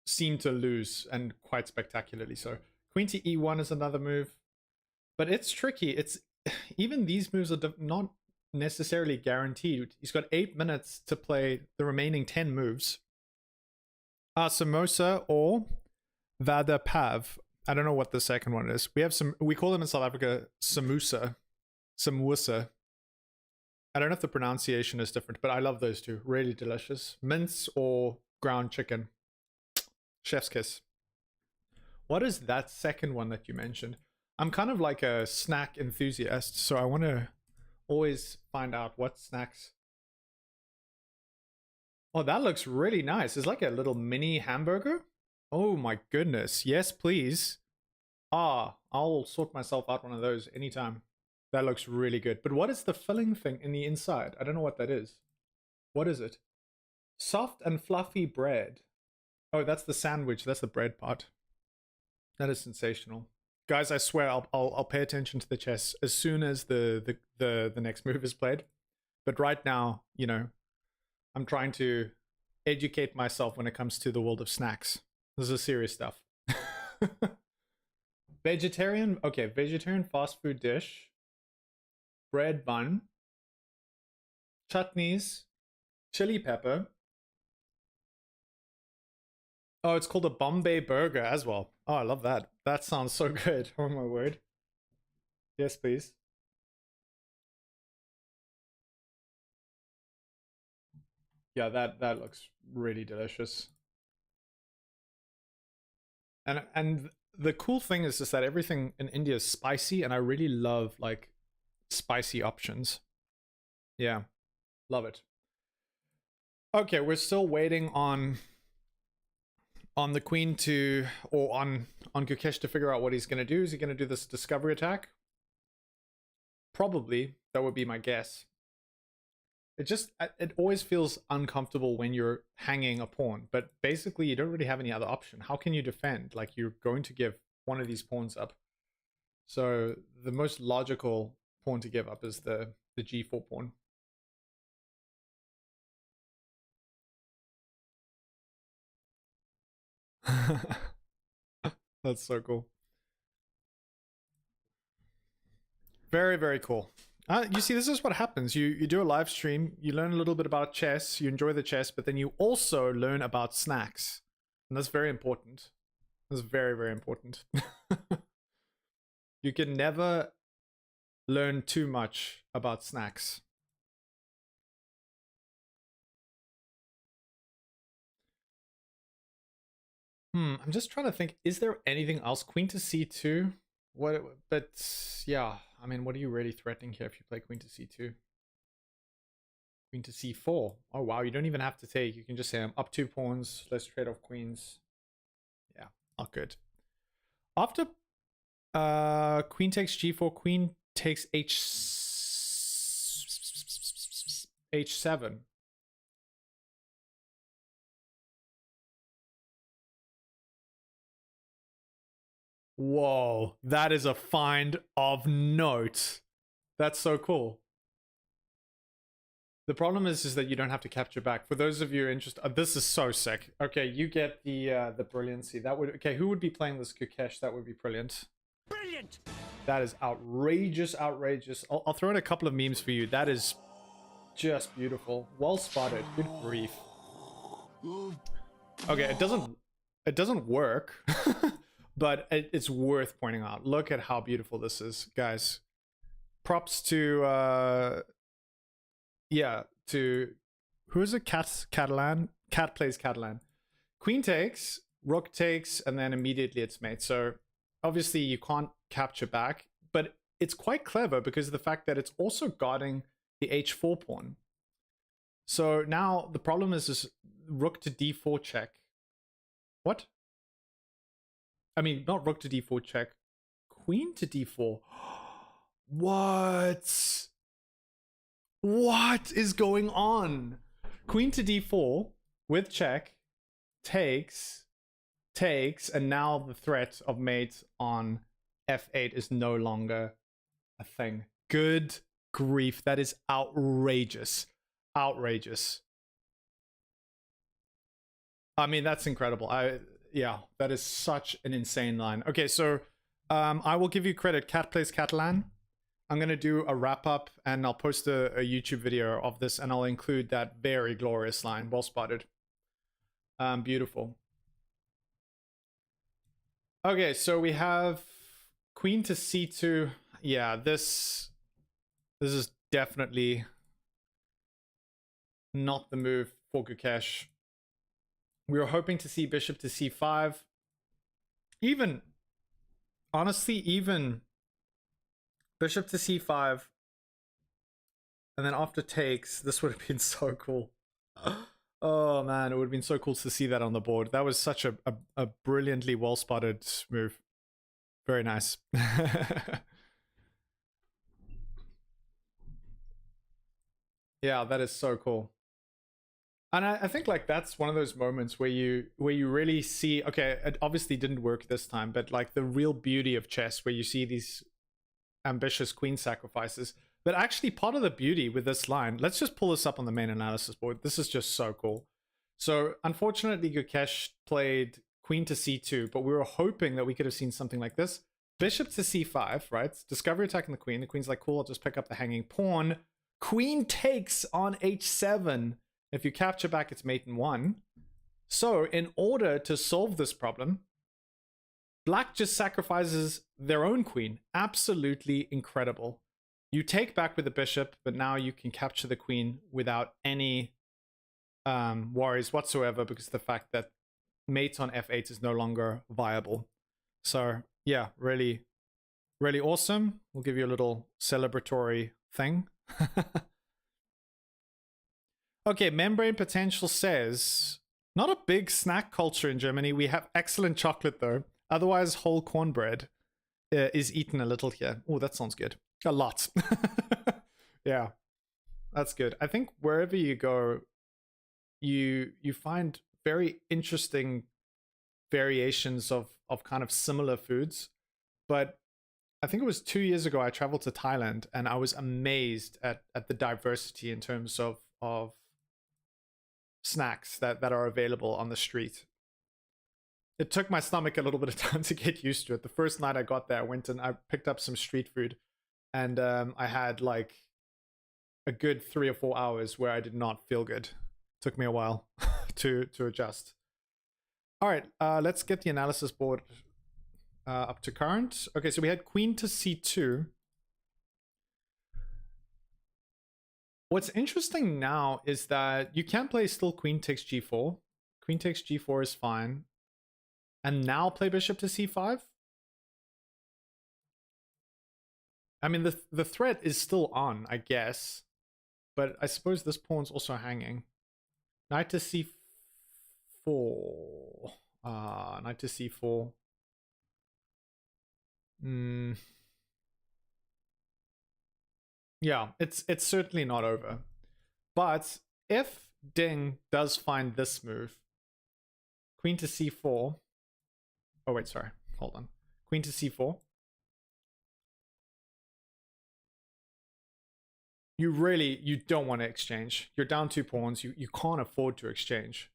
seem to lose, and quite spectacularly so. Queen to e1 is another move, but it's tricky. It's even these moves are not necessarily guaranteed. He's got 8 minutes to play the remaining 10 moves. Samosa or Vada Pav. I don't know what the second one is. We call them in South Africa samosa. Samosa. I don't know if the pronunciation is different, but I love those two. Really delicious. Mince or ground chicken. Chef's kiss. What is that second one that you mentioned? I'm kind of like a snack enthusiast, so I want to always find out what snacks. Oh, that looks really nice. It's like a little mini hamburger. Oh my goodness. Yes, please. I'll sort myself out one of those anytime. That looks really good. But what is the filling thing in the inside? I don't know what that is. What is it? Soft and fluffy bread. Oh, that's the sandwich. That's the bread part. That is sensational. Guys, I swear I'll pay attention to the chess as soon as the next move is played. But right now, you know, I'm trying to educate myself when it comes to the world of snacks. This is serious stuff. Vegetarian, okay, vegetarian fast food dish. Bread bun. Chutneys. Chili pepper. Oh, it's called a Bombay burger as well. Oh, I love that. That sounds so good. Oh my word. Yes, please. Yeah, that looks really delicious. And the cool thing is that everything in India is spicy, and I really love like spicy options. Yeah, love it. Okay, we're still waiting on on the queen to, or on Gukesh to figure out what he's going to do. Is he going to do this discovery attack? Probably. That would be my guess. It always feels uncomfortable when you're hanging a pawn, but basically you don't really have any other option. How can you defend? Like, you're going to give one of these pawns up. So the most logical pawn to give up is the g4 pawn. That's so cool. Very, very cool. You see, this is what happens. You do a live stream, you learn a little bit about chess, you enjoy the chess, but then you also learn about snacks. And that's very important. That's very, very important. You can never learn too much about snacks. I'm just trying to think, is there anything else? Queen to c2? But yeah, I mean, what are you really threatening here if you play queen to c2? Queen to c4. Oh wow, you don't even have to take. You can just say I'm up 2 pawns, let's trade off queens. Yeah, not good. After queen takes g4, queen takes h7. Whoa, that is a find of note. That's so cool. The problem is that you don't have to capture back. For those of you interested, this is so sick. Okay, you get the brilliancy. That would, okay, who would be playing this Gukesh? That would be brilliant. Brilliant. That is outrageous, outrageous. I'll throw in a couple of memes for you. That is just beautiful. Well spotted. Good grief. Okay, it doesn't work. But it's worth pointing out. Look at how beautiful this is, guys. Props to who is it? Catalan. Cat plays Catalan. Queen takes, rook takes, and then immediately it's mate. So obviously you can't capture back, but it's quite clever because of the fact that it's also guarding the h4 pawn. So now the problem is rook to d4 check. What? I mean, not rook to d4 check. Queen to d4. What? What is going on? Queen to d4 with check, takes, and now the threat of mate on f8 is no longer a thing. Good grief. That is outrageous. Outrageous. I mean, that's incredible. Yeah, that is such an insane line. Okay, so I will give you credit. Cat plays Catalan. I'm going to do a wrap up and I'll post a YouTube video of this and I'll include that very glorious line. Well spotted. Beautiful. Okay, so we have queen to c2. Yeah, this is definitely not the move for Gukesh. We were hoping to see bishop to c5. Even, honestly, even bishop to c5. And then after takes, this would have been so cool. Oh man, it would have been so cool to see that on the board. That was such a brilliantly well spotted move. Very nice. Yeah, that is so cool. And I think like that's one of those moments where you really see, okay, it obviously didn't work this time, but like the real beauty of chess where you see these ambitious queen sacrifices. But actually part of the beauty with this line, let's just pull this up on the main analysis board. This is just so cool. So unfortunately Gukesh played queen to c2, but we were hoping that we could have seen something like this. Bishop to c5, right? Discovery attacking the queen. The queen's like, cool, I'll just pick up the hanging pawn. Queen takes on h7. If you capture back, it's mate in 1. So in order to solve this problem, black just sacrifices their own queen. Absolutely incredible. You take back with the bishop, but now you can capture the queen without any worries whatsoever because of the fact that mate on f8 is no longer viable. So yeah, really, really awesome. We'll give you a little celebratory thing. Okay, Membrane Potential says, Not a big snack culture in Germany. We have excellent chocolate though. Otherwise, whole cornbread is eaten a little here. Oh, that sounds good. A lot. Yeah, that's good. I think wherever you go, you find very interesting variations of kind of similar foods. But I think it was 2 years ago I traveled to Thailand and I was amazed at the diversity in terms of snacks that are available on the street. It took my stomach a little bit of time to get used to it. The first night I got there, I went and I picked up some street food, and I had like a good 3 or 4 hours where I did not feel good. Took me a while to adjust. All right, let's get the analysis board up to current. Okay, so we had queen to c2. What's interesting now is that you can play still queen takes g4. Queen takes g4 is fine. And now play bishop to c5. I mean, the threat is still on, I guess. But I suppose this pawn's also hanging. Knight to c4. Knight to c4. Yeah, it's certainly not over. But if Ding does find this move, queen to c4. Oh wait, sorry. Hold on. Queen to c4. You don't want to exchange. You're down 2 pawns. You can't afford to exchange.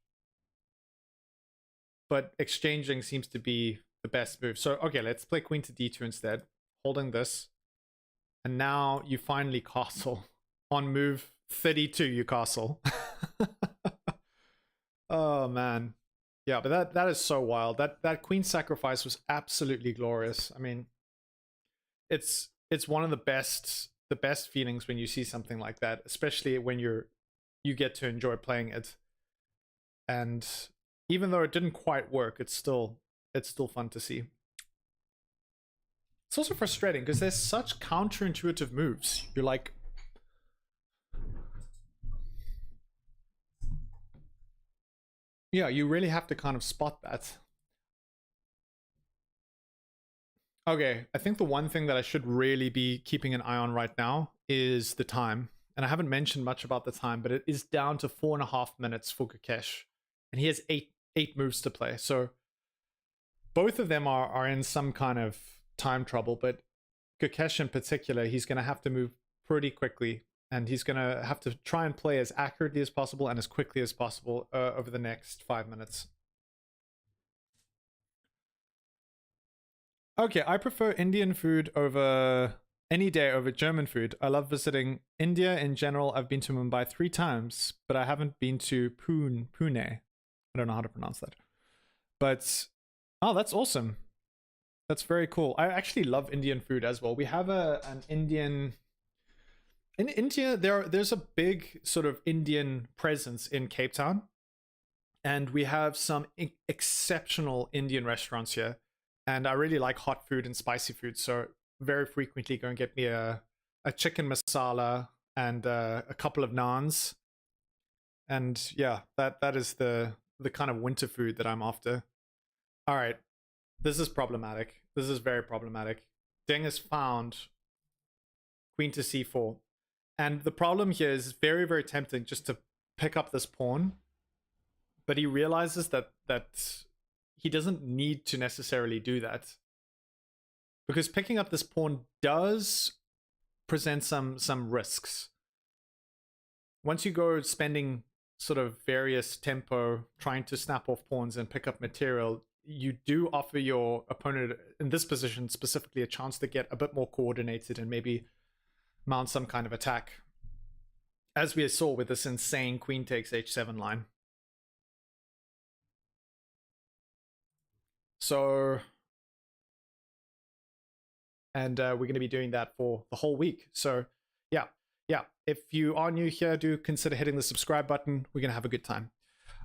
But exchanging seems to be the best move. So okay, let's play queen to d2 instead. Holding this. And now you finally castle. On move 32, you castle. Oh man. Yeah, but that is so wild. That queen sacrifice was absolutely glorious. I mean, it's one of the best feelings when you see something like that, especially when you get to enjoy playing it. And even though it didn't quite work, it's still fun to see. It's also frustrating because there's such counterintuitive moves. You're like, yeah, you really have to kind of spot that. Okay, I think the one thing that I should really be keeping an eye on right now is the time. And I haven't mentioned much about the time, but it is down to 4.5 minutes for Gukesh. And he has eight moves to play. So both of them are in some kind of time trouble, but Gukesh in particular, he's going to have to move pretty quickly. And he's going to have to try and play as accurately as possible and as quickly as possible over the next 5 minutes. Okay, I prefer Indian food over any day over German food. I love visiting India in general. I've been to Mumbai 3 times, but I haven't been to Pune. I don't know how to pronounce that. But, oh, that's awesome. That's very cool. I actually love Indian food as well. We have an Indian... In India, there's a big sort of Indian presence in Cape Town. And we have some exceptional Indian restaurants here. And I really like hot food and spicy food. So very frequently go and get me a chicken masala and a couple of naans. And yeah, that is the kind of winter food that I'm after. All right. This is problematic. This is very problematic. Deng has found queen to c4. And the problem here is very, very tempting just to pick up this pawn. But he realizes that he doesn't need to necessarily do that. Because picking up this pawn does present some risks. Once you go spending sort of various tempo trying to snap off pawns and pick up material, you do offer your opponent in this position specifically a chance to get a bit more coordinated and maybe mount some kind of attack, as we saw with this insane queen takes h7 line. So, and we're going to be doing that for the whole week. So yeah, if you are new here, do consider hitting the subscribe button. We're going to have a good time.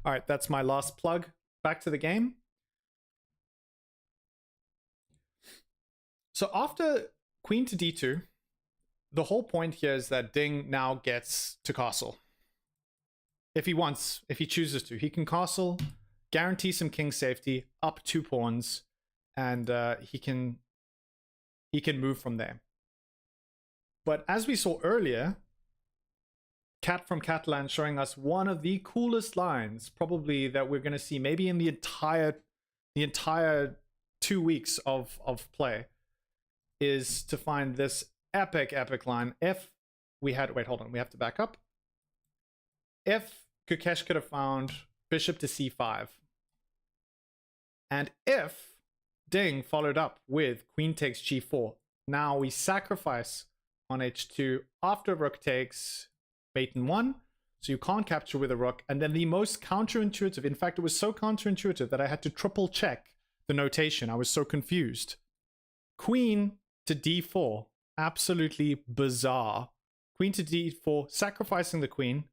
All right, that's my last plug. Back to the game. So after queen to d2, the whole point here is that Ding now gets to castle. if he wants, if he chooses to. He can castle, guarantee some king safety, up 2 pawns, and he can move from there. But as we saw earlier, Cat from Catland showing us one of the coolest lines, probably that we're going to see maybe in the entire 2 weeks of play, is to find this epic line. If we had, wait, hold on, we have to back up. If Gukesh could have found bishop to c5, and if Ding followed up with queen takes g4, now we sacrifice on h2 after rook takes bait and 1, so you can't capture with a rook. And then the most counterintuitive, in fact it was so counterintuitive that I had to triple check the notation, I was so confused. Queen to d4, absolutely bizarre. Queen to d4, sacrificing the queen,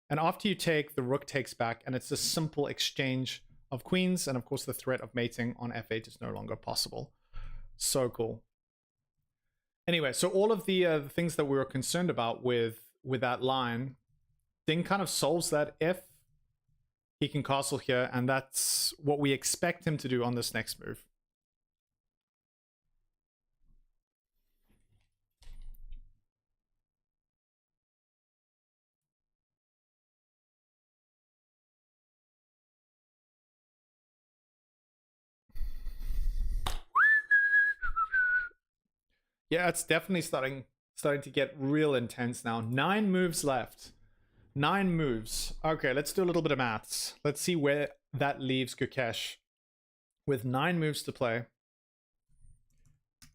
and after you take, the rook takes back, and it's a simple exchange of queens, and of course the threat of mating on f8 is no longer possible. So cool. Anyway, so all of the things that we were concerned about with that line, Ding kind of solves that if he can castle here, and that's what we expect him to do on this next move. Yeah, it's definitely starting to get real intense now. 9 moves left. 9 moves. Okay, let's do a little bit of maths. Let's see where that leaves Gukesh with 9 moves to play.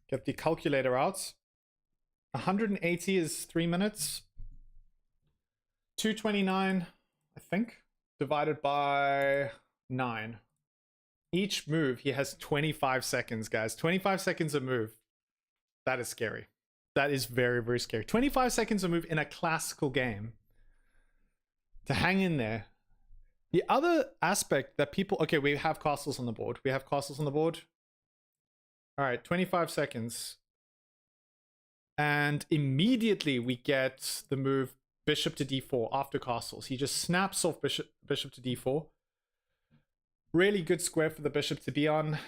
Get the calculator out. 180 is 3 minutes. 229, I think, divided by 9. Each move, he has 25 seconds, guys. 25 seconds a move. That is scary. That is very, very scary. 25 seconds a move in a classical game. To hang in there. The other aspect that people... Okay, we have castles on the board. We have castles on the board. All right, 25 seconds. And immediately we get the move bishop to d4 after castles. He just snaps off bishop to d4. Really good square for the bishop to be on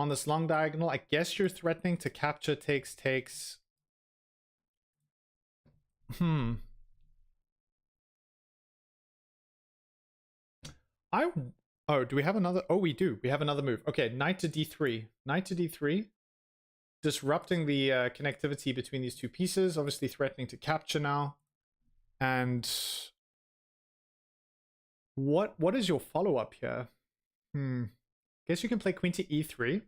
this long diagonal. I guess you're threatening to capture takes. Oh, do we have another? Oh, we do. We have another move. Okay, knight to d3. Knight to d3. Disrupting the connectivity between these two pieces. Obviously threatening to capture now. And what is your follow-up here? Guess you can play queen to e3.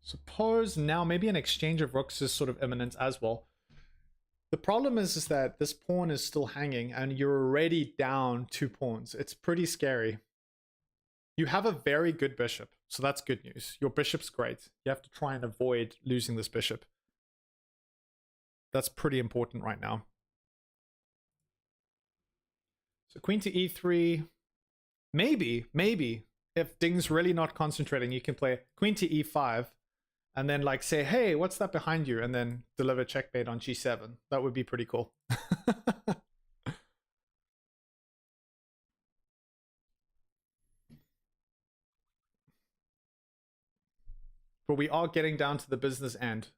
Suppose now maybe an exchange of rooks is sort of imminent as well. The problem is that this pawn is still hanging and you're already down 2 pawns. It's pretty scary. You have a very good bishop, so that's good news. Your bishop's great. You have to try and avoid losing this bishop. That's pretty important right now. So queen to e3. Maybe, if Ding's really not concentrating, you can play queen to e5. And then like say, hey, what's that behind you? And then deliver checkmate on g7. That would be pretty cool. But we are getting down to the business end.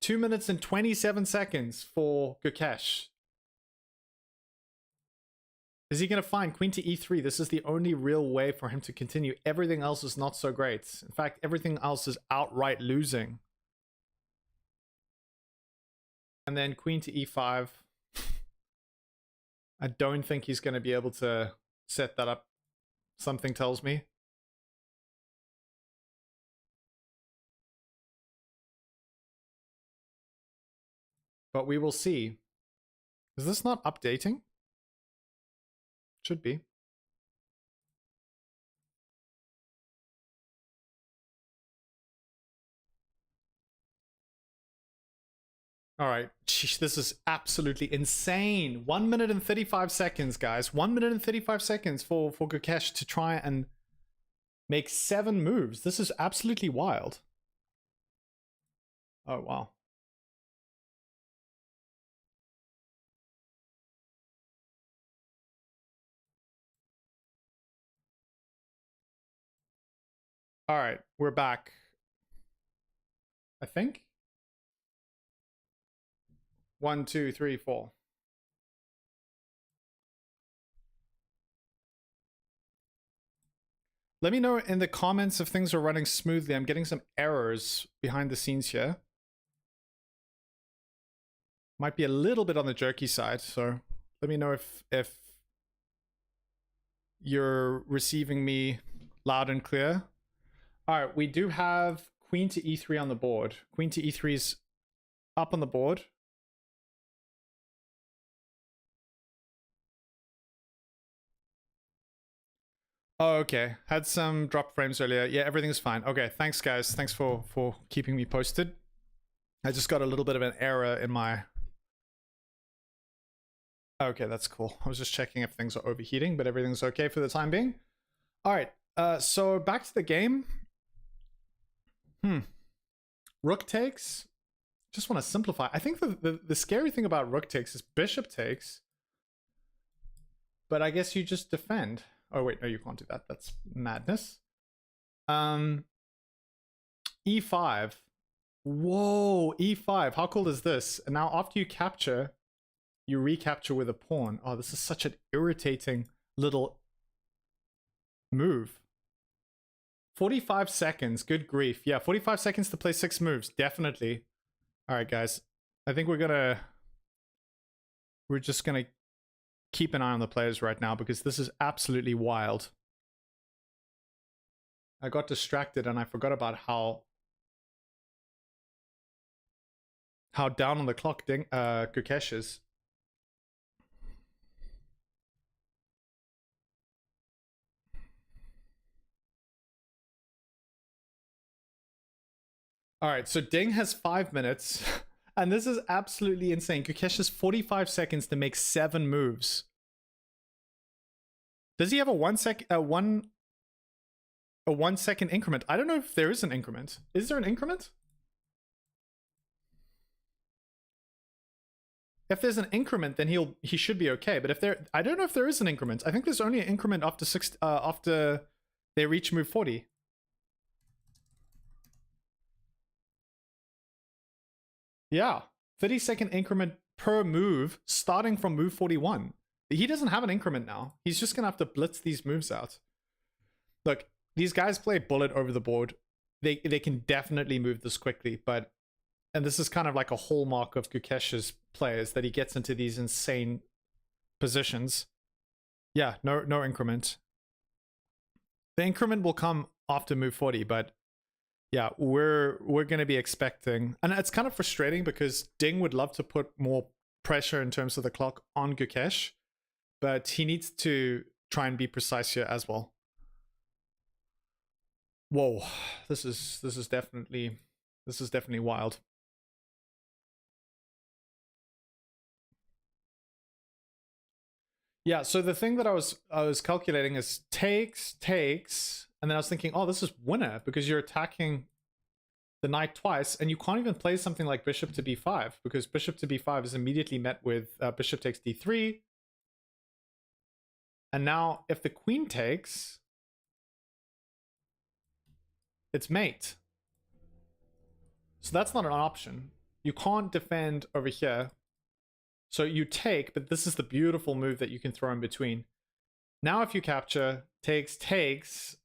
2 minutes and 27 seconds for Gukesh. Is he going to find queen to e3? This is the only real way for him to continue. Everything else is not so great. In fact, everything else is outright losing. And then queen to e5. I don't think he's going to be able to set that up. Something tells me. But we will see. Is this not updating? Should be. All right. Sheesh, this is absolutely insane. 1 minute and 35 seconds, guys. 1 minute and 35 seconds for Gukesh to try and make 7 moves. This is absolutely wild. Oh, wow. All right, we're back. I think. 1, 2, 3, 4. Let me know in the comments if things are running smoothly. I'm getting some errors behind the scenes here. Might be a little bit on the jerky side, so let me know if you're receiving me loud and clear. All right, we do have queen to e3 on the board. Queen to e3 is up on the board. Oh, okay. Had some drop frames earlier. Yeah, everything's fine. Okay, thanks guys. Thanks for keeping me posted. I just got a little bit of an error in my... Okay, that's cool. I was just checking if things are overheating, but everything's okay for the time being. All right, so back to the game. Rook takes. Just want to simplify. I think the scary thing about rook takes is bishop takes. But I guess you just defend. Oh wait, no, you can't do that. That's madness. E5. Whoa, E5. How cool is this? And now after you capture, you recapture with a pawn. Oh, this is such an irritating little move. 45 seconds. Good grief. Yeah, 45 seconds to play 6 moves. Definitely. All right, guys. I think we're just gonna keep an eye on the players right now because this is absolutely wild. I got distracted and I forgot about how down on the clock Gukesh is. All right, so Ding has 5 minutes, and this is absolutely insane. Gukesh has 45 seconds to make 7 moves. Does he have a 1 second increment? I don't know if there is an increment. Is there an increment? If there's an increment, then he should be okay. But I don't know if there is an increment. I think there's only an increment after they reach move 40. Yeah, 30-second increment per move, starting from move 41. He doesn't have an increment now. He's just gonna have to blitz these moves out. Look, these guys play bullet over the board. They can definitely move this quickly, and this is kind of like a hallmark of Gukesh's players, that he gets into these insane positions. Yeah, no increment. The increment will come after move 40, but yeah, we're going to be expecting, and it's kind of frustrating because Ding would love to put more pressure in terms of the clock on Gukesh, but he needs to try and be precise here as well. Whoa, this is definitely wild. Yeah, so the thing that I was calculating is takes, and then I was thinking, oh, this is winner because you're attacking the knight twice, and you can't even play something like bishop to b5 because bishop to b5 is immediately met with bishop takes d3. And now if the queen takes, it's mate. So that's not an option. You can't defend over here. So you take, but this is the beautiful move that you can throw in between. Now if you capture, takes,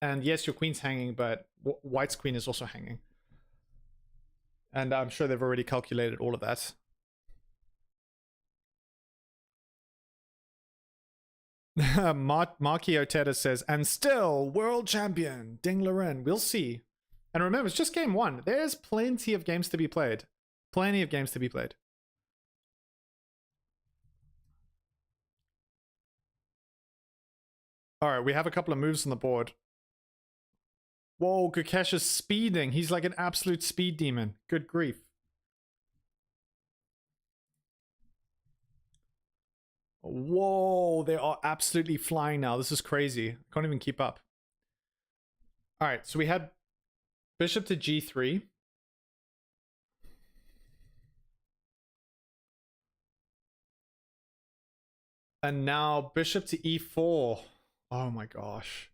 and yes, your queen's hanging, but white's queen is also hanging. And I'm sure they've already calculated all of that. Marky Oteta says, and still world champion, Ding Liren. We'll see. And remember, it's just game 1. There's plenty of games to be played. Plenty of games to be played. All right, we have a couple of moves on the board. Whoa, Gukesh is speeding. He's like an absolute speed demon. Good grief. Whoa, they are absolutely flying now. This is crazy. Can't even keep up. All right, so we had bishop to g3. And now bishop to e4. Oh my gosh.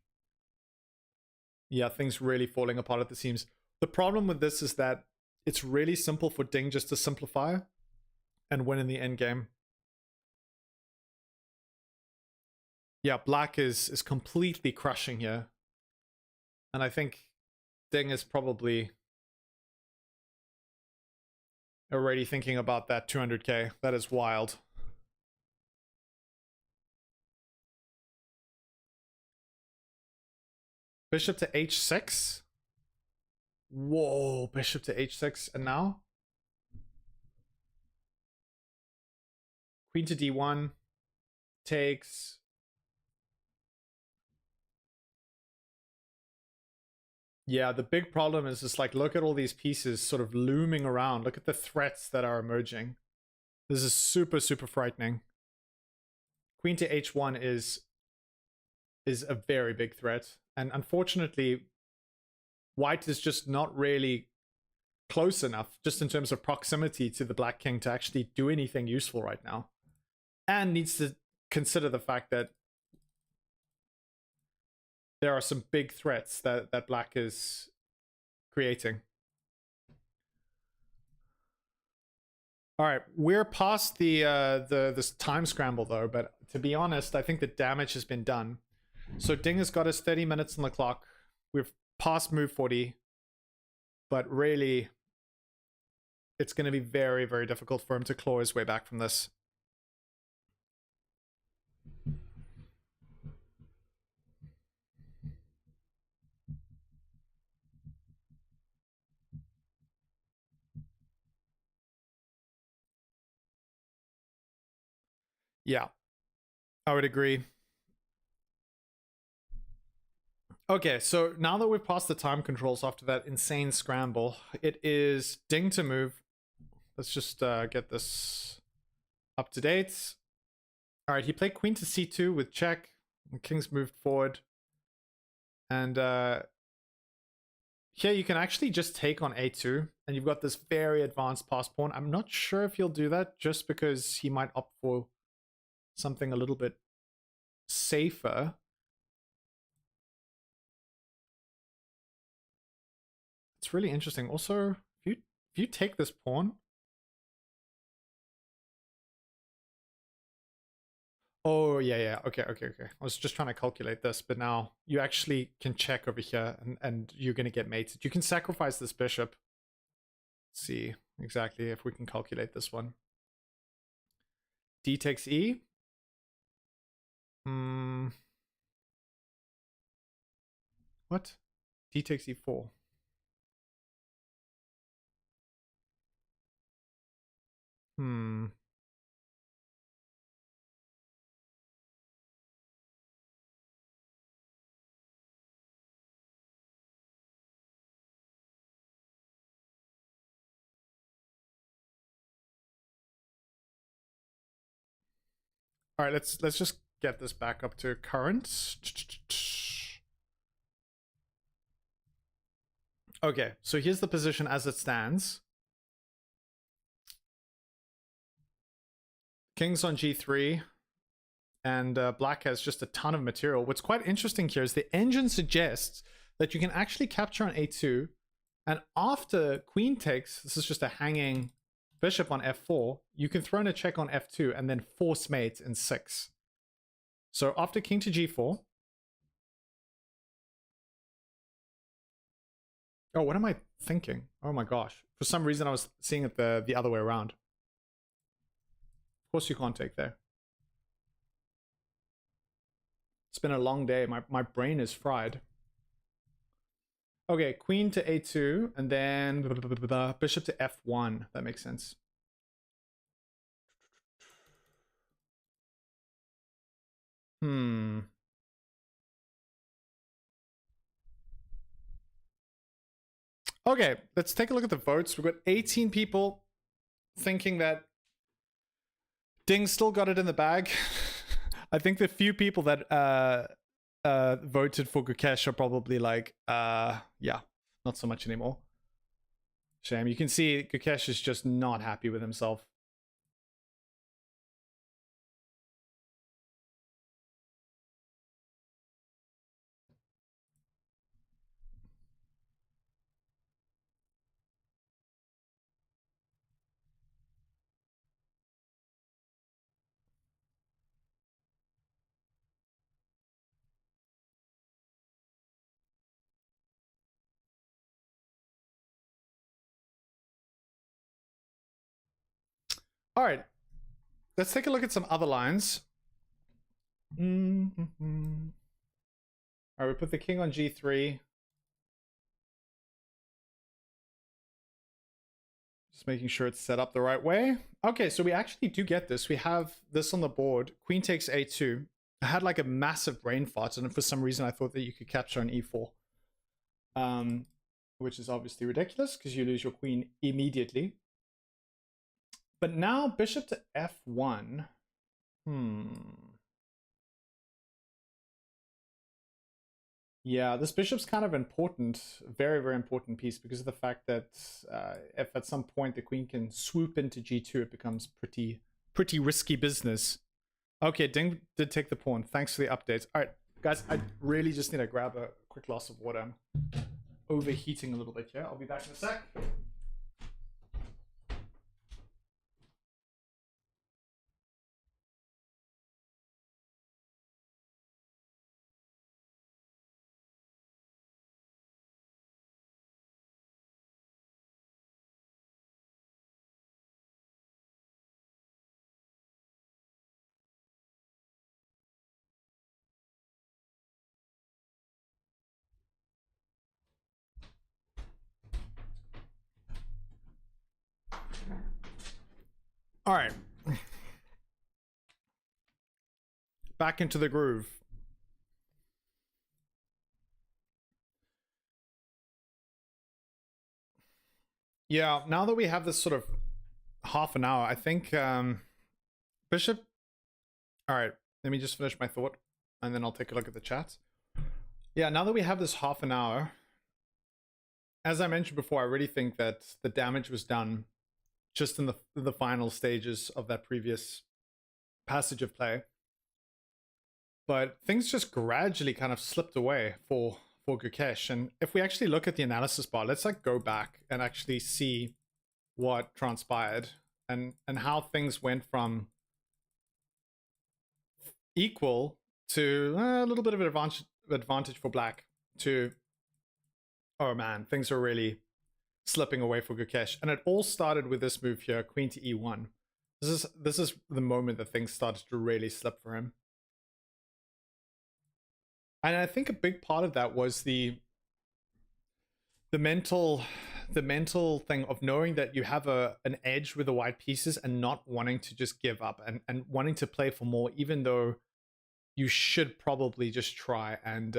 Yeah, things really falling apart at the seams. The problem with this is that it's really simple for Ding just to simplify and win in the end game. Yeah, black is completely crushing here. And I think Ding is probably already thinking about that 200k. That is wild. Bishop to h6. Whoa, bishop to h6. And now? Queen to d1. Takes. Yeah, the big problem is just like, look at all these pieces sort of looming around. Look at the threats that are emerging. This is super, super frightening. Queen to h1 is a very big threat. And unfortunately, white is just not really close enough, just in terms of proximity to the black king, to actually do anything useful right now. And needs to consider the fact that there are some big threats that black is creating. All right, we're past this time scramble though, but to be honest, I think the damage has been done. So Ding has got his 30 minutes on the clock. We've past move 40, but really, it's going to be very, very difficult for him to claw his way back from this. Yeah, I would agree. Okay, so now that we've passed the time controls after that insane scramble, it is Ding to move. Let's just get this up to date. All right, he played queen to c2 with check. And king's moved forward. And here you can actually just take on a2. And you've got this very advanced pass pawn. I'm not sure if he'll do that just because he might opt for something a little bit safer. It's really interesting. Also, if you take this pawn. Oh, yeah. Okay. I was just trying to calculate this, but now you actually can check over here and you're going to get mated. You can sacrifice this bishop. Let's see exactly if we can calculate this one. D takes E. What? D takes E4. All right, let's just get this back up to current. Okay, so here's the position as it stands. King's on g3, and black has just a ton of material. What's quite interesting here is the engine suggests that you can actually capture on a2, and after queen takes, this is just a hanging bishop on f4, you can throw in a check on f2 and then force mate in 6. So after king to g4. Oh, what am I thinking? Oh my gosh. For some reason I was seeing it the other way around. Of course you can't take there. It's been a long day. My brain is fried. Okay, queen to a2 and then bishop to f1. That makes sense. Okay, let's take a look at the votes. We've got 18 people thinking that Ding still got it in the bag. I think the few people that voted for Gukesh are probably like, yeah, not so much anymore. Shame. You can see Gukesh is just not happy with himself. All right. Let's take a look at some other lines. All right, we put the king on g3. Just making sure it's set up the right way. Okay, so we actually do get this. We have this on the board. Queen takes a2. I had like a massive brain fart, and for some reason I thought that you could capture on e4. Which is obviously ridiculous because you lose your queen immediately. But now bishop to f1. Yeah, this bishop's kind of important, very, very important piece because of the fact that if at some point the queen can swoop into g2, it becomes pretty risky business. Okay, Ding did take the pawn. Thanks for the updates. All right, guys, I really just need to grab a quick glass of water. I'm overheating a little bit here. I'll be back in a sec. All right. Back into the groove. Yeah, now that we have this sort of half an hour, I think bishop. All right, let me just finish my thought and then I'll take a look at the chat. Yeah, now that we have this half an hour, as I mentioned before, I really think that the damage was done just in the final stages of that previous passage of play. But things just gradually kind of slipped away for Gukesh. And if we actually look at the analysis bar, let's like go back and actually see what transpired and how things went from equal to a little bit of an advantage for black to, oh man, things are really slipping away for Gukesh. And it all started with this move here, queen to e1. This is the moment that things started to really slip for him. And I think a big part of that was the mental thing of knowing that you have an edge with the white pieces and not wanting to just give up and wanting to play for more, even though you should probably just try and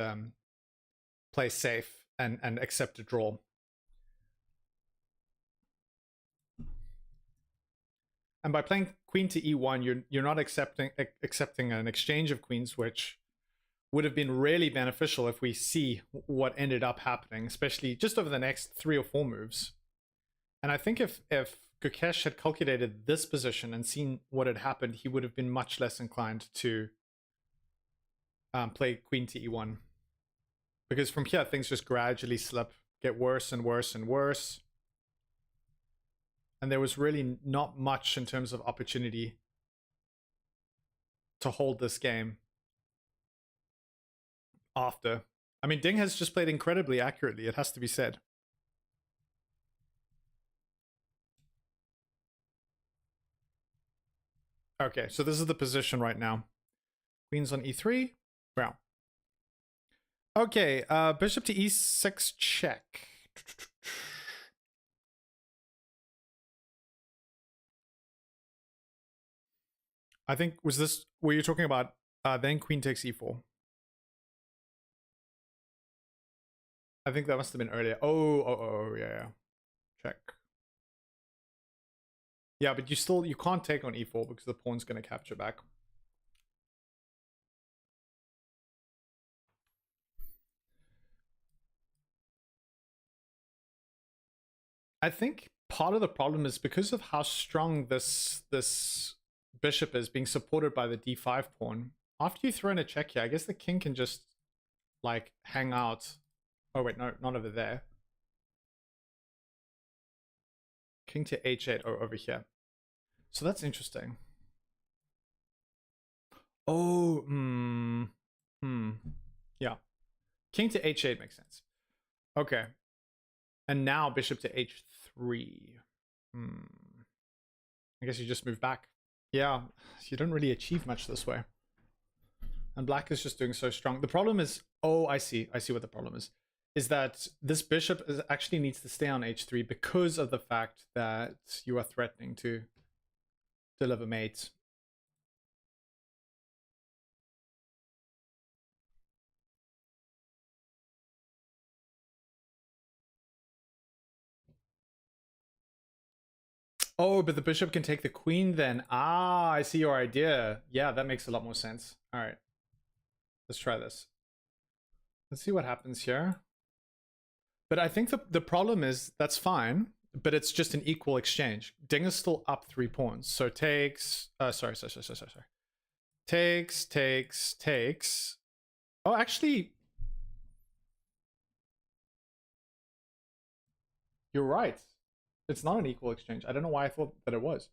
play safe and accept a draw. And by playing queen to e1, you're not accepting an exchange of queens, which would have been really beneficial if we see what ended up happening, especially just over the next 3 or 4 moves. And I think if Gukesh had calculated this position and seen what had happened, he would have been much less inclined to play queen to e1. Because from here, things just gradually slip, get worse and worse and worse. And there was really not much in terms of opportunity to hold this game after. I mean, Ding has just played incredibly accurately, it has to be said. Okay, so this is the position right now. Queen's on e3. Wow. Okay, bishop to e6 check. I think, were you talking about then queen takes e4? I think that must have been earlier. Oh, yeah. Check. Yeah, but you can't take on e4 because the pawn's going to capture back. I think part of the problem is because of how strong this bishop is being supported by the d5 pawn. After you throw in a check here, I guess the king can just like hang out. Oh wait, no, not over there. King to h8 or over here. So that's interesting. Oh, yeah. King to h8 makes sense. Okay. And now bishop to h3. I guess you just move back. Yeah, you don't really achieve much this way. And black is just doing so strong. The problem is, oh, I see what the problem is that this bishop actually needs to stay on h3 because of the fact that you are threatening to deliver mate. Oh, but the bishop can take the queen then. Ah, I see your idea. Yeah, that makes a lot more sense. All right, let's try this. Let's see what happens here. But I think the problem is, that's fine, but it's just an equal exchange. Ding is still up 3 pawns. So takes, sorry. Takes. Oh, actually, you're right. It's not an equal exchange. I don't know why I thought that it was.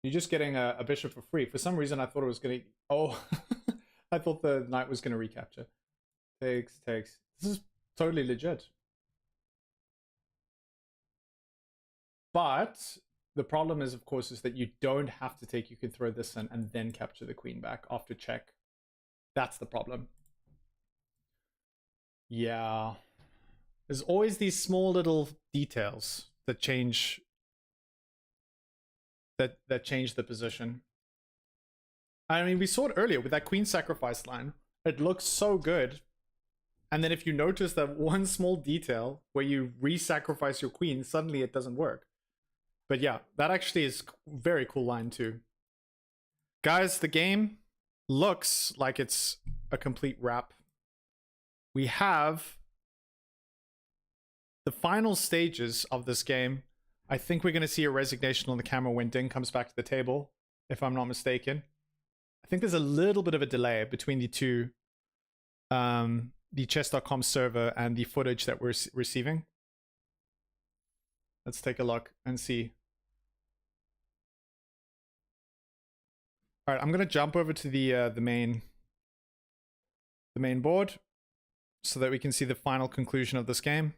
You're just getting a bishop for free. For some reason, I thought it was going to... Oh, I thought the knight was going to recapture. Takes. This is totally legit. But the problem is, of course, is that you don't have to take. You can throw this in and then capture the queen back after check. That's the problem. Yeah. There's always these small little details that change that change the position. I mean, we saw it earlier with that queen sacrifice line. It looks so good. And then if you notice that one small detail where you re-sacrifice your queen, suddenly it doesn't work. But yeah, that actually is very cool line too. Guys, the game looks like it's a complete wrap. We have the final stages of this game. I think we're going to see a resignation on the camera when Ding comes back to the table, if I'm not mistaken. I think there's a little bit of a delay between the two, the chess.com server and the footage that we're receiving. Let's take a look and see. All right, I'm going to jump over to the main board so that we can see the final conclusion of this game.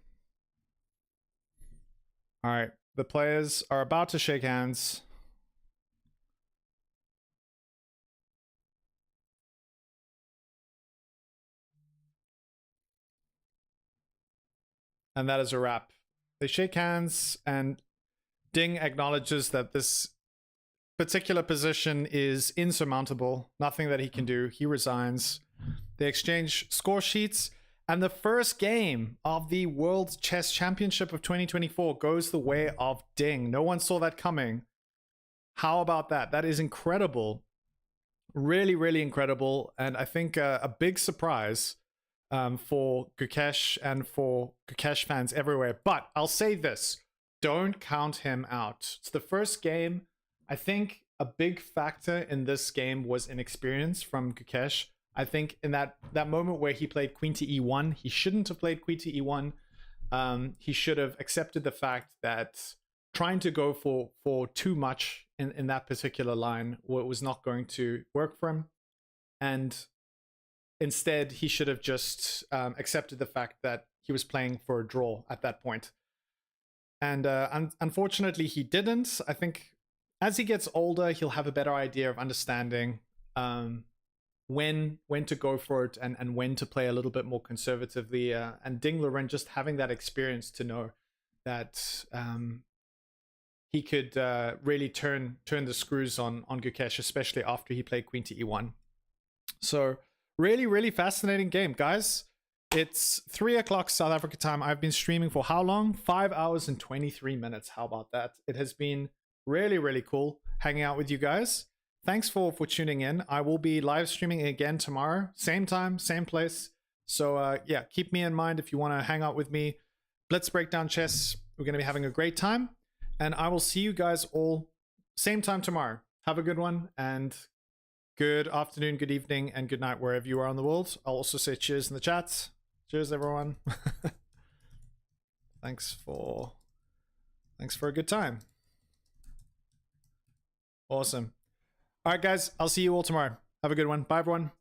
All right, the players are about to shake hands. And that is a wrap. They shake hands and Ding acknowledges that this particular position is insurmountable. Nothing that he can do. He resigns. They exchange score sheets. And the first game of the World Chess Championship of 2024 goes the way of Ding. No one saw that coming. How about that? That is incredible. Really, really incredible. And I think a big surprise for Gukesh and for Gukesh fans everywhere. But I'll say this. Don't count him out. It's the first game. I think a big factor in this game was inexperience from Gukesh. I think in that moment where he played queen to e1, he shouldn't have played queen to e1. He should have accepted the fact that trying to go for too much in that particular line was not going to work for him. And instead, he should have just accepted the fact that he was playing for a draw at that point. And unfortunately, he didn't. I think as he gets older, he'll have a better idea of understanding when to go for it and when to play a little bit more conservatively. And Ding Liren just having that experience to know that he could really turn the screws on Gukesh, especially after he played queen to e1. So really, really fascinating game, guys. It's 3 o'clock South Africa time. I've been streaming for how long? 5 hours and 23 minutes. How about that? It has been really, really cool hanging out with you guys. Thanks for tuning in. I will be live streaming again tomorrow. Same time, same place. So yeah, keep me in mind if you want to hang out with me. Blitz Breakdown Chess. We're going to be having a great time. And I will see you guys all same time tomorrow. Have a good one. And good afternoon, good evening, and good night wherever you are in the world. I'll also say cheers in the chat. Cheers, everyone. Thanks for a good time. Awesome. All right, guys. I'll see you all tomorrow. Have a good one. Bye, everyone.